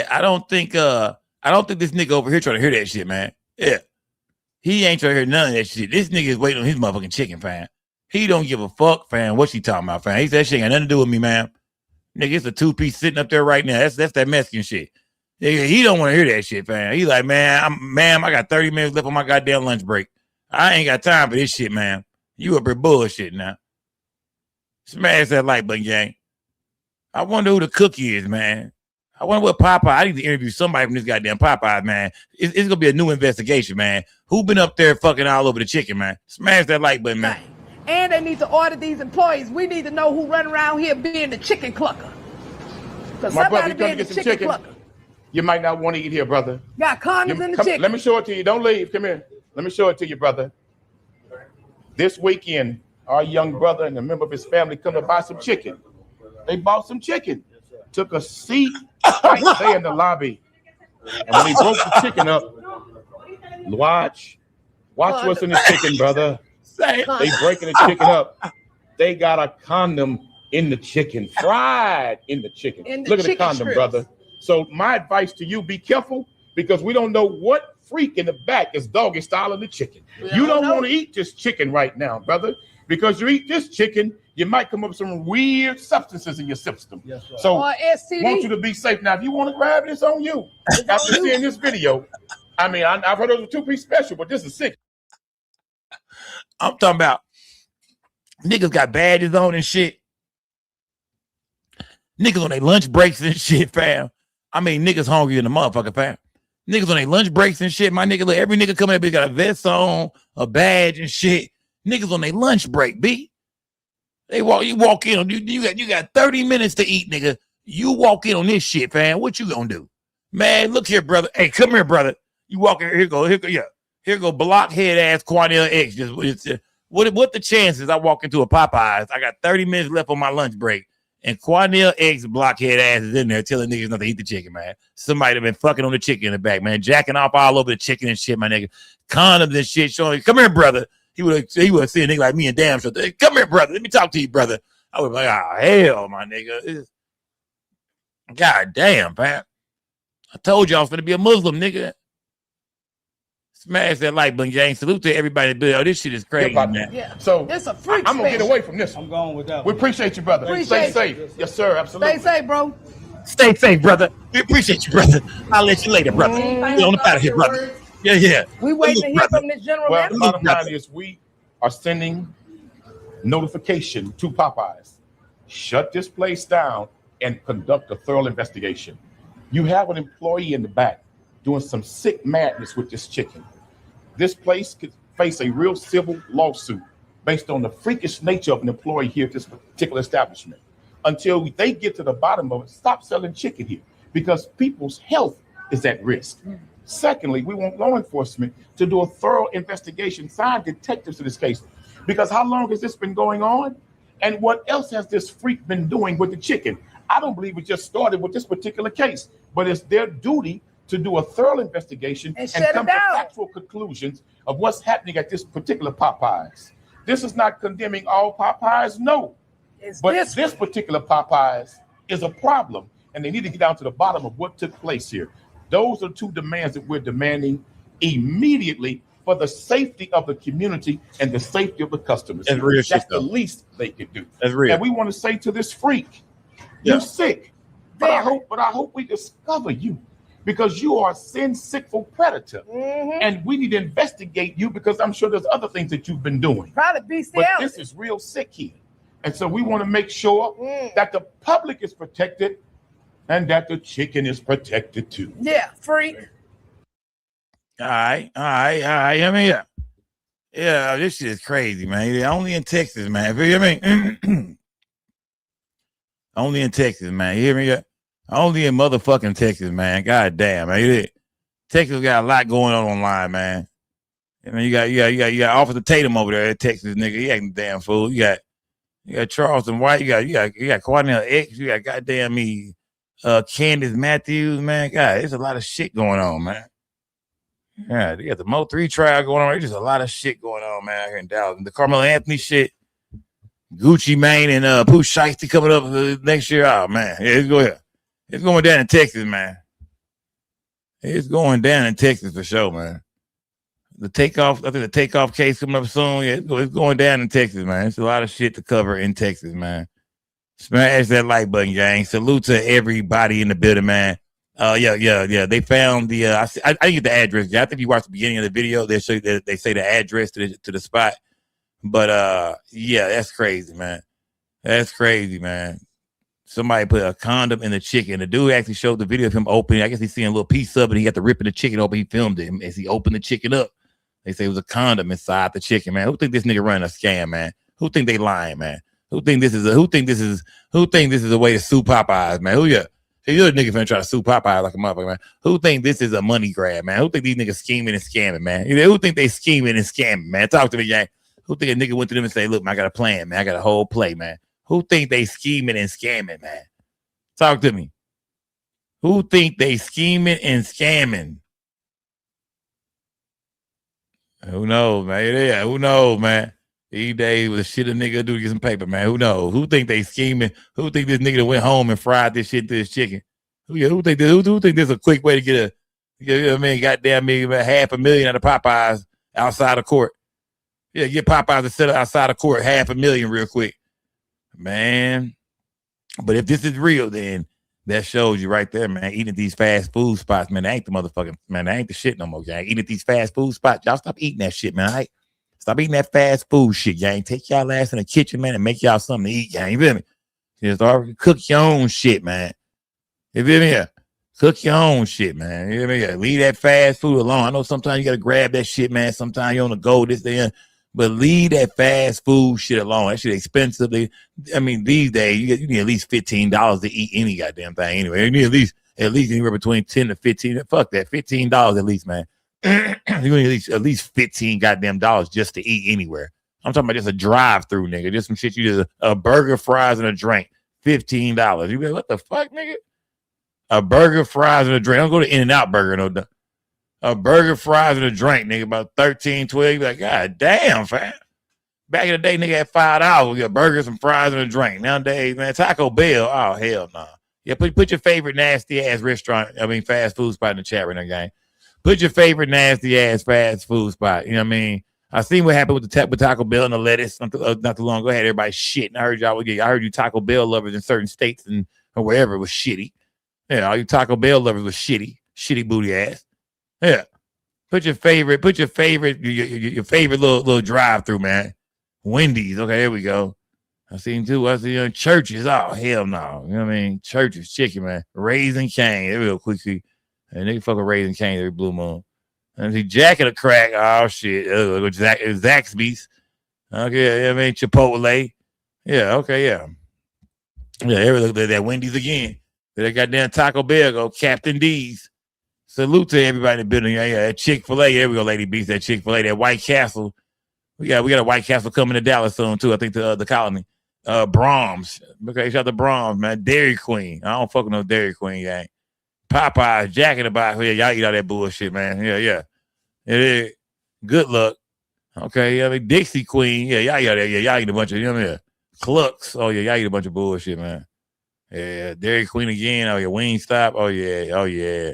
I don't think this nigga over here trying to hear that shit, man. Yeah, he ain't trying to hear none of that shit. This nigga is waiting on his motherfucking chicken, fam. He don't give a fuck, fam. What she talking about, fam? He said that shit ain't got nothing to do with me, man. Nigga, it's a 2-piece sitting up there right now. That's that Mexican shit. Nigga, he don't want to hear that shit, fam. He like, ma'am, I got 30 minutes left on my goddamn lunch break. I ain't got time for this shit, man. You up here bullshit now. Smash that like button, gang. I wonder who the cook is, man. I wonder what Popeye. I need to interview somebody from this goddamn Popeye, man. It's gonna be a new investigation, man. Who been up there fucking all over the chicken, man? Smash that like button, man. And they need to audit these employees. We need to know who run around here being the chicken clucker. My brother, you come to get some chicken. You might not want to eat here, brother. Got condoms in the chicken. Let me show it to you. Don't leave. Come here. Let me show it to you, brother. This weekend, our young brother and a member of his family come to buy some chicken. They bought some chicken. Took a seat right there in the lobby. And when he broke the chicken up, watch what's in the chicken, brother. They breaking the chicken up. They got a condom in the chicken, fried in the chicken. Look at the condom, strips. Brother. So my advice to you, be careful, because we don't know what freak in the back is doggy style in the chicken. You don't want to eat this chicken right now, brother, because you eat this chicken, you might come up with some weird substances in your system. Yes, so I want you to be safe. Now, if you want to grab it, it's on you. After seeing this video, I mean, I've heard of a 2-piece special, but this is sick. I'm talking about niggas got badges on and shit. Niggas on their lunch breaks and shit, fam. I mean, niggas hungry in the motherfucker, fam. Niggas on their lunch breaks and shit. My nigga, look, every nigga coming up here got a vest on, a badge and shit. Niggas on their lunch break, B. You walk in, you got 30 minutes to eat, nigga. You walk in on this shit, fam. What you gonna do? Man, look here, brother. Hey, come here, brother. You walk in, here go blockhead ass Quanell X. What the chances I walk into a Popeyes? I got 30 minutes left on my lunch break. And Quanell X blockhead ass is in there telling niggas not to eat the chicken, man. Somebody have been fucking on the chicken in the back, man. Jacking off all over the chicken and shit, my nigga. Condoms and shit showing. Come here, brother. He would have seen a nigga like me and damn sure. Come here, brother. Let me talk to you, brother. I was like, oh, hell, my nigga. God damn, man. I told you I was going to be a Muslim, nigga. Smash that like button, gang. Salute to everybody. Oh, this shit is crazy, man. Yeah. So it's a freak I'm going to get away from this. I'm going with that. We appreciate you, brother. Stay safe. Yes, sir. Absolutely. Stay safe, bro. Stay safe, brother. We appreciate you, brother. I'll let you later, brother. Get on the out of here, brother. Yeah. We waiting to hear from this general manager. The bottom line is we are sending notification to Popeyes. Shut this place down and conduct a thorough investigation. You have an employee in the back doing some sick madness with this chicken. This place could face a real civil lawsuit based on the freakish nature of an employee here at this particular establishment. Until they get to the bottom of it, stop selling chicken here, because people's health is at risk. Secondly, we want law enforcement to do a thorough investigation, sign detectives to this case, because how long has this been going on? And what else has this freak been doing with the chicken? I don't believe it just started with this particular case, but it's their duty to do a thorough investigation and come to factual conclusions of what's happening at this particular Popeyes. This is not condemning all Popeyes, no. But this particular Popeyes is a problem, and they need to get down to the bottom of what took place here. Those are two demands that we're demanding immediately for the safety of the community and the safety of the customers. That's real shit, the least they can do. That's real. And we want to say to this freak, you're sick, but I hope we discover you, because you are a sin-sickful predator, and we need to investigate you, because I'm sure there's other things that you've been doing. Probably But bestiality. this is real sick here, and so we want to make sure that the public is protected and that the chicken is protected too. Yeah, freak. All right. I mean, yeah, this shit is crazy, man. Yeah, only in Texas, man. You hear me? Only in Texas, man. You hear me? Yeah. Only in motherfucking Texas, man. God damn, man. Texas got a lot going on online, man. I mean, you got Officer Tatum over there at Texas, nigga. He acting damn fool. You got Charleston White. You got Cornell X. You got goddamn me, Candace Matthews, man. God, there's a lot of shit going on, man. Yeah, they got the Mo 3 trial going on. There's just a lot of shit going on, man, out here in Dallas. The Carmelo Anthony shit, Gucci Mane and Pooh Shiesty coming up next year. Oh, man. Yeah, it's going down in Texas, man. It's going down in Texas for sure, man. I think the takeoff case coming up soon. Yeah, it's going down in Texas, man. It's a lot of shit to cover in Texas, man. Smash that like button, gang. Salute to everybody in the building, man. Yeah. They found the I didn't get the address. I think you watched the beginning of the video. They show you they say the address to the spot. But yeah, that's crazy, man. That's crazy, man. Somebody put a condom in the chicken. The dude actually showed the video of him opening. I guess he's seeing a little piece of it. He got to ripping the chicken open. He filmed it as he opened the chicken up. They say it was a condom inside the chicken, man. Who think this nigga running a scam, man? Who think they lying, man? Who think this is a way to sue Popeyes, man? You're a nigga finna try to sue Popeyes like a motherfucker, man. Who think this is a money grab, man? Who think these niggas scheming and scamming, man? Who think they scheming and scamming, man? Talk to me, gang. Who think a nigga went to them and say, look, man, I got a plan, man. I got a whole play, man. Who think they scheming and scamming, man? Talk to me. Who think they scheming and scamming? Who knows, man? Yeah, who knows, man? These days with the shit a nigga do to get some paper, man. Who knows? Who think they scheming? Who think this nigga that went home and fried this shit to his chicken? Who think this is a quick way to get goddamn me $500,000 out of Popeyes outside of court? Yeah, get Popeyes to set up outside of court $500,000 real quick. Man. But if this is real, then that shows you right there, man. Eating at these fast food spots, man, they ain't the motherfucking, man, they ain't the shit no more, gang. Eating at these fast food spots, y'all stop eating that shit, man, all right? Stop eating that fast food shit, gang. Take y'all ass in the kitchen, man, and make y'all something to eat, gang. You feel me? Just cook your own shit, man. You feel me? Cook your own shit, man. You feel me? Leave that fast food alone. I know sometimes you got to grab that shit, man. Sometimes you're on the go, this, that, but leave that fast food shit alone. That shit expensive. I mean, these days, you need at least $15 to eat any goddamn thing anyway. You need at least anywhere between 10 to 15. Fuck that. $15 at least, man. You need at least 15 goddamn dollars just to eat anywhere. I'm talking about just a drive-through, nigga. Just some shit you just a burger, fries, and a drink. $15. You be like, what the fuck, nigga? A burger, fries, and a drink. Don't go to In-N-Out Burger, no. A burger, fries, and a drink, nigga. About 13, 12. You be like, God damn, fam. Back in the day, nigga had $5. We got burgers, some fries, and a drink. Nowadays, man, Taco Bell. Oh, hell no. Nah. Yeah, put your favorite nasty ass fast food spot in the chat right now, gang. Put your favorite nasty ass fast food spot. You know what I mean? I seen what happened with Taco Bell and the lettuce not too long ago. I had everybody shitting. I heard you Taco Bell lovers in certain states or wherever was shitty. Yeah, all you Taco Bell lovers was shitty booty ass. Yeah, put your favorite little drive through, man. Wendy's. Okay, there we go. I seen Churches. Oh hell no. You know what I mean? Churches, chicken, man. Raising Cane. There we go, quickly. And they fucking Raising Cane every blue moon. And see Jack of the Crack. Oh shit. Zaxby's. Okay, I mean Chipotle. Yeah, okay, yeah. Yeah, that Wendy's again. They goddamn Taco Bell go Captain D's. Salute to everybody in the building. Yeah. Chick-fil-A. There we go, Lady Beast. That Chick-fil-A. That White Castle. We got a White Castle coming to Dallas soon too. I think the colony. Brahms. Okay, shout out to Brahms, man. Dairy Queen. I don't fuck with no Dairy Queen, gang. Popeyes, Jack in the Box. Yeah, y'all eat all that bullshit, man. Yeah. It is. Good luck. Okay, yeah, Dixie Queen. Yeah, y'all eat all that. Yeah, y'all eat a bunch of, Clucks. Oh, yeah, y'all eat a bunch of bullshit, man. Yeah, Dairy Queen again. Oh, yeah, Wingstop. Oh, yeah.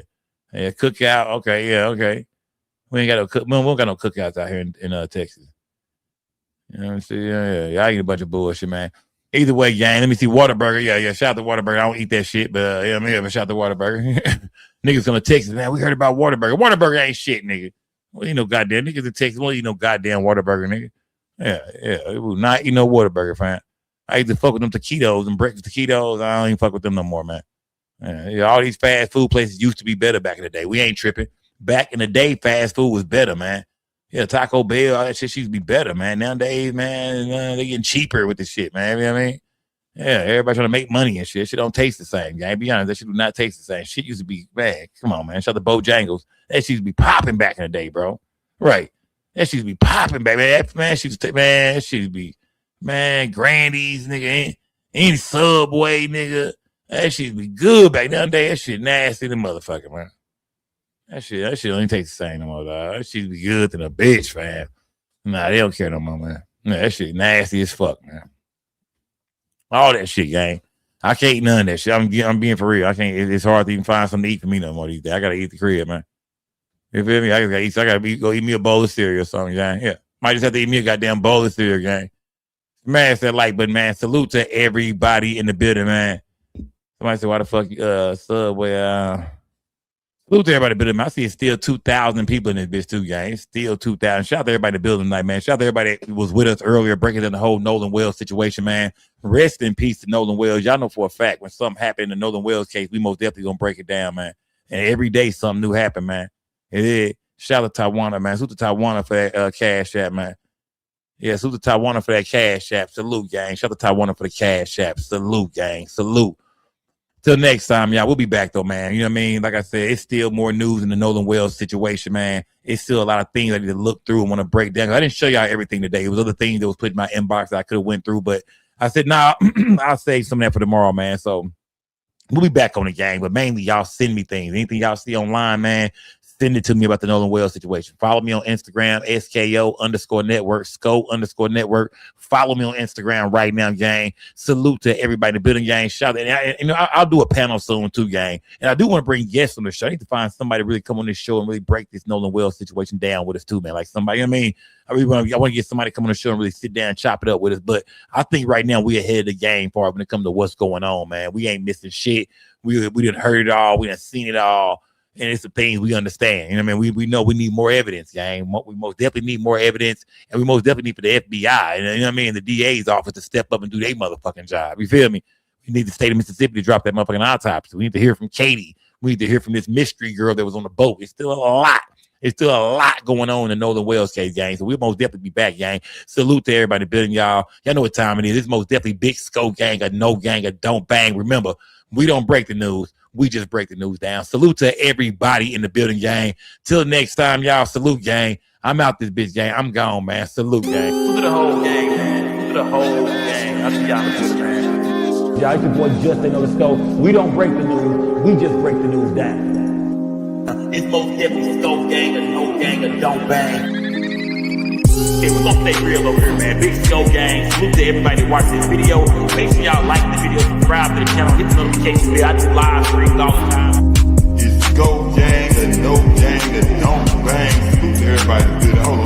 Yeah, Cookout. Okay, yeah, okay. We don't got no cookouts out here in Texas. You know what I'm saying? Yeah. Y'all eat a bunch of bullshit, man. Either way, gang, let me see Whataburger. Yeah, shout out to Whataburger. I don't eat that shit, but shout out to Whataburger. Niggas gonna Texas, man. We heard about Whataburger. Whataburger ain't shit, nigga. Well, no goddamn niggas in Texas. Well, no goddamn Whataburger, nigga. Yeah. It will not eat no Whataburger, fam. I used to fuck with them taquitos and breakfast taquitos. I don't even fuck with them no more, man. Yeah, all these fast food places used to be better back in the day. We ain't tripping. Back in the day, fast food was better, man. Yeah, Taco Bell, all that shit used to be better, man. Nowadays, man, they getting cheaper with this shit, man. You know what I mean? Yeah, everybody trying to make money and shit. Shit don't taste the same, gang. Be honest, that shit do not taste the same. Shit used to be, man, come on, man. Shout out to Bojangles. That shit used to be popping back in the day, bro. Right. That shit used to be popping back, man. That shit used to be, man, Grandy's, nigga. Any Subway, nigga. That shit used to be good back nowadays. That shit nasty the motherfucker, man. That shit don't even taste the same no more, dog. That shit be good than a bitch, fam. Nah, they don't care no more, man. Nah, that shit nasty as fuck, man. All that shit, gang. I can't eat none of that shit. I'm being for real. I can't. It's hard to even find something to eat for me no more these days. I gotta eat the crib, man. You feel me? I gotta go eat me a bowl of cereal or something, gang. Yeah, might just have to eat me a goddamn bowl of cereal, gang. Smash that like button, man. Salute to everybody in the building, man. Somebody said, "Why the fuck, Subway?" Salute to everybody in the building. I see it's still 2,000 people in this bitch too, gang. It's still 2,000. Shout out to everybody in the building tonight, man. Shout out to everybody that was with us earlier, breaking down the whole Nolan Wells situation, man. Rest in peace to Nolan Wells. Y'all know for a fact when something happened in the Nolan Wells case, we most definitely gonna break it down, man. And every day something new happened, man. It is. Shout out to Tawana, man. Salute to Tawana for that cash app, man. Yeah, salute to Tawana for that cash app. Salute, gang. Shout out to Tawana for the cash app. Salute, gang. Salute. Till next time, y'all. We'll be back, though, man. You know what I mean? Like I said, it's still more news in the Nolan Wells situation, man. It's still a lot of things I need to look through and want to break down. I didn't show y'all everything today. It was other things that was put in my inbox that I could have went through, but I said, nah, I'll save some of that for tomorrow, man. So we'll be back on the gang, but mainly y'all send me things. Anything y'all see online, man, send it to me about the Nolan Wells situation. Follow me on Instagram, SKO_network, SKO_network. Follow me on Instagram right now, gang. Salute to everybody in the building, gang. Shout out. And I'll do a panel soon, too, gang. And I do want to bring guests on the show. I need to find somebody to really come on this show and really break this Nolan Wells situation down with us, too, man. Like somebody, I mean, I want to get somebody to come on the show and really sit down and chop it up with us. But I think right now we're ahead of the game part when it comes to what's going on, man. We ain't missing shit. We done heard it all. We done seen it all. And it's the things we understand. You know what I mean? We know we need more evidence, gang. We most definitely need more evidence. And we most definitely need for the FBI, you know what I mean? The DA's office to step up and do their motherfucking job. You feel me? We need the state of Mississippi to drop that motherfucking autopsy. We need to hear from Katie. We need to hear from this mystery girl that was on the boat. It's still a lot. It's still a lot going on in the Nolan Wells case, gang. So we'll most definitely be back, gang. Salute to everybody in the building, y'all. Y'all know what time it is. It's most definitely Big Scope gang, a no gang, a don't bang. Remember, we don't break the news. We just break the news down. Salute to everybody in the building, gang. Till next time, y'all. Salute, gang. I'm out this bitch, gang. I'm gone, man. Salute, gang. Salute to the whole gang, man. Salute to the whole gang. I'll see y'all in the building, man. Y'all, it's your boy Justin on the scope. We don't break the news. We just break the news down. It's most definitely Scope gang, a no gang, a don't bang. Hey, we're gonna stay real over here, man. Big Scope gang. Salute to everybody that watched this video. Make sure y'all like the video, subscribe to the channel, hit the notification bell. I do live streams all the time. It's Scope gang, a no gang, a don't bang. Salute to everybody that hold on.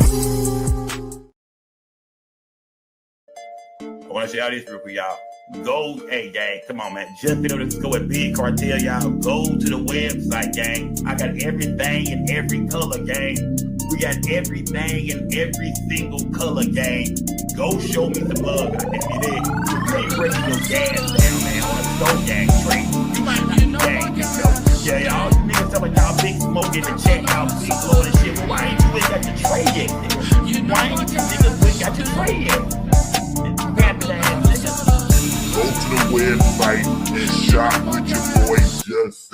I want to share all this real quick, y'all. Go, hey, gang, come on, man. Just been able to go at Big Cartel, y'all. Go to the website, gang. I got everything in every color, gang. We got everything in every single color, gang. Go show me some love. I think you did. Trade breaking your gas down, man. On a Scope gang trade. You might not gang, you know. Yeah, y'all niggas telling y'all Big Smoke in the check out, Big Blow and shit. Why ain't you ain't got your trade yet, nigga? Why ain't you niggas ain't got your trade yet? Go to the website and shop with your boy Just